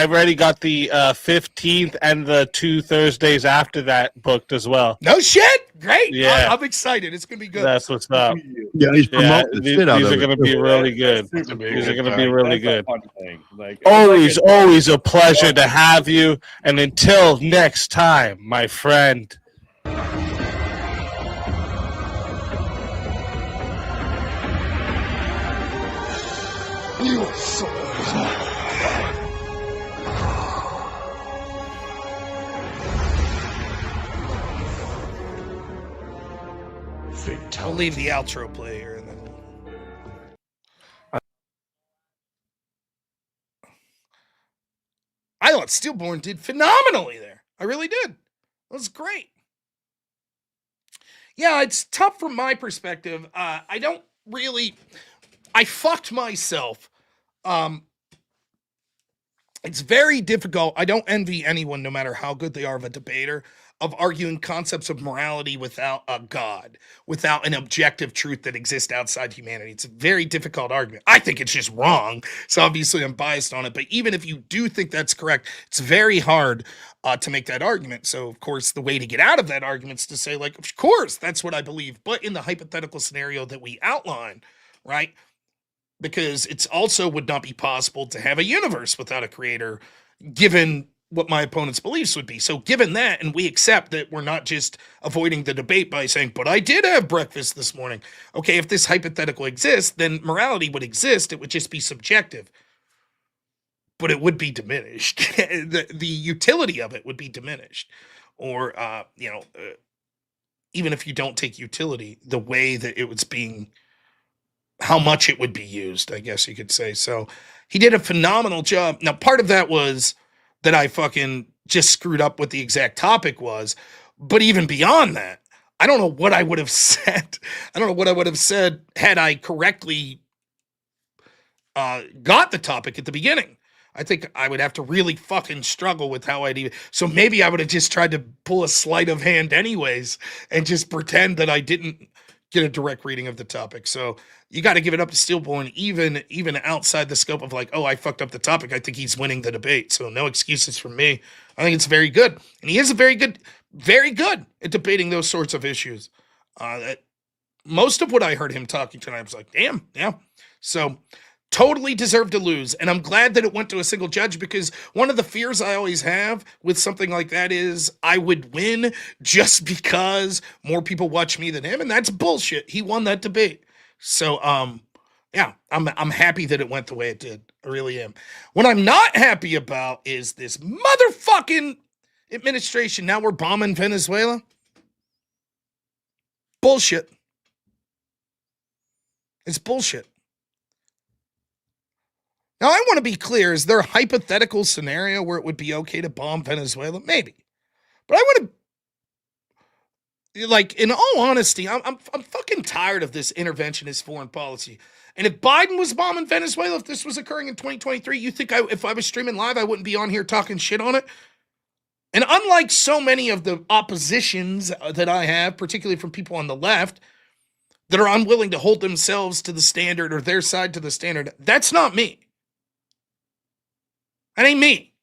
already got the 15th and the 2 Thursdays after that booked as well. No shit. Great. Yeah. I'm excited. It's gonna be good. That's what's up. Yeah, he's promoting the these shit out are of going to it. be really good. It's a big These are good going to be time. really That's a good. fun thing. Like, Always a pleasure to have you. And until next time, my friend. I'll leave the outro play here and then. I thought Stillborn did phenomenally there. I really did. That was great. Yeah, it's tough from my perspective. I don't really. I fucked myself. It's very difficult. I don't envy anyone, no matter how good they are of a debater, of arguing concepts of morality without a God, without an objective truth that exists outside humanity. It's a very difficult argument. I think it's just wrong. So obviously I'm biased on it. But even if you do think that's correct, it's very hard to make that argument. So, of course, the way to get out of that argument is to say, like, of course, that's what I believe. But in the hypothetical scenario that we outline, right? Because it's also would not be possible to have a universe without a creator, given what my opponent's beliefs would be. So given that, and we accept that we're not just avoiding the debate by saying, but I did have breakfast this morning. Okay, if this hypothetical exists, then morality would exist. It would just be subjective. But it would be diminished. the utility of it would be diminished. Or, even if you don't take utility, the way that it was being, how much it would be used, I guess you could say. So he did a phenomenal job. Now, part of that was that I fucking just screwed up what the exact topic was. But even beyond that, I don't know what I would have said. I don't know what I would have said had I correctly got the topic at the beginning. I think I would have to really fucking struggle with how I'd even. So maybe I would have just tried to pull a sleight of hand anyways and just pretend that I didn't get a direct reading of the topic. So you got to give it up to Stillborn, even outside the scope of like, oh, I fucked up the topic. I think he's winning the debate. So no excuses from me. I think it's very good. And he is very good at debating those sorts of issues. Most of what I heard him talking tonight, I was like, damn, yeah. So totally deserved to lose. And I'm glad that it went to a single judge, because one of the fears I always have with something like that is I would win just because more people watch me than him. And that's bullshit. He won that debate. So, yeah, I'm happy that it went the way it did. I really am. What I'm not happy about is this motherfucking administration. Now we're bombing Venezuela. Bullshit. It's bullshit. Now, I want to be clear. Is there a hypothetical scenario where it would be okay to bomb Venezuela? Maybe. But I want to, like, in all honesty, I'm fucking tired of this interventionist foreign policy. And if Biden was bombing Venezuela, if this was occurring in 2023, you think if I was streaming live, I wouldn't be on here talking shit on it? And unlike so many of the oppositions that I have, particularly from people on the left, that are unwilling to hold themselves to the standard or their side to the standard, that's not me. That ain't me.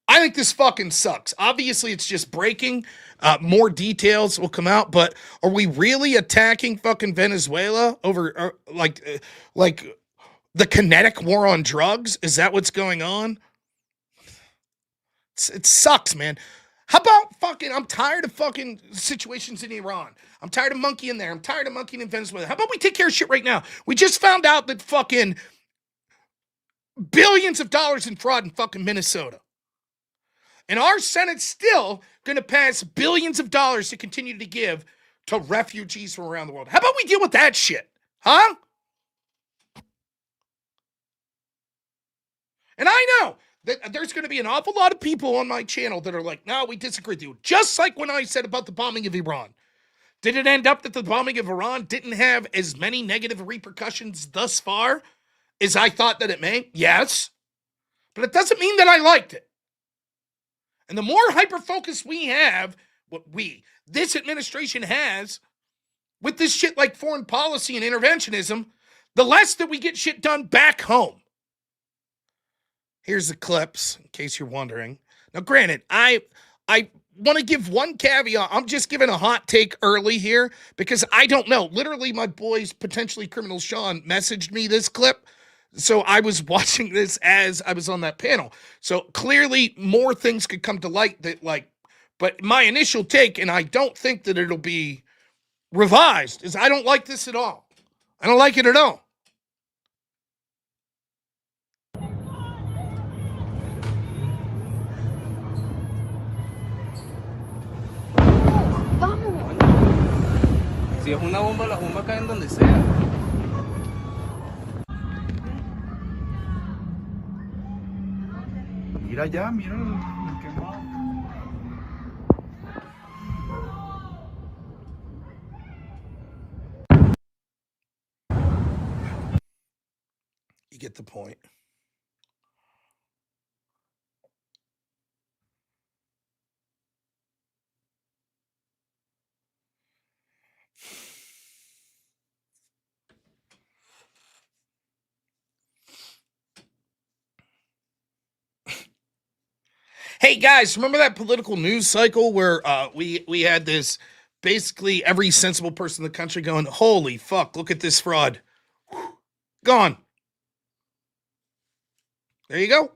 I think this fucking sucks. Obviously, it's just breaking. More details will come out, but are we really attacking fucking Venezuela over like the kinetic war on drugs? Is that what's going on? It sucks, man. How about fucking, I'm tired of fucking situations in Iran. I'm tired of monkeying there. I'm tired of monkeying in Venezuela. How about we take care of shit right now? We just found out that fucking billions of dollars in fraud in fucking Minnesota. And our Senate's still going to pass billions of dollars to continue to give to refugees from around the world. How about we deal with that shit? Huh? And I know that there's going to be an awful lot of people on my channel that are like, no, we disagree with you. Just like when I said about the bombing of Iran. Did it end up that the bombing of Iran didn't have as many negative repercussions thus far as I thought that it may? Yes. But it doesn't mean that I liked it. And the more hyper-focus we have this administration has with this shit like foreign policy and interventionism, the less that we get shit done back home. Here's the clips, in case you're wondering. Now, granted, I want to give one caveat. I'm just giving a hot take early here because I don't know. Literally, my boys, potentially criminal Sean, messaged me this clip. So I was watching this as I was on that panel. So clearly more things could come to light that but my initial take, and I don't think that it'll be revised, is I don't like this at all. I don't like it at all. Si es una bomba, las bombas caen donde sea. Mira allá, mira el quemado. You get the point. Hey guys, remember that political news cycle where we had this basically every sensible person in the country going, holy fuck, look at this fraud. Gone. There you go.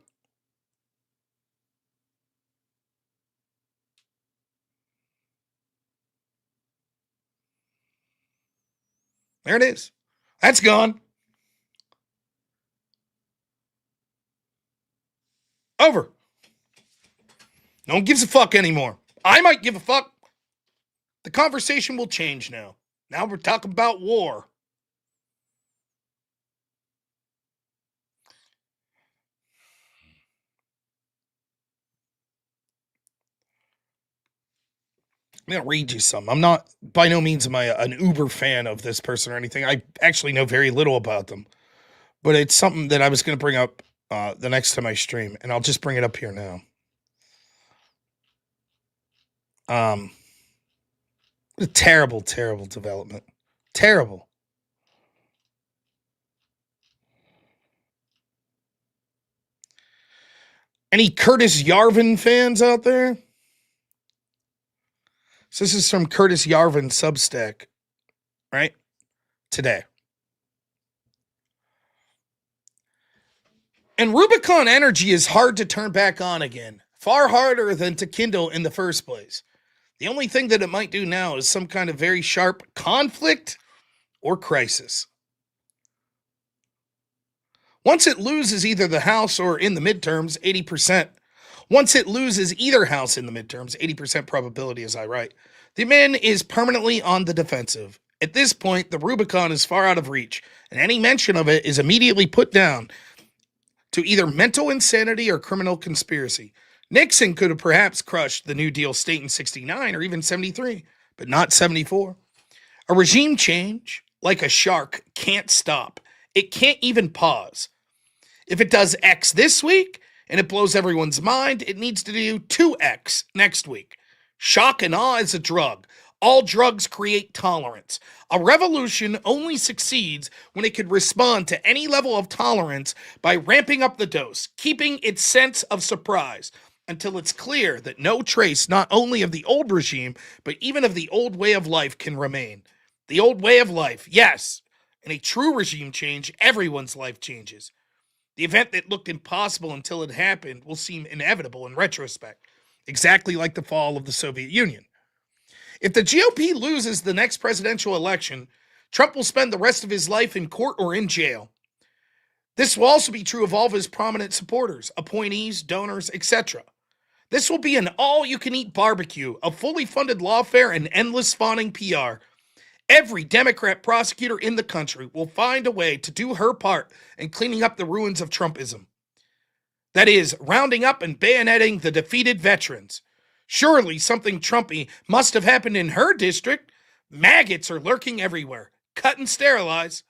There it is. That's gone. Over. No one gives a fuck anymore. I might give a fuck. The conversation will change now. Now we're talking about war. I'm going to read you some. I'm not, by no means am I an uber fan of this person or anything. I actually know very little about them. But it's something that I was going to bring up the next time I stream. And I'll just bring it up here now. A terrible, terrible development. Terrible. Any Curtis Yarvin fans out there? So this is from Curtis Yarvin Substack, right? Today. And Rubicon energy is hard to turn back on again. Far harder than to kindle in the first place. The only thing that it might do now is some kind of very sharp conflict or crisis. Once it loses either the House or in the midterms, 80%. Once it loses either House in the midterms, 80% probability as I write, the man is permanently on the defensive. At this point, the Rubicon is far out of reach, and any mention of it is immediately put down to either mental insanity or criminal conspiracy. Nixon could have perhaps crushed the New Deal state in 69 or even 73, but not 74. A regime change, like a shark, can't stop. It can't even pause. If it does X this week and it blows everyone's mind, it needs to do 2X next week. Shock and awe is a drug. All drugs create tolerance. A revolution only succeeds when it could respond to any level of tolerance by ramping up the dose, keeping its sense of surprise until it's clear that no trace not only of the old regime, but even of the old way of life can remain. The old way of life, yes. In a true regime change, everyone's life changes. The event that looked impossible until it happened will seem inevitable in retrospect, exactly like the fall of the Soviet Union. If the GOP loses the next presidential election, Trump will spend the rest of his life in court or in jail. This will also be true of all of his prominent supporters, appointees, donors, etc. This will be an all-you-can-eat barbecue, a fully funded lawfare, and endless spawning PR. Every Democrat prosecutor in the country will find a way to do her part in cleaning up the ruins of Trumpism. That is, rounding up and bayoneting the defeated veterans. Surely something Trumpy must have happened in her district. Maggots are lurking everywhere. Cut and sterilize.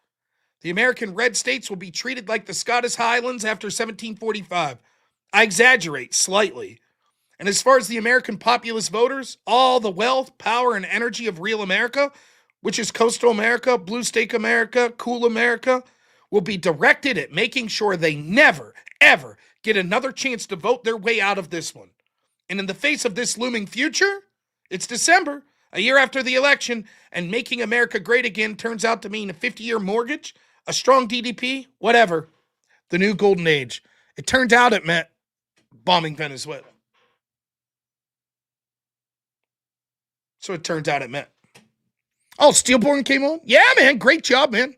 The American red states will be treated like the Scottish Highlands after 1745. I exaggerate slightly. And as far as the American populist voters, all the wealth, power, and energy of real America, which is coastal America, blue stake America, cool America, will be directed at making sure they never, ever get another chance to vote their way out of this one. And in the face of this looming future, it's December, a year after the election, and making America great again turns out to mean a 50-year mortgage, a strong GDP, whatever. The new golden age. It turned out it meant bombing Venezuela. So it turns out it meant. Oh, Steelborn came on? Yeah, man. Great job, man.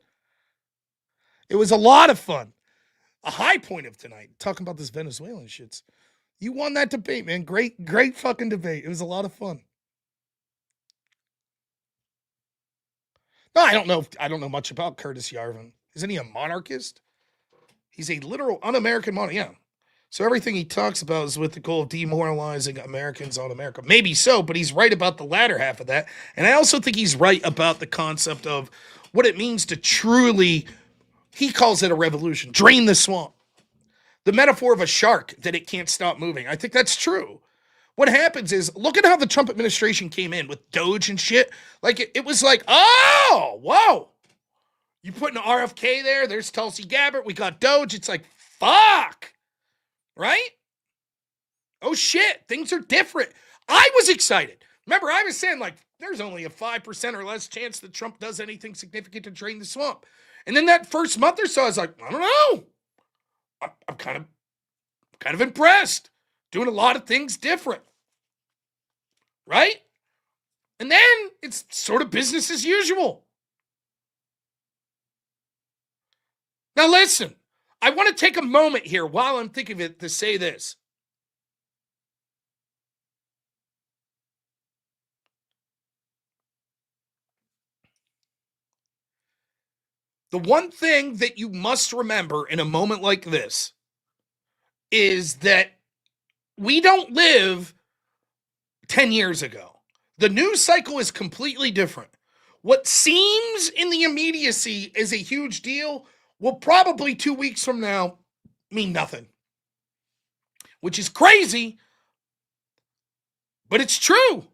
It was a lot of fun. A high point of tonight, talking about this Venezuelan shits. You won that debate, man. Great fucking debate. It was a lot of fun. No, I don't know much about Curtis Yarvin. Isn't he a monarchist? He's a literal un-American monarch. Yeah. So everything he talks about is with the goal of demoralizing Americans on America. Maybe so, but he's right about the latter half of that. And I also think he's right about the concept of what it means to truly, he calls it a revolution, drain the swamp. The metaphor of a shark that it can't stop moving. I think that's true. What happens is, look at how the Trump administration came in with Doge and shit. Like, it was like, oh, whoa. You put an RFK there, there's Tulsi Gabbard, we got Doge. It's like, fuck. Right? Oh shit, things are different. I was excited. Remember, I was saying, like, there's only a 5% or less chance that Trump does anything significant to drain the swamp. And then that first month or so, I was like, I don't know. I'm kind of impressed. Doing a lot of things different. Right? And then it's sort of business as usual. Now listen, I want to take a moment here while I'm thinking of it to say this. The one thing that you must remember in a moment like this is that we don't live 10 years ago. The news cycle is completely different. What seems in the immediacy is a huge deal will probably 2 weeks from now mean nothing. Which is crazy, but it's true.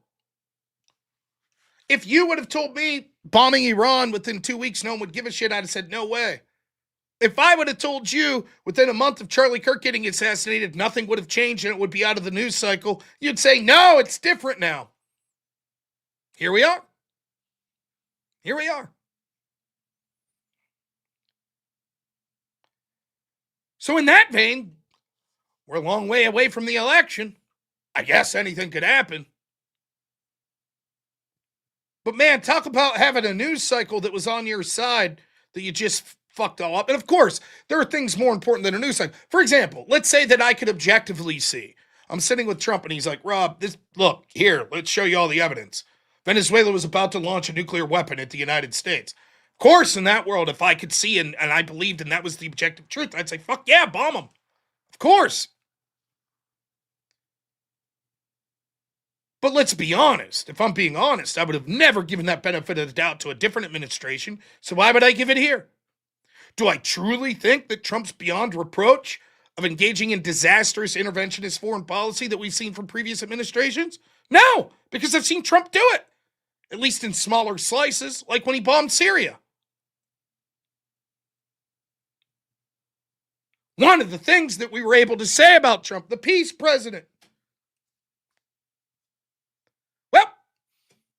If you would have told me bombing Iran within 2 weeks, no one would give a shit, I'd have said, no way. If I would have told you within a month of Charlie Kirk getting assassinated, nothing would have changed and it would be out of the news cycle, you'd say, no, it's different now. Here we are. Here we are. So in that vein, we're a long way away from the election. I guess anything could happen. But man, talk about having a news cycle that was on your side that you just fucked all up. And of course, there are things more important than a news cycle. For example, let's say that I could objectively see. I'm sitting with Trump and he's like, Rob, look, here, let's show you all the evidence. Venezuela was about to launch a nuclear weapon at the United States. Of course, in that world, if I could see and I believed and that was the objective truth, I'd say, fuck yeah, bomb them. Of course. But let's be honest. If I'm being honest, I would have never given that benefit of the doubt to a different administration. So why would I give it here? Do I truly think that Trump's beyond reproach of engaging in disastrous interventionist foreign policy that we've seen from previous administrations? No, because I've seen Trump do it. At least in smaller slices, like when he bombed Syria. One of the things that we were able to say about Trump, the peace president. Well,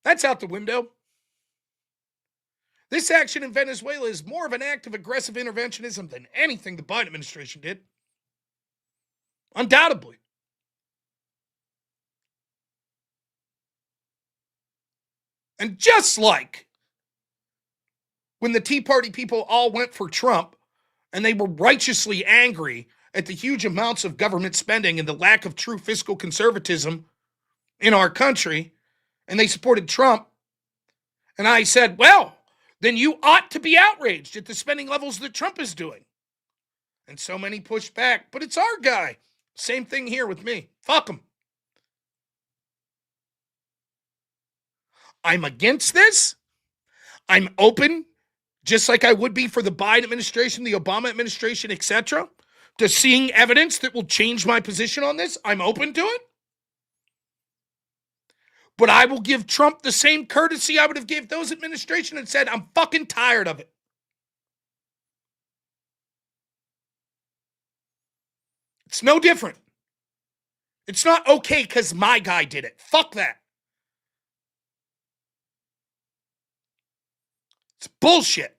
that's out the window. This action in Venezuela is more of an act of aggressive interventionism than anything the Biden administration did. Undoubtedly. And just like when the Tea Party people all went for Trump and they were righteously angry at the huge amounts of government spending and the lack of true fiscal conservatism in our country, and they supported Trump, and I said, well, then you ought to be outraged at the spending levels that Trump is doing. And so many pushed back, but it's our guy. Same thing here with me. Fuck him. I'm against this. I'm open, just like I would be for the Biden administration, the Obama administration, etc., to seeing evidence that will change my position on this. I'm open to it. But I will give Trump the same courtesy I would have gave those administration and said, I'm fucking tired of it. It's no different. It's not okay because my guy did it. Fuck that. It's bullshit.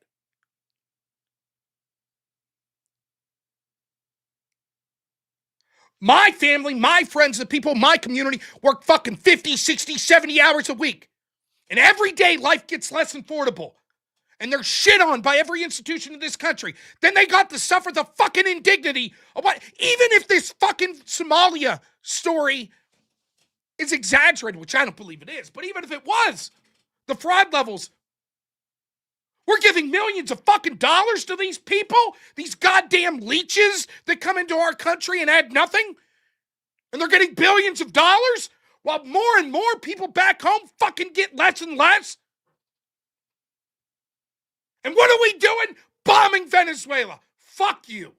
My family, my friends, the people in my community work fucking 50, 60, 70 hours a week. And every day life gets less affordable. And they're shit on by every institution in this country. Then they got to suffer the fucking indignity of what, even if this fucking Somalia story is exaggerated, which I don't believe it is, but even if it was, the fraud levels, we're giving millions of fucking dollars to these people, these goddamn leeches that come into our country and add nothing, and they're getting billions of dollars, while more and more people back home fucking get less and less. And what are we doing? Bombing Venezuela. Fuck you.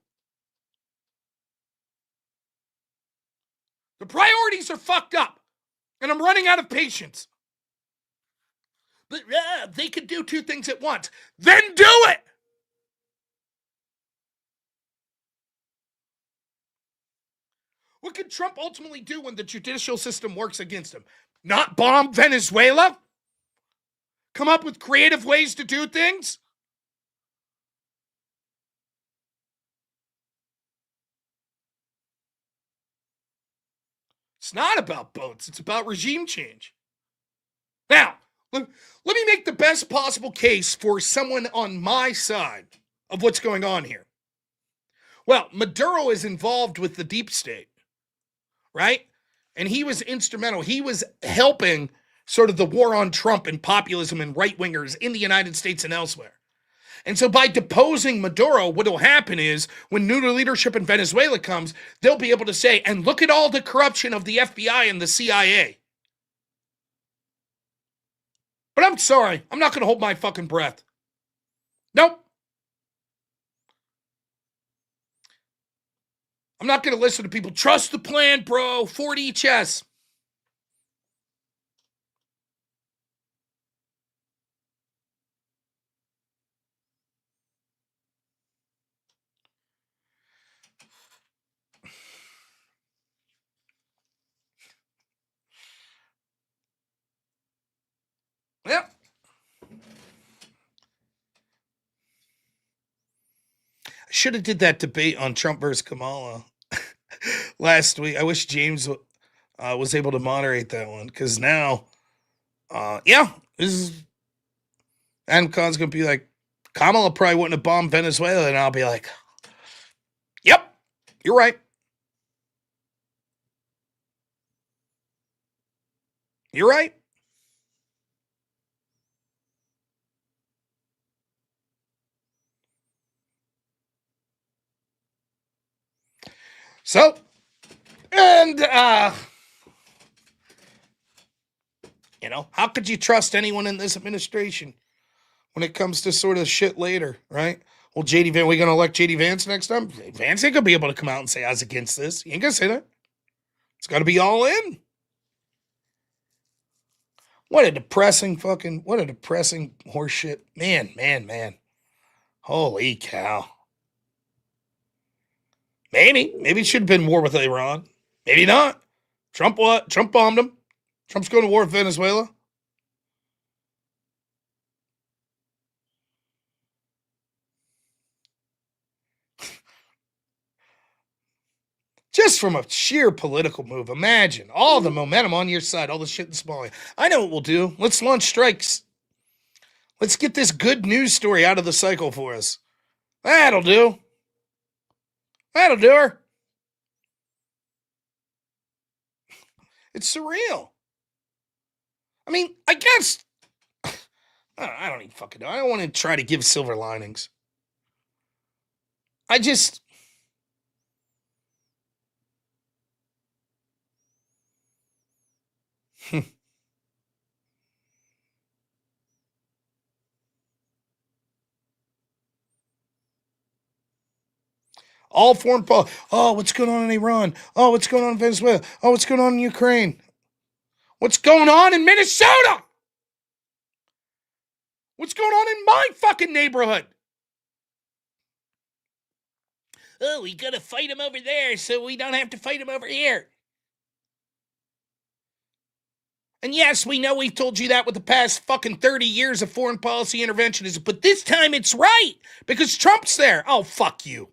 The priorities are fucked up, and I'm running out of patience. But they could do two things at once. Then do it. What can Trump ultimately do when the judicial system works against him? Not bomb Venezuela? Come up with creative ways to do things? It's not about boats. It's about regime change. Now, let me make the best possible case for someone on my side of what's going on here. Well, Maduro is involved with the deep state, right? And he was instrumental. He was helping sort of the war on Trump and populism and right-wingers in the United States and elsewhere. And so by deposing Maduro, what will happen is when new leadership in Venezuela comes, they'll be able to say, and look at all the corruption of the FBI and the CIA. But I'm sorry, I'm not going to hold my fucking breath. Nope. I'm not going to listen to people. Trust the plan, bro. 40 chess. Yep. I should have did that debate on Trump versus Kamala last week. I wish James was able to moderate that one because now, this is Adam Khan's going to be like, Kamala probably wouldn't have bombed Venezuela, and I'll be like, yep, you're right. You're right. So, and, how could you trust anyone in this administration when it comes to sort of shit later, right? Well, we going to elect J.D. Vance next time? Vance ain't going to be able to come out and say I was against this. He ain't going to say that. It's got to be all in. What a depressing horseshit. Man. Holy cow. Maybe it should have been war with Iran. Maybe not. Trump what? Trump bombed him. Trump's going to war with Venezuela. Just from a sheer political move, imagine all the momentum on your side, all the shit in Somalia. I know what we'll do. Let's launch strikes. Let's get this good news story out of the cycle for us. That'll do. That'll do her. It's surreal. I mean, I guess I don't even fucking know. I don't want to try to give silver linings. I just all foreign policy. Oh, what's going on in Iran? Oh, what's going on in Venezuela? Oh, what's going on in Ukraine? What's going on in Minnesota? What's going on in my fucking neighborhood? Oh, we gotta fight them over there so we don't have to fight them over here. And yes, we know we've told you that with the past fucking 30 years of foreign policy interventionism, but this time it's right because Trump's there. Oh, fuck you.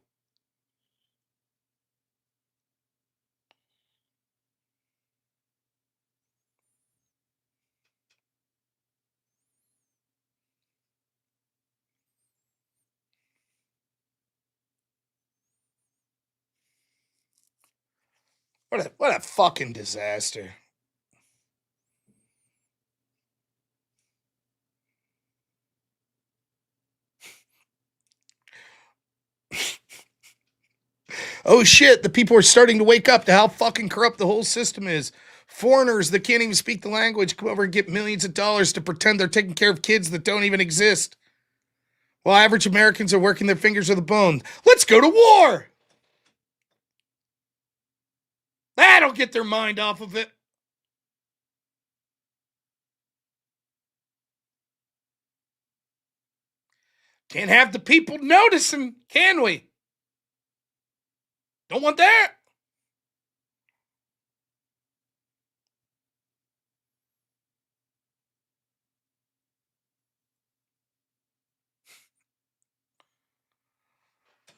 What a fucking disaster. Oh shit, the people are starting to wake up to how fucking corrupt the whole system is. Foreigners that can't even speak the language come over and get millions of dollars to pretend they're taking care of kids that don't even exist. While average Americans are working their fingers to the bone. Let's go to war! That'll get their mind off of it. Can't have the people noticing, can we? Don't want that.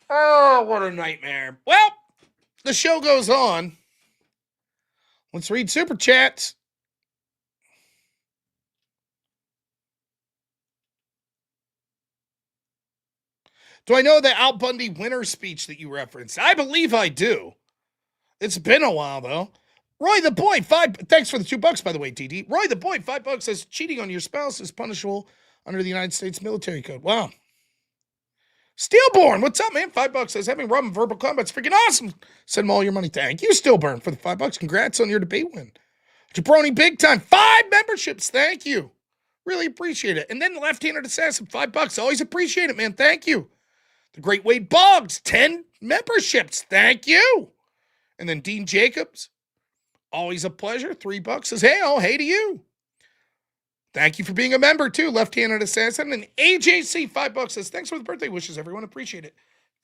Oh, what a nightmare. Well, the show goes on. Let's read Super Chats. Do I know the Al Bundy winner speech that you referenced? I believe I do. It's been a while, though. Roy the Boy, thanks for the $2, by the way, DD. Roy the Boy, $5 says cheating on your spouse is punishable under the United States military code. Wow. Steelborn, what's up, man? $5 says having rum and verbal combat's freaking awesome. Send him all your money. Thank you, Steelborn, for the $5. Congrats on your debate win. Jabroni Big Time, 5 memberships. Thank you. Really appreciate it. And then the Left-Handed Assassin, $5. Always appreciate it, man. Thank you. The Great Wade Boggs, 10 memberships. Thank you. And then Dean Jacobs, always a pleasure. $3 says, hey to you. Thank you for being a member, too. Left-Handed Assassin. And AJC, $5 says, thanks for the birthday wishes, everyone. Appreciate it.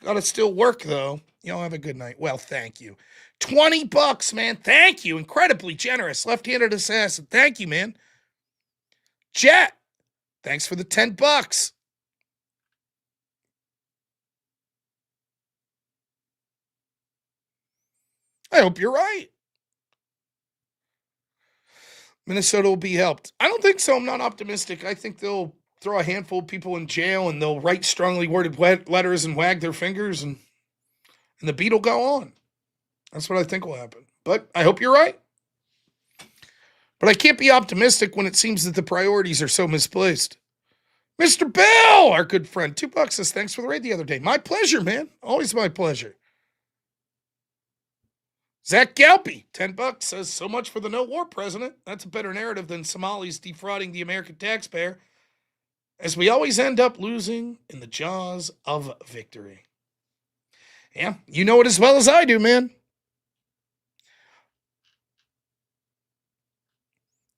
Gotta still work, though. Y'all have a good night. Well, thank you. $20, man. Thank you. Incredibly generous. Left-Handed Assassin. Thank you, man. Jet, thanks for the $10. I hope you're right. Minnesota will be helped. I don't think so. I'm not optimistic. I think they'll throw a handful of people in jail and they'll write strongly worded letters and wag their fingers and the beat will go on. That's what I think will happen. But I hope you're right. But I can't be optimistic when it seems that the priorities are so misplaced. Mr. Bill, our good friend, $2 says, thanks for the raid the other day. My pleasure, man. Always my pleasure. Zach Galpy, $10 says, so much for the no war president. That's a better narrative than Somalis defrauding the American taxpayer, as we always end up losing in the jaws of victory. Yeah, you know it as well as I do, man.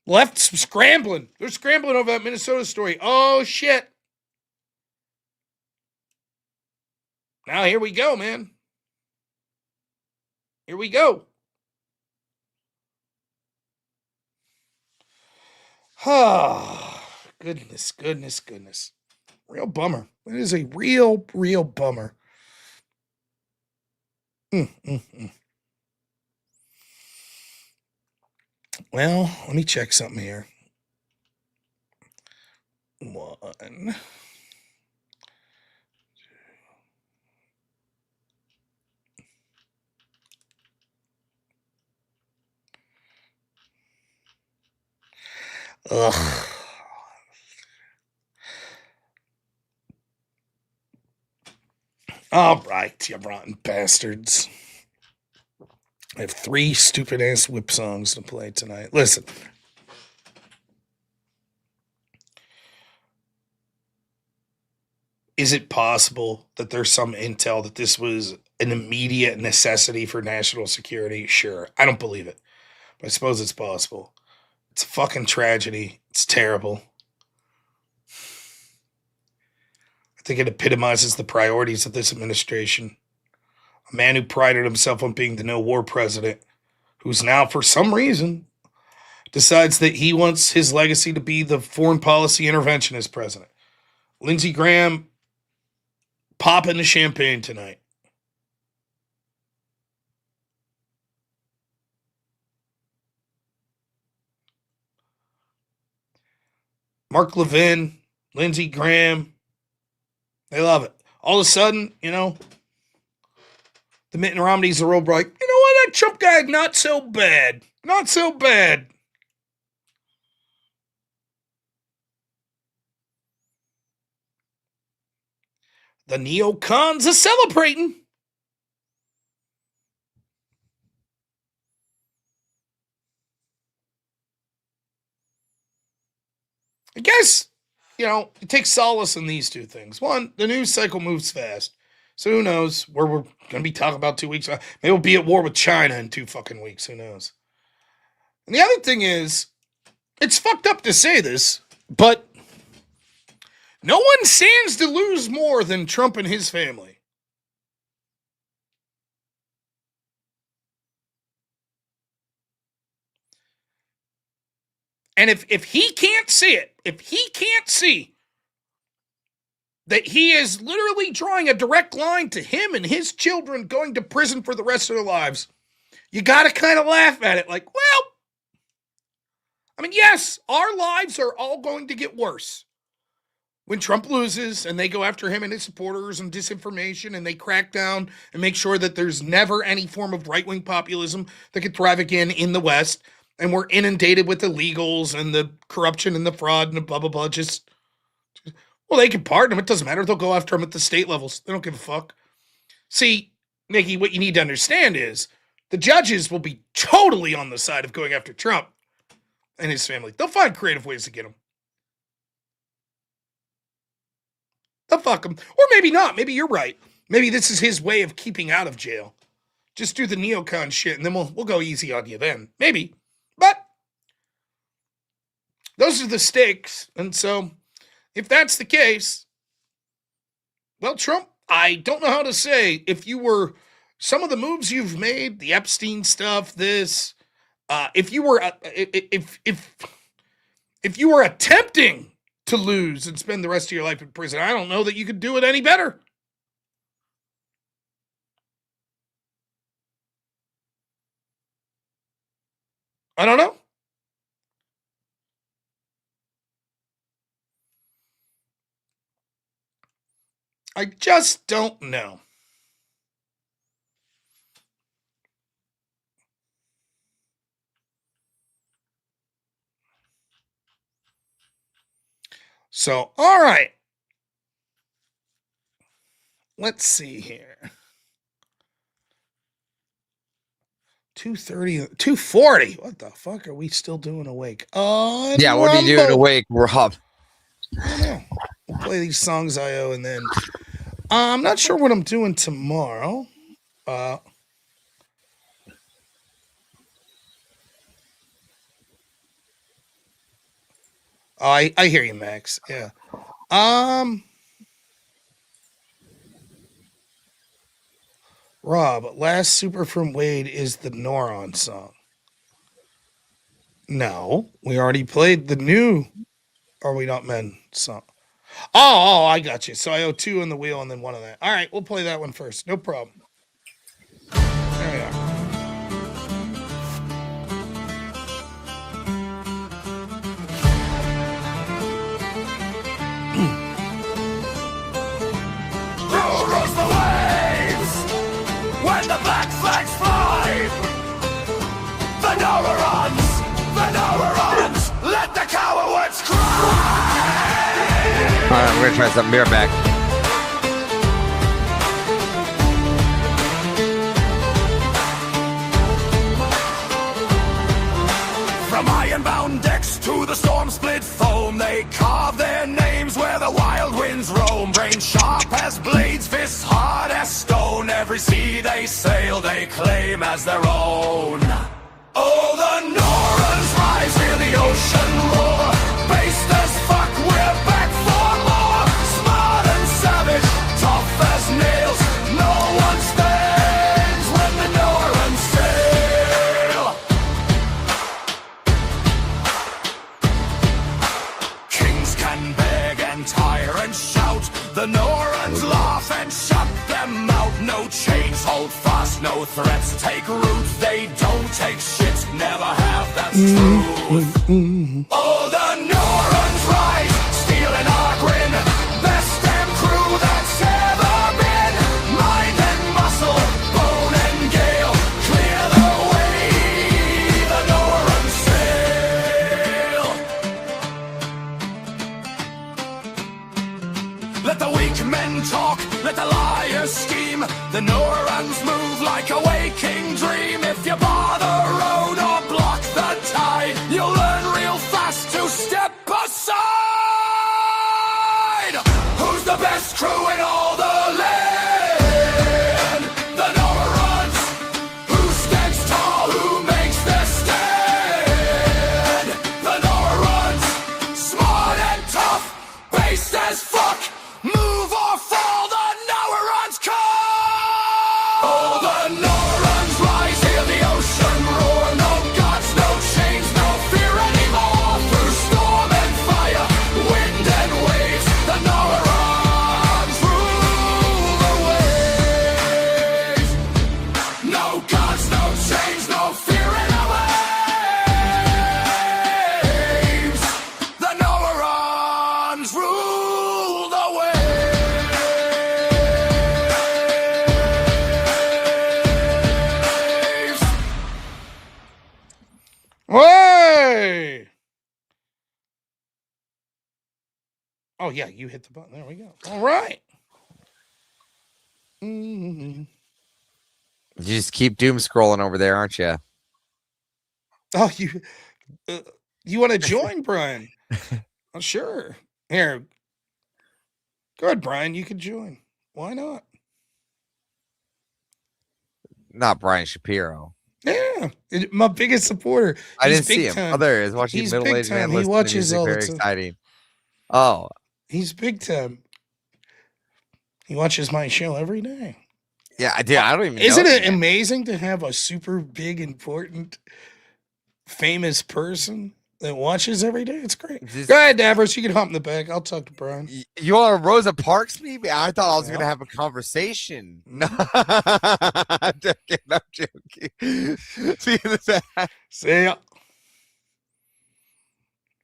Left's scrambling. They're scrambling over that Minnesota story. Oh, shit. Now, here we go, man. Here we go. Oh, goodness. Real bummer. It is a real bummer. Well, let me check something here. 1. Ugh. All right, you rotten bastards. I have 3 stupid-ass whip songs to play tonight. Listen. Is it possible that there's some intel that this was an immediate necessity for national security? Sure. I don't believe it. But I suppose it's possible. It's a fucking tragedy. It's terrible. I think it epitomizes the priorities of this administration. A man who prided himself on being the no-war president, who's now, for some reason, decides that he wants his legacy to be the foreign policy interventionist president. Lindsey Graham popping the champagne tonight. Mark Levin, Lindsey Graham, they love it. All of a sudden, the Mitt Romneys are all like, you know what, that Trump guy, not so bad. Not so bad. The neocons are celebrating. I guess, it takes solace in these two things. One, the news cycle moves fast. So who knows where we're going to be talking about 2 weeks. Maybe we'll be at war with China in 2 fucking weeks. Who knows? And the other thing is, it's fucked up to say this, but no one stands to lose more than Trump and his family. And if he can't see it, if he can't see that he is literally drawing a direct line to him and his children going to prison for the rest of their lives, you got to kind of laugh at it like, well, I mean, yes, our lives are all going to get worse. When Trump loses and they go after him and his supporters and disinformation and they crack down and make sure that there's never any form of right-wing populism that could thrive again in the West, and we're inundated with illegals and the corruption and the fraud and the blah, blah, blah, well, they can pardon him. It doesn't matter. They'll go after him at the state levels. They don't give a fuck. See, Nikki, what you need to understand is the judges will be totally on the side of going after Trump and his family. They'll find creative ways to get him. They'll fuck him. Or maybe not. Maybe you're right. Maybe this is his way of keeping out of jail. Just do the neocon shit, and then we'll go easy on you then. Maybe. But those are the stakes. And so if that's the case, well, Trump, I don't know how to say, if you were, some of the moves you've made, the Epstein stuff, this, if you were attempting to lose and spend the rest of your life in prison, I don't know that you could do it any better. I don't know. I just don't know. So, all right. Let's see here. 2:30, 2:40. What the fuck are we still doing awake? Yeah, what are you doing awake, Rob? I don't know. We'll play these songs I owe, and then I'm not sure what I'm doing tomorrow. I hear you, Max. Yeah. Rob, Last Super from Wade is the Noron song. No, we already played the new Are We Not Men song. Oh, I got you. So I owe 2 on the wheel and then 1 on that. All right, we'll play that one first. No problem. There we are. Rolls the waves when the black flags fly. The Norans, let the cowards cry. All right, we're gonna try something. Be right back. From iron-bound decks to the storm-split foam, they carve their names where the wild winds roam. Brains sharp as blades, fists hard as stone. Every sea they sail, they claim as their own. Oh, the Norans rise, hear the ocean The Norans laugh and shut them out. No chains hold fast, no threats take root. They don't take shit, never have, that's true. Oh, the Norans rise, stealing our grin. Best damn crew that's ever been. Mind and muscle, bone and gale, clear the way, the Norans sail. Let the weak men talk, let the liars scheme. The Norans move like a waking dream. If you bar the road or block the tide, you'll learn real fast to step aside. Who's the best crew in all the land? The Norans. Who stands tall, who makes the stand? The Norans. Smart and tough, based as fuck. Move or fall, the Norans come! Oh, the Norans rise, hear the ocean roar. No gods, no chains, no fear anymore. Through storm and fire, wind and waves, the Norans rule the waves. No gods, no chains, no fear in the waves. The Norans rule the waves. Hey! Oh, yeah, you hit the button. There we go. All right. You just keep doom scrolling over there, aren't you? Oh, you want to join, Brian? Oh, sure. Here. Go ahead, Brian. You can join. Why not? Not Brian Shapiro. Yeah, my biggest supporter. I He's didn't see big him. time. Oh, there he is. Watching He's middle-aged big time. man He listen to watches music. all the Very time. exciting. Oh, He's big time. He watches my show every day. yeah, I do. I don't even. Isn't know it him. amazing to have a super big, important, famous person that watches every day? It's great. Go ahead, Davros. You can hop in the back. I'll talk to Brian. You want a Rosa Parks meme? I thought I was gonna have a conversation. No, I'm joking. I'm joking. See you in the back. See ya.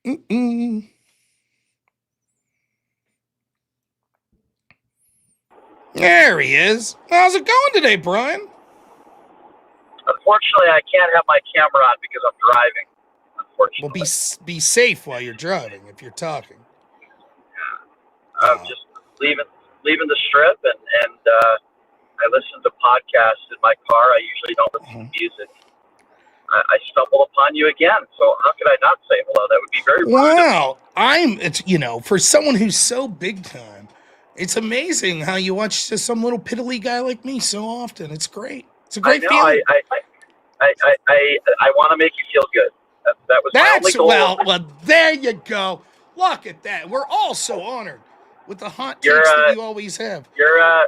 Mm-mm. There he is. How's it going today, Brian? Unfortunately, I can't have my camera on because I'm driving. Unfortunately. Well, be safe while you're driving if you're talking. I'm just leaving the strip, and I listen to podcasts in my car. I usually don't listen to music. I stumbled upon you again, so how could I not say hello? That would be very rude. Wow. It's for someone who's so big time, it's amazing how you watch just some little piddly guy like me so often. It's great. It's a great feeling. I want to make you feel good. That was my only goal. Well, there you go. Look at that. We're all so honored with the hot takes that you always have. You're a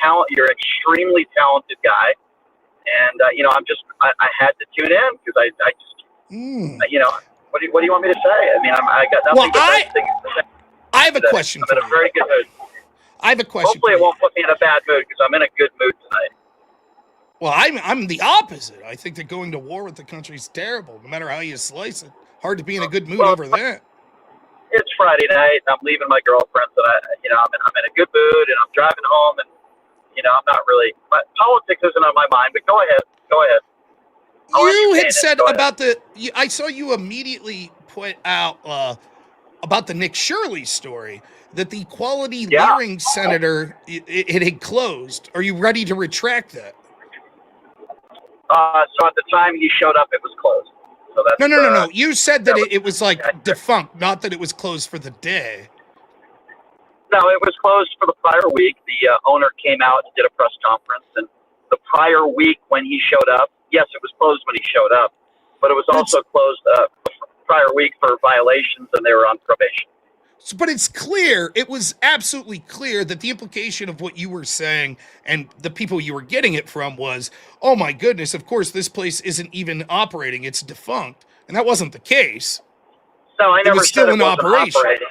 talent. You're an extremely talented guy, and I had to tune in because I just what do you want me to say? I mean, I got nothing but bad things to say. I have a question I'm in a very good mood. I have a question. Hopefully, it won't put me in a bad mood because I'm in a good mood tonight. Well, I'm the opposite. I think that going to war with the country is terrible, no matter how you slice it. Hard to be in a good mood over that. It's Friday night. And I'm leaving my girlfriend's, and I'm in a good mood, and I'm driving home, and I'm not really. Politics isn't on my mind. But go ahead. You had said about I saw you immediately put out about the Nick Shirley story that the Quality Leering Senator it had closed. Are you ready to retract that? So at the time he showed up, it was closed. So that's, No. You said that it was like defunct, not that it was closed for the day. No, it was closed for the prior week. The owner came out and did a press conference, and the prior week when he showed up, yes, it was closed when he showed up, but it was also closed prior week for violations, and they were on probation. But it's clear, it was absolutely clear that the implication of what you were saying and the people you were getting it from was, oh my goodness, of course this place isn't even operating, it's defunct. And that wasn't the case. No, I never it was still said in it wasn't operation. operating.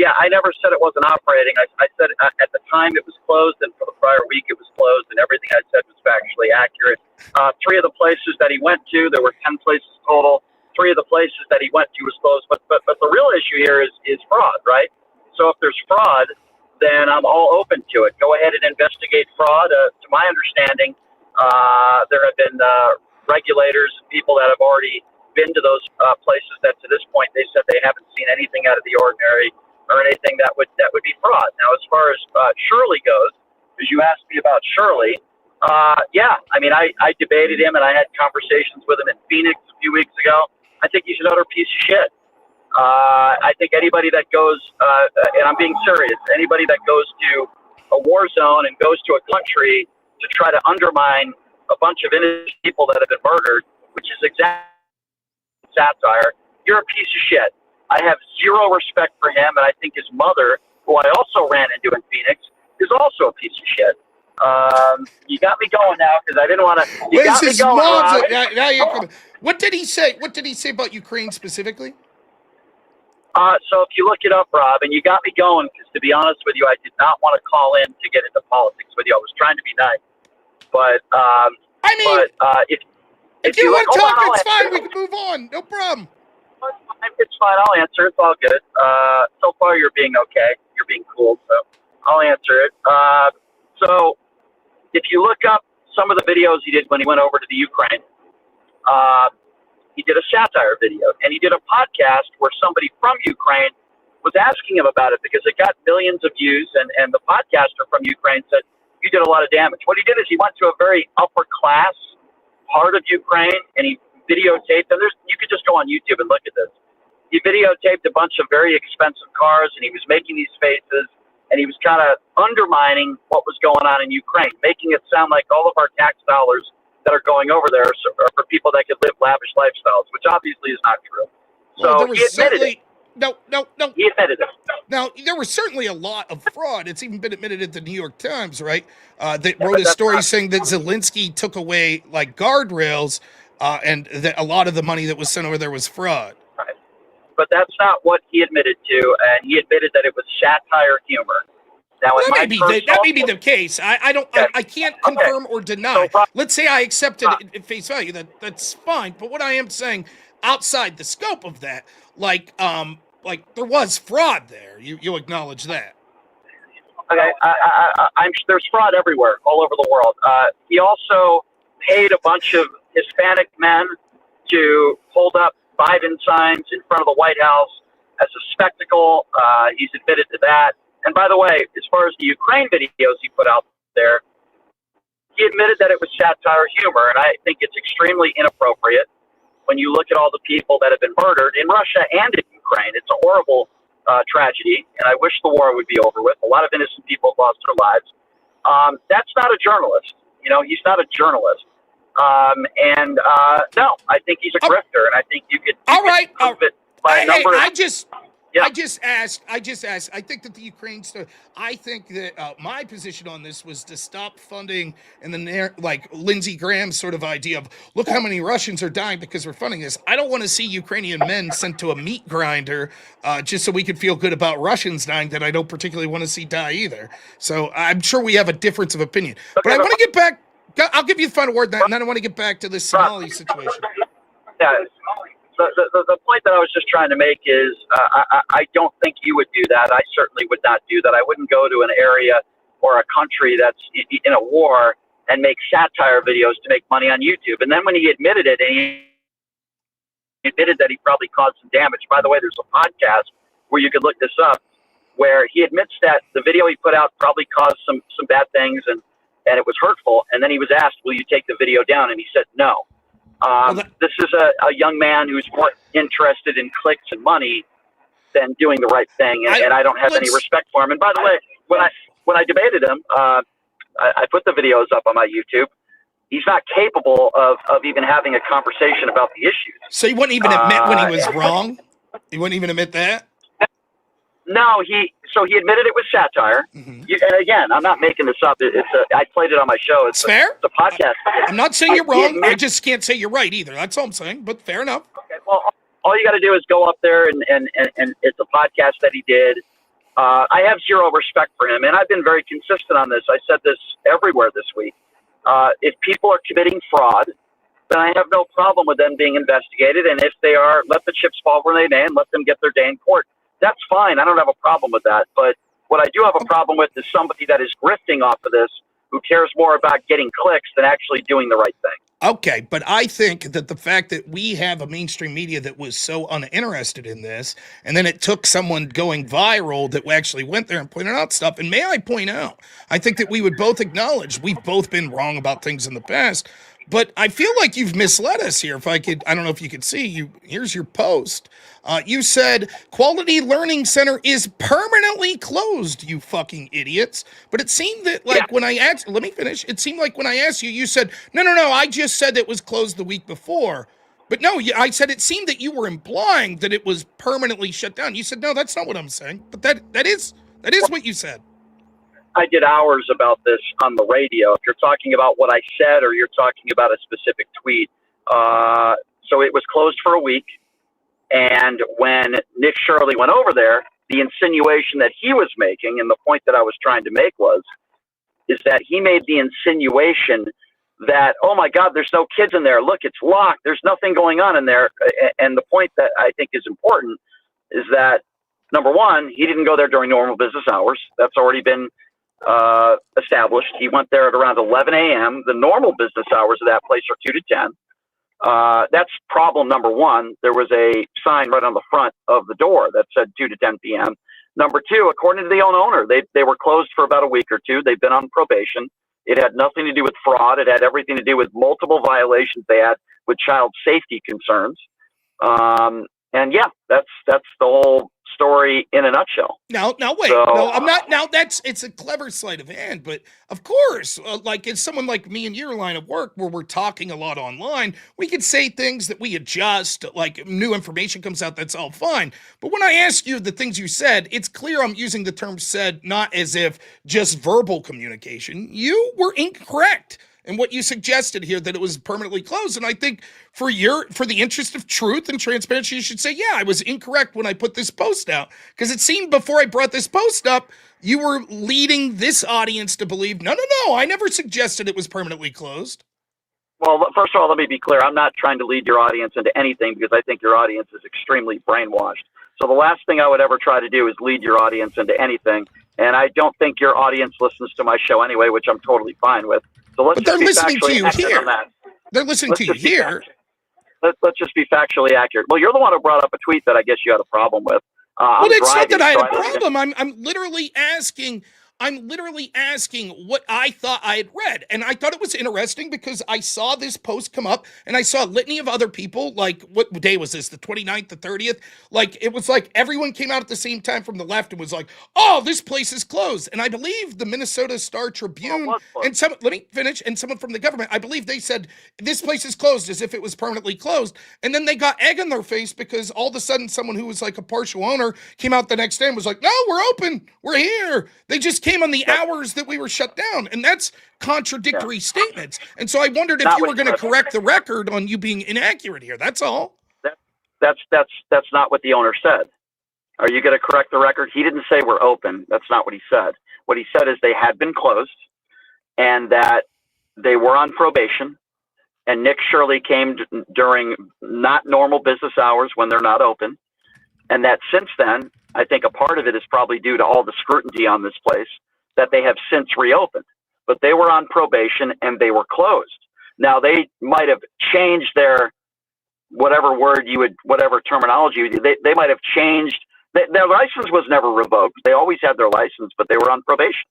Yeah, I never said it wasn't operating. I said at the time it was closed, and for the prior week it was closed, and everything I said was factually accurate. 3 of the places that he went to, there were 10 places total. 3 of the places that he went to was closed. But the real issue here is fraud, right? So if there's fraud, then I'm all open to it. Go ahead and investigate fraud. To my understanding, there have been regulators and people that have already been to those places that to this point they said they haven't seen anything out of the ordinary or anything that would be fraud. Now, as far as Shirley goes, because you asked me about Shirley, yeah, I mean, I debated him and I had conversations with him in Phoenix a few weeks ago. I think he's another piece of shit. I think anybody that goes, and I'm being serious, anybody that goes to a war zone and goes to a country to try to undermine a bunch of innocent people that have been murdered, which is exactly satire, you're a piece of shit. I have zero respect for him, and I think his mother, who I also ran into in Phoenix, is also a piece of shit. You got me going now because I didn't want to. Where's his mom? Now you're coming. What did he say? What did he say about Ukraine specifically? So if you look it up, Rob, and you got me going because to be honest with you, I did not want to call in to get into politics with you. I was trying to be nice, but I mean, if you want to talk, it's fine. We can move on. No problem. It's fine. I'll answer. It's all good. So far, you're being okay. You're being cool, so I'll answer it. So if you look up some of the videos he did when he went over to the Ukraine, he did a satire video, and he did a podcast where somebody from Ukraine was asking him about it because it got millions of views, and the podcaster from Ukraine said, you did a lot of damage. What he did is he went to a very upper class part of Ukraine, and he videotaped, and you could just go on YouTube and look at this. He videotaped a bunch of very expensive cars, and he was making these faces, and he was kind of undermining what was going on in Ukraine, making it sound like all of our tax dollars that are going over there are for people that could live lavish lifestyles, which obviously is not true. So he admitted it. No. He admitted it. Now, there was certainly a lot of fraud. It's even been admitted at the New York Times, right? That wrote a story saying that Zelensky took away, like, guardrails, and that a lot of the money that was sent over there was fraud. Right. But that's not what he admitted to, and he admitted that it was satire humor. Now, Well, that may be the case. I can't confirm or deny. Let's say I accepted it at face value. That's fine. But what I am saying, outside the scope of that, like there was fraud there. You acknowledge that? Okay, I'm there's fraud everywhere, all over the world. He also paid a bunch of Hispanic men to hold up Biden signs in front of the White House as a spectacle. He's admitted to that. And by the way, as far as the Ukraine videos he put out there, he admitted that it was satire humor, and I think it's extremely inappropriate when you look at all the people that have been murdered in Russia and in Ukraine. It's a horrible tragedy, and I wish the war would be over with. A lot of innocent people have lost their lives. That's not a journalist. You know, he's not a journalist. No, I think he's a grifter, and I think you could prove it by a number of... I just asked. I think that the Ukraine stuff. I think that my position on this was to stop funding and the like Lindsey Graham sort of idea of look how many Russians are dying because we're funding this. I don't want to see Ukrainian men sent to a meat grinder just so we could feel good about Russians dying that I don't particularly want to see die either. So I'm sure we have a difference of opinion. But I want to get back. I'll give you the final word, and then I want to get back to this Somali situation. Yeah. The point that I was just trying to make is I don't think you would do that. I certainly would not do that. I wouldn't go to an area or a country that's in a war and make satire videos to make money on YouTube. And then when he admitted it, and he admitted that he probably caused some damage. By the way, there's a podcast where you could look this up where he admits that the video he put out probably caused some bad things and it was hurtful. And then he was asked, will you take the video down? And he said no. This is a young man who's more interested in clicks and money than doing the right thing, and I don't have any respect for him. And by the way, when I debated him, I put the videos up on my YouTube. He's not capable of even having a conversation about the issues. So he wouldn't even admit when he was wrong? He wouldn't even admit that? No, he admitted it was satire. And again, I'm not making this up. I played it on my show. It's fair. It's a podcast. I'm not saying you're wrong. I just can't say you're right either. That's all I'm saying. But fair enough. Okay. Well, all you got to do is go up there and it's a podcast that he did. I have zero respect for him, and I've been very consistent on this. I said this everywhere this week. If people are committing fraud, then I have no problem with them being investigated. And if they are, let the chips fall where they may and let them get their day in court. That's fine. I don't have a problem with that. But what I do have a problem with is somebody that is grifting off of this, who cares more about getting clicks than actually doing the right thing. Okay, but I think that the fact that we have a mainstream media that was so uninterested in this, and then it took someone going viral that actually went there and pointed out stuff. And may I point out, I think that we would both acknowledge we've both been wrong about things in the past, but I feel like you've misled us here. If I could, I don't know if you could see, here's your post. You said Quality Learning Center is permanently closed, you fucking idiots. But it seemed that, like, when I asked, let me finish. It seemed like when I asked you, you said, no, I just said it was closed the week before. But no, I said it seemed that you were implying that it was permanently shut down. You said, no, that's not what I'm saying. But that is what you said. I did hours about this on the radio. If you're talking about what I said or you're talking about a specific tweet. So it was closed for a week. And when Nick Shirley went over there, the insinuation that he was making, and the point that I was trying to make is that he made the insinuation that, oh my God, there's no kids in there. Look, it's locked. There's nothing going on in there. And the point that I think is important is that, number one, he didn't go there during normal business hours. That's already been established. He went there at around 11 a.m. The normal business hours of that place are 2 to 10. That's problem number one. There was a sign right on the front of the door that said 2 to 10 p.m. Number two, according to the owner, they were closed for about a week or two. They've been on probation. It had nothing to do with fraud. It had everything to do with multiple violations they had with child safety concerns. And yeah, that's the whole story in a nutshell. Now wait. So, no, I'm not. Now it's a clever sleight of hand, but of course, like it's someone like me in your line of work where we're talking a lot online, we could say things that we adjust, like new information comes out, that's all fine. But when I ask you the things you said, it's clear I'm using the term said not as if just verbal communication. You were incorrect. And what you suggested here, that it was permanently closed. And I think for the interest of truth and transparency, you should say, yeah, I was incorrect when I put this post out. Because it seemed before I brought this post up, you were leading this audience to believe, no, I never suggested it was permanently closed. Well, first of all, let me be clear. I'm not trying to lead your audience into anything because I think your audience is extremely brainwashed. So the last thing I would ever try to do is lead your audience into anything. And I don't think your audience listens to my show anyway, which I'm totally fine with. So let's just be factually accurate on that. They're listening to you here. Let's just be factually accurate. Well, you're the one who brought up a tweet that I guess you had a problem with. Well, it's not that I had a problem. I'm literally asking what I thought I had read. And I thought it was interesting because I saw this post come up and I saw a litany of other people. Like, what day was this? The 29th, the 30th? Like, it was like everyone came out at the same time from the left and was like, oh, this place is closed. And I believe the Minnesota Star Tribune and let me finish, and someone from the government, I believe they said this place is closed as if it was permanently closed. And then they got egg on their face because all of a sudden someone who was like a partial owner came out the next day and was like, no, we're open. We're here. They just came on the hours that we were shut down, and that's contradictory statements. And so I wondered if you were going to correct the record on you being inaccurate here. That's all. That's not what the owner said. Are you going to correct the record? He didn't say we're open. That's not what he said. What he said is they had been closed and that they were on probation, and Nick Shirley came during not normal business hours when they're not open, and that since then, I think a part of it is probably due to all the scrutiny on this place, that they have since reopened, but they were on probation and they were closed. Now they might have changed their whatever terminology, they might have changed. Their license was never revoked. They always had their license, but they were on probation.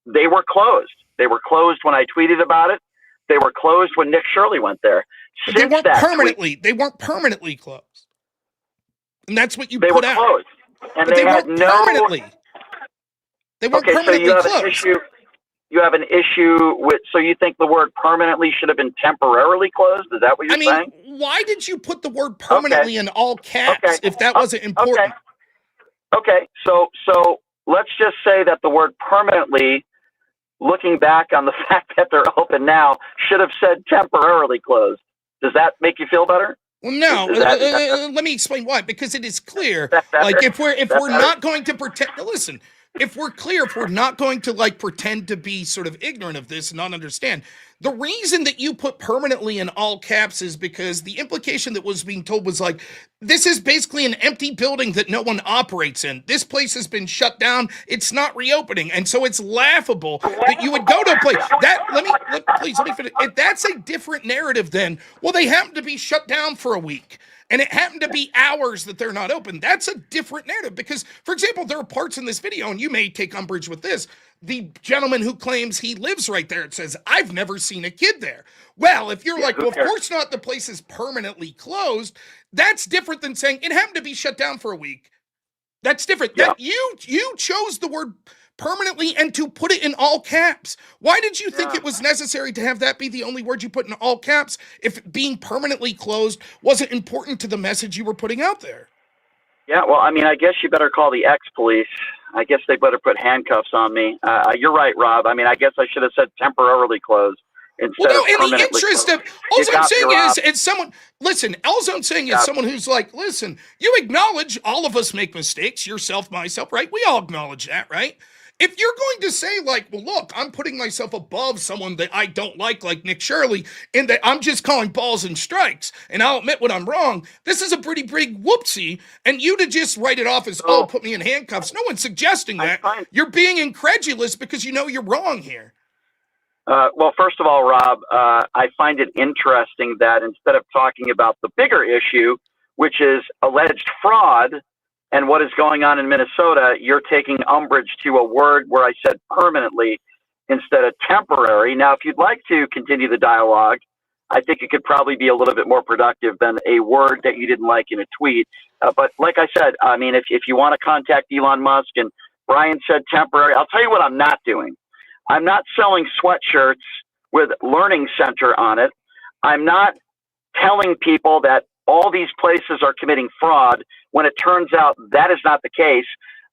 They were closed. They were closed when I tweeted about it. They were closed when Nick Shirley went there. But they weren't permanently. They weren't permanently closed, and that's what you put out. Closed, and but they weren't permanently. They weren't permanently closed. You have an issue with. So you think the word permanently should have been temporarily closed? Is that what you're saying? Why did you put the word permanently in all caps if that wasn't important? Okay. So let's just say that the word permanently, looking back on the fact that they're open now, should have said temporarily closed. Does that make you feel better? Well, no. Let me explain why. Because it is clear, like if we're not going to pretend. Listen, if we're not going to like pretend to be sort of ignorant of this and not understand, the reason that you put permanently in all caps is because the implication that was being told was like, this is basically an empty building that no one operates in. This place has been shut down. It's not reopening. And so it's laughable that you would go to a place that, please let me finish. If that's a different narrative, then, well, they happen to be shut down for a week. And it happened to be hours that they're not open. That's a different narrative because, for example, there are parts in this video, and you may take umbrage with this. The gentleman who claims he lives right there, it says, I've never seen a kid there. Well, if you're like, well, of course not, the place is permanently closed. That's different than saying it happened to be shut down for a week. That's different. That you chose the word permanently and to put it in all caps. Why did you think it was necessary to have that be the only word you put in all caps if being permanently closed wasn't important to the message you were putting out there? Yeah, well, I mean, I guess you better call the ex-police. I guess they better put handcuffs on me. You're right, Rob. I mean, I guess I should have said temporarily closed instead of permanently. In the interest of, all I'm saying is someone, listen, all I'm saying is someone who's like, listen, you acknowledge all of us make mistakes, yourself, myself, right? We all acknowledge that, right? If you're going to say like, well, look, I'm putting myself above someone that I don't like Nick Shirley, and that I'm just calling balls and strikes, and I'll admit when I'm wrong, this is a pretty big whoopsie, and you to just write it off as, oh, put me in handcuffs. No one's suggesting that. You're being incredulous because you know you're wrong here. Well, first of all, Rob, I find it interesting that instead of talking about the bigger issue, which is alleged fraud, and what is going on in Minnesota, you're taking umbrage to a word where I said permanently instead of temporary. Now, if you'd like to continue the dialogue, I think it could probably be a little bit more productive than a word that you didn't like in a tweet. But like I said, I mean, if you want to contact Elon Musk and Brian said temporary, I'll tell you what I'm not doing. I'm not selling sweatshirts with Learning Center on it. I'm not telling people that all these places are committing fraud when it turns out that is not the case.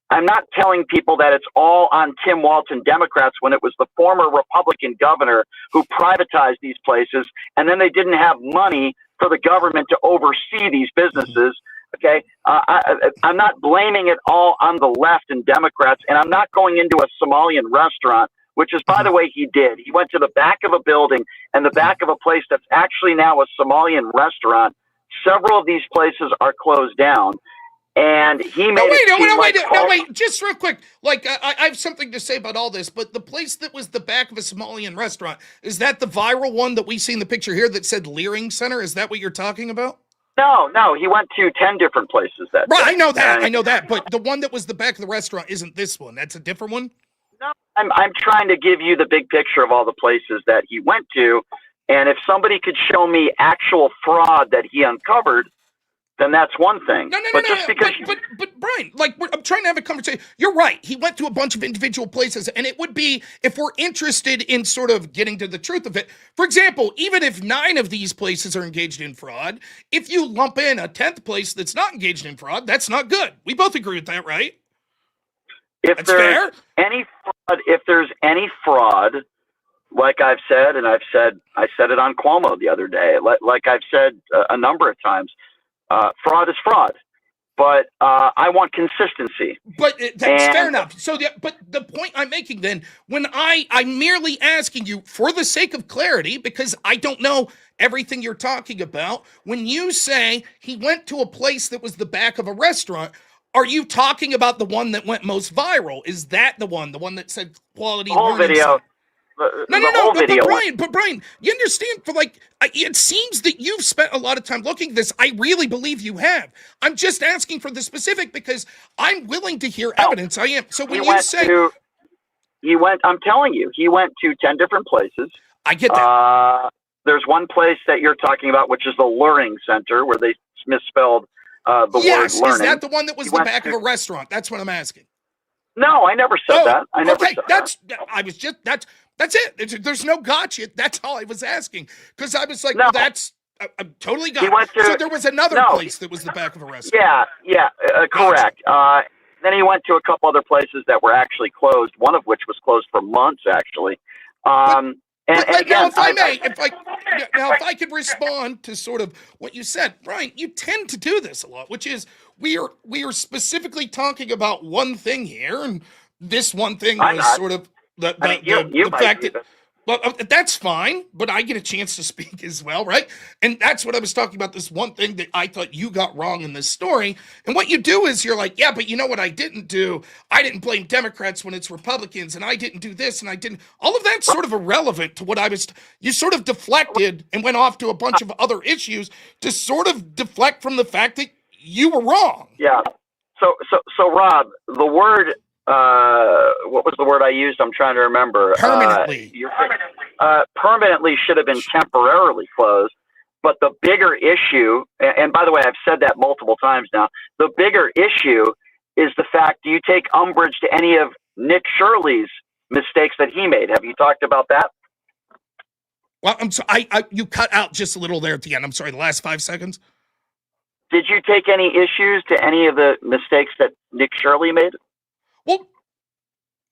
I'm not telling people that it's all on Tim Walton Democrats when it was the former Republican governor who privatized these places, and then they didn't have money for the government to oversee these businesses. Okay, I'm not blaming it all on the left and Democrats, and I'm not going into a Somalian restaurant, which is, by the way, he did. He went to the back of a building and the back of a place that's actually now a Somalian restaurant. Several of these places are closed down, and he made wait, just real quick. Like, I have something to say about all this, but the place that was the back of a Somalian restaurant, is that the viral one that we see in the picture here that said Leering Center? Is that what you're talking about? No, he went to 10 different places that day. I know that, but the one that was the back of the restaurant isn't this one. That's a different one? No, I'm trying to give you the big picture of all the places that he went to. And if somebody could show me actual fraud that he uncovered, then that's one thing. But Brian, like, I'm trying to have a conversation. You're right. He went to a bunch of individual places, and it would be, if we're interested in sort of getting to the truth of it, for example, even if 9 of these places are engaged in fraud, if you lump in a 10th place that's not engaged in fraud, that's not good. We both agree with that, right? If there's any fraud, like I've said, and I said it on Cuomo the other day, like I've said a number of times, fraud is fraud, but I want consistency. But that's fair enough. So, but the point I'm making then, when I'm merely asking you for the sake of clarity, because I don't know everything you're talking about, when you say he went to a place that was the back of a restaurant, are you talking about the one that went most viral? Is that the one that said quality? Whole video. No, but Brian, you understand, for like, it seems that you've spent a lot of time looking at this. I really believe you have. I'm just asking for the specific because I'm willing to hear evidence. I am. So when you say I'm telling you, he went to 10 different places. I get that. There's one place that you're talking about, which is the Learning Center, where they misspelled the word learning. Is that the one that was the back of a restaurant? That's what I'm asking. No, I never said that. I never said that. That's it. There's no gotcha. That's all I was asking. Because I was like, well, that's I'm totally got it. So there was another place that was the back of a restaurant. Yeah, correct. Then he went to a couple other places that were actually closed, one of which was closed for months, actually. And And now, again, if I may, if I could respond to sort of what you said, Brian, you tend to do this a lot, which is we are specifically talking about one thing here, and this one thing was sort of the fact that. Well, that's fine, but I get a chance to speak as well, right? And that's what I was talking about, this one thing that I thought you got wrong in this story. And what you do is you're like, yeah, but you know what I didn't do? I didn't blame Democrats when it's Republicans, and I didn't do this, and I didn't. All of that's sort of irrelevant to what I was. You sort of deflected and went off to a bunch of other issues to sort of deflect from the fact that you were wrong. Yeah. So Rob, the word, what was the word I used? I'm trying to remember. Permanently. Permanently should have been temporarily closed. But the bigger issue, and by the way, I've said that multiple times now, the bigger issue is the fact, do you take umbrage to any of Nick Shirley's mistakes that he made? Have you talked about that? Well, I'm sorry, you cut out just a little there at the end. I'm sorry, the last 5 seconds. Did you take any issues to any of the mistakes that Nick Shirley made? Well,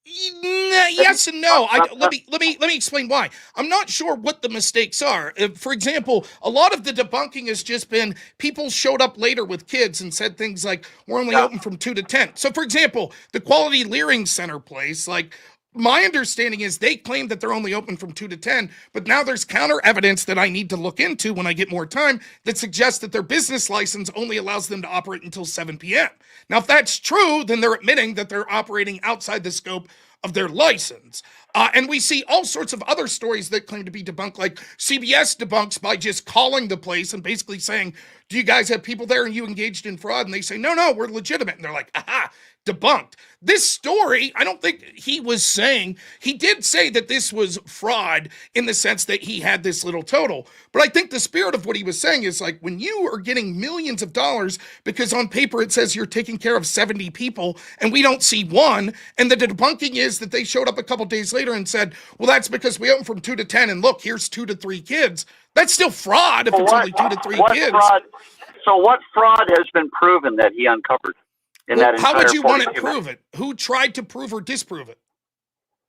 yes and no. Let me explain why. I'm not sure what the mistakes are. For example, a lot of the debunking has just been people showed up later with kids and said things like, we're only open from 2 to 10. So, for example, the Quality Leering Center place, like, my understanding is they claim that they're only open from 2 to 10, but now there's counter evidence that I need to look into when I get more time that suggests that their business license only allows them to operate until 7 p.m. Now, if that's true, then they're admitting that they're operating outside the scope of their license. And we see all sorts of other stories that claim to be debunked, like CBS debunks by just calling the place and basically saying, do you guys have people there and you engaged in fraud? And they say, no, we're legitimate. And they're like, aha, debunked. This story, I don't think he was saying, he did say that this was fraud in the sense that he had this little total. But I think the spirit of what he was saying is like, when you are getting millions of dollars because on paper it says you're taking care of 70 people and we don't see one, and the debunking is that they showed up a couple days later and said, well, that's because we open from 2 to 10 and look, here's 2 to 3 kids. That's still fraud if it's only 2 to 3 kids. What fraud has been proven that he uncovered? How would you want to prove it? Who tried to prove or disprove it?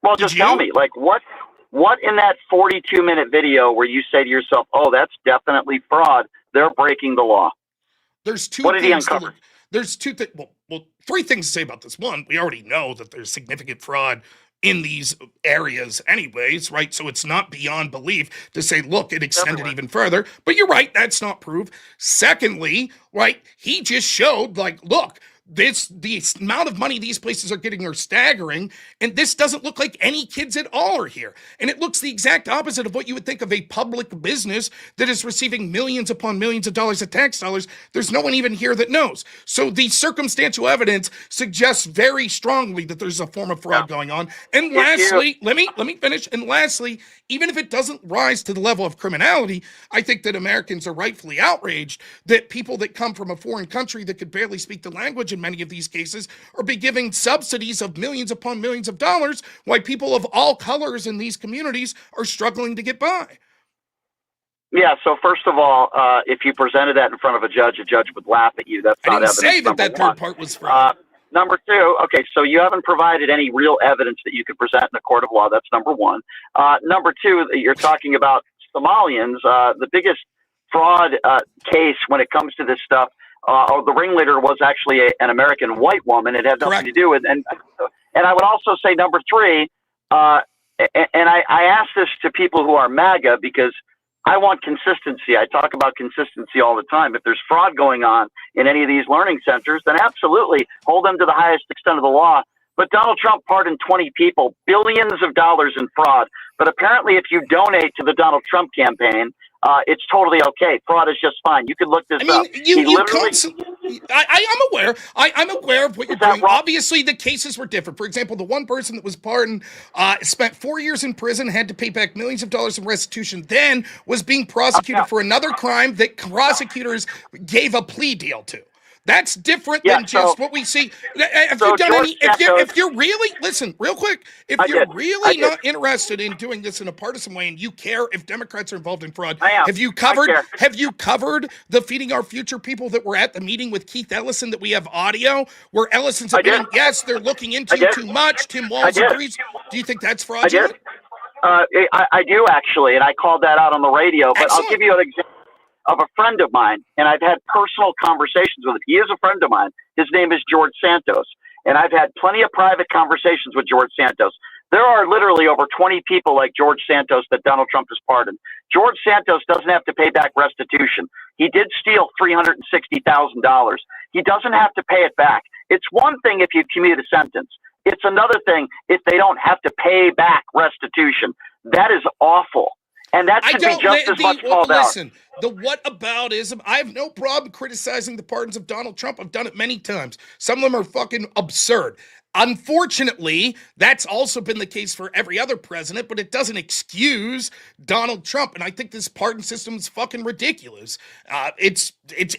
Well, just tell me, like, what in that 42-minute video where you say to yourself, oh, that's definitely fraud, they're breaking the law? There's two What did he things. uncover? There's two things. Well, 3 things to say about this. One, we already know that there's significant fraud in these areas anyways, right? So it's not beyond belief to say, look, it extended even further. But you're right, that's not proof. Secondly, right, he just showed, like, look, the amount of money these places are getting are staggering, and this doesn't look like any kids at all are here. And it looks the exact opposite of what you would think of a public business that is receiving millions upon millions of dollars of tax dollars. There's no one even here that knows. So the circumstantial evidence suggests very strongly that there's a form of fraud going on. And lastly, let me finish. And lastly, even if it doesn't rise to the level of criminality, I think that Americans are rightfully outraged that people that come from a foreign country that could barely speak the language in many of these cases are be giving subsidies of millions upon millions of dollars, while people of all colors in these communities are struggling to get by. Yeah, so first of all, if you presented that in front of a judge would laugh at you. That's not evidence. I didn't say that third part was fraud. Number 2, okay, so you haven't provided any real evidence that you could present in a court of law. That's number 1. Number 2, you're talking about Somalians. The biggest fraud case when it comes to this stuff, the ringleader was actually an American white woman. It had nothing to do with, and I would also say number 3, and I ask this to people who are MAGA because I want consistency. I talk about consistency all the time. If there's fraud going on in any of these learning centers, then absolutely hold them to the highest extent of the law. But Donald Trump pardoned 20 people, billions of dollars in fraud. But apparently if you donate to the Donald Trump campaign, it's totally okay. Fraud is just fine. You can look this up. I'm aware. I'm aware of what you're doing. Obviously, the cases were different. For example, the one person that was pardoned spent 4 years in prison, had to pay back millions of dollars in restitution, then was being prosecuted for another crime that prosecutors gave a plea deal to. That's different than just what we see. If you're really, listen, real quick, if you're really not interested in doing this in a partisan way and you care if Democrats are involved in fraud, have you covered the Feeding Our Future people that were at the meeting with Keith Ellison that we have audio where Ellison's admitting, yes, they're looking into you too much. Tim Walz agrees. Do you think that's fraudulent? I do actually, and I called that out on the radio. But Excellent. I'll give you an example of a friend of mine, and I've had personal conversations with him. He is a friend of mine. His name is George Santos, and I've had plenty of private conversations with George Santos. There are literally over 20 people like George Santos that Donald Trump has pardoned. George Santos doesn't have to pay back restitution. He did steal $360,000. He doesn't have to pay it back. It's one thing if you commute a sentence. It's another thing if they don't have to pay back restitution. That is awful. And that should be just as much called out. Listen, the whataboutism, I have no problem criticizing the pardons of Donald Trump. I've done it many times. Some of them are fucking absurd. Unfortunately, that's also been the case for every other president, but it doesn't excuse Donald Trump. And I think this pardon system is fucking ridiculous. It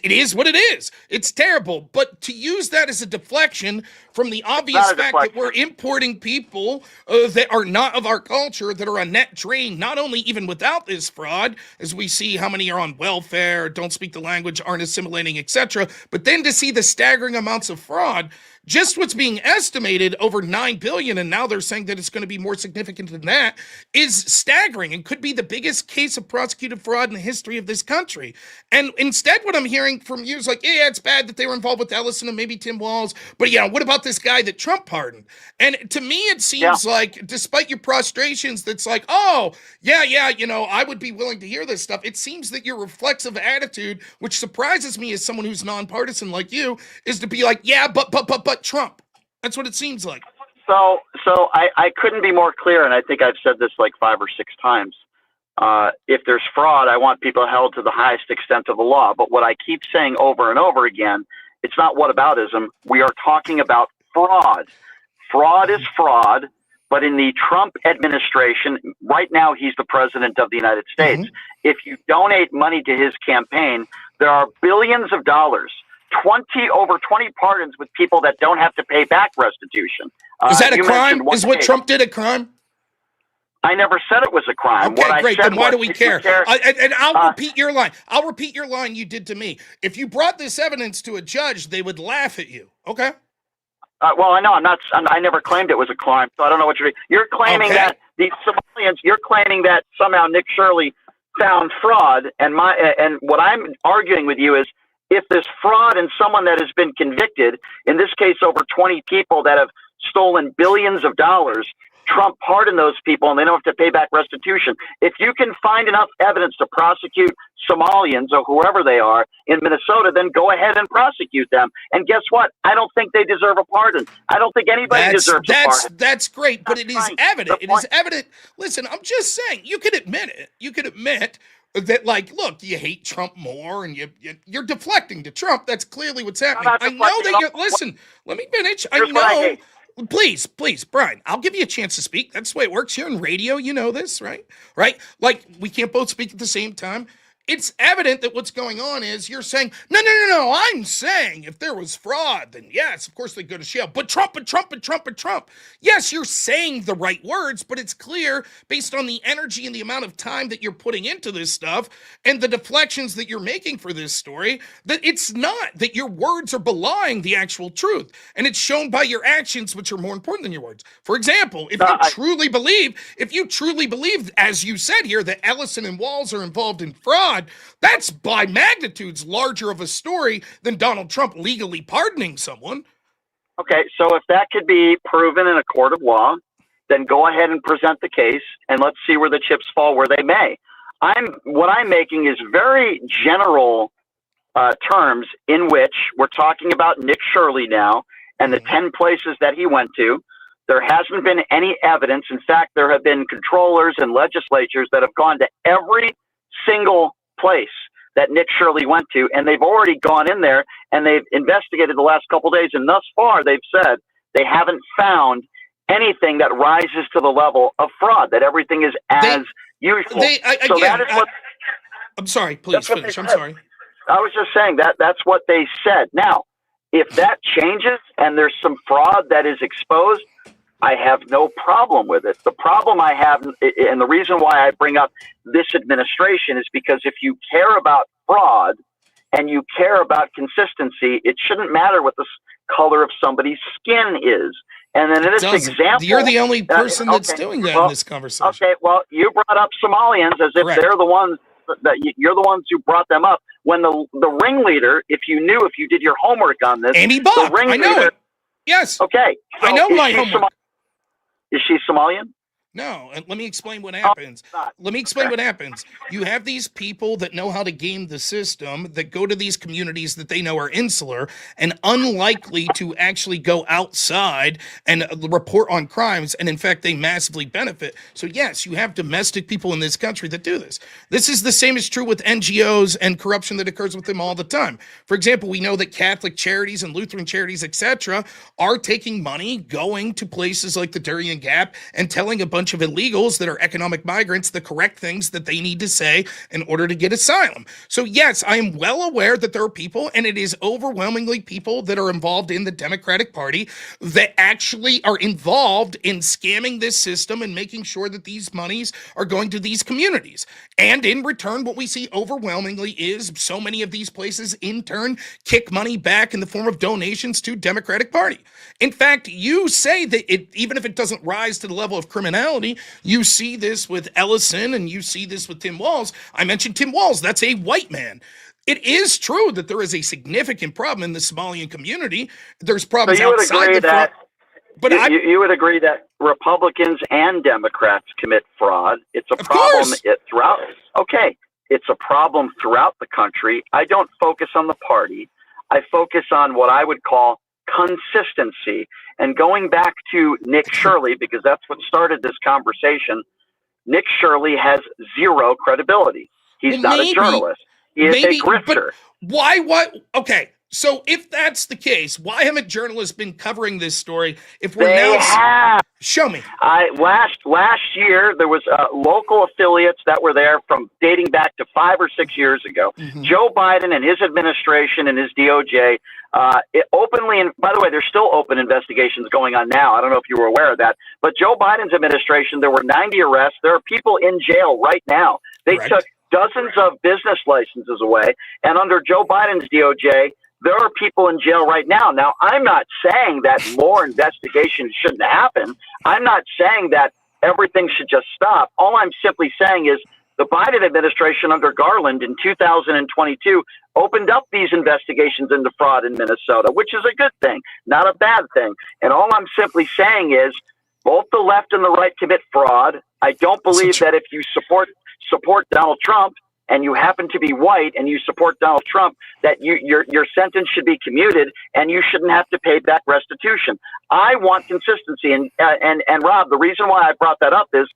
is what it is. It's terrible. But to use that as a deflection from the obvious fact that we're importing people that are not of our culture, that are a net drain, not only even without this fraud, as we see how many are on welfare, don't speak the language, aren't assimilating, etc., but then to see the staggering amounts of fraud. Just what's being estimated over 9 billion, and now they're saying that it's going to be more significant than that, is staggering and could be the biggest case of prosecuted fraud in the history of this country. And instead, what I'm hearing from you is like, yeah, it's bad that they were involved with Ellison and maybe Tim Walz, but yeah, what about this guy that Trump pardoned? And to me, it seems like, despite your prostrations, that's like, oh, yeah, you know, I would be willing to hear this stuff. It seems that your reflexive attitude, which surprises me as someone who's nonpartisan like you, is to be like, yeah, but Trump. That's what it seems like. So I couldn't be more clear, and I think I've said this like 5 or 6 times. If there's fraud, I want people held to the highest extent of the law. But what I keep saying over and over again, it's not whataboutism. We are talking about fraud. Fraud is fraud, but in the Trump administration, right now he's the president of the United States. If you donate money to his campaign, there are billions of dollars. Over 20 pardons with people that don't have to pay back restitution. Is that a crime? Is what Trump did a crime? I never said it was a crime. Okay, great. Then why do we care? And I'll repeat your line. I'll repeat your line you did to me. If you brought this evidence to a judge, they would laugh at you. Okay? Well, I know I never claimed it was a crime, so I don't know what you're claiming that the Somalians. You're claiming that somehow Nick Shirley found fraud, and what I'm arguing with you is, if there's fraud in someone that has been convicted, in this case over 20 people that have stolen billions of dollars, Trump pardoned those people and they don't have to pay back restitution. If you can find enough evidence to prosecute Somalians or whoever they are in Minnesota, then go ahead and prosecute them. And guess what? I don't think they deserve a pardon. I don't think anybody deserves a pardon. That's great, but it is evident. It is evident. Listen, I'm just saying, you can admit it. You can admit that, like, look, you hate Trump more and you're deflecting to Trump. That's clearly what's happening. I know that you're, listen, let me finish. I know. Please, Brian, I'll give you a chance to speak. That's the way it works here in radio. You know this, right? Right? Like, we can't both speak at the same time. It's evident that what's going on is you're saying, no. I'm saying if there was fraud, then yes, of course they go to jail. But Trump. Yes, you're saying the right words, but it's clear based on the energy and the amount of time that you're putting into this stuff and the deflections that you're making for this story, that it's not, that your words are belying the actual truth. And it's shown by your actions, which are more important than your words. For example, if you truly believe, as you said here, that Ellison and Walz are involved in fraud, that's by magnitudes larger of a story than Donald Trump legally pardoning someone. Okay, so if that could be proven in a court of law, then go ahead and present the case, and let's see where the chips fall where they may. What I'm making is very general terms in which we're talking about Nick Shirley now and the 10 places that he went to. There hasn't been any evidence. In fact, there have been controllers and legislatures that have gone to every single place that Nick Shirley went to, and they've already gone in there and they've investigated the last couple of days, and thus far they've said they haven't found anything that rises to the level of fraud, that everything is as usual. I'm sorry, please finish. I'm sorry. I was just saying that's what they said. Now, if that changes and there's some fraud that is exposed, I have no problem with it. The problem I have, and the reason why I bring up this administration, is because if you care about fraud and you care about consistency, it shouldn't matter what the color of somebody's skin is. And then in this Doesn't. example, You're the only person that's okay, doing that well, in this conversation. Okay, well, you brought up Somalians as if Correct. they're the ones that you're the ones who brought them up. When the ringleader, if you did your homework on this, Andy Bach, the ringleader, I know it. Yes. Okay, so I know is my she homework. Is she Somalian? No, and let me explain what happens. Let me explain what happens. You have these people that know how to game the system that go to these communities that they know are insular and unlikely to actually go outside and report on crimes. And in fact, they massively benefit. So yes, you have domestic people in this country that do this. This is the same is true with NGOs and corruption that occurs with them all the time. For example, we know that Catholic charities and Lutheran charities, etc., are taking money, going to places like the Darien Gap and telling a bunch of illegals that are economic migrants the correct things that they need to say in order to get asylum. So yes, I am well aware that there are people, and it is overwhelmingly people that are involved in the Democratic Party that actually are involved in scamming this system and making sure that these monies are going to these communities. And in return, what we see overwhelmingly is so many of these places in turn kick money back in the form of donations to Democratic Party. In fact, you say that even if it doesn't rise to the level of criminality, you see this with Ellison and you see this with Tim Walz. I mentioned Tim Walz. That's a white man. It is true that there is a significant problem in the Somalian community. There's problems So you would outside agree the front. But you would agree that Republicans and Democrats commit fraud. It's a problem throughout. Okay, it's a problem throughout the country. I don't focus on the party. I focus on what I would call consistency. And going back to Nick Shirley, because that's what started this conversation, Nick Shirley has zero credibility. He's not a journalist. He is a grifter. Why? What? Okay. So if that's the case, why haven't journalists been covering this story? If we're They have. Show me. Last year there was local affiliates that were there from dating back to 5 or 6 years ago. Mm-hmm. Joe Biden and his administration and his DOJ openly, and by the way, there's still open investigations going on now. I don't know if you were aware of that, but Joe Biden's administration, there were 90 arrests. There are people in jail right now. They took dozens of business licenses away, and under Joe Biden's DOJ, there are people in jail right now. Now, I'm not saying that more investigations shouldn't happen. I'm not saying that everything should just stop. All I'm simply saying is the Biden administration under Garland in 2022 opened up these investigations into fraud in Minnesota, which is a good thing, not a bad thing. And all I'm simply saying is both the left and the right commit fraud. I don't believe that if you support Donald Trump, and you happen to be white and you support Donald Trump, that your sentence should be commuted and you shouldn't have to pay back restitution. I want consistency. And Rob, the reason why I brought that up is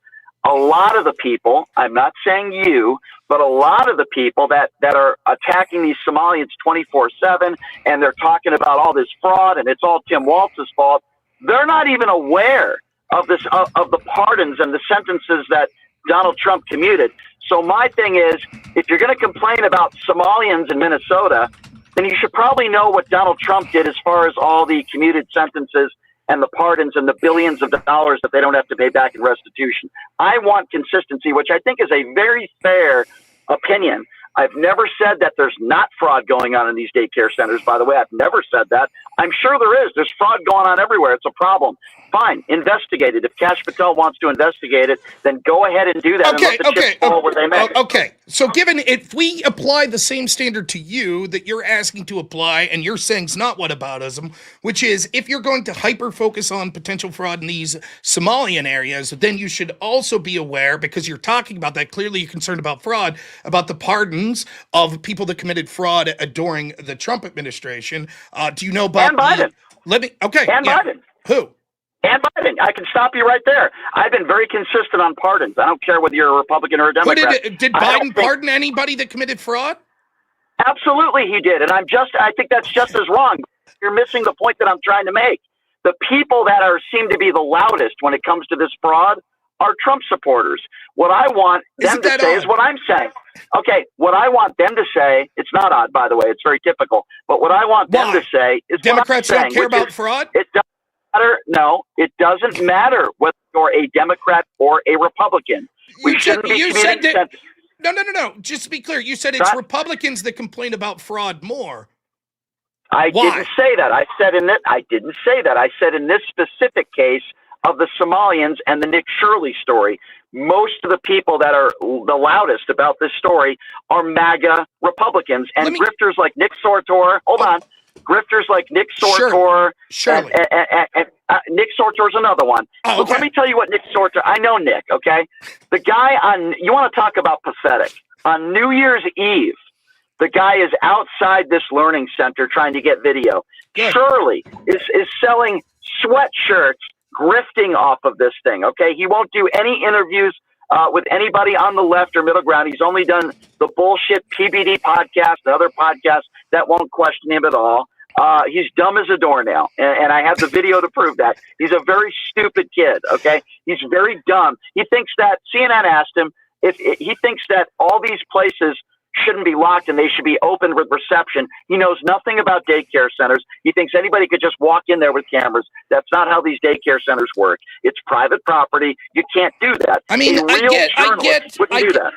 a lot of the people, I'm not saying you, but a lot of the people that are attacking these Somalians 24/7 and they're talking about all this fraud and it's all Tim Walz's fault, they're not even aware of this of the pardons and the sentences that Donald Trump commuted. So my thing is, if you're going to complain about Somalians in Minnesota, then you should probably know what Donald Trump did as far as all the commuted sentences and the pardons and the billions of dollars that they don't have to pay back in restitution. I want consistency, which I think is a very fair opinion. I've never said that there's not fraud going on in these daycare centers, by the way. I've never said that. I'm sure there is. There's fraud going on everywhere. It's a problem. Fine, investigate it. If Kash Patel wants to investigate it, then go ahead and do that and let the chips fall where they may. Okay, so given if we apply the same standard to you that you're asking to apply, and you're saying it's not whataboutism, which is if you're going to hyper-focus on potential fraud in these Somalian areas, then you should also be aware, because you're talking about that, clearly you're concerned about fraud, about the pardons of people that committed fraud during the Trump administration. Do you know about... And Biden. Biden. Who? And Biden. I can stop you right there. I've been very consistent on pardons. I don't care whether you're a Republican or a Democrat. Did Biden pardon anybody that committed fraud? Absolutely he did. And I think that's just as wrong. You're missing the point that I'm trying to make. The people that seem to be the loudest when it comes to this fraud are Trump supporters. What I want them to say is what I'm saying. Okay, what I want them to say, it's not odd, by the way, it's very typical, but what I want them to say is Democrats what I'm saying, don't care about fraud? It doesn't matter. No, it doesn't matter whether you're a Democrat or a Republican. We shouldn't be communicating sentences. No. Just to be clear, you said it's Republicans that complain about fraud more. I didn't say that. I didn't say that. I said in this specific case of the Somalians and the Nick Shirley story, most of the people that are the loudest about this story are MAGA Republicans and grifters like Nick Sortor. Hold on. Grifters like Nick Sortor. Shirley. And Nick Sortor's another one. Oh, okay. Let me tell you what Nick Sortor, I know Nick, okay? The guy you want to talk about pathetic. On New Year's Eve, the guy is outside this learning center trying to get video. Good. Shirley is selling sweatshirts, grifting off of this thing, okay? He won't do any interviews with anybody on the left or middle ground. He's only done the bullshit PBD podcast and other podcasts that won't question him at all. He's dumb as a doornail, and I have the video to prove that. He's a very stupid kid, okay? He's very dumb. He thinks that, CNN asked him, if he thinks that all these places shouldn't be locked and they should be open with reception. He knows nothing about daycare centers. He thinks anybody could just walk in there with cameras. That's not how these daycare centers work. It's private property. You can't do that. I mean, wouldn't do that.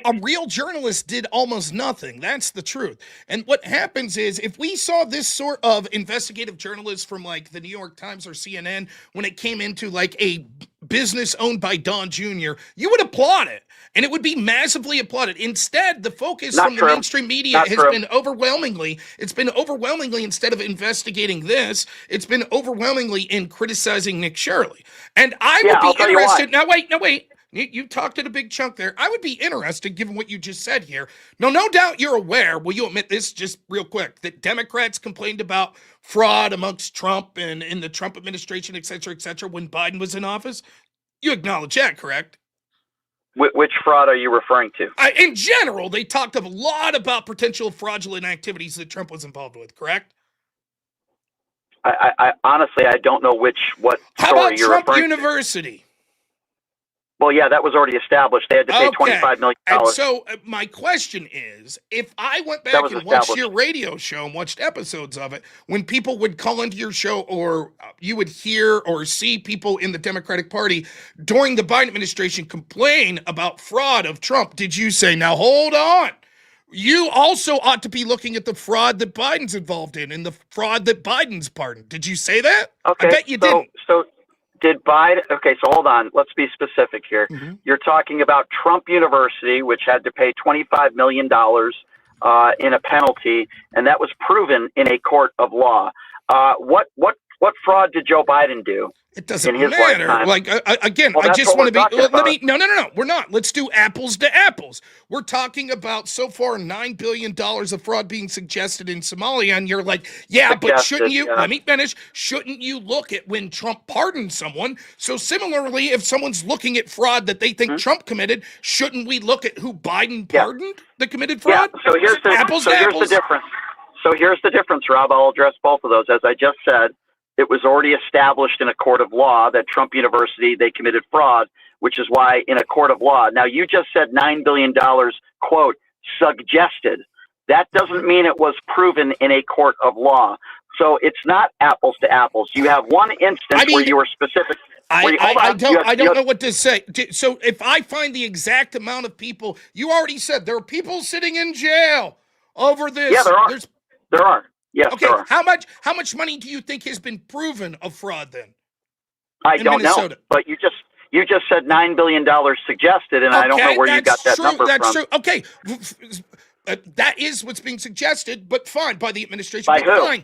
A real journalist did almost nothing. That's the truth. And what happens is, if we saw this sort of investigative journalist from like the New York Times or CNN, when it came into like a business owned by Don Jr., you would applaud it. And it would be massively applauded. Instead, the focus from the mainstream media has been overwhelmingly, instead of investigating this, it's been overwhelmingly in criticizing Nick Shirley. And I would be interested. Now wait. You talked at a big chunk there. I would be interested, given what you just said here. No doubt you're aware, will you admit this just real quick, that Democrats complained about fraud amongst Trump and in the Trump administration, et cetera, when Biden was in office? You acknowledge that, correct? Which fraud are you referring to? In general, they talked a lot about potential fraudulent activities that Trump was involved with, correct? I honestly, I don't know what story How about you're Trump referring University? Well, yeah, that was already established. They had to pay $25 million. And so my question is, if I went back and watched your radio show and watched episodes of it, when people would call into your show or you would hear or see people in the Democratic Party during the Biden administration complain about fraud of Trump, did you say, now hold on, you also ought to be looking at the fraud that Biden's involved in and the fraud that Biden's pardoned? Did you say that? Okay, I bet you didn't. So did Biden? Okay, so hold on. Let's be specific here. Mm-hmm. You're talking about Trump University, which had to pay $25 million in a penalty, and that was proven in a court of law. What fraud did Joe Biden do? It doesn't in his matter. lifetime? Like, again, Well, I that's just what want to we're be, talking about. no, we're not. Let's do apples to apples. We're talking about so far $9 billion of fraud being suggested in Somalia. And you're like, yeah, but shouldn't you, let me finish, shouldn't you look at when Trump pardoned someone? So similarly, if someone's looking at fraud that they think Trump committed, shouldn't we look at who Biden pardoned that committed fraud? Yeah. So here's the difference. So here's the difference, Rob. I'll address both of those. As I just said, it was already established in a court of law that Trump University, they committed fraud, which is why in a court of law. Now, you just said $9 billion, quote, suggested. That doesn't mean it was proven in a court of law. So it's not apples to apples. You have one instance where you were specific. I don't know what to say. So if I find the exact amount of people, you already said there are people sitting in jail over this. Yeah, there are. There are. Yes, okay, there are. How much money do you think has been proven of fraud then? I don't know, but you just said $9 billion suggested, and I don't know where you got that number from. That's true. Okay, that is what's being suggested, but fine, by the administration. By who? Fine.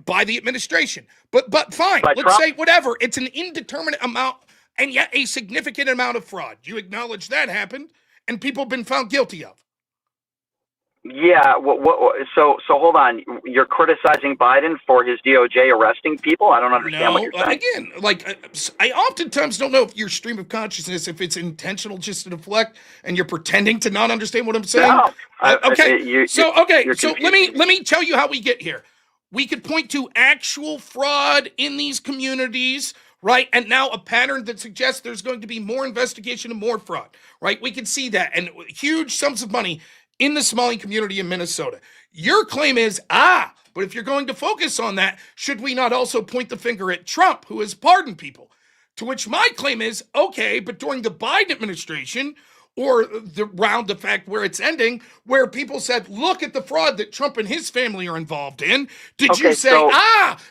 By the administration. But fine. By Let's Trump? say whatever. It's an indeterminate amount and yet a significant amount of fraud. You acknowledge that happened and people have been found guilty of. Yeah. So hold on. You're criticizing Biden for his DOJ arresting people? I don't understand what you're saying. Again, I oftentimes don't know if your stream of consciousness, if it's intentional just to deflect and you're pretending to not understand what I'm saying. No. Okay. So confused. let me tell you how we get here. We could point to actual fraud in these communities, right? And now a pattern that suggests there's going to be more investigation and more fraud, right? We can see that. And huge sums of money in the Somali community in Minnesota. Your claim is, but if you're going to focus on that, should we not also point the finger at Trump, who has pardoned people? To which my claim is, okay, but during the Biden administration, or the round effect where it's ending, where people said, look at the fraud that Trump and his family are involved in. Did you say,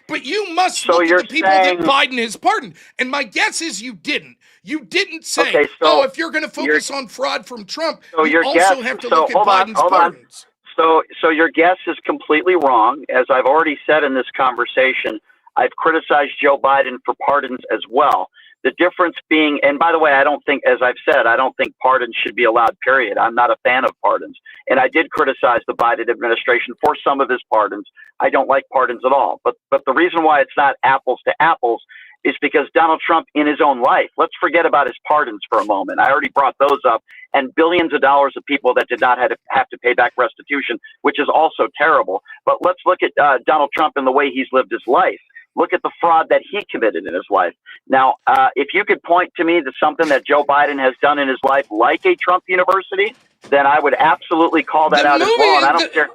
but you must look at the people that Biden has pardoned? And my guess is you didn't. You didn't say, if you're going to focus on fraud from Trump, you also have to look at Biden's pardons. So your guess is completely wrong. As I've already said in this conversation, I've criticized Joe Biden for pardons as well. The difference being, and by the way, I don't think, as I've said, I don't think pardons should be allowed, period. I'm not a fan of pardons. And I did criticize the Biden administration for some of his pardons. I don't like pardons at all. But the reason why it's not apples to apples is because Donald Trump in his own life, let's forget about his pardons for a moment. I already brought those up, and billions of dollars of people that did not have to pay back restitution, which is also terrible. But let's look at Donald Trump and the way he's lived his life. Look at the fraud that he committed in his life. Now, if you could point to me to something that Joe Biden has done in his life, like a Trump university, then I would absolutely call that out as well. And I don't care.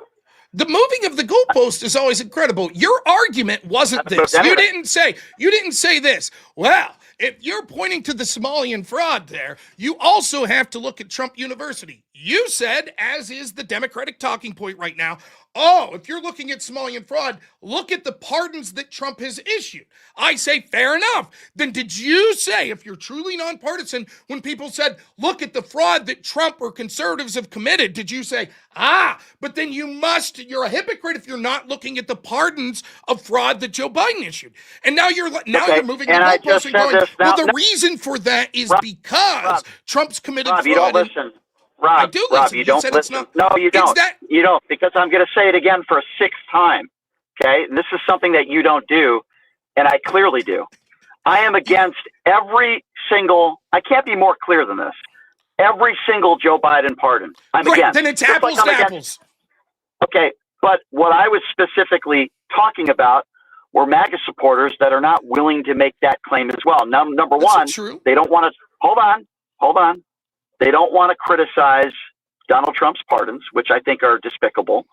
The moving of the goalpost is always incredible. Your argument wasn't this. You didn't say this. Well, if you're pointing to the Somalian fraud there, you also have to look at Trump University. You said, as is the Democratic talking point right now, if you're looking at Somalian fraud, look at the pardons that Trump has issued. I say, fair enough. Then did you say, if you're truly nonpartisan, when people said, look at the fraud that Trump or conservatives have committed, did you say, but then you're a hypocrite if you're not looking at the pardons of fraud that Joe Biden issued. And now you're moving the goalpost and going, the reason for that is because Trump's committed fraud. You don't listen. Rob, you don't listen. No, you don't. You don't, because I'm going to say it again for a sixth time. Okay? And this is something that you don't do, and I clearly do. I am against every single, I can't be more clear than this, every single Joe Biden pardon. I'm against. Then it's apples to apples. Okay, but what I was specifically talking about were MAGA supporters that are not willing to make that claim as well. Now, number one, they don't want to, hold on. They don't want to criticize Donald Trump's pardons, which I think are despicable.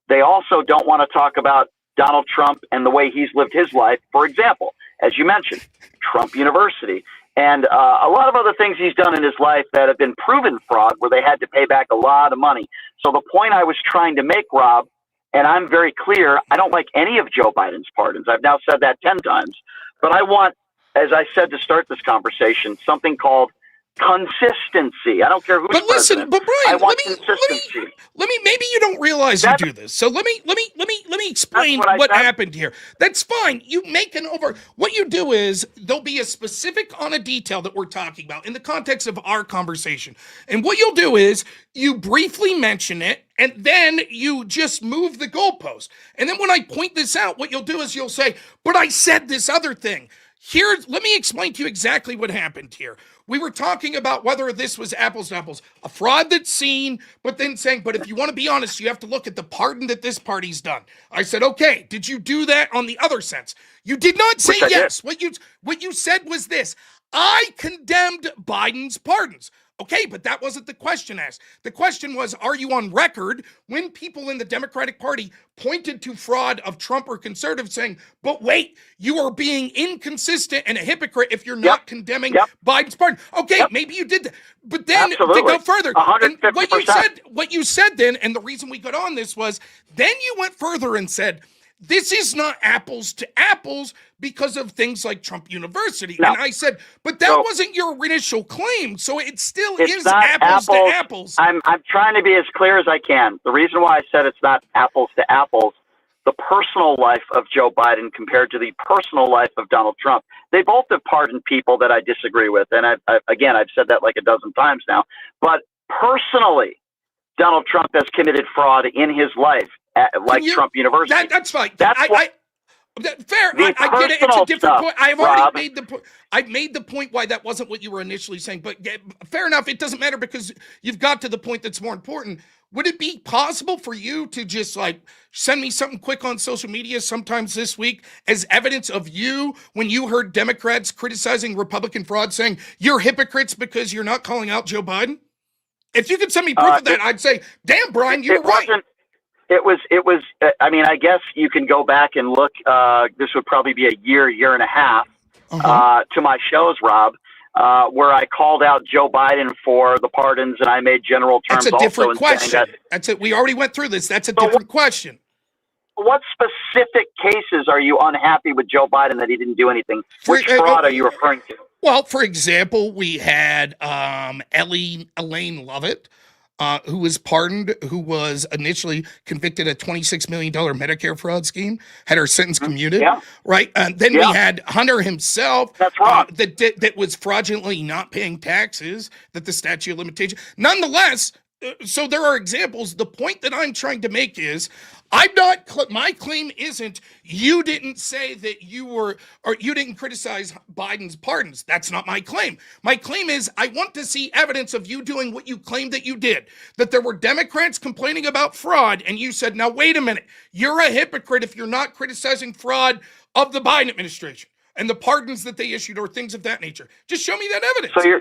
They also don't want to talk about Donald Trump and the way he's lived his life. For example, as you mentioned, Trump University and a lot of other things he's done in his life that have been proven fraud where they had to pay back a lot of money. So the point I was trying to make, Rob, and I'm very clear, I don't like any of Joe Biden's pardons. I've now said that 10 times. But I want, as I said to start this conversation, something called consistency. I don't care who's president. But Brian, I want consistency. Let me. Maybe you don't realize you do this. So let me explain what happened here. That's fine. You make an over. What you do is there'll be a specific on a detail that we're talking about in the context of our conversation, and what you'll do is you briefly mention it, and then you just move the goalpost. And then when I point this out, what you'll do is you'll say, "But I said this other thing." Let me explain to you exactly what happened here. We were talking about whether this was apples to apples, a fraud that's seen, but then saying, but if you want to be honest, you have to look at the pardon that this party's done. I said, okay, did you do that on the other sense? You did not say yes. What you said was this: I condemned Biden's pardons. Okay, but that wasn't the question asked. The question was, are you on record when people in the Democratic Party pointed to fraud of Trump or conservatives saying, but wait, you are being inconsistent and a hypocrite if you're not condemning Biden's pardon? Okay, maybe you did that. But then to go further, and what you said then, and the reason we got on this was, then you went further and said, this is not apples to apples because of things like Trump University. No. And I said, but that wasn't your initial claim. So it still is apples to apples. I'm trying to be as clear as I can. The reason why I said it's not apples to apples, the personal life of Joe Biden compared to the personal life of Donald Trump. They both have pardoned people that I disagree with. And I've said that like a dozen times now. But personally, Donald Trump has committed fraud in his life. Trump University. That's fine. Fair. I get it. It's a different point. I've already made the point. I've made the point why that wasn't what you were initially saying. But fair enough. It doesn't matter because you've got to the point that's more important. Would it be possible for you to just send me something quick on social media sometimes this week as evidence of you when you heard Democrats criticizing Republican fraud, saying you're hypocrites because you're not calling out Joe Biden? If you could send me proof of that, I'd say, damn, Brian, you were right. It was, I mean, I guess you can go back and look, this would probably be a year and a half, to my shows, Rob. where I called out Joe Biden for the pardons, and I made general terms. That's a different also in saying question. That's it. We already went through this. That's a different question. What specific cases are you unhappy with Joe Biden that he didn't do anything? Which fraud are you referring to? Well, for example, we had Elaine Lovett, who was pardoned, who was initially convicted of $26 million Medicare fraud scheme, had her sentence commuted, right? And then we had Hunter himself, that was fraudulently not paying taxes, that the statute of limitation. Nonetheless, so there are examples. The point that I'm trying to make is, my claim isn't you didn't say that you were, or you didn't criticize Biden's pardons. That's not my claim. My claim is I want to see evidence of you doing what you claimed that you did, that there were Democrats complaining about fraud, and you said, now wait a minute, you're a hypocrite if you're not criticizing fraud of the Biden administration and the pardons that they issued or things of that nature. Just show me that evidence.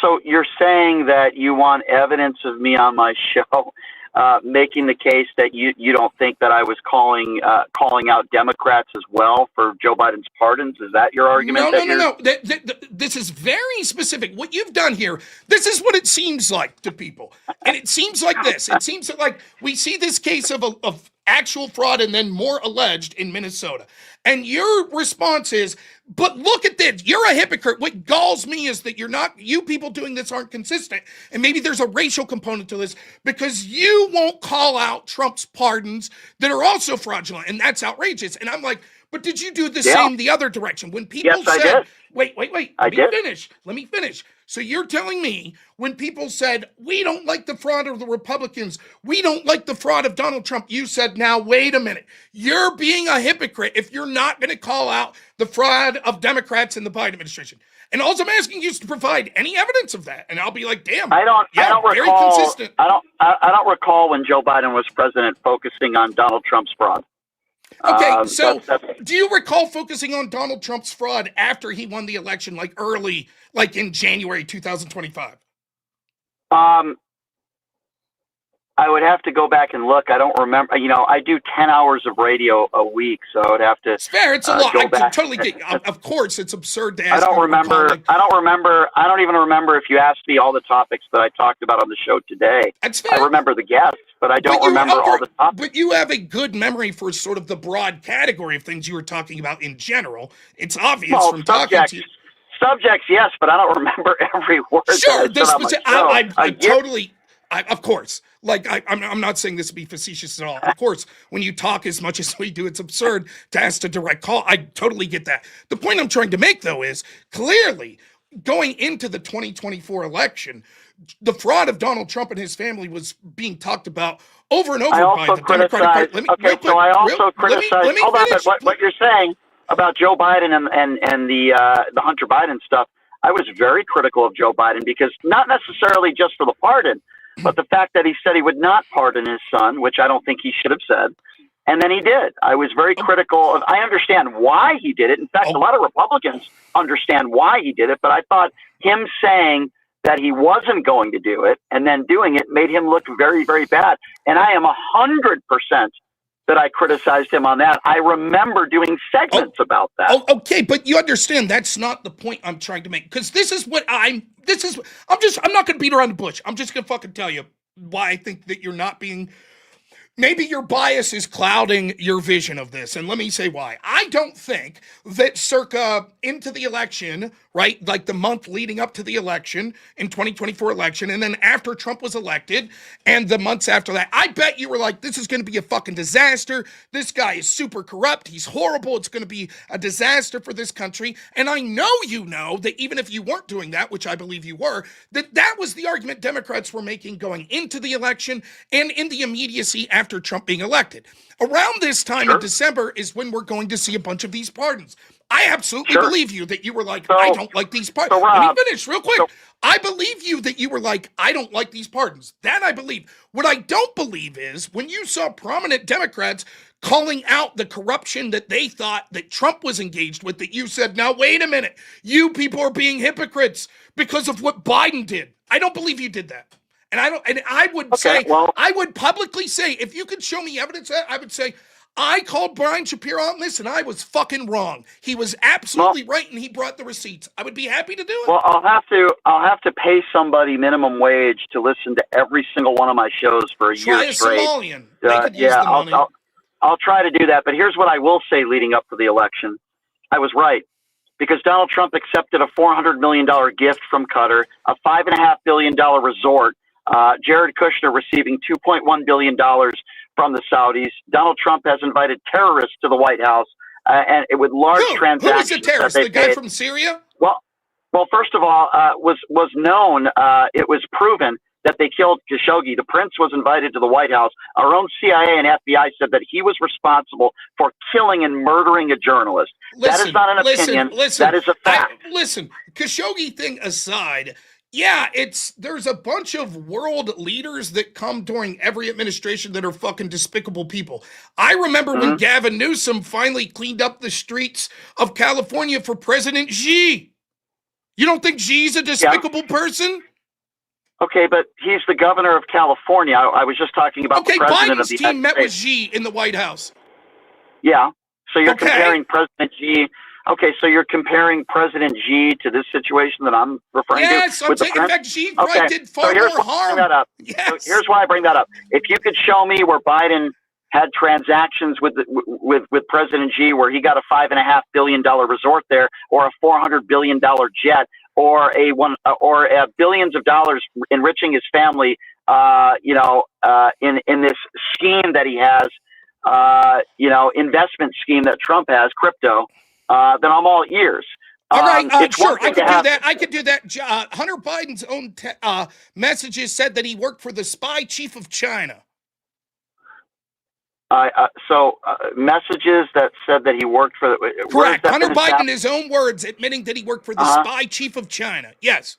So you're saying that you want evidence of me on my show, making the case that you don't think that I was calling out Democrats as well for Joe Biden's pardons? Is that your argument? No. This is very specific. What you've done here, this is what it seems like to people. And it seems like this. It seems like we see this case of actual fraud and then more alleged in Minnesota. And your response is, but look at this. You're a hypocrite. What galls me is that you people doing this aren't consistent. And maybe there's a racial component to this because you won't call out Trump's pardons that are also fraudulent. And that's outrageous. And I'm like, but did you do the same the other direction? When people said, wait, let me finish. So you're telling me when people said, we don't like the fraud of the Republicans, we don't like the fraud of Donald Trump, you said, now wait a minute, you're being a hypocrite if you're not going to call out the fraud of Democrats in the Biden administration. And all I'm asking you is to provide any evidence of that. And I'll be like, damn, I don't very recall, consistent. I don't recall when Joe Biden was president focusing on Donald Trump's fraud. Okay, so do you recall focusing on Donald Trump's fraud after he won the election, like early, like in January 2025? I would have to go back and look. I don't remember. I do 10 hours of radio a week, so I would have to. It's fair. It's a lot. I totally get. Of course, it's absurd to ask. I don't remember. I don't even remember if you asked me all the topics that I talked about on the show today. That's fair. I remember the guests, but I don't remember all the topics. But you have a good memory for sort of the broad category of things you were talking about in general. It's obvious from talking to you. Subjects, yes, but I don't remember every word. Sure, I totally. Of course, I'm not saying this to be facetious at all. Of course, when you talk as much as we do, it's absurd to ask to direct call. I totally get that. The point I'm trying to make, though, is clearly going into the 2024 election, the fraud of Donald Trump and his family was being talked about over and over by the Democratic Party. I also criticize. Hold on, but what you're saying about Joe Biden and the Hunter Biden stuff, I was very critical of Joe Biden because not necessarily just for the pardon, but the fact that he said he would not pardon his son, which I don't think he should have said, and then he did. I was very critical of. I understand why he did it. In fact, a lot of Republicans understand why he did it, but I thought him saying that he wasn't going to do it and then doing it made him look very, very bad. And I am 100% that I criticized him on that. I remember doing segments about that. Okay, but you understand that's not the point I'm trying to make, because I'm not going to beat around the bush. I'm just going to fucking tell you why I think that you're not being. Maybe your bias is clouding your vision of this. And let me say why. I don't think that circa into the election, right, like the month leading up to the election in 2024 election, and then after Trump was elected and the months after that, I bet you were like, this is going to be a fucking disaster. This guy is super corrupt. He's horrible. It's going to be a disaster for this country. And I know you know that even if you weren't doing that, which I believe you were, that was the argument Democrats were making going into the election and in the immediacy after Trump being elected. Around this time in December is when we're going to see a bunch of these pardons. I absolutely believe you that you were like, I don't like these pardons. Let me finish real quick. I believe you that you were like, I don't like these pardons. That I believe. What I don't believe is when you saw prominent Democrats calling out the corruption that they thought that Trump was engaged with, that you said, now wait a minute, you people are being hypocrites because of what Biden did. I don't believe you did that. And I would say, I would publicly say, if you could show me evidence of that, I would say, I called Brian Shapiro on this, and I was fucking wrong. He was absolutely right, and he brought the receipts. I would be happy to do it. Well, I'll have to pay somebody minimum wage to listen to every single one of my shows for a Try year a straight. Somalian. They could use the money. I'll try to do that. But here's what I will say leading up to the election. I was right. Because Donald Trump accepted a $400 million gift from Qatar, a $5.5 billion resort, Jared Kushner receiving $2.1 billion from the Saudis. Donald Trump has invited terrorists to the White House, and with large transactions. Who is the terrorist? The guy from Syria? Well, first of all, was known, it was proven that they killed Khashoggi. The prince was invited to the White House. Our own CIA and FBI said that he was responsible for killing and murdering a journalist. That is not an opinion. That is a fact. Listen, Khashoggi thing aside, there's a bunch of world leaders that come during every administration that are fucking despicable people. I remember when Gavin Newsom finally cleaned up the streets of California for President Xi. You don't think Xi's a despicable person? Okay, but he's the governor of California. I was just talking about the president of the United States. Biden's team met with Xi in the White House. Yeah. So you're comparing President Xi. Okay, so you're comparing President Xi to this situation that I'm referring to. Yes, I'm saying, in fact, Xi probably did far more harm. So here's why I bring that up. If you could show me where Biden had transactions with President Xi where he got a $5.5 billion resort there, or a $400 billion jet, or billions of dollars enriching his family, in this scheme that he has, investment scheme that Trump has, crypto, then I'm all ears. All right, sure, I could do that. I could do that. Hunter Biden's own messages said that he worked for the spy chief of China. Messages that said that he worked for the... Correct. Hunter Biden, in his own words, admitting that he worked for the spy chief of China. Yes.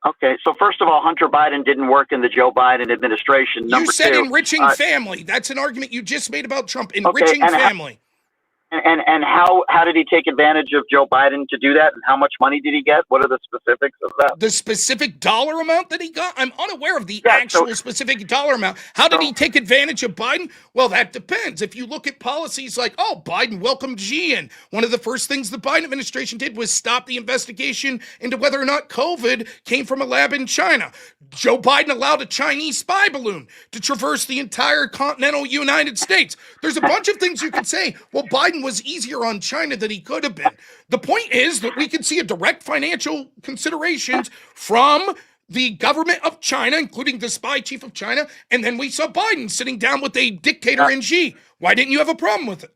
Okay, so first of all, Hunter Biden didn't work in the Joe Biden administration. You said enriching family. That's an argument you just made about Trump. Enriching family. And how did he take advantage of Joe Biden to do that? And how much money did he get? What are the specifics of that? The specific dollar amount that he got? I'm unaware of the actual specific dollar amount. How did he take advantage of Biden? Well, that depends. If you look at policies like, Biden welcomed Xi in, one of the first things the Biden administration did was stop the investigation into whether or not COVID came from a lab in China. Joe Biden allowed a Chinese spy balloon to traverse the entire continental United States. There's a bunch of things you could say. Well, Biden was easier on China than he could have been. The point is that we can see a direct financial considerations from the government of China, including the spy chief of China, and then we saw Biden sitting down with a dictator in Xi. Why didn't you have a problem with it?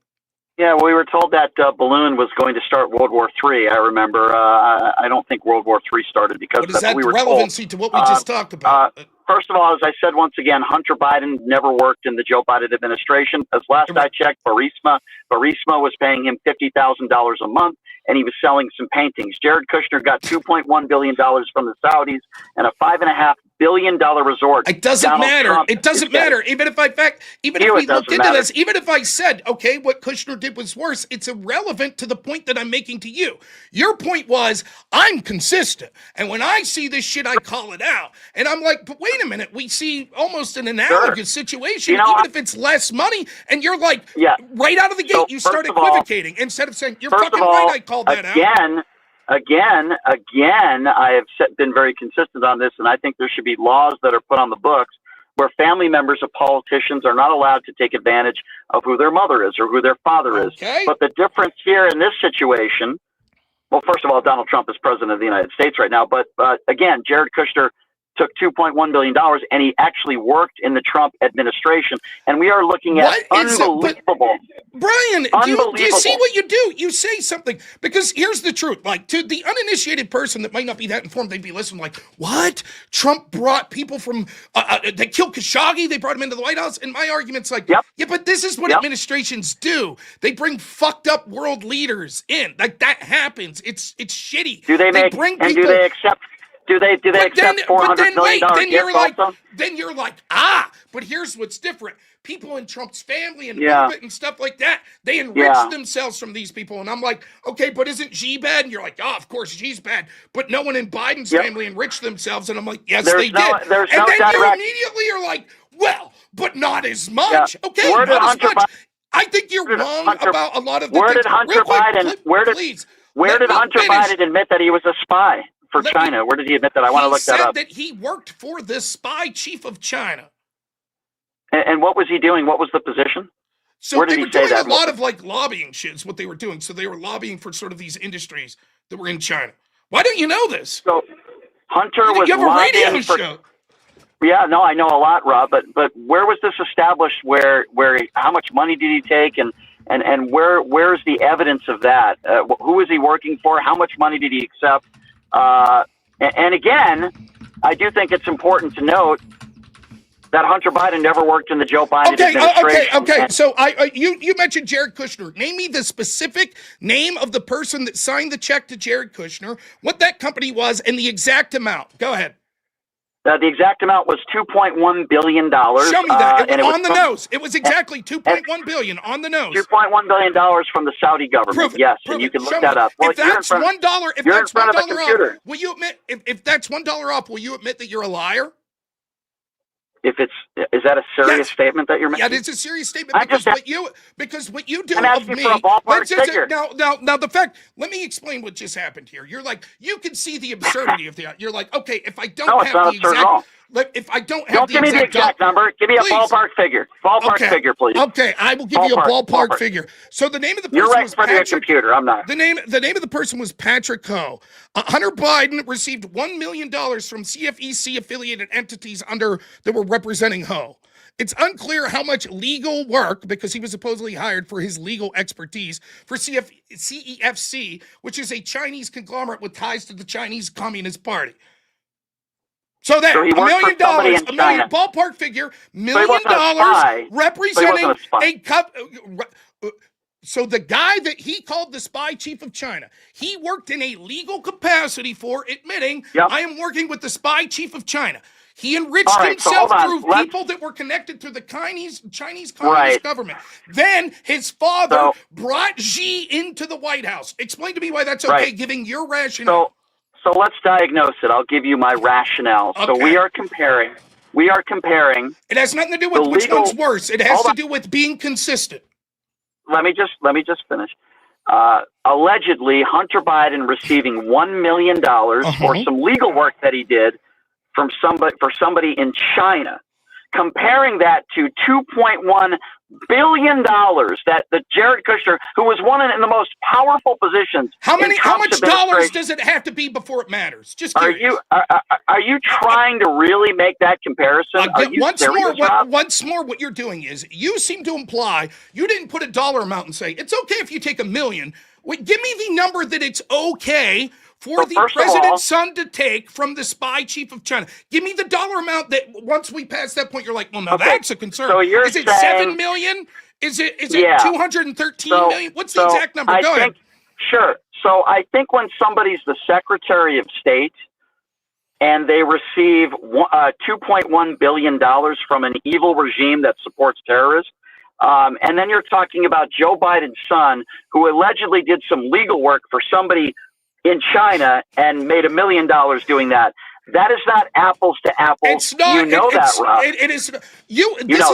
Yeah, we were told that balloon was going to start World War III. I remember. I don't think World War III started because what is that we were relevancy told. To what we just talked about? First of all, as I said once again, Hunter Biden never worked in the Joe Biden administration. As last I checked, Burisma was paying him $50,000 a month, and he was selling some paintings. Jared Kushner got $2.1 billion from the Saudis and a $5.5 billion resort. It doesn't matter. It doesn't matter. Even if we looked into this, even if I said, okay, what Kushner did was worse, it's irrelevant to the point that I'm making to you. Your point was, I'm consistent. And when I see this shit, I call it out. And I'm like, but wait a minute, we see almost an analogous situation, even if it's less money, and you're like, right out of the gate, you start equivocating. Instead of saying, you're fucking right, I called that out. Again, I have been very consistent on this, and I think there should be laws that are put on the books where family members of politicians are not allowed to take advantage of who their mother is or who their father is. But the difference here in this situation, well, first of all, Donald Trump is president of the United States right now, but again, Jared Kushner took $2.1 billion, and he actually worked in the Trump administration. And we are looking at unbelievable. Brian, do you see what you do? You say something, because here's the truth. Like, to the uninitiated person that might not be that informed, they'd be listening like, what? Trump brought people from, they killed Khashoggi, they brought him into the White House? And my argument's like, yeah, but this is what administrations do. They bring fucked up world leaders in. Like, that happens. It's shitty. Do they bring people, and do they accept? Do they accept $400 million then you're like, but here's what's different. People in Trump's family and and stuff like that, they enrich themselves from these people. And I'm like, okay, but isn't Xi bad? And you're like, of course Xi's bad. But no one in Biden's family enriched themselves. And I'm like, yes, they did. And then you immediately are like, well, but not as much. Okay, not as much. I think you're wrong about a lot of the Where things. did Hunter Real quick, Biden? Where did please, where let did me Hunter finish. Biden admit that he was a spy for China? Where did he admit that? I want to look that up. He said that he worked for the spy chief of China. And what was he doing? What was the position? So Where did they he were say doing that? a lot of like lobbying shit is what they were doing. So they were lobbying for sort of these industries that were in China. Why don't you know this? So Hunter was you have a radio lobbying for. show. Yeah, no, I know a lot, Rob. But where was this established? How much money did he take? And where's the evidence of that? Who was he working for? How much money did he accept? And again, I do think it's important to note that Hunter Biden never worked in the Joe Biden administration. Okay. So you mentioned Jared Kushner. Name me the specific name of the person that signed the check to Jared Kushner, what that company was, and the exact amount. Go ahead. The exact amount was $2.1 billion. Show me that. It was on the from, nose. It was exactly $2.1 billion on the nose. $2.1 billion from the Saudi government. Prove it, yes, prove and you it. can Show look me. that up. Well, If that's $1, if you're that's in front $1 of a computer. off, will you admit? If that's $1 off, will you admit that you're a liar? Is that a serious statement that you're making? Yeah, it's a serious statement because what you do I'm of asking me. for a ballpark figure. Now the fact. Let me explain what just happened here. You're like, you can see the absurdity of the. You're like, okay, if I don't have the exact. If I don't have give me the exact number. Give me a ballpark figure. Ballpark figure, please. Okay, I will give you a ballpark figure. So the name of the person You're right was in front of your computer. I'm not. The name of the person was Patrick Ho. Hunter Biden received $1 million from CFEC affiliated entities that were representing Ho. It's unclear how much legal work, because he was supposedly hired for his legal expertise, for CEFC, which is a Chinese conglomerate with ties to the Chinese Communist Party. So $1 million, $1 million ballpark figure, $1 million representing So the guy that he called the spy chief of China, he worked in a legal capacity for admitting, I am working with the spy chief of China. He enriched himself through people that were connected to the Chinese Communist government. Then his father brought Xi into the White House. Explain to me why that's okay, giving your rationale. So let's diagnose it. I'll give you my rationale. Okay. So we are comparing. It has nothing to do with which one's worse. It has to do with being consistent. Let me just finish. Allegedly, Hunter Biden receiving $1 million for some legal work that he did for somebody in China. Comparing that to $2.1 billion that Jared Kushner, who was one in the most powerful positions. How much dollars does it have to be before it matters? Just curious. Are you trying to really make that comparison? Once more, what you're doing is you seem to imply you didn't put a dollar amount and say it's okay if you take $1 million. Wait, give me the number that it's okay for the president's son to take from the spy chief of China. Give me the dollar amount that once we pass that point, you're like, well, now that's a concern. So is it $7 million? Is it 213 million? What's the exact number? Go ahead. Sure. So I think when somebody's the Secretary of State and they receive $2.1 billion from an evil regime that supports terrorists, and then you're talking about Joe Biden's son, who allegedly did some legal work for somebody in China and made $1 million doing that. That is not apples to apples. It's not. You know that, Rob. It is. This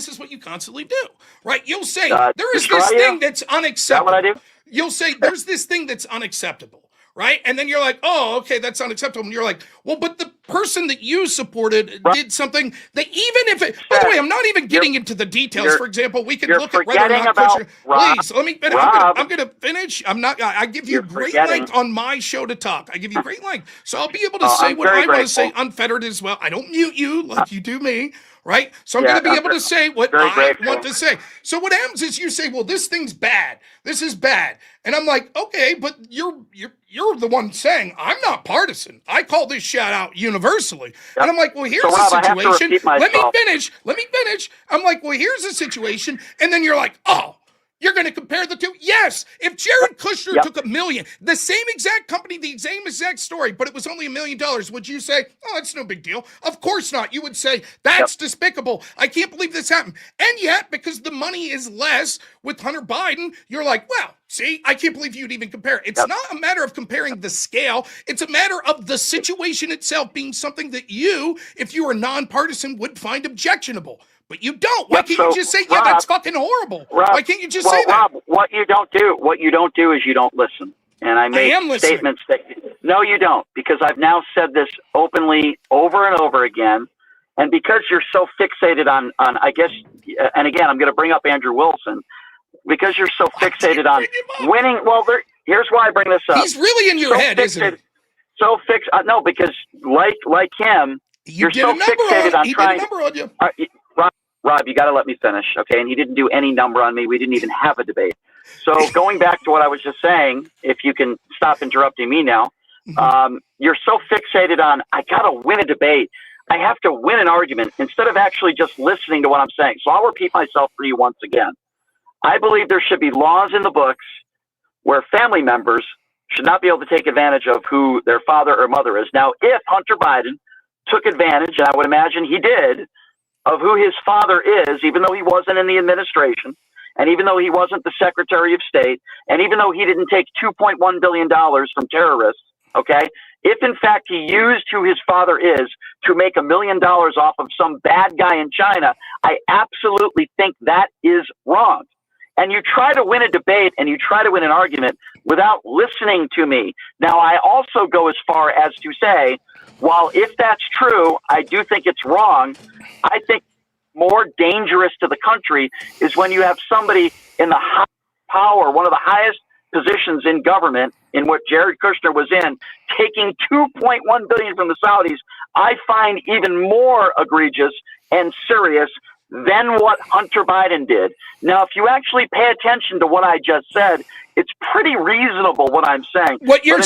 is what you constantly do, right? You'll say there is this thing that's unacceptable. Is that what I do? You'll say there's this thing that's unacceptable, right? And then you're like, oh, okay, that's unacceptable. And you're like, well, but the person that you supported did something that even if it. By the way, I'm not even getting into the details. For example, we can look at whether or not. Please, let me. I'm going to finish. I'm not. I give you great length on my show to talk. I give you great length, so I'll be able to say what I want to say unfettered as well. I don't mute you like you do me. Right? So I'm going to be able to say what I want to say. So what happens is you say, well, this thing's bad. This is bad. And I'm like, okay, but you're the one saying I'm not partisan. I call this shout out universally. And I'm like, well, here's the situation. Let me finish. I'm like, well, here's the situation. And then you're like, oh, you're going to compare the two? Yes. If Jared Kushner took $1 million, the same exact company, the same exact story, but it was only $1 million, would you say, oh, that's no big deal? Of course not. You would say, that's despicable. I can't believe this happened. And yet, because the money is less with Hunter Biden, you're like, well, see, I can't believe you'd even compare. It's not a matter of comparing the scale. It's a matter of the situation itself being something that you, if you were nonpartisan, would find objectionable. But you don't. Why can't you just say, yeah, that's fucking horrible? Why can't you just say that? Rob, what you don't do is you don't listen. And I make statements that no, you don't, because I've now said this openly over and over again. And because you're so fixated on I guess, and again, I'm going to bring up Andrew Wilson, because you're so fixated on winning. Well, here's why I bring this up. He's really in your head, isn't he? So no, because like him, you're so fixated on trying. He did a number on you. Rob, you got to let me finish, okay? And he didn't do any number on me. We didn't even have a debate. So going back to what I was just saying, if you can stop interrupting me now, you're so fixated on, I got to win a debate. I have to win an argument instead of actually just listening to what I'm saying. So I'll repeat myself for you once again. I believe there should be laws in the books where family members should not be able to take advantage of who their father or mother is. Now, if Hunter Biden took advantage, and I would imagine he did, of who his father is, even though he wasn't in the administration, and even though he wasn't the Secretary of State, and even though he didn't take $2.1 billion from terrorists, okay? If in fact he used who his father is to make $1 million off of some bad guy in China, I absolutely think that is wrong. And you try to win a debate and you try to win an argument without listening to me. Now, I also go as far as to say, while if that's true, I do think it's wrong. I think more dangerous to the country is when you have somebody in the high power, one of the highest positions in government, in what Jared Kushner was in, taking $2.1 billion from the Saudis. I find even more egregious and serious than what Hunter Biden did. Now, if you actually pay attention to what I just said, it's pretty reasonable what I'm saying. What you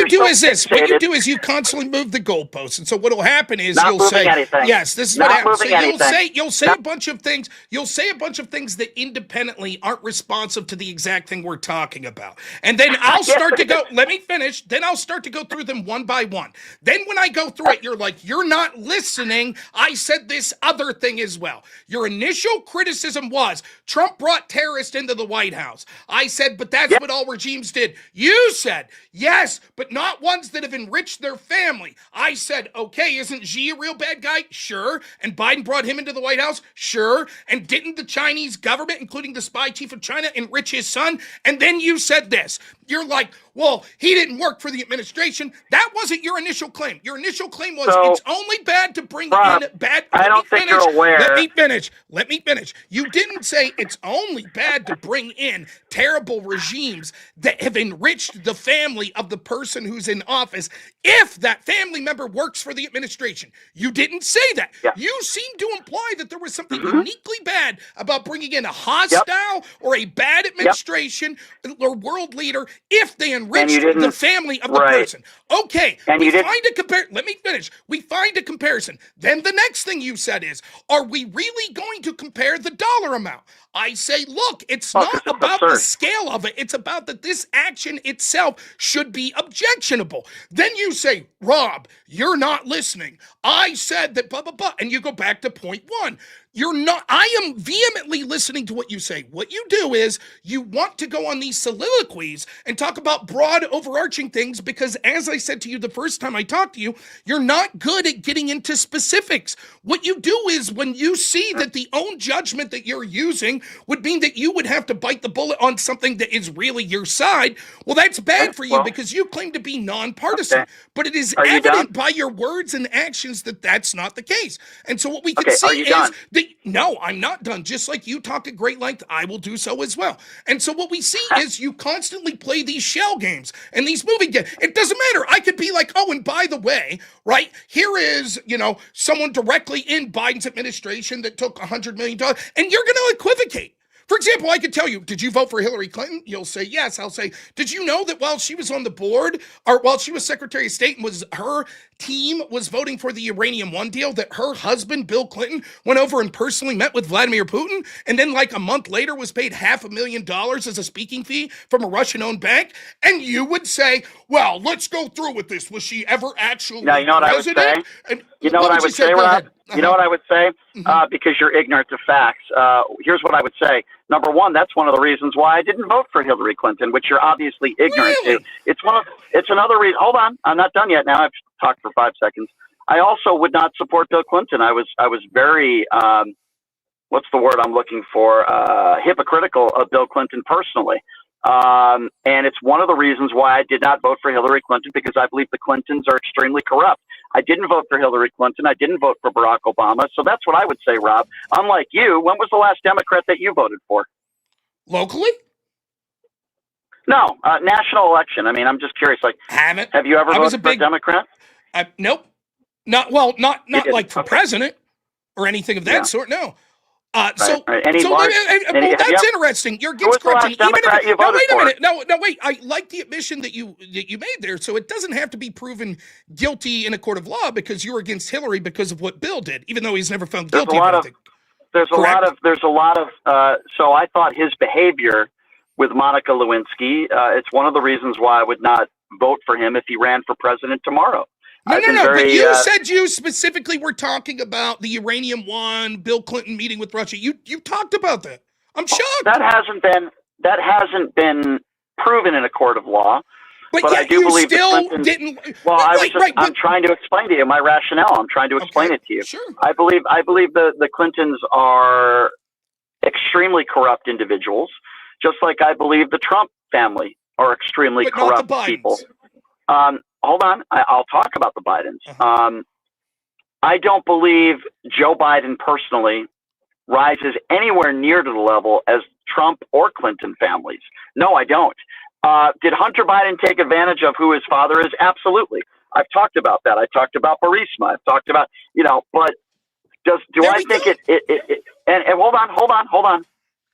do is this. What you do is you constantly move the goalposts, and so what will happen is you'll say, anything. "Yes, this is Not what happens." moving You'll say a bunch of things. You'll say a bunch of things that independently aren't responsive to the exact thing we're talking about, and then I'll start to go. Let me finish. Then I'll start to go through them one by one. Then when I go through it, you're like, "You're not listening." I said this other thing as well. Your initial criticism was Trump brought terrorists into the White House. I said, but that's what all regimes did. You said, yes, but not ones that have enriched their family. I said, okay, isn't Xi a real bad guy? Sure. And Biden brought him into the White House? Sure. And didn't the Chinese government, including the spy chief of China, enrich his son? And then you said this. You're like, well, he didn't work for the administration. That wasn't your initial claim. Your initial claim was it's only bad to bring in bad. I don't think you're aware. Let me finish. You didn't say it's only bad to bring in terrible regimes that have enriched the family of the person who's in office if that family member works for the administration. You didn't say that. Yeah. You seem to imply that there was something uniquely bad about bringing in a hostile or a bad administration or world leader if they enriched the family of the person. Okay, let me finish. We find a comparison. Then the next thing you said is, are we really going to compare the dollar amount? I say, look, it's not about the scale of it. It's about that this action itself should be objectionable. Then you say, Rob, you're not listening. I said that blah, blah, blah. And you go back to point one. You're not, I am vehemently listening to what you say. What you do is you want to go on these soliloquies and talk about broad overarching things because as I said to you the first time I talked to you, you're not good at getting into specifics. What you do is when you see that the own judgment that you're using would mean that you would have to bite the bullet on something that is really your side. Well, that's bad for you because you claim to be nonpartisan, but it is evident by your words and actions that that's not the case. And so what we can see is that no, I'm not done. Just like you talk at great length, I will do so as well. And so what we see is you constantly play these shell games and these movie games. It doesn't matter. I could be like, oh, and by the way, right, here is, someone directly in Biden's administration that took $100 million, and you're going to equivocate. For example, I could tell you, did you vote for Hillary Clinton? You'll say yes. I'll say, did you know that while she was on the board, or while she was Secretary of State, and her team was voting for the Uranium One deal, that her husband, Bill Clinton, went over and personally met with Vladimir Putin, and then like a month later was paid $500,000 as a speaking fee from a Russian-owned bank? And you would say, well, let's go through with this. Was she ever actually now, you know what president? I would say? And you know what I would say, Rob? You know what I would say? Because you're ignorant to facts. Here's what I would say. Number one, that's one of the reasons why I didn't vote for Hillary Clinton, which you're obviously ignorant to. It's another reason. Hold on, I'm not done yet. Now I've talked for 5 seconds. I also would not support Bill Clinton. I was very what's the word I'm looking for? Hypocritical of Bill Clinton personally. And it's one of the reasons why I did not vote for Hillary Clinton, because I believe the Clintons are extremely corrupt. I didn't vote for Hillary Clinton. I didn't vote for Barack Obama. So that's what I would say, Rob. Unlike you, when was the last Democrat that you voted for? Locally? No, national election. I mean, I'm just curious. Like, have you ever voted for a Democrat? Nope. Not like for president or anything of that sort. No. So that's interesting. You're against corruption. Wait a minute. No, wait. I like the admission that you made there. So it doesn't have to be proven guilty in a court of law because you're against Hillary because of what Bill did, even though he's never found guilty of anything. There's a lot of. So I thought his behavior with Monica Lewinsky, it's one of the reasons why I would not vote for him if he ran for president tomorrow. No. But you said you specifically were talking about the uranium one, Bill Clinton meeting with Russia. You talked about that. I'm shocked. That hasn't been proven in a court of law. But I do believe still didn't. Well, I'm trying to explain to you my rationale. I'm trying to explain it to you. Sure. I believe the Clintons are extremely corrupt individuals, just like I believe the Trump family are extremely corrupt people. Hold on. I'll talk about the Bidens. I don't believe Joe Biden personally rises anywhere near to the level as Trump or Clinton families. No, I don't. Did Hunter Biden take advantage of who his father is? Absolutely. I've talked about that. I talked about Burisma. I've talked about, but I think and hold on.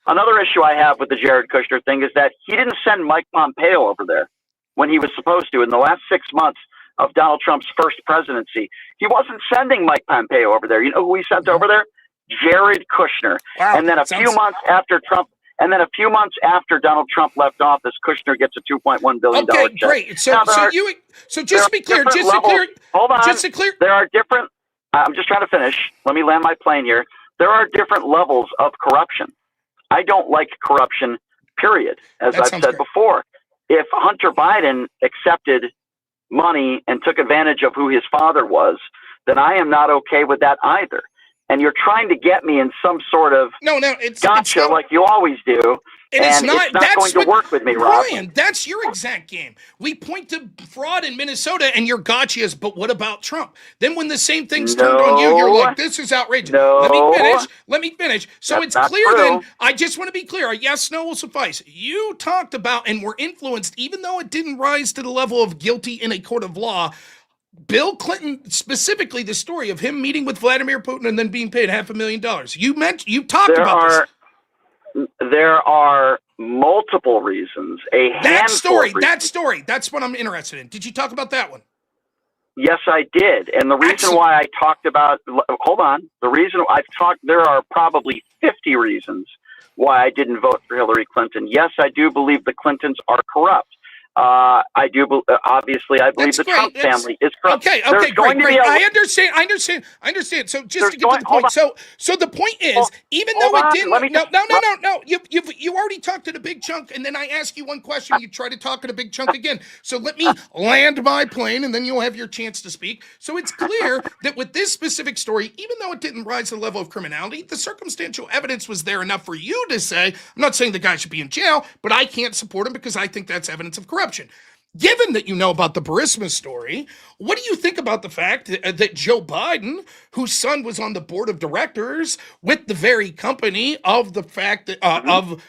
Another issue I have with the Jared Kushner thing is that he didn't send Mike Pompeo over there when he was supposed to. In the last 6 months of Donald Trump's first presidency, he wasn't sending Mike Pompeo over there. You know who he sent over there? Jared Kushner. Wow, and then a few months after Donald Trump left office, Kushner gets a $2.1 billion check. Okay, great. So just to be clear, there are different. I'm just trying to finish. Let me land my plane here. There are different levels of corruption. I don't like corruption, period, as I've said before. If Hunter Biden accepted money and took advantage of who his father was, then I am not okay with that either. And you're trying to get me in some sort of gotcha like you always do. It's not going to work with me, Rob. Ryan, that's your exact game. We point to fraud in Minnesota and your gotchas, but what about Trump? Then when the same thing's turned on you, you're like, this is outrageous. Let me finish. So it's clear then, I just want to be clear. A yes, no will suffice. You talked about and were influenced, even though it didn't rise to the level of guilty in a court of law, Bill Clinton, specifically the story of him meeting with Vladimir Putin and then being paid $500,000. You talked about this. There are multiple reasons. That story. That's what I'm interested in. Did you talk about that one? Yes, I did. And the reason why I talked about, there are probably 50 reasons why I didn't vote for Hillary Clinton. Yes, I do believe the Clintons are corrupt. I believe the Trump family is corrupt. Okay, great. I understand. So just to get to the point. So the point is, even though it didn't, no. You already talked to the big chunk, and then I ask you one question. You try to talk to the big chunk again. So let me land my plane, and then you'll have your chance to speak. So it's clear that with this specific story, even though it didn't rise to the level of criminality, the circumstantial evidence was there enough for you to say, I'm not saying the guy should be in jail, but I can't support him because I think that's evidence of corruption. Given that you know about the Burisma story, what do you think about the fact that Joe Biden, whose son was on the board of directors with the very company, of the fact that of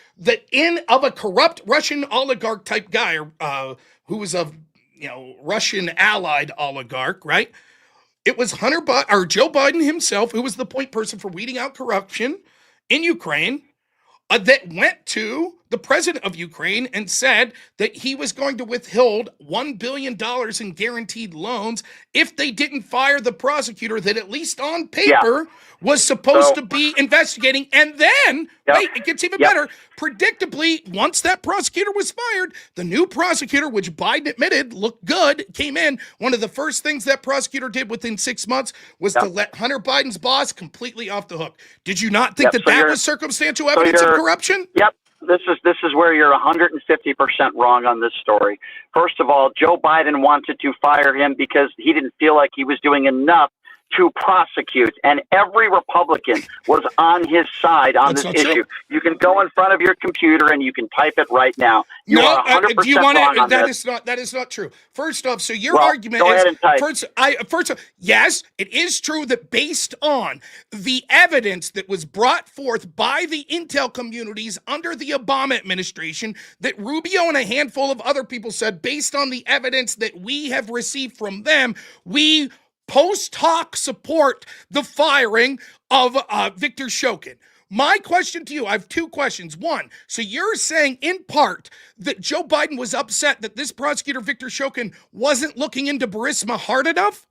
a corrupt Russian oligarch type guy, who was a Russian allied oligarch, right? It was Joe Biden himself who was the point person for weeding out corruption in Ukraine. That went to the president of Ukraine and said that he was going to withhold $1 billion in guaranteed loans if they didn't fire the prosecutor that, at least on paper, was supposed to be investigating. And then, wait, it gets even better. Predictably, once that prosecutor was fired, the new prosecutor, which Biden admitted looked good, came in. One of the first things that prosecutor did within 6 months was to let Hunter Biden's boss completely off the hook. Did you not think that was circumstantial evidence of corruption? Yep. This is where you're 150% wrong on this story. First of all, Joe Biden wanted to fire him because he didn't feel like he was doing enough to prosecute, and every Republican was on his side on That's this not true. issue. You can go in front of your computer and you can type it right now. You No, are 100% do you want wrong to? on That this. is not true. First off, so your Well, argument go is ahead and type. yes, it is true that based on the evidence that was brought forth by the intel communities under the Obama administration, that Rubio and a handful of other people said, based on the evidence that we have received from them, we post hoc support the firing of Victor Shokin. My question to you, I have two questions. One, so you're saying in part that Joe Biden was upset that this prosecutor, Victor Shokin, wasn't looking into Burisma hard enough?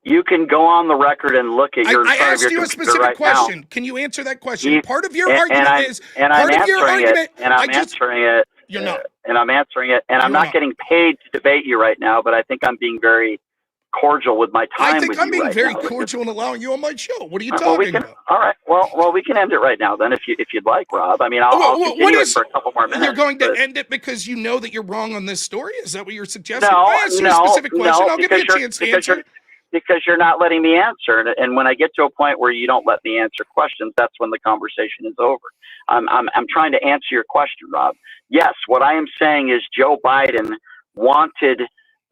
You can go on the record and look at your. I asked you a specific right question. Now. Can you answer that question? Part of your and argument I'm, is and I'm part of your answering argument. it, and I'm answering it. You're not. And I'm answering it, and I'm You're not not. getting paid to debate you right now, but I think I'm being very cordial with my time. I think with I'm you being right very now. cordial in allowing you on my show. What are you Well, we talking can, about? all right. Well, we can end it right now then, if you'd like, Rob. I mean, I'll continue it for a couple more minutes. You're going to but- end it because you know that you're wrong on this story? Is that what you're suggesting? No, I asked you a specific question. I'll give you a because chance to you're- answer. Because you're not letting me answer, and when I get to a point where you don't let me answer questions, that's when the conversation is over. I'm trying to answer your question, Rob. Yes, what I am saying is Joe Biden wanted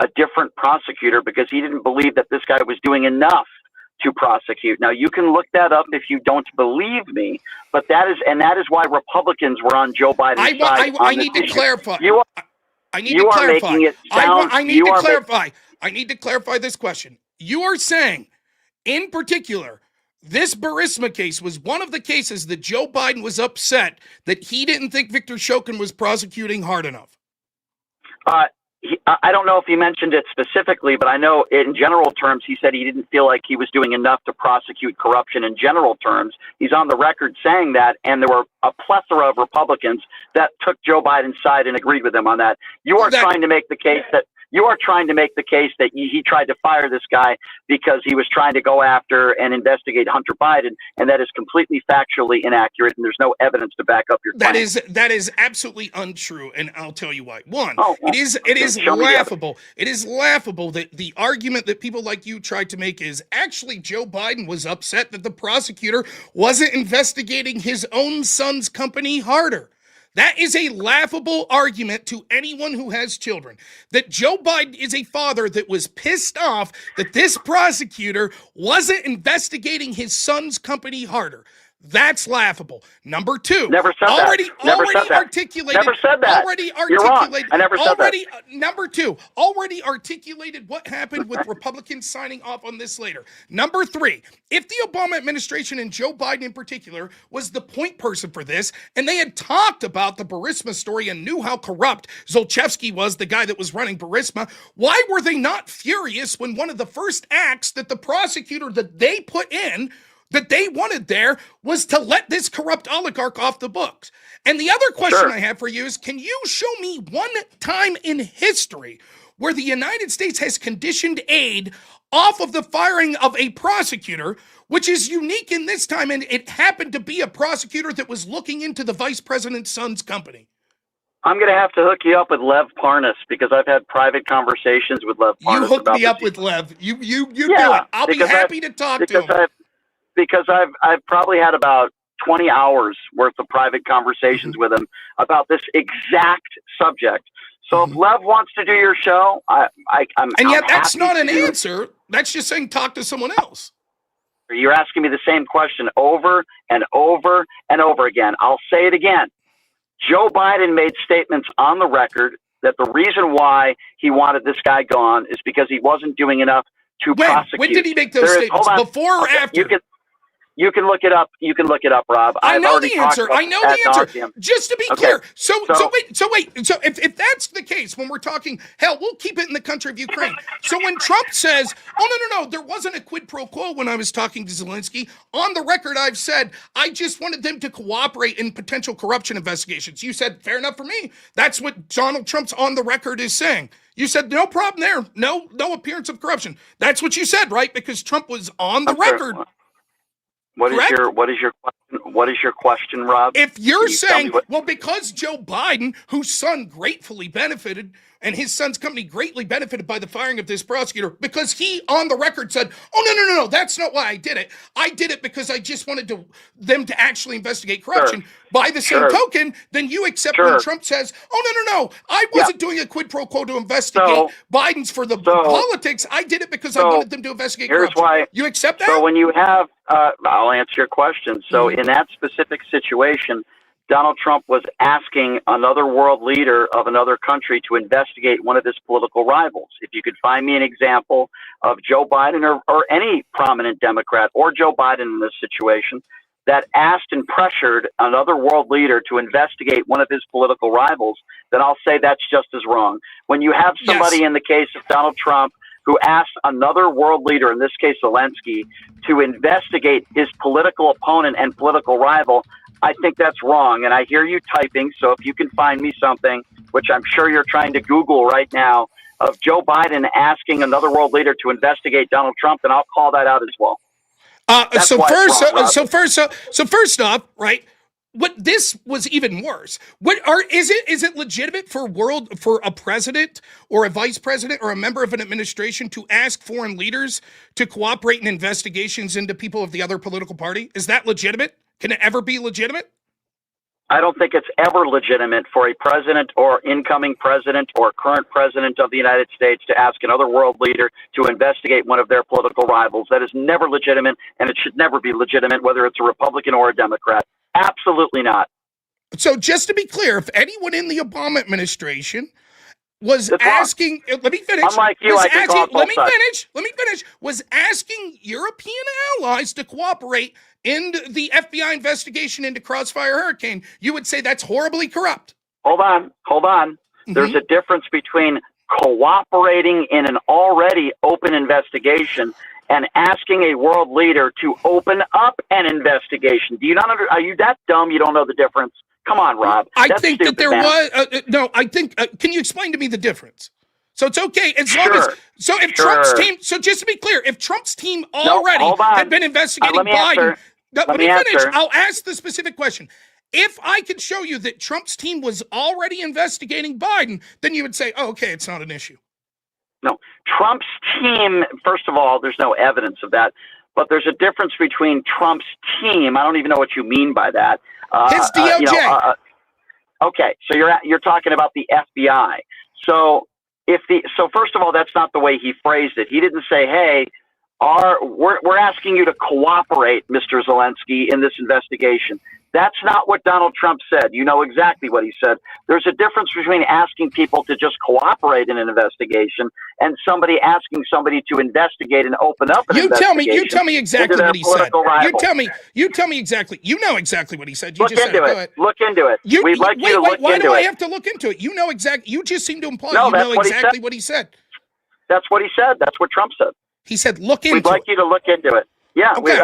a different prosecutor because he didn't believe that this guy was doing enough to prosecute. Now you can look that up if you don't believe me, but that is why Republicans were on Joe Biden's side. I need to clarify. I need you to are clarify. making it sound. I need to clarify. I need to clarify this question. You are saying, in particular, this Burisma case was one of the cases that Joe Biden was upset that he didn't think Victor Shokin was prosecuting hard enough. I don't know if he mentioned it specifically, but I know in general terms, he said he didn't feel like he was doing enough to prosecute corruption in general terms. He's on the record saying that, and there were a plethora of Republicans that took Joe Biden's side and agreed with him on that. You are trying to make the case that he tried to fire this guy because he was trying to go after and investigate Hunter Biden, and that is completely factually inaccurate, and there's no evidence to back up your claim. That is absolutely untrue, and I'll tell you why. One, it is show me the laughable. It is laughable that the argument that people like you tried to make is actually Joe Biden was upset that the prosecutor wasn't investigating his own son's company harder. That is a laughable argument to anyone who has children. That Joe Biden is a father that was pissed off that this prosecutor wasn't investigating his son's company harder. That's laughable. Number two. Never said that. Never said that. Articulated. Never said that. Already You're wrong. articulated. I never said that. Number two. Already articulated what happened with Republicans signing off on this later. Number three. If the Obama administration and Joe Biden in particular was the point person for this, and they had talked about the Burisma story and knew how corrupt Zlochevsky was, the guy that was running Burisma, why were they not furious when one of the first acts that the prosecutor that they put in that they wanted there was to let this corrupt oligarch off the books? And the other question I have for you is, can you show me one time in history where the United States has conditioned aid off of the firing of a prosecutor, which is unique in this time, and it happened to be a prosecutor that was looking into the vice president's son's company? I'm going to have to hook you up with Lev Parnas because I've had private conversations with Lev Parnas. You hook me up with Lev. You do it. I'll be happy to talk to him. Because I've probably had about 20 hours worth of private conversations with him about this exact subject. So if Lev wants to do your show, I'm that's happy not an to. answer. That's just saying talk to someone else. You're asking me the same question over and over and over again. I'll say it again. Joe Biden made statements on the record that the reason why he wanted this guy gone is because he wasn't doing enough to prosecute. When did he make those statements? Before or after? You can look it up. You can look it up, Rob. I know the answer. Just to be clear. So wait. So if that's the case, when we're talking, hell, we'll keep it in the country of Ukraine. So when Trump says, oh, no, there wasn't a quid pro quo when I was talking to Zelensky, on the record, I've said, I just wanted them to cooperate in potential corruption investigations. You said, fair enough for me. That's what Donald Trump's on the record is saying. You said, no problem there. No appearance of corruption. That's what you said, right? Because Trump was on the record. What is your question What is your question, Rob? If you're Can you tell me saying, well, because Joe Biden, whose son gratefully benefited, and his son's company greatly benefited by the firing of this prosecutor, because he on the record said, oh, no, that's not why I did it. I did it because I just wanted them to actually investigate corruption. By the same token, then you accept when Trump says, oh, no, I wasn't doing a quid pro quo to investigate Biden's for the politics. I did it because I wanted them to investigate corruption. Why you accept that? So when you have, I'll answer your question. So in that specific situation, Donald Trump was asking another world leader of another country to investigate one of his political rivals. If you could find me an example of Joe Biden or any prominent Democrat or Joe Biden in this situation that asked and pressured another world leader to investigate one of his political rivals, then I'll say that's just as wrong. When you have somebody in the case of Donald Trump who asked another world leader, in this case Zelensky, to investigate his political opponent and political rival, I think that's wrong. And I hear you typing, so if you can find me something, which I'm sure you're trying to Google right now, of Joe Biden asking another world leader to investigate Donald Trump, then I'll call that out as well. So first off, right? What this was even worse. Is it legitimate for a president or a vice president or a member of an administration to ask foreign leaders to cooperate in investigations into people of the other political party? Is that legitimate? Can it ever be legitimate? I don't think it's ever legitimate for a president or incoming president or current president of the United States to ask another world leader to investigate one of their political rivals. That is never legitimate, and it should never be legitimate, whether it's a Republican or a Democrat. Absolutely not. So just to be clear, if anyone in the Obama administration was asking, let me finish. Unlike you, I can call let me finish. Was asking European allies to cooperate in the FBI investigation into Crossfire Hurricane, you would say that's horribly corrupt. Hold on. There's a difference between cooperating in an already open investigation and asking a world leader to open up an investigation. Do you not are you that dumb you don't know the difference? Come on, Rob. I think that there was I think can you explain to me the difference? So it's okay as long as Trump's team. So just to be clear, if Trump's team already had been investigating Biden, let me finish. I'll ask the specific question. If I could show you that Trump's team was already investigating Biden, then you would say, "Oh, okay, it's not an issue." No, Trump's team. First of all, there's no evidence of that. But there's a difference between Trump's team. I don't even know what you mean by that. His DOJ. Okay, so you're talking about the FBI. So first of all, that's not the way he phrased it. He didn't say, "Hey, we're asking you to cooperate, Mr. Zelensky, in this investigation." That's not what Donald Trump said. You know exactly what he said. There's a difference between asking people to just cooperate in an investigation and somebody asking somebody to investigate and open up an investigation. You tell me exactly what he said. You tell me exactly. You know exactly what he said. You look into it. Look into it. We'd like you to look into it. Why do I have to look into it? You know exactly. You just seem to imply you know exactly what he said. That's what he said. That's what Trump said. He said, "Look into it." We'd like you to look into it. Yeah. Okay.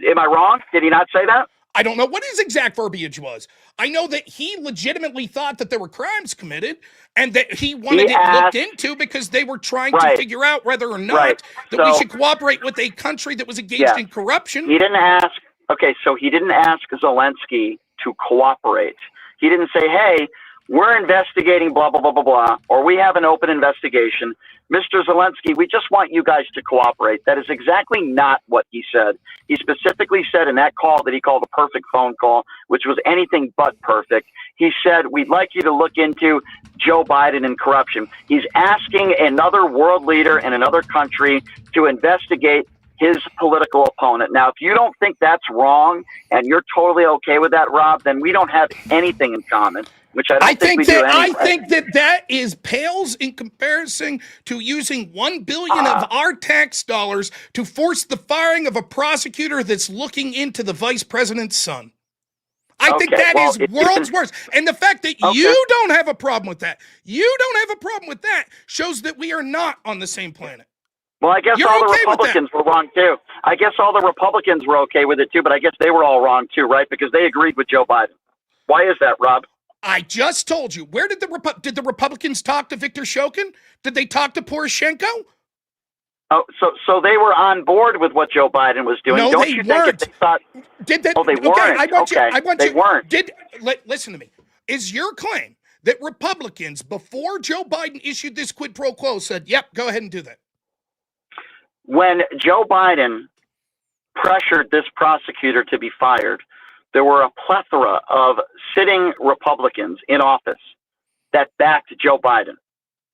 Am I wrong? Did he not say that? I don't know what his exact verbiage was. I know that he legitimately thought that there were crimes committed and that he wanted it looked into because they were trying to figure out whether or not that we should cooperate with a country that was engaged in corruption. He didn't ask. Okay, so he didn't ask Zelensky to cooperate. He didn't say, "Hey, we're investigating blah, blah, blah, blah, blah," or "We have an open investigation. Mr. Zelensky, we just want you guys to cooperate." That is exactly not what he said. He specifically said in that call that he called a perfect phone call, which was anything but perfect. He said, "We'd like you to look into Joe Biden and corruption." He's asking another world leader in another country to investigate his political opponent. Now, if you don't think that's wrong and you're totally okay with that, Rob, then we don't have anything in common. Which I think we do anyway. I think that is pales in comparison to using $1 billion of our tax dollars to force the firing of a prosecutor that's looking into the vice president's son. I think that is world's worst. And the fact that you don't have a problem with that, shows that we are not on the same planet. Well, I guess all the Republicans were wrong too. I guess all the Republicans were okay with it too, but I guess they were all wrong too, right? Because they agreed with Joe Biden. Why is that, Rob? I just told you. Where did the Republicans talk to Viktor Shokin? Did they talk to Poroshenko? Oh, so they were on board with what Joe Biden was doing. No, Don't they you weren't. think if they thought? Did that? Oh, they okay, weren't. I want okay. you. I want they you. weren't. Listen to me? Is your claim that Republicans, before Joe Biden issued this quid pro quo, said, "Yep, go ahead and do that"? When Joe Biden pressured this prosecutor to be fired, there were a plethora of sitting Republicans in office that backed Joe Biden.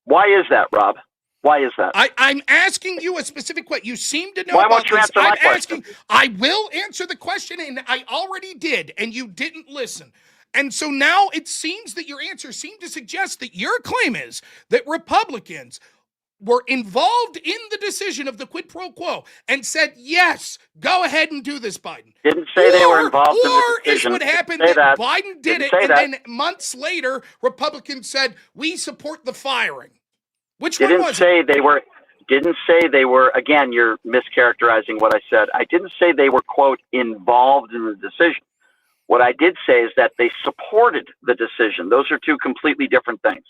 Why is that, Rob? Why is that? I'm asking you a specific question. You seem to know. Why about won't you this. answer my I'm question? asking. I will answer the question, and I already did, and you didn't listen. And so now it seems that your answer seemed to suggest that your claim is that Republicans were involved in the decision of the quid pro quo and said, yes, go ahead and do this, Biden. Didn't say they were involved in the decision. Or is what happened Didn't say that that. Biden did Didn't it, say and that. then months later, Republicans said, we support the firing. Which one Didn't was say it? they were. Didn't say they were. Again, you're mischaracterizing what I said. I didn't say they were, quote, involved in the decision. What I did say is that they supported the decision. Those are two completely different things.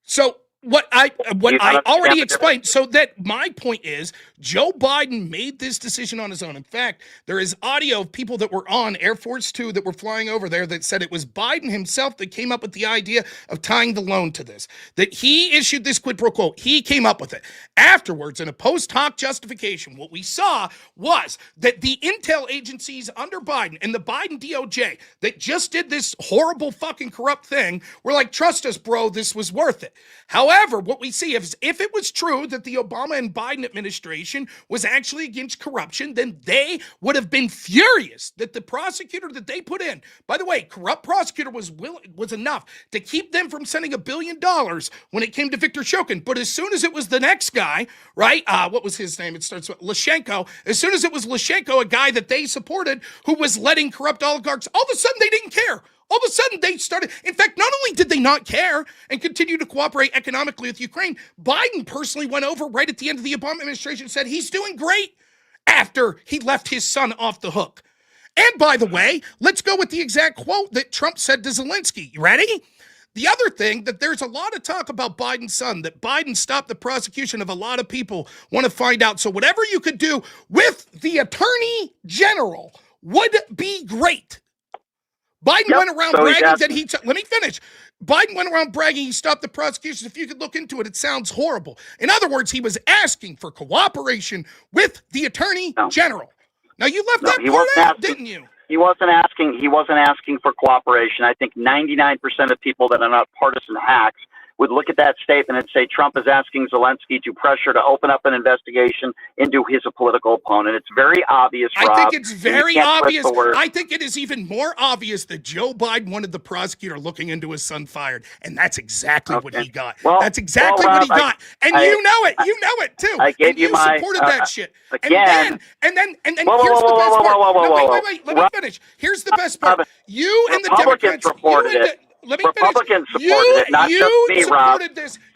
So what I You already understand the explained. So that my point is Joe Biden made this decision on his own. In fact, there is audio of people that were on Air Force Two that were flying over there that said it was Biden himself that came up with the idea of tying the loan to this, that he issued this quid pro quo. He came up with it. Afterwards, in a post hoc justification, what we saw was that the intel agencies under Biden and the Biden DOJ that just did this horrible fucking corrupt thing were like, trust us, bro, this was worth it. However, what we see is if it was true that the Obama and Biden administration was actually against corruption, then they would have been furious that the prosecutor that they put in, by the way, corrupt prosecutor was enough to keep them from sending $1 billion when it came to Victor Shokin. But as soon as it was the next guy, right? What was his name? It starts with Lushenko. As soon as it was Lushenko, a guy that they supported who was letting corrupt oligarchs, all of a sudden they didn't care. All of a sudden, they started. In fact, not only did they not care and continue to cooperate economically with Ukraine, Biden personally went over right at the end of the Obama administration and said he's doing great after he left his son off the hook. And by the way, let's go with the exact quote that Trump said to Zelensky. You ready? The other thing that there's a lot of talk about Biden's son, that Biden stopped the prosecution of a lot of people want to find out. So whatever you could do with the attorney general would be great. Biden went around bragging that let me finish. Biden went around bragging he stopped the prosecution. If you could look into it, it sounds horrible. In other words, he was asking for cooperation with the attorney general. Now you left that part out, didn't you? He wasn't asking for cooperation. I think 99% of people that are not partisan hacks would look at that statement and say Trump is asking Zelensky to pressure to open up an investigation into his political opponent. It's very obvious, Rob. I think it's very obvious. I think it is even more obvious that Joe Biden wanted the prosecutor looking into his son fired, and that's exactly what he got. Well, that's exactly Rob, what he got, and you know it. You know it too. I gave you my supported that shit. Again. And then here's the best part. Wait. Let me finish. Here's the best part. You and the Democrats supported it. Let me Republicans finish. supported it, not just me, Rob.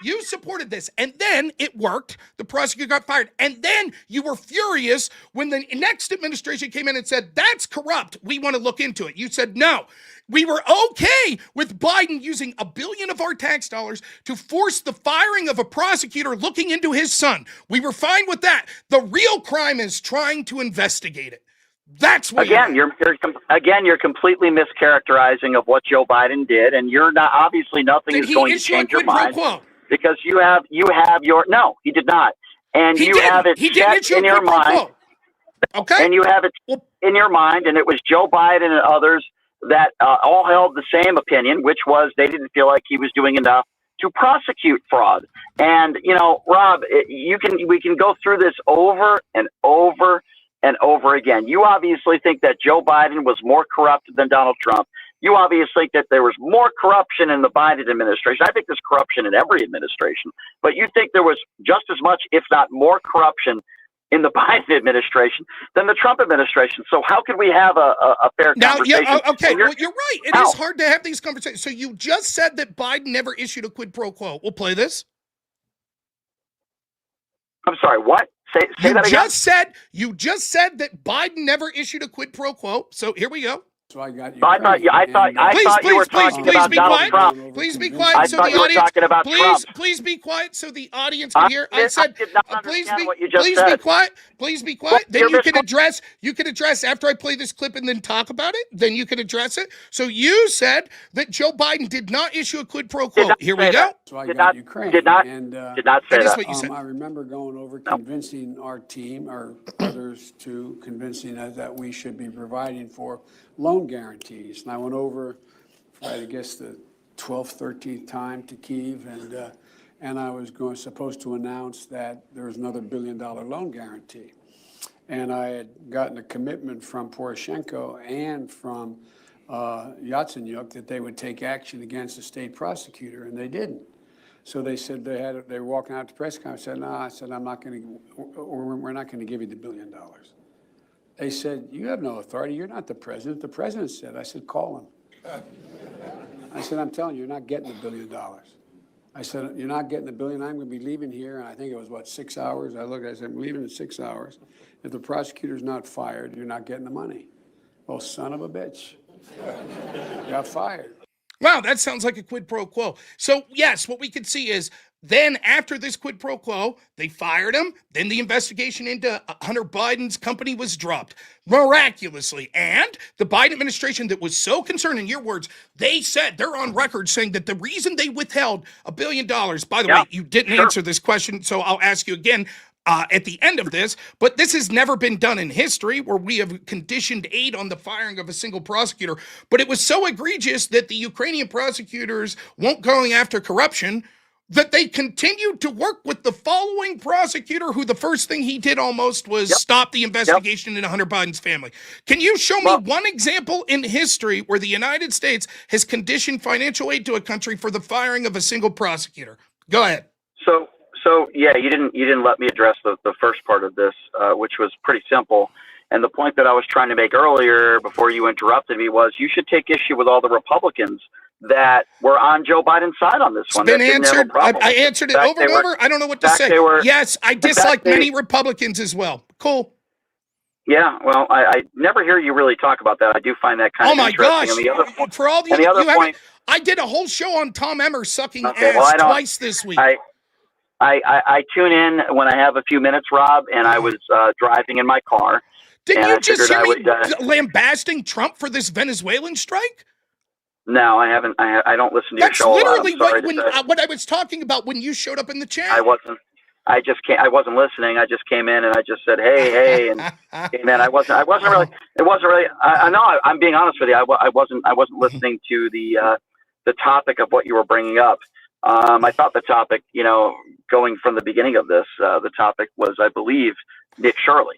You supported this, and then it worked. The prosecutor got fired, and then you were furious when the next administration came in and said, that's corrupt. We want to look into it. You said, no. We were okay with Biden using $1 billion of our tax dollars to force the firing of a prosecutor looking into his son. We were fine with that. The real crime is trying to investigate it. That's what you're completely mischaracterizing of what Joe Biden did, and you're not obviously nothing is going to change your mind because you have your no, he did not, and you have it set in your mind. Okay, and you have it in your mind, and it was Joe Biden and others that all held the same opinion, which was they didn't feel like he was doing enough to prosecute fraud. And Rob, we can go through this over and over and over again. You obviously think that Joe Biden was more corrupt than Donald Trump. You obviously think that there was more corruption in the Biden administration. I think there's corruption in every administration, but you think there was just as much, if not more, corruption in the Biden administration than the Trump administration. So how can we have a fair conversation? Okay, well, you're right. It is hard to have these conversations. So you just said that Biden never issued a quid pro quo. We'll play this. I'm sorry, what? Say that again. You just said that Biden never issued a quid pro quo. So here we go. So I got I thought you were talking about Donald Trump. Please be quiet. I So thought the you were audience, talking about Trump. please be quiet so the audience can hear. I said, did not please understand be, what you just please said. be quiet. Please be quiet. Then you're you can address. You can address after I play this clip and then talk about it. Then you can address it. So you said that Joe Biden did not issue a quid pro quo. Here we go. So I got Ukraine. Did not say That is that. what you said. I remember going over convincing our team or others to convincing us that we should be providing for loan guarantees. And I went over for, I guess, the 12th, 13th time to Kyiv, and I was supposed to announce that there was another $1 billion loan guarantee. And I had gotten a commitment from Poroshenko and from Yatsenyuk that they would take action against the state prosecutor, and they didn't. So they said they were walking out to press conference. I said, no, I said, I'm not going to, we're not going to give you the $1 billion. They said, you have no authority. You're not the president. The president said. I said, call him. I said, I'm telling you, you're not getting the $1 billion. I said, you're not getting the $1 billion. I'm going to be leaving here. And I think it was, 6 hours? I said, I'm leaving in 6 hours. If the prosecutor's not fired, you're not getting the money. Well, son of a bitch. Got fired. Wow, that sounds like a quid pro quo. So, yes, what we could see is then after this quid pro quo, they fired him. Then the investigation into Hunter Biden's company was dropped miraculously. And the Biden administration that was so concerned, in your words, they said, they're on record saying that the reason they withheld $1 billion, by the way, you didn't answer this question, so I'll ask you again. At the end of this, but this has never been done in history where we have conditioned aid on the firing of a single prosecutor. But it was so egregious that the Ukrainian prosecutors won't going after corruption that they continued to work with the following prosecutor who the first thing he did almost was stop the investigation into Hunter Biden's family. Can you show me one example in history where the United States has conditioned financial aid to a country for the firing of a single prosecutor? Go ahead. So yeah, you didn't let me address the first part of this, which was pretty simple. And the point that I was trying to make earlier before you interrupted me was you should take issue with all the Republicans that were on Joe Biden's side on this one. It's been answered. I answered it over and over. I don't know what to say. Yes, I dislike many Republicans as well. Cool. Yeah, well, I never hear you really talk about that. I do find that kind of interesting. Oh my gosh! For all the I did a whole show on Tom Emmer sucking ass twice this week. I tune in when I have a few minutes, Rob, and I was driving in my car. Did you just hear me lambasting Trump for this Venezuelan strike? No, I haven't. I don't listen to your show. That's literally what I was talking about when you showed up in the chat. I wasn't. I wasn't listening. I just came in and I just said, hey, and came in. I wasn't really. It wasn't really. I know. I'm being honest with you. I wasn't listening to the topic of what you were bringing up. I thought the topic, going from the beginning of this, the topic was, I believe, Nick Shirley.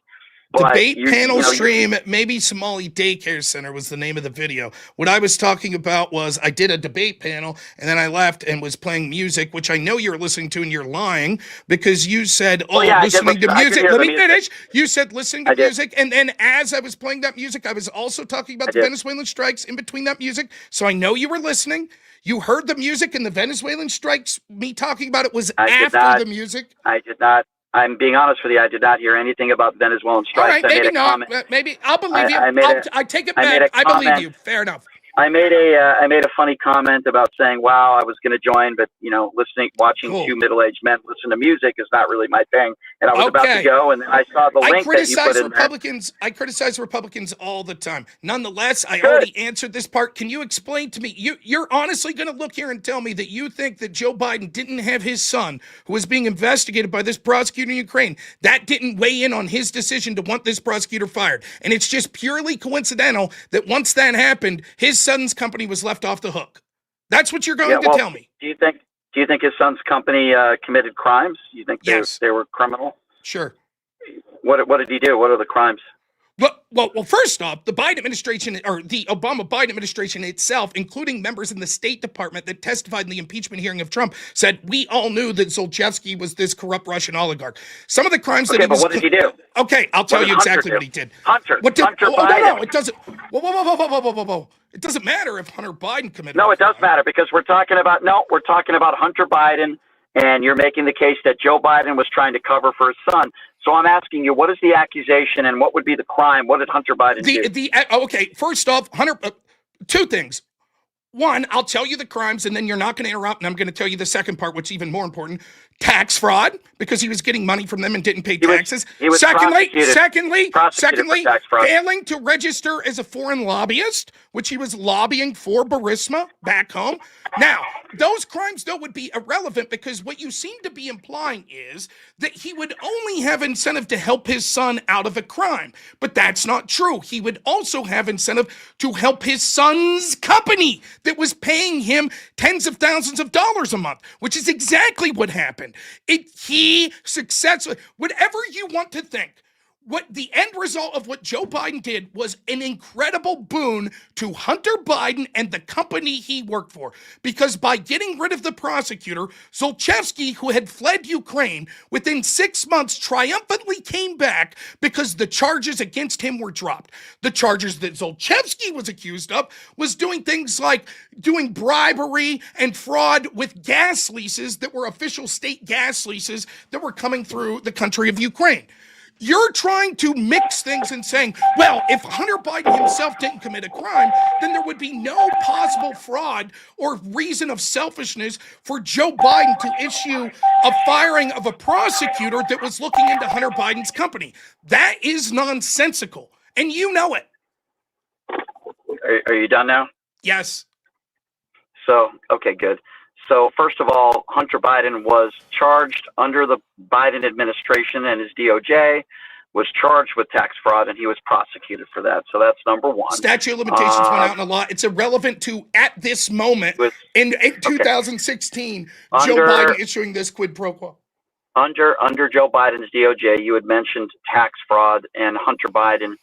But Debate panel stream, maybe Somali Daycare Center was the name of the video. What I was talking about was I did a debate panel and then I left and was playing music, which I know you're listening to and you're lying because you said, listening to music. Let me finish. You said listening to music. And then as I was playing that music, I was also talking about the Venezuelan strikes in between that music. So I know you were listening. You heard the music and the Venezuelan strikes. Me talking about it was after the music. I did not. I'm being honest with you. I did not hear anything about Venezuelan strikes. All right, maybe not. Maybe I'll believe you. I take it back. I believe you. Fair enough. I made a funny comment about saying, "Wow, I was going to join, but watching two middle-aged men listen to music is not really my thing." And I was about to go, and then I saw the link that you put in Republicans. I criticize Republicans all the time. Nonetheless, I already answered this part. Can you explain to me? You're honestly going to look here and tell me that you think that Joe Biden didn't have his son, who was being investigated by this prosecutor in Ukraine, that didn't weigh in on his decision to want this prosecutor fired, and it's just purely coincidental that once that happened, his son's company was left off the hook. That's what you're going to tell me. Do you think his son's company committed crimes? You think they were criminal? Sure. What did he do? What are the crimes? Well, first off, the Biden administration, or the Obama-Biden administration itself, including members in the State Department that testified in the impeachment hearing of Trump, said, we all knew that Zlochevsky was this corrupt Russian oligarch. Some of the crimes that he was... what did he do? Okay, I'll tell you exactly what he did. Hunter Biden. No, it doesn't... Whoa. It doesn't matter if Hunter Biden committed... No, it does matter, because we're talking about Hunter Biden, and you're making the case that Joe Biden was trying to cover for his son. So I'm asking you, what is the accusation and what would be the crime? What did Hunter Biden do? Okay, first off, Hunter, two things. One, I'll tell you the crimes, and then you're not going to interrupt, and I'm going to tell you the second part, which is even more important. Tax fraud, because he was getting money from them and didn't pay taxes. Secondly, failing to register as a foreign lobbyist, which he was lobbying for Burisma back home. Now, those crimes, though, would be irrelevant because what you seem to be implying is that he would only have incentive to help his son out of a crime. But that's not true. He would also have incentive to help his son's company that was paying him tens of thousands of dollars a month, which is exactly what happened. He successfully, whatever you want to think, what the end result of what Joe Biden did was an incredible boon to Hunter Biden and the company he worked for. Because by getting rid of the prosecutor, Zlochevsky, who had fled Ukraine, within 6 months triumphantly came back because the charges against him were dropped. The charges that Zlochevsky was accused of was doing things like doing bribery and fraud with gas leases that were official state gas leases that were coming through the country of Ukraine. You're trying to mix things and saying, well, if Hunter Biden himself didn't commit a crime, then there would be no possible fraud or reason of selfishness for Joe Biden to issue a firing of a prosecutor that was looking into Hunter Biden's company. That is nonsensical, and you know it. Are you done now? Yes. So, okay, good. So first of all, Hunter Biden was charged under the Biden administration, and his DOJ was charged with tax fraud, and he was prosecuted for that. So that's number one. Statute of limitations went out in the law. It's irrelevant to, at this moment, in 2016, Joe Biden issuing this quid pro quo. Under Joe Biden's DOJ, you had mentioned tax fraud, and Hunter Biden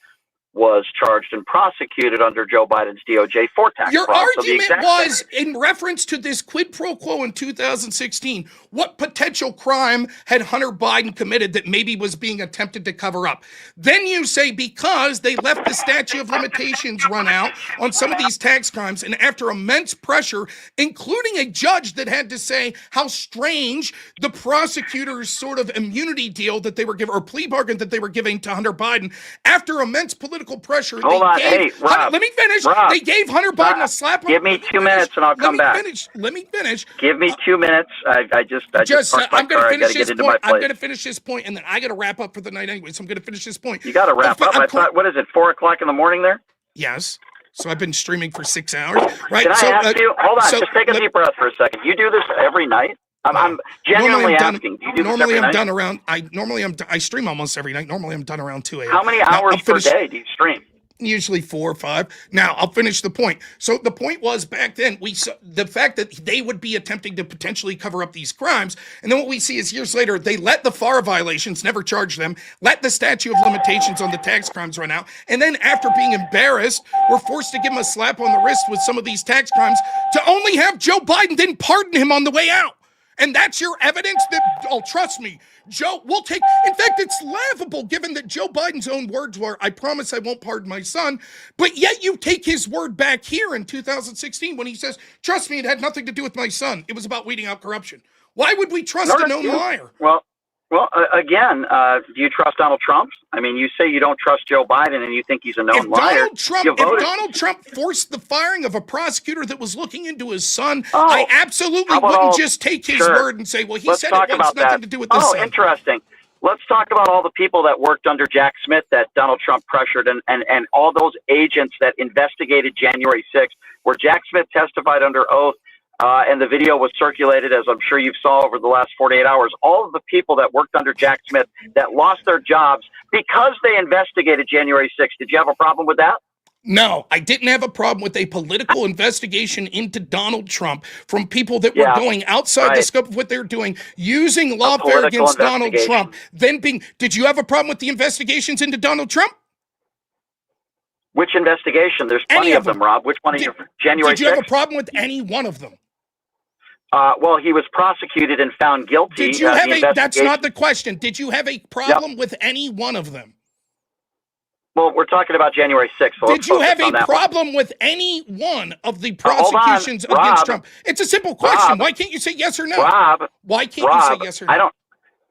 was charged and prosecuted under Joe Biden's DOJ for tax Your fraud. argument was in reference to this quid pro quo in 2016. What potential crime had Hunter Biden committed that maybe was being attempted to cover up? Then you say because they left the statute of limitations run out on some of these tax crimes, and after immense pressure, including a judge that had to say how strange the prosecutor's sort of immunity deal that they were giving, or plea bargain that they were giving to Hunter Biden, after immense political pressure. Hold on. Hey, Rob. Let me finish. Rob, they gave Hunter Biden a slap on. Give me 2 minutes and I'll come back. Let me finish. Give me 2 minutes. I just parked my I'm going car. to I got finish to this get into point. my I'm place. going to finish this point, and then I got to wrap up for the night anyway. So I'm going to finish this point. You got to wrap up. I thought, what is it, 4 o'clock in the morning there? Yes. So I've been streaming for 6 hours. Right. Can I so, ask you? Hold on. Just take a deep breath for a second. You do this every night? I'm genuinely asking. Do you do this every night? Done around. I stream almost every night. Normally I'm done around 2 a.m. How many hours per day do you stream? Usually 4 or 5. Now I'll finish the point. So the point was back then the fact that they would be attempting to potentially cover up these crimes, and then what we see is years later they let the FAR violations, never charge them, let the statute of limitations on the tax crimes run out, and then after being embarrassed, we're forced to give them a slap on the wrist with some of these tax crimes to only have Joe Biden then pardon him on the way out. And that's your evidence that, oh, trust me, Joe, we'll take, in fact, it's laughable given that Joe Biden's own words were, I promise I won't pardon my son, but yet you take his word back here in 2016 when he says, trust me, it had nothing to do with my son. It was about weeding out corruption. Why would we trust a known liar? Well, again, do you trust Donald Trump? I mean, you say you don't trust Joe Biden and you think he's a known liar. If Donald Trump forced the firing of a prosecutor that was looking into his son, I absolutely wouldn't just take his word and say, well, he said it wants nothing to do with the son. Oh, interesting. Let's talk about all the people that worked under Jack Smith that Donald Trump pressured and all those agents that investigated January 6th, where Jack Smith testified under oath. And the video was circulated, as I'm sure you saw over the last 48 hours. All of the people that worked under Jack Smith that lost their jobs because they investigated January 6th. Did you have a problem with that? No, I didn't have a problem with a political investigation into Donald Trump from people that were going outside the scope of what they're doing, using lawfare against Donald Trump, then being... Did you have a problem with the investigations into Donald Trump? Which investigation? There's plenty of them, Rob. Which one of you? January 6th? Did you have a problem with any one of them? Well, he was prosecuted and found guilty. Did you have that's not the question. Did you have a problem with any one of them? Well, we're talking about January 6th. So did you have a problem with any one of the prosecutions against Trump? It's a simple question. Why can't you say yes or no? Rob, why can't you say yes or no?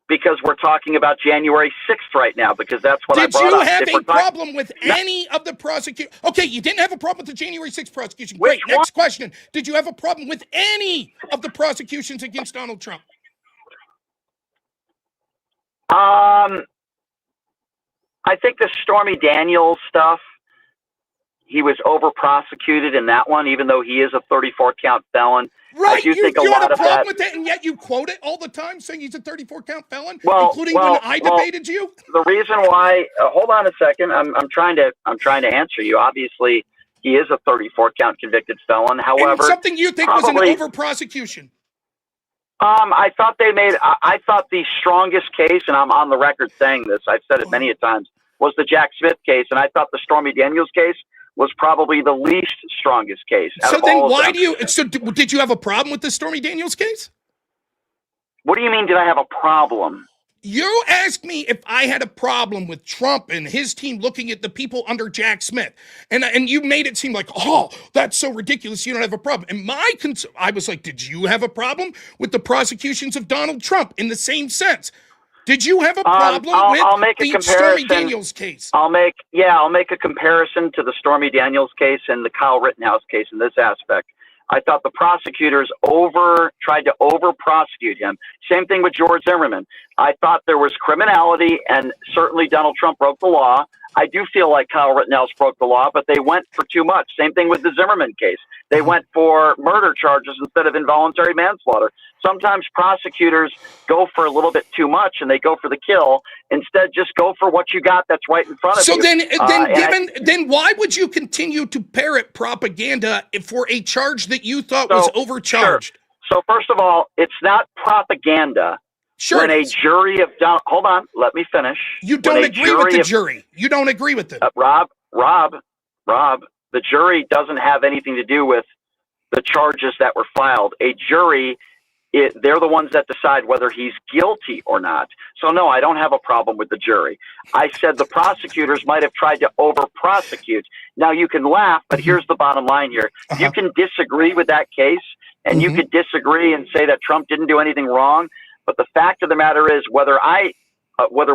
because we're talking about January 6th right now, because that's what I Did brought you up. have If a we're talking- problem with any of the prosecution? Okay, you didn't have a problem with the January 6th prosecution. Which Great. Next question. Did you have a problem with any of the prosecutions against Donald Trump? I think the Stormy Daniels stuff, he was over prosecuted in that one, even though he is a 34 count felon. Right, I do you think a had lot a of problem that. with it, and yet you quote it all the time, saying he's a 34 count felon, Well, including when I debated you. The reason why, hold on a second, I'm trying to answer you. Obviously, he is a 34 count convicted felon. However, And something you think was an over prosecution. I thought I thought the strongest case, and I'm on the record saying this, I've said it many a times, was the Jack Smith case, and I thought the Stormy Daniels case was probably the least strongest case. So then why do you, so did you have a problem with the Stormy Daniels case? What do you mean, did I have a problem? You asked me if I had a problem with Trump and his team looking at the people under Jack Smith. And you made it seem like, oh, that's so ridiculous, you don't have a problem. And I was like, did you have a problem with the prosecutions of Donald Trump in the same sense? Did you have a problem I'll make with a the Stormy comparison. Daniels case? I'll make a comparison to the Stormy Daniels case and the Kyle Rittenhouse case in this aspect. I thought the prosecutors tried to over prosecute him. Same thing with George Zimmerman. I thought there was criminality, and certainly Donald Trump broke the law. I do feel like Kyle Rittenhouse broke the law, but they went for too much. Same thing with the Zimmerman case. They went for murder charges instead of involuntary manslaughter. Sometimes prosecutors go for a little bit too much, and they go for the kill. Instead, just go for what you got that's right in front of you. So then why would you continue to parrot propaganda for a charge that you thought was overcharged? Sure. So first of all, it's not propaganda. Sure. When a jury of hold on, let me finish. You don't agree with the jury. You don't agree with it. Rob, the jury doesn't have anything to do with the charges that were filed. A jury, they're the ones that decide whether he's guilty or not. So no, I don't have a problem with the jury. I said the prosecutors might have tried to over-prosecute. Now you can laugh, but here's the bottom line here. You can disagree with that case, and you could disagree and say that Trump didn't do anything wrong. But the fact of the matter is, whether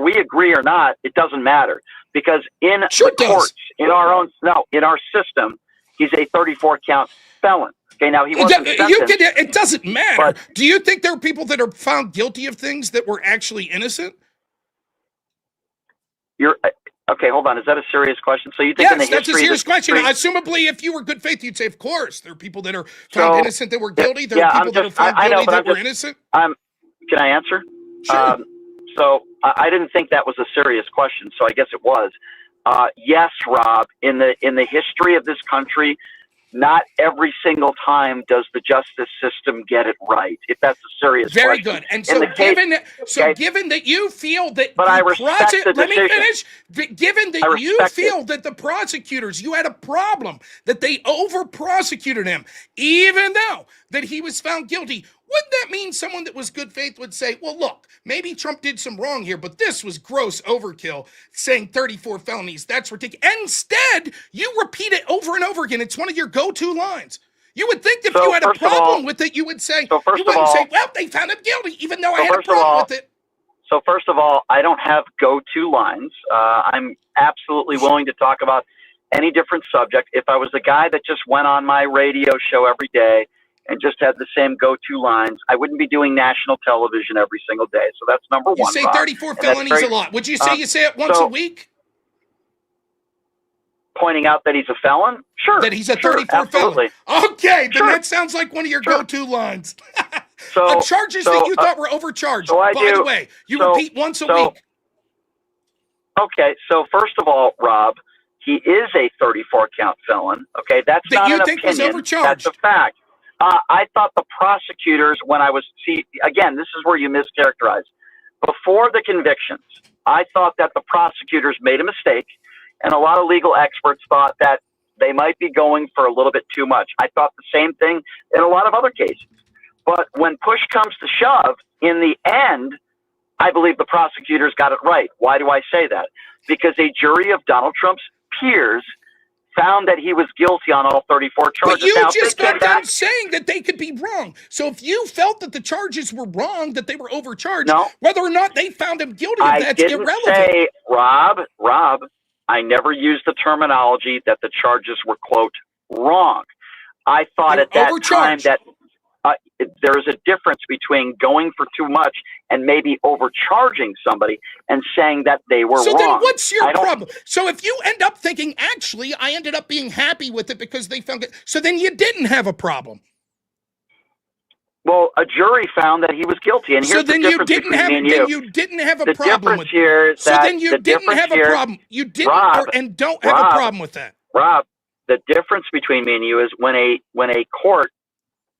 we agree or not, it doesn't matter, because in the courts, in our system, he's a 34 count felon. Okay, now he wasn't sentenced. It doesn't matter. Do you think there are people that are found guilty of things that were actually innocent? Okay, hold on. Is that a serious question? So you think in the history that's a serious question. history- Assumably, if you were good faith, you'd say, of course, there are people that are found innocent that were guilty. There are people that are found guilty that were innocent. Can I answer? Sure. So I didn't think that was a serious question, so I guess it was. Yes, Rob, in the history of this country, not every single time does the justice system get it right, if that's a serious Very question. good. And so given that you feel that But I respect the let me decision. finish. Given that you feel that the prosecutors, you had a problem that they over prosecuted him, even though that he was found guilty, wouldn't that mean someone that was good faith would say, well, look, maybe Trump did some wrong here, but this was gross overkill, saying 34 felonies. That's ridiculous. Instead, you repeat it over and over again. It's one of your go-to lines. You would think if you had a problem with it, you would say, well, they found him guilty, even though I had a problem with it. So first of all, I don't have go-to lines. I'm absolutely willing to talk about any different subject. If I was the guy that just went on my radio show every day and just had the same go-to lines, I wouldn't be doing national television every single day. So that's number one. You say 34 felonies a lot. Would you say you say it once a week? Pointing out that he's a felon? Sure. That he's a 34 felon. Okay, then that sounds like one of your go-to lines. Charges that you thought were overcharged. By the way, you repeat once a week. Okay, so first of all, Rob, he is a 34 count felon. Okay, that's that not you an think opinion. Was overcharged. That's a fact. I thought the prosecutors, again, this is where you mischaracterize. Before the convictions, I thought that the prosecutors made a mistake, and a lot of legal experts thought that they might be going for a little bit too much. I thought the same thing in a lot of other cases. But when push comes to shove, in the end, I believe the prosecutors got it right. Why do I say that? Because a jury of Donald Trump's peers found that he was guilty on all 34 charges. But you just got done saying that they could be wrong. wrong. So if you felt that the charges were wrong, that they were overcharged, No. whether or not they found him guilty of I that's didn't irrelevant. say, Rob, I never used the terminology that the charges were, quote, wrong. I thought at that time that there's a difference between going for too much and maybe overcharging somebody and saying that they were so wrong. So then what's your problem? So if you end up thinking, actually, I ended up being happy with it because they found it, so then you didn't have a problem. Well, a jury found that he was guilty, and here's the difference between me and you. Then you didn't have a the problem difference here is so that then you didn't have a problem. You didn't and don't have a problem with that. Rob, the difference between me and you is when a court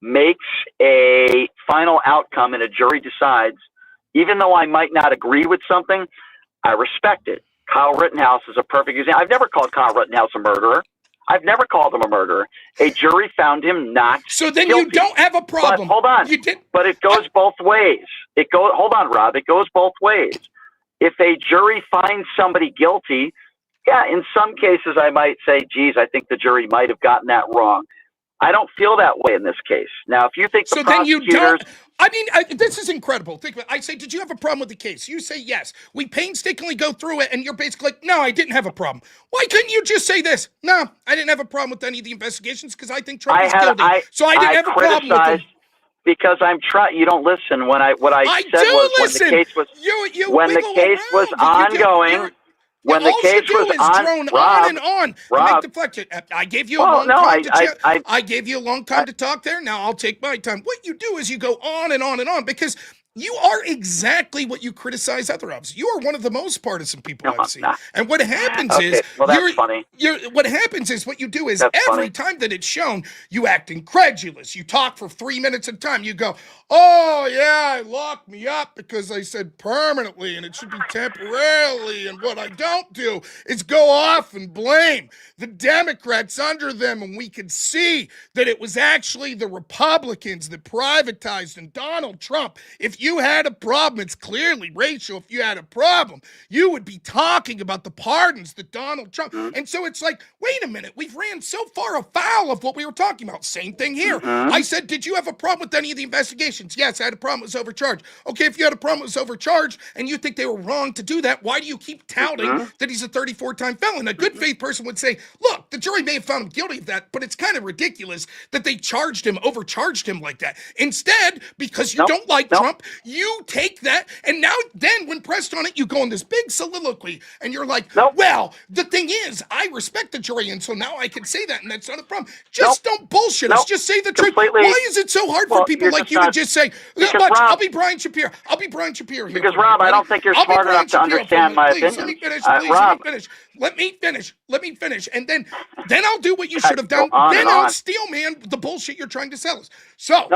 makes a final outcome and a jury decides, even though I might not agree with something, I respect it. Kyle Rittenhouse is a perfect example. I've never called Kyle Rittenhouse a murderer. I've never called him a murderer. A jury found him not So then guilty. you don't have a problem. But hold on. But it goes both ways. Hold on, Rob. It goes both ways. If a jury finds somebody guilty, yeah, in some cases I might say, geez, I think the jury might have gotten that wrong. I don't feel that way in this case. Now, if you think the then you prosecutors... don't. I mean, this is incredible. Think about it. I say, did you have a problem with the case? You say yes. We painstakingly go through it, and you're basically like, no, I didn't have a problem. Why couldn't you just say this? No, I didn't have a problem with any of the investigations because I think Trump is guilty. So I didn't have a problem with them. Because I'm trying. You don't listen. What I said was listen. when the case was ongoing. When the case was drone on and on. Rob, deflection. I gave you a long time to I gave you a long time to talk there. Now I'll take my time. What you do is you go on and on and on because you are exactly what you criticize other of. You are one of the most partisan people I've seen. And what happens is, that's funny. What happens is what you do is that's every time that it's shown, you act incredulous. You talk for 3 minutes at a time. You go, oh yeah, I locked me up because I said permanently and it should be temporarily. And what I don't do is go off and blame the Democrats under them. And we could see that it was actually the Republicans that privatized and Donald Trump. If you had a problem, it's clearly racial. If you had a problem, you would be talking about the pardons that Donald Trump. And so it's like, wait a minute, we've ran so far afoul of what we were talking about. Same thing here. I said, did you have a problem with any of the investigations? Yes, I had a problem. It was overcharged. Okay, if you had a problem, it was overcharged, and you think they were wrong to do that, why do you keep touting that he's a 34-time felon? A good faith person would say, look, the jury may have found him guilty of that, but it's kind of ridiculous that they overcharged him like that. Instead, because you don't like Trump, you take that, and then when pressed on it, you go on this big soliloquy, and you're like, well, the thing is, I respect the jury, and so now I can say that, and that's not a problem. Just don't bullshit us. Just say the truth. Why is it so hard for people like you to just say, Rob, I'll be Brian Shapiro. I'll be Brian Shapiro here. Because, Rob, I don't think you're smart enough to understand my opinion. Let me finish, please. Let me finish. And then I'll do what you should have done. Then I'll steel man the bullshit you're trying to sell us. So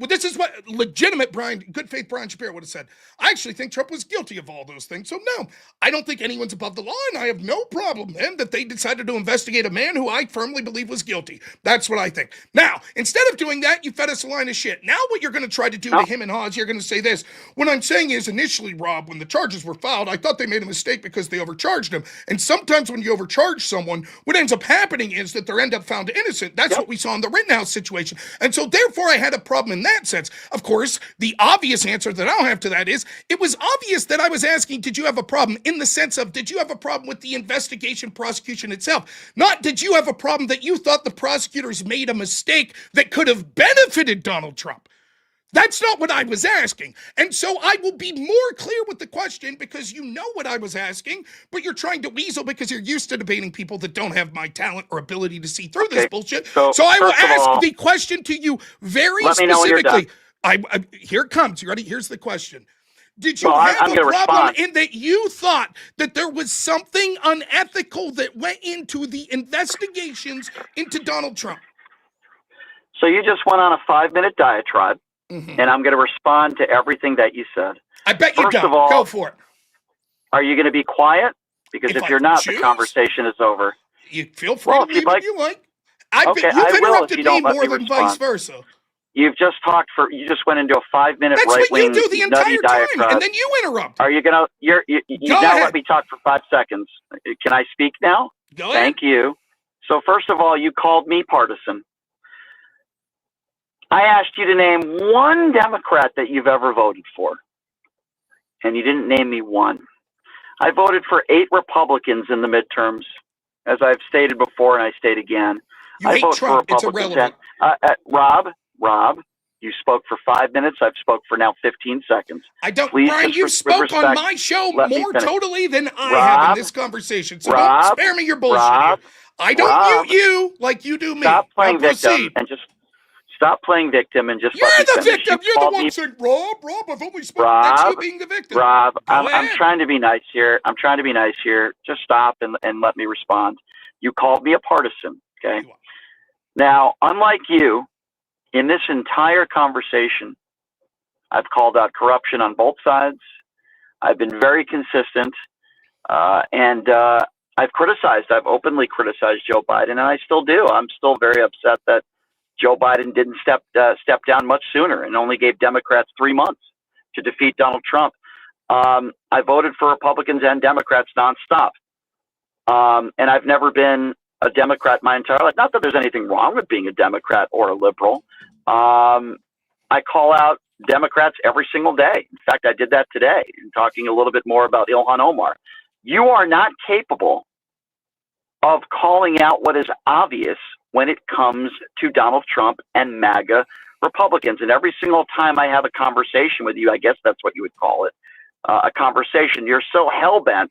this is what legitimate good faith Brian Shapiro would have said. I actually think Trump was guilty of all those things. So no, I don't think anyone's above the law, and I have no problem then that they decided to investigate a man who I firmly believe was guilty. That's what I think. Now, instead of doing that, you fed us a line of shit. Now what you're going to try to do to him and Hawes, you're going to say this. What I'm saying is initially, Rob, when the charges were filed, I thought they made a mistake because they overcharged him. And sometimes when you overcharge someone, what ends up happening is that they're end up found innocent. That's what we saw in the Rittenhouse situation. And so therefore I had a problem in that sense. Of course, the obvious answer that I'll have to that is it was obvious that I was asking, did you have a problem in the sense of, did you have a problem with the investigation prosecution itself? Not did you have a problem that you thought the prosecutors made a mistake that could have benefited Donald Trump? That's not what I was asking. And so I will be more clear with the question because you know what I was asking, but you're trying to weasel because you're used to debating people that don't have my talent or ability to see through this bullshit. So I will ask the question to you very specifically. Here it comes. You ready? Here's the question. Did you have a problem in that you thought that there was something unethical that went into the investigations into Donald Trump? So you just went on a 5-minute diatribe. And I'm going to respond to everything that you said. I bet you don't. First of all, go for it. Are you going to be quiet? Because if you're not, the conversation is over. You feel free to leave if you like. You've interrupted me more than vice versa. You just went into a 5-minute right-wing. That's what you do the entire time, and then you interrupt. Are you going to? You now let me talk for 5 seconds. Can I speak now? Go ahead. Thank you. So first of all, you called me partisan. I asked you to name one Democrat that you've ever voted for, and you didn't name me one. I voted for 8 Republicans in the midterms, as I've stated before, and I state again. You hate Trump. It's irrelevant. Rob, you spoke for 5 minutes. I've spoke for now 15 seconds. I don't, Please, Brian, you spoke on my show more totally than I have in this conversation. So don't spare me your bullshit here. I don't mute you like you do me. Stop playing now proceed. victim and just stop playing victim and just You're let me the finish. victim. You're the one saying, Rob, I've only spoken. That's you being the victim. Rob, Go I'm ahead. trying to be nice here. Just stop and let me respond. You called me a partisan, okay? Now, unlike you, in this entire conversation, I've called out corruption on both sides. I've been very consistent, and I've openly criticized Joe Biden, and I still do. I'm still very upset that Joe Biden didn't step down much sooner and only gave Democrats 3 months to defeat Donald Trump. I voted for Republicans and Democrats nonstop, and I've never been a Democrat my entire life. Not that there's anything wrong with being a Democrat or a liberal. I call out Democrats every single day. In fact, I did that today, in talking a little bit more about Ilhan Omar. You are not capable of calling out what is obvious when it comes to Donald Trump and MAGA Republicans. And every single time I have a conversation with you, I guess that's what you would call it, a conversation, you're so hell-bent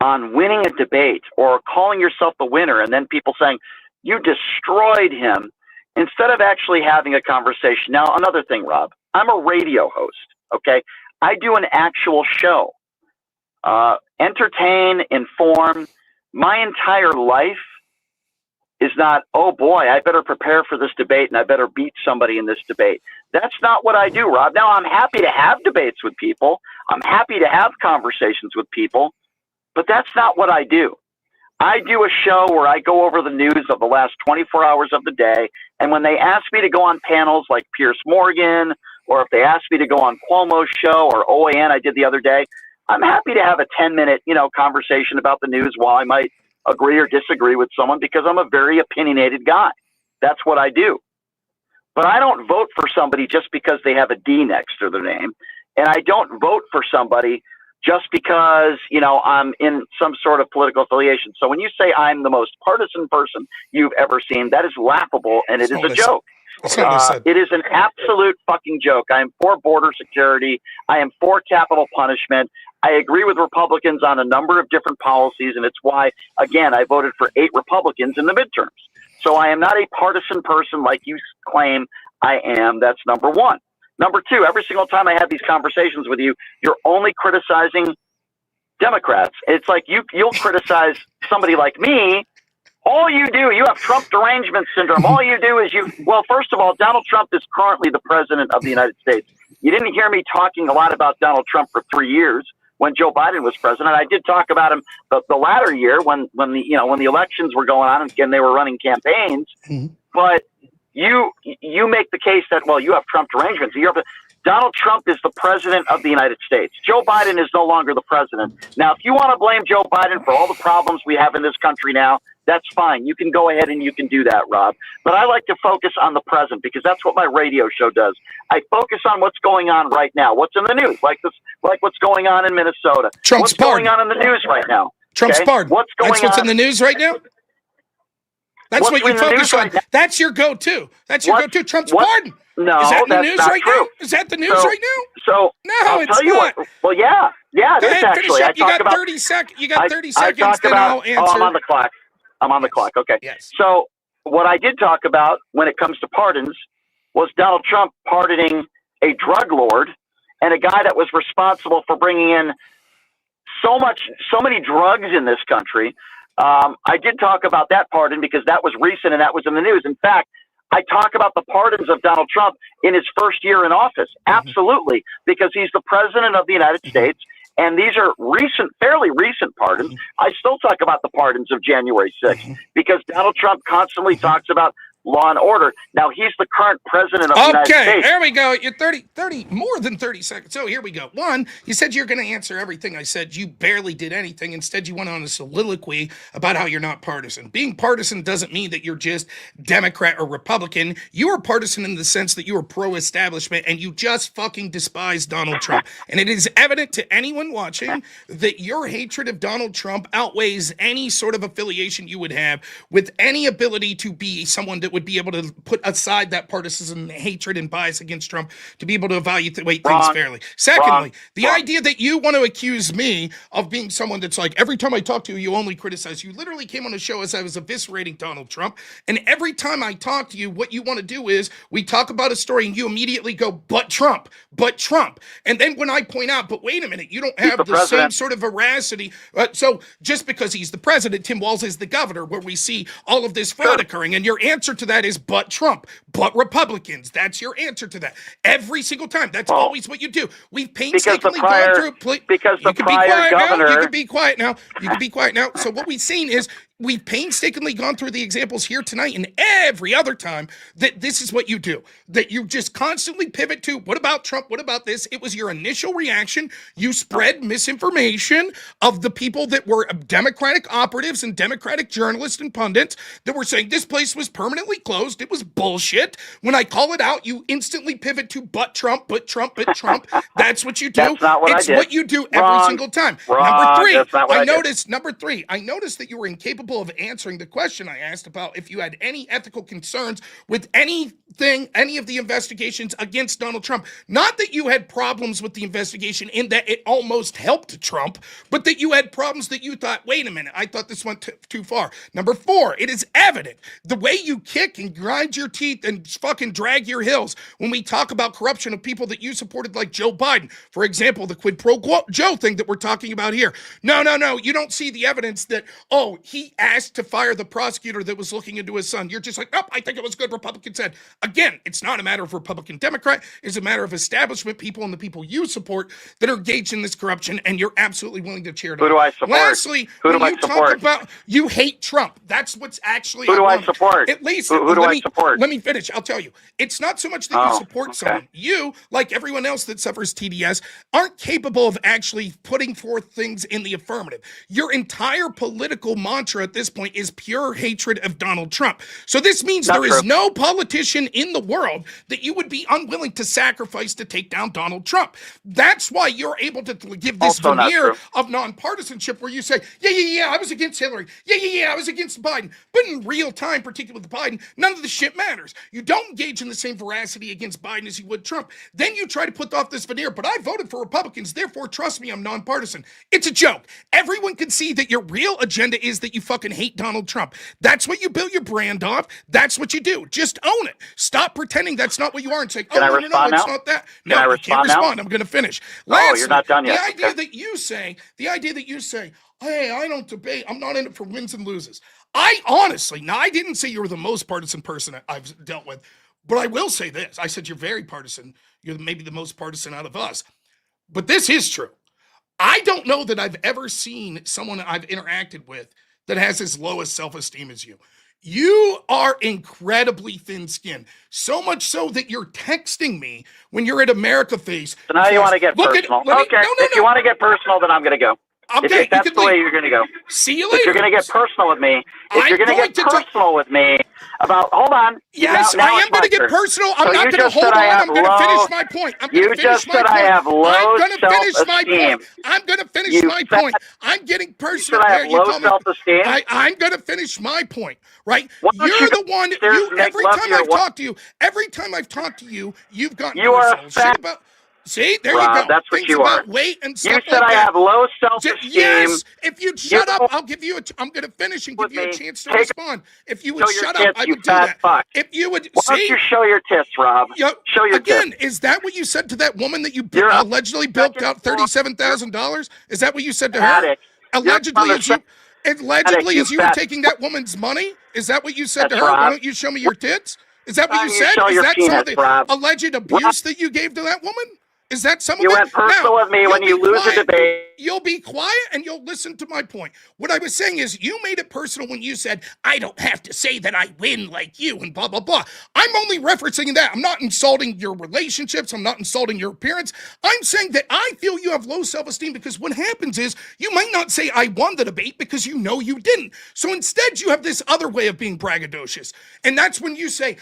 on winning a debate or calling yourself the winner, and then people saying, you destroyed him, instead of actually having a conversation. Now, another thing, Rob, I'm a radio host, okay? I do an actual show. Entertain, inform. My entire life is not, oh boy, I better prepare for this debate and I better beat somebody in this debate. That's not what I do, Rob. Now, I'm happy to have debates with people. I'm happy to have conversations with people, but that's not what I do. I do a show where I go over the news of the last 24 hours of the day, and when they ask me to go on panels like Piers Morgan, or if they ask me to go on Cuomo's show or OAN I did the other day, I'm happy to have a 10-minute, conversation about the news while I might agree or disagree with someone, because I'm a very opinionated guy. That's what I do. But I don't vote for somebody just because they have a D next to their name, and I don't vote for somebody just because, I'm in some sort of political affiliation. So when you say I'm the most partisan person you've ever seen, that is laughable, and it is a joke. It is an absolute fucking joke. I am for border security. I am for capital punishment. I agree with Republicans on a number of different policies, and it's why, again, I voted for 8 Republicans in the midterms. So I am not a partisan person like you claim I am. That's number one. Number two, every single time I have these conversations with you, you're only criticizing Democrats. It's like you'll criticize somebody like me. All you do, you have Trump derangement syndrome. All you do is well, first of all, Donald Trump is currently the president of the United States. You didn't hear me talking a lot about Donald Trump for 3 years when Joe Biden was president. I did talk about him the latter year when the elections were going on and they were running campaigns. Mm-hmm. But you make the case that, well, you have Trump derangements. Donald Trump is the president of the United States. Joe Biden is no longer the president. Now, if you want to blame Joe Biden for all the problems we have in this country now, that's fine. You can go ahead and you can do that, Rob. But I like to focus on the present, because that's what my radio show does. I focus on what's going on right now, what's in the news, like what's going on in Minnesota. Trump's going on in the news right now. Trump's pardon. What's going That's what's in the news right now? That's what you focus on. That's your go-to. That's your go-to. Trump's pardon. No, is that in the that's news not right true. now? Is that the news right now? So no, I'll it's tell you not. Well, yeah, it Go is ahead, actually. finish up. You got 30 seconds. You got 30 seconds. Then I'll answer. Oh, I'm on the clock. Okay. Yes. So what I did talk about when it comes to pardons was Donald Trump pardoning a drug lord and a guy that was responsible for bringing in so many drugs in this country. I did talk about that pardon because that was recent and that was in the news. In fact, I talk about the pardons of Donald Trump in his first year in office. Absolutely. Because he's the president of the United States. And these are fairly recent pardons. I still talk about the pardons of January 6th because Donald Trump constantly talks about law and order. Now he's the current president of the United Okay, States. there we go. You're 30, more than 30 seconds. So here we go. One, you said you're going to answer everything I said. You barely did anything. Instead, you went on a soliloquy about how you're not partisan. Being partisan doesn't mean that you're just Democrat or Republican. You are partisan in the sense that you are pro-establishment and you just fucking despise Donald Trump. And it is evident to anyone watching that your hatred of Donald Trump outweighs any sort of affiliation you would have with any ability to be someone that would be able to put aside that partisan hatred and bias against Trump to be able to evaluate things fairly. Secondly, the idea that you want to accuse me of being someone that's like, every time I talk to you, you only criticize. You literally came on the show as I was eviscerating Donald Trump. And every time I talk to you, what you want to do is we talk about a story and you immediately go, but Trump. And then when I point out, but wait a minute, you don't have the same sort of veracity. So just because he's the president, Tim Walz is the governor, where we see all of this fraud occurring. And your answer to that is, but Trump, but Republicans. That's your answer to that. Every single time. That's always what you do. We've painstakingly gone through. Because the prior governor. You can be quiet now. You can be quiet now. So what we've seen is we've painstakingly gone through the examples here tonight and every other time that this is what you do. That you just constantly pivot to, what about Trump? What about this? It was your initial reaction. You spread misinformation of the people that were Democratic operatives and Democratic journalists and pundits that were saying this place was permanently closed. It was bullshit. When I call it out, you instantly pivot to but Trump, but Trump, but Trump. That's what you do. That's not what it's I did. What you do every single time. Number three, I noticed that you were incapable of answering the question I asked about if you had any ethical concerns with anything, any of the investigations against Donald Trump. Not that you had problems with the investigation in that it almost helped Trump, but that you had problems that you thought, wait a minute, I thought this went too far. Number four, it is evident the way you kick and grind your teeth and fucking drag your heels when we talk about corruption of people that you supported like Joe Biden. For example, the quid pro quo Joe thing that we're talking about here. No, you don't see the evidence that, oh, he asked to fire the prosecutor that was looking into his son. You're just like, oh, I think it was good, Republican said. Again, it's not a matter of Republican Democrat. It's a matter of establishment people and the people you support that are engaged in this corruption, and you're absolutely willing to cheer it on. Who do I support? Lastly, when you talk about you hate Trump, that's what's actually Who do I support? At least who do I support? Let me finish. I'll tell you. It's not so much that you support someone. You, like everyone else that suffers TDS, aren't capable of actually putting forth things in the affirmative. Your entire political mantra at this point is pure hatred of Donald Trump. So this means there is no politician in the world that you would be unwilling to sacrifice to take down Donald Trump. That's why you're able to give this veneer of nonpartisanship where you say, yeah, I was against Hillary. Yeah, I was against Biden. But in real time, particularly with Biden, none of the shit matters. You don't engage in the same veracity against Biden as you would Trump. Then you try to put off this veneer, but I voted for Republicans, therefore trust me, I'm nonpartisan. It's a joke. Everyone can see that your real agenda is that you fucking hate Donald Trump. That's what you build your brand off. That's what you do. Just own it. Stop pretending that's not what you are and say, no, it's not that. No, you can't respond. I'm going to finish. Lastly, you're not done yet. The idea that you say, hey, I don't debate. I'm not in it for wins and loses. I honestly, now I didn't say you were the most partisan person I've dealt with, but I will say this. I said you're very partisan. You're maybe the most partisan out of us. But this is true. I don't know that I've ever seen someone I've interacted with that has as low a self-esteem as you. You are incredibly thin-skinned. So much so that you're texting me when you're at America Face. So now you want to get personal. If you want to get personal, then I'm going to go. Okay, if that's the way you're going to go. See you later. If you're going to get personal with me, with me about, hold on. Yes, I am going to get personal. I'm not going to hold on. I'm going to finish my point. You just said I have low self-esteem. I'm going to finish my point. I'm getting personal. I have low self-esteem. I'm going to finish my point, right? You're the one, every time I've talked to you, you've gotten personal. You are fat. See, there Rob, you go. That's what Things you about are. Weight and you stuff said like I that. have low self-esteem. Yes, if you'd shut up, I'll give you I'm going to finish and give you a chance to respond. If you would shut up, I would do that. Fuck. If you would, why don't you show your tits, Rob? Show your again, tits. is that what you said to that woman that you allegedly bilked out $37,000? Is that what you said to her? Allegedly, as you were taking that woman's money? Is that what you said to her? Why don't you show me your tits? Is that what you said? Is that some of the alleged abuse that you gave to that woman? Is that some You of it? went personal with me when you'll you be lose a quiet. debate. You'll be quiet and you'll listen to my point. What I was saying is you made it personal when you said, I don't have to say that I win like you and blah, blah, blah. I'm only referencing that. I'm not insulting your relationships. I'm not insulting your appearance. I'm saying that I feel you have low self-esteem because what happens is you might not say I won the debate because you know you didn't. So instead you have this other way of being braggadocious. And that's when you say,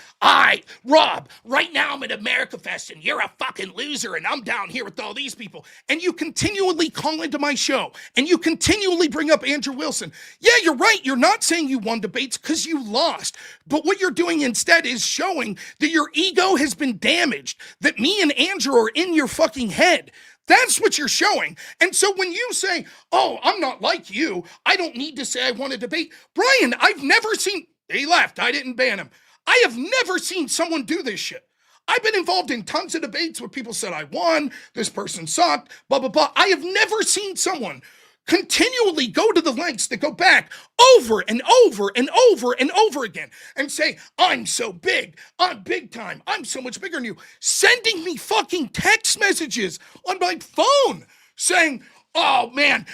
Rob, right now I'm at America Fest and you're a fucking loser and I'm down here with all these people. And you continually call into my show and you continually bring up Andrew Wilson. Yeah, you're right. You're not saying you won debates because you lost. But what you're doing instead is showing that your ego has been damaged, that me and Andrew are in your fucking head. That's what you're showing. And so when you say, oh, I'm not like you, I don't need to say I won a debate. Brian, I've never seen, he left, I didn't ban him. I have never seen someone do this shit. I've been involved in tons of debates where people said I won, this person sucked, blah, blah, blah. I have never seen someone continually go to the lengths that go back over and over and over and over again and say, I'm so big, I'm big time, I'm so much bigger than you, sending me fucking text messages on my phone saying, oh man,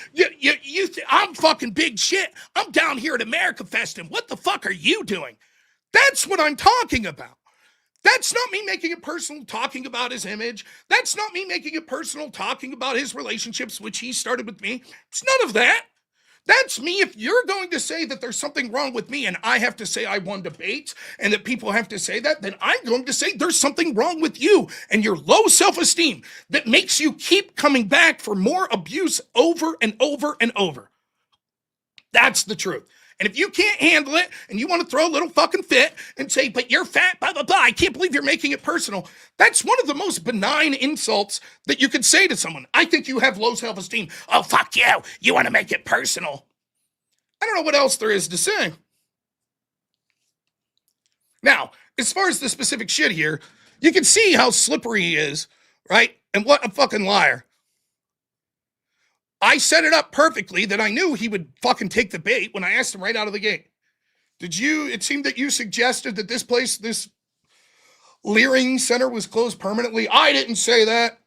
I'm fucking big shit. I'm down here at America Fest and what the fuck are you doing? That's what I'm talking about. That's not me making it personal, talking about his image. That's not me making it personal, talking about his relationships, which he started with me. It's none of that. That's me. If you're going to say that there's something wrong with me and I have to say I won debates and that people have to say that, then I'm going to say there's something wrong with you and your low self-esteem that makes you keep coming back for more abuse over and over and over. That's the truth. And if you can't handle it and you want to throw a little fucking fit and say, but you're fat, blah, blah, blah, I can't believe you're making it personal. That's one of the most benign insults that you could say to someone. I think you have low self-esteem. Oh, fuck you. You want to make it personal. I don't know what else there is to say. Now, as far as the specific shit here, you can see how slippery he is, right? And what a fucking liar. I set it up perfectly that I knew he would fucking take the bait when I asked him right out of the gate. It seemed that you suggested that this Leering Center was closed permanently. I didn't say that.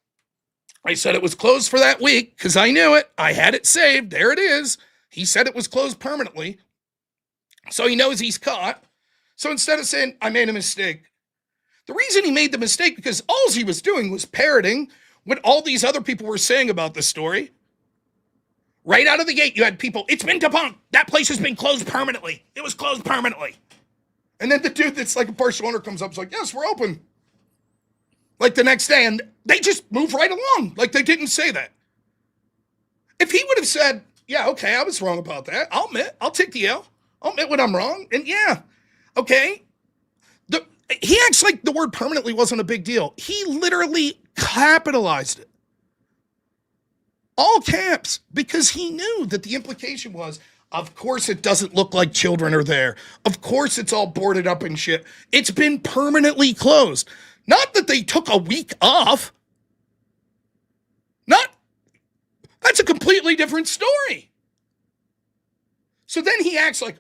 I said it was closed for that week because I knew it. I had it saved. There it is. He said it was closed permanently. So he knows he's caught. So instead of saying, I made a mistake, the reason he made the mistake because all he was doing was parroting what all these other people were saying about the story. Right out of the gate, you had people, it's been debunked. That place has been closed permanently. It was closed permanently. And then the dude that's like a partial owner comes up and is like, yes, we're open. Like the next day, and they just move right along. Like they didn't say that. If he would have said, yeah, okay, I was wrong about that. I'll admit, I'll take the L. I'll admit when I'm wrong. And yeah, okay. He acts like the word permanently wasn't a big deal. He literally capitalized it. All caps, because he knew that the implication was, of course it doesn't look like children are there. Of course it's all boarded up and shit. It's been permanently closed. Not that they took a week off. That's a completely different story. So then he acts like,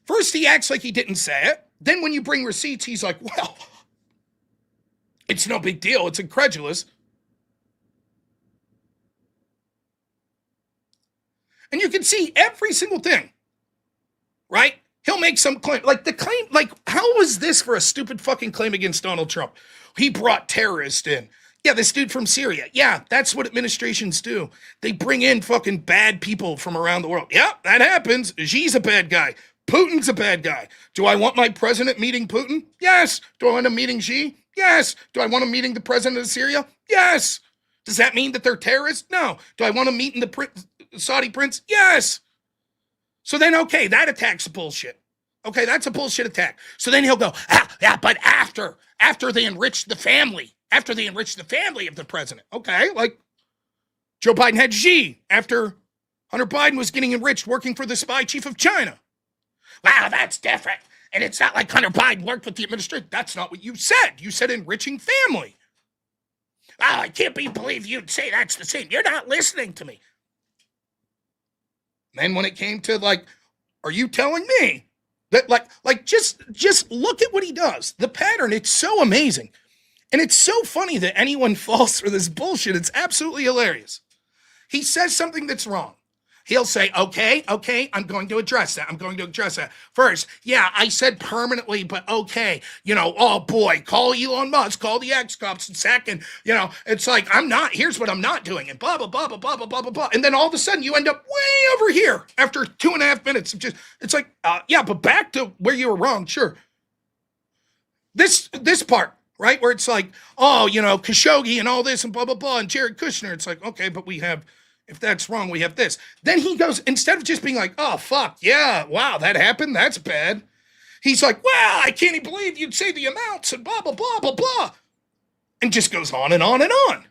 first he acts like he didn't say it. Then when you bring receipts, he's like, well, it's no big deal. It's incredulous. And you can see every single thing, right? He'll make some claim, how was this for a stupid fucking claim against Donald Trump? He brought terrorists in. Yeah, this dude from Syria. Yeah, that's what administrations do. They bring in fucking bad people from around the world. Yeah, that happens. Xi's a bad guy. Putin's a bad guy. Do I want my president meeting Putin? Yes. Do I want him meeting Xi? Yes. Do I want him meeting the president of Syria? Yes. Does that mean that they're terrorists? No. Do I want him meeting the Saudi prince? Yes. So then, okay, that attack's bullshit. Okay, that's a bullshit attack. So then he'll go, but after they enriched the family, of the president. Okay, like Joe Biden had Xi after Hunter Biden was getting enriched working for the spy chief of China. Wow, that's different. And it's not like Hunter Biden worked with the administration. That's not what you said. You said enriching family. Oh, I can't believe you'd say that's the same. You're not listening to me. Then when it came to are you telling me that just look at what he does. The pattern, it's so amazing. And it's so funny that anyone falls for this bullshit. It's absolutely hilarious. He says something that's wrong. He'll say, okay, I'm going to address that. First, yeah, I said permanently, but okay. Oh boy, call Elon Musk, call the X-Cops. And second, it's like, here's what I'm not doing. And blah, blah, blah, blah, blah, blah, blah, blah, blah. And then all of a sudden you end up way over here after 2.5 minutes of it's like, yeah, but back to where you were wrong, sure. This part, right, where it's like, Khashoggi and all this and blah, blah, blah, and Jared Kushner. It's like, okay, but if that's wrong, we have this. Then he goes, instead of just being like, oh, fuck, yeah, wow, that happened, that's bad. He's like, well, I can't even believe you'd say the amounts and blah, blah, blah, blah, blah. And just goes on and on and on.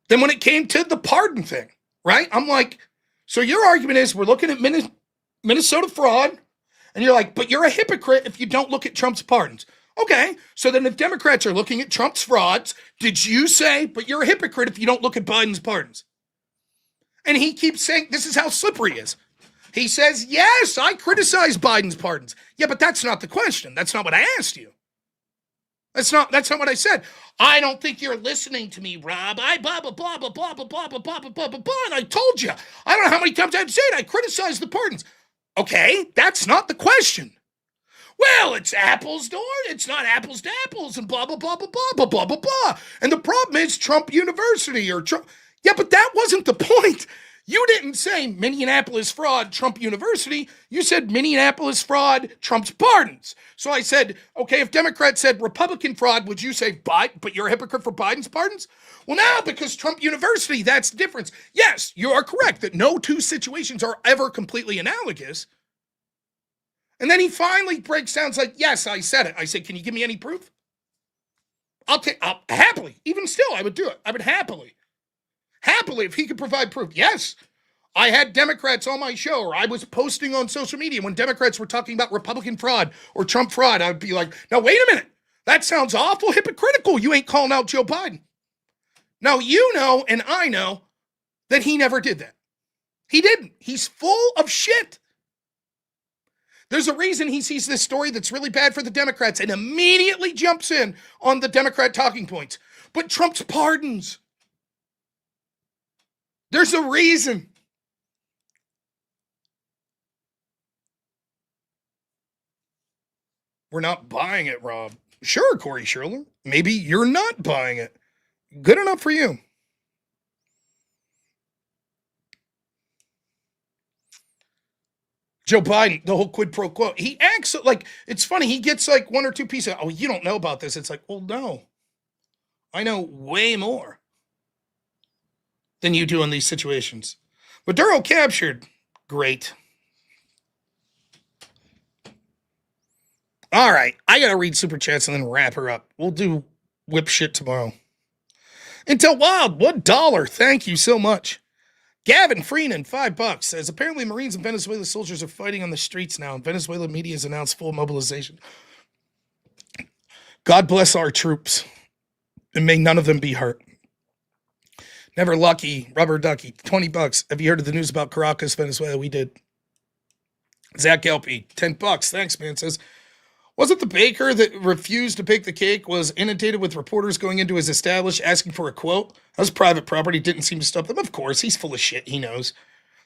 Then when it came to the pardon thing, right, I'm like, so your argument is we're looking at Minnesota fraud, and you're like, but you're a hypocrite if you don't look at Trump's pardons. Okay, so then if Democrats are looking at Trump's frauds, did you say, but you're a hypocrite if you don't look at Biden's pardons? And he keeps saying, this is how slippery he is. He says, yes, I criticize Biden's pardons. Yeah, but that's not the question. That's not what I asked you. That's not what I said. I don't think you're listening to me, Rob. I blah, blah, blah, blah, blah, blah, blah, blah, blah, blah, blah, blah, and I told you. I don't know how many times I've said I criticize the pardons. Okay, that's not the question. Well, it's apples to oranges. It's not apples to apples and blah, blah, blah, blah, blah, blah, blah, blah, blah. And the problem is Trump University or Trump. Yeah, but that wasn't the point. You didn't say Minneapolis fraud, Trump University. You said Minneapolis fraud, Trump's pardons. So I said, okay, if Democrats said Republican fraud, would you say Biden, but you're a hypocrite for Biden's pardons? Well, now because Trump University, that's the difference. Yes, you are correct that no two situations are ever completely analogous. And then he finally breaks down. It's like, yes, I said it. I said, can you give me any proof? I'll happily, even still, I would do it. I would happily, if he could provide proof. Yes, I had Democrats on my show, or I was posting on social media when Democrats were talking about Republican fraud or Trump fraud. I would be like, now, wait a minute. That sounds awful hypocritical. You ain't calling out Joe Biden. Now, you know, and I know that he never did that. He didn't. He's full of shit. There's a reason he sees this story that's really bad for the Democrats and immediately jumps in on the Democrat talking points. But Trump's pardons. There's a reason. We're not buying it, Rob. Sure, Corey Sherler. Maybe you're not buying it. Good enough for you. Joe Biden, the whole quid pro quo. He acts like, it's funny, he gets like one or two pieces. Oh, you don't know about this. It's like, well, no. I know way more than you do in these situations. Maduro captured. Great. All right. I got to read Super Chats and then wrap her up. We'll do whip shit tomorrow. Intel Wild, $1. Thank you so much. Gavin Freenan, $5 says, apparently Marines and Venezuela soldiers are fighting on the streets now, and Venezuela media has announced full mobilization. God bless our troops, and may none of them be hurt. Never Lucky, Rubber Ducky, $20. Have you heard of the news about Caracas, Venezuela? We did. Zach Gelpy, $10. Thanks, man. Says, wasn't the baker that refused to bake the cake was inundated with reporters going into his establishment asking for a quote? That was private property, didn't seem to stop them. Of course, he's full of shit, he knows.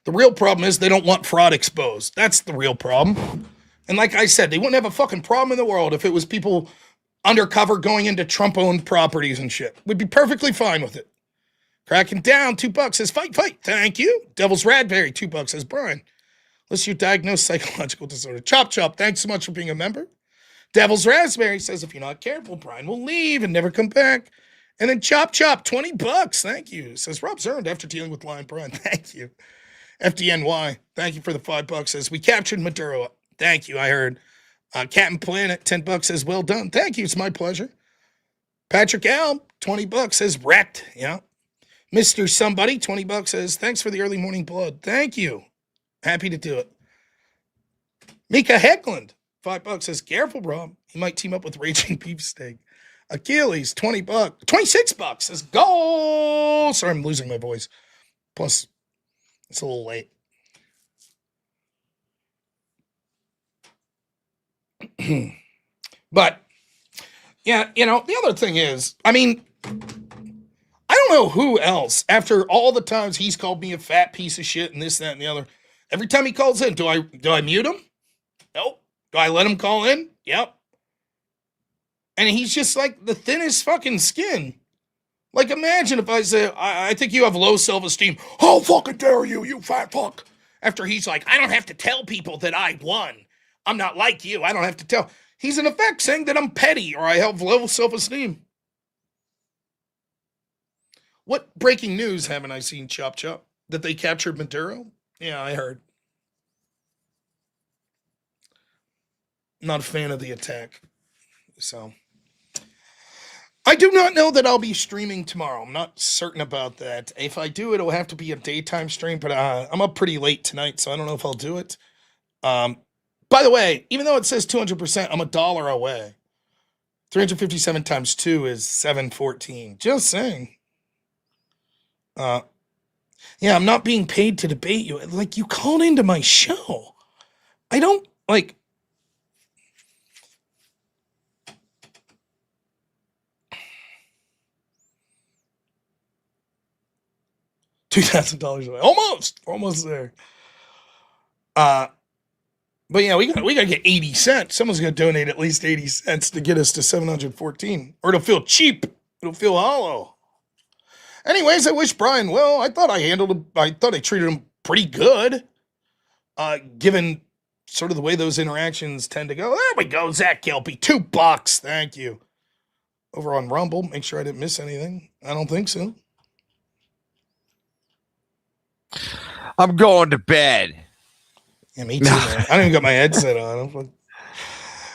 The real problem is they don't want fraud exposed. That's the real problem. And like I said, they wouldn't have a fucking problem in the world if it was people undercover going into Trump-owned properties and shit. We'd be perfectly fine with it. Cracking down, $2 says, fight. Thank you. Devil's Radberry, $2 says, Brian. Unless you diagnose psychological disorder. Chop, thanks so much for being a member. Devil's Raspberry says, if you're not careful, Brian will leave and never come back. And then Chop, $20. Thank you. Says, Rob's earned after dealing with Lion Brian. Thank you. FDNY, thank you for the $5. Says, we captured Maduro. Thank you, I heard. Captain Planet, $10 says, well done. Thank you, it's my pleasure. Patrick L, $20 says, wrecked. Yeah. Mr. Somebody, $20 says, thanks for the early morning blood. Thank you. Happy to do it. Mika Heckland, $5 says, careful, Rob. He might team up with Raging Beefsteak. Achilles, $20. $26 says, go. Sorry, I'm losing my voice. Plus, it's a little late. But Yeah, you know, the other thing is, I mean, I don't know who else, after all the times he's called me a fat piece of shit and this, that, and the other, every time he calls in, do I mute him? Nope. Do I let him call in? Yep. And he's just like the thinnest fucking skin. Like, imagine if I say, I think you have low self-esteem. How fucking dare you, you fat fuck. After he's like, I don't have to tell people that I won. I'm not like you. I don't have to tell. He's in effect saying that I'm petty or I have low self-esteem. What breaking news haven't I seen, Chop Chop? That they captured Maduro? Yeah, I heard. Not a fan of the attack. So, I do not know that I'll be streaming tomorrow. I'm not certain about that. If I do, it'll have to be a daytime stream, but I'm up pretty late tonight, so I don't know if I'll do it. By the way, even though it says 200%, I'm $1 away. 357 times 2 is 714. Just saying. Yeah, I'm not being paid to debate you. Like, you called into my show. I don't, like... $2,000 away. Almost there. But yeah, we gotta get 80 cents. Someone's gonna donate at least 80 cents to get us to 714. Or it'll feel cheap. It'll feel hollow. Anyways, I wish Brian well. I thought I treated him pretty good. Given sort of the way those interactions tend to go. There we go, Zach Kelpie. $2. Thank you. Over on Rumble. Make sure I didn't miss anything. I don't think so. I'm going to bed. Yeah, me too, man. I don't even got my headset on.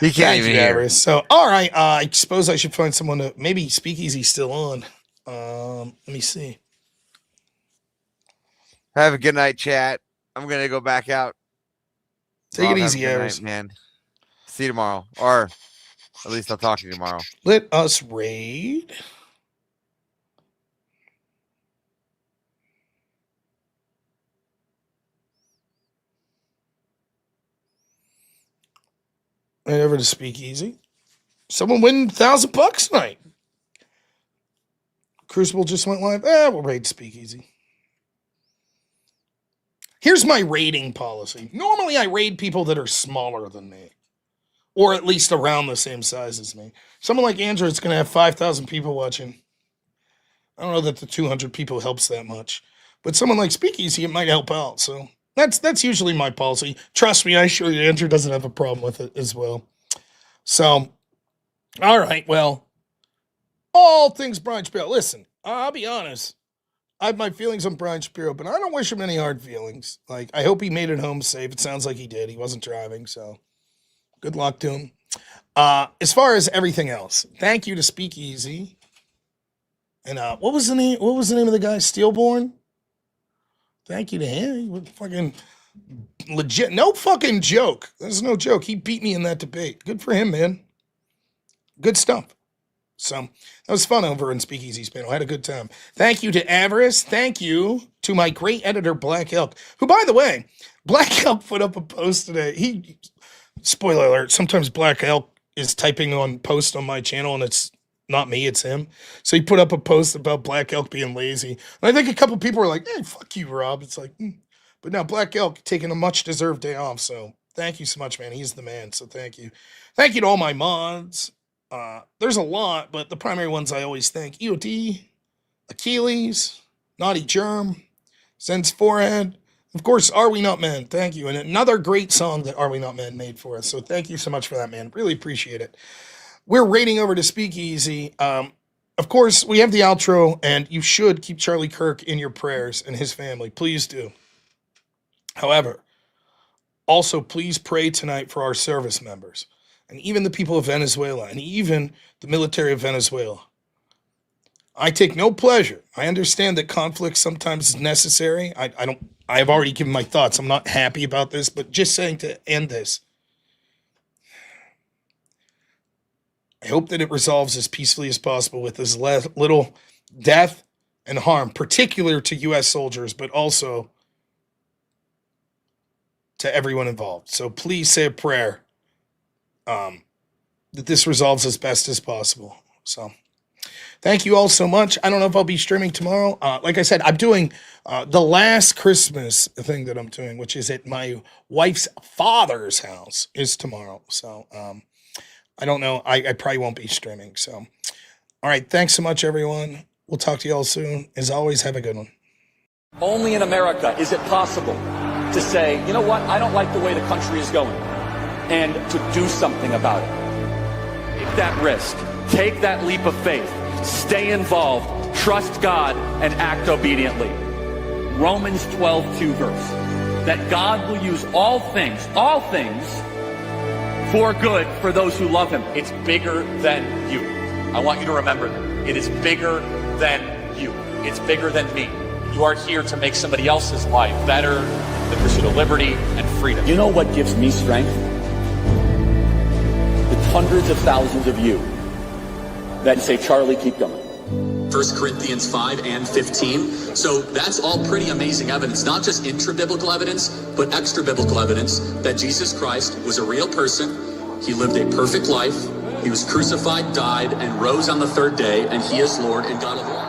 You can't even hear. Avarice. So, all right. I suppose I should find someone to maybe Speakeasy's still on. Let me see. Have a good night, chat. I'm gonna go back out. Take it easy, have a good Avarice. night, man. See you tomorrow, or at least I'll talk to you tomorrow. Let us raid. Right over to Speakeasy. Someone win $1,000 tonight. Crucible just went live. We'll raid Speakeasy. Here's my raiding policy. Normally, I raid people that are smaller than me, or at least around the same size as me. Someone like Andrew is going to have 5,000 people watching. I don't know that the 200 people helps that much, but someone like Speakeasy, it might help out. So that's usually my policy. Trust me, I assure you, Andrew doesn't have a problem with it as well. So, all right, well, all things Brian Shapiro. Listen, I'll be honest. I have my feelings on Brian Shapiro, but I don't wish him any hard feelings. Like, I hope he made it home safe. It sounds like he did. He wasn't driving, so good luck to him. As far as everything else, thank you to Speakeasy. And what was the name? What was the name of the guy? Steelborn. Thank you to him. He was fucking legit. No fucking joke. There's no joke. He beat me in that debate. Good for him, man. Good stuff. So that was fun over in Speakeasy's panel. I had a good time. Thank you to Avarice. Thank you to my great editor, Black Elk, who, by the way, Black Elk put up a post today. Spoiler alert, sometimes Black Elk is typing on post on my channel and it's not me, it's him. So he put up a post about Black Elk being lazy. And I think a couple people were like, hey, fuck you, Rob. It's like, But now Black Elk taking a much deserved day off. So thank you so much, man. He's the man. So thank you. Thank you to all my mods. There's a lot, but the primary ones I always thank: EOD, Achilles, Naughty Germ, Sense Forehead, of course, Are We Not Men? Thank you. And another great song that Are We Not Men made for us. So thank you so much for that, man. Really appreciate it. We're raiding over to Speakeasy. Of course, we have the outro, and you should keep Charlie Kirk in your prayers and his family. Please do. However, also please pray tonight for our service members. And even the people of Venezuela, and even the military of Venezuela. I take no pleasure. I understand that conflict sometimes is necessary. I have already given my thoughts. I'm not happy about this, but just saying to end this. I hope that it resolves as peacefully as possible with as little death and harm, particular to U.S. soldiers, but also to everyone involved. So please say a prayer. that this resolves as best as possible. So thank you all so much. I don't know if I'll be streaming tomorrow. Like I said, I'm doing the last Christmas thing that I'm doing, which is at my wife's father's house, is tomorrow. So I don't know. I probably won't be streaming. So, all right. Thanks so much, everyone. We'll talk to you all soon. As always, have a good one. Only in America is it possible to say, you know what, I don't like the way the country is going, and to do something about it. Take that risk. Take that leap of faith. Stay involved. Trust God and act obediently. Romans 12:2 verse. That God will use all things, for good for those who love him. It's bigger than you. I want you to remember that. It is bigger than you. It's bigger than me. You are here to make somebody else's life better, the pursuit of liberty and freedom. You know what gives me strength? The hundreds of thousands of you that say, Charlie, keep going. 1 Corinthians 5 and 15. So that's all pretty amazing evidence, not just intra-biblical evidence, but extra-biblical evidence that Jesus Christ was a real person. He lived a perfect life. He was crucified, died, and rose on the third day, and he is Lord and God of all.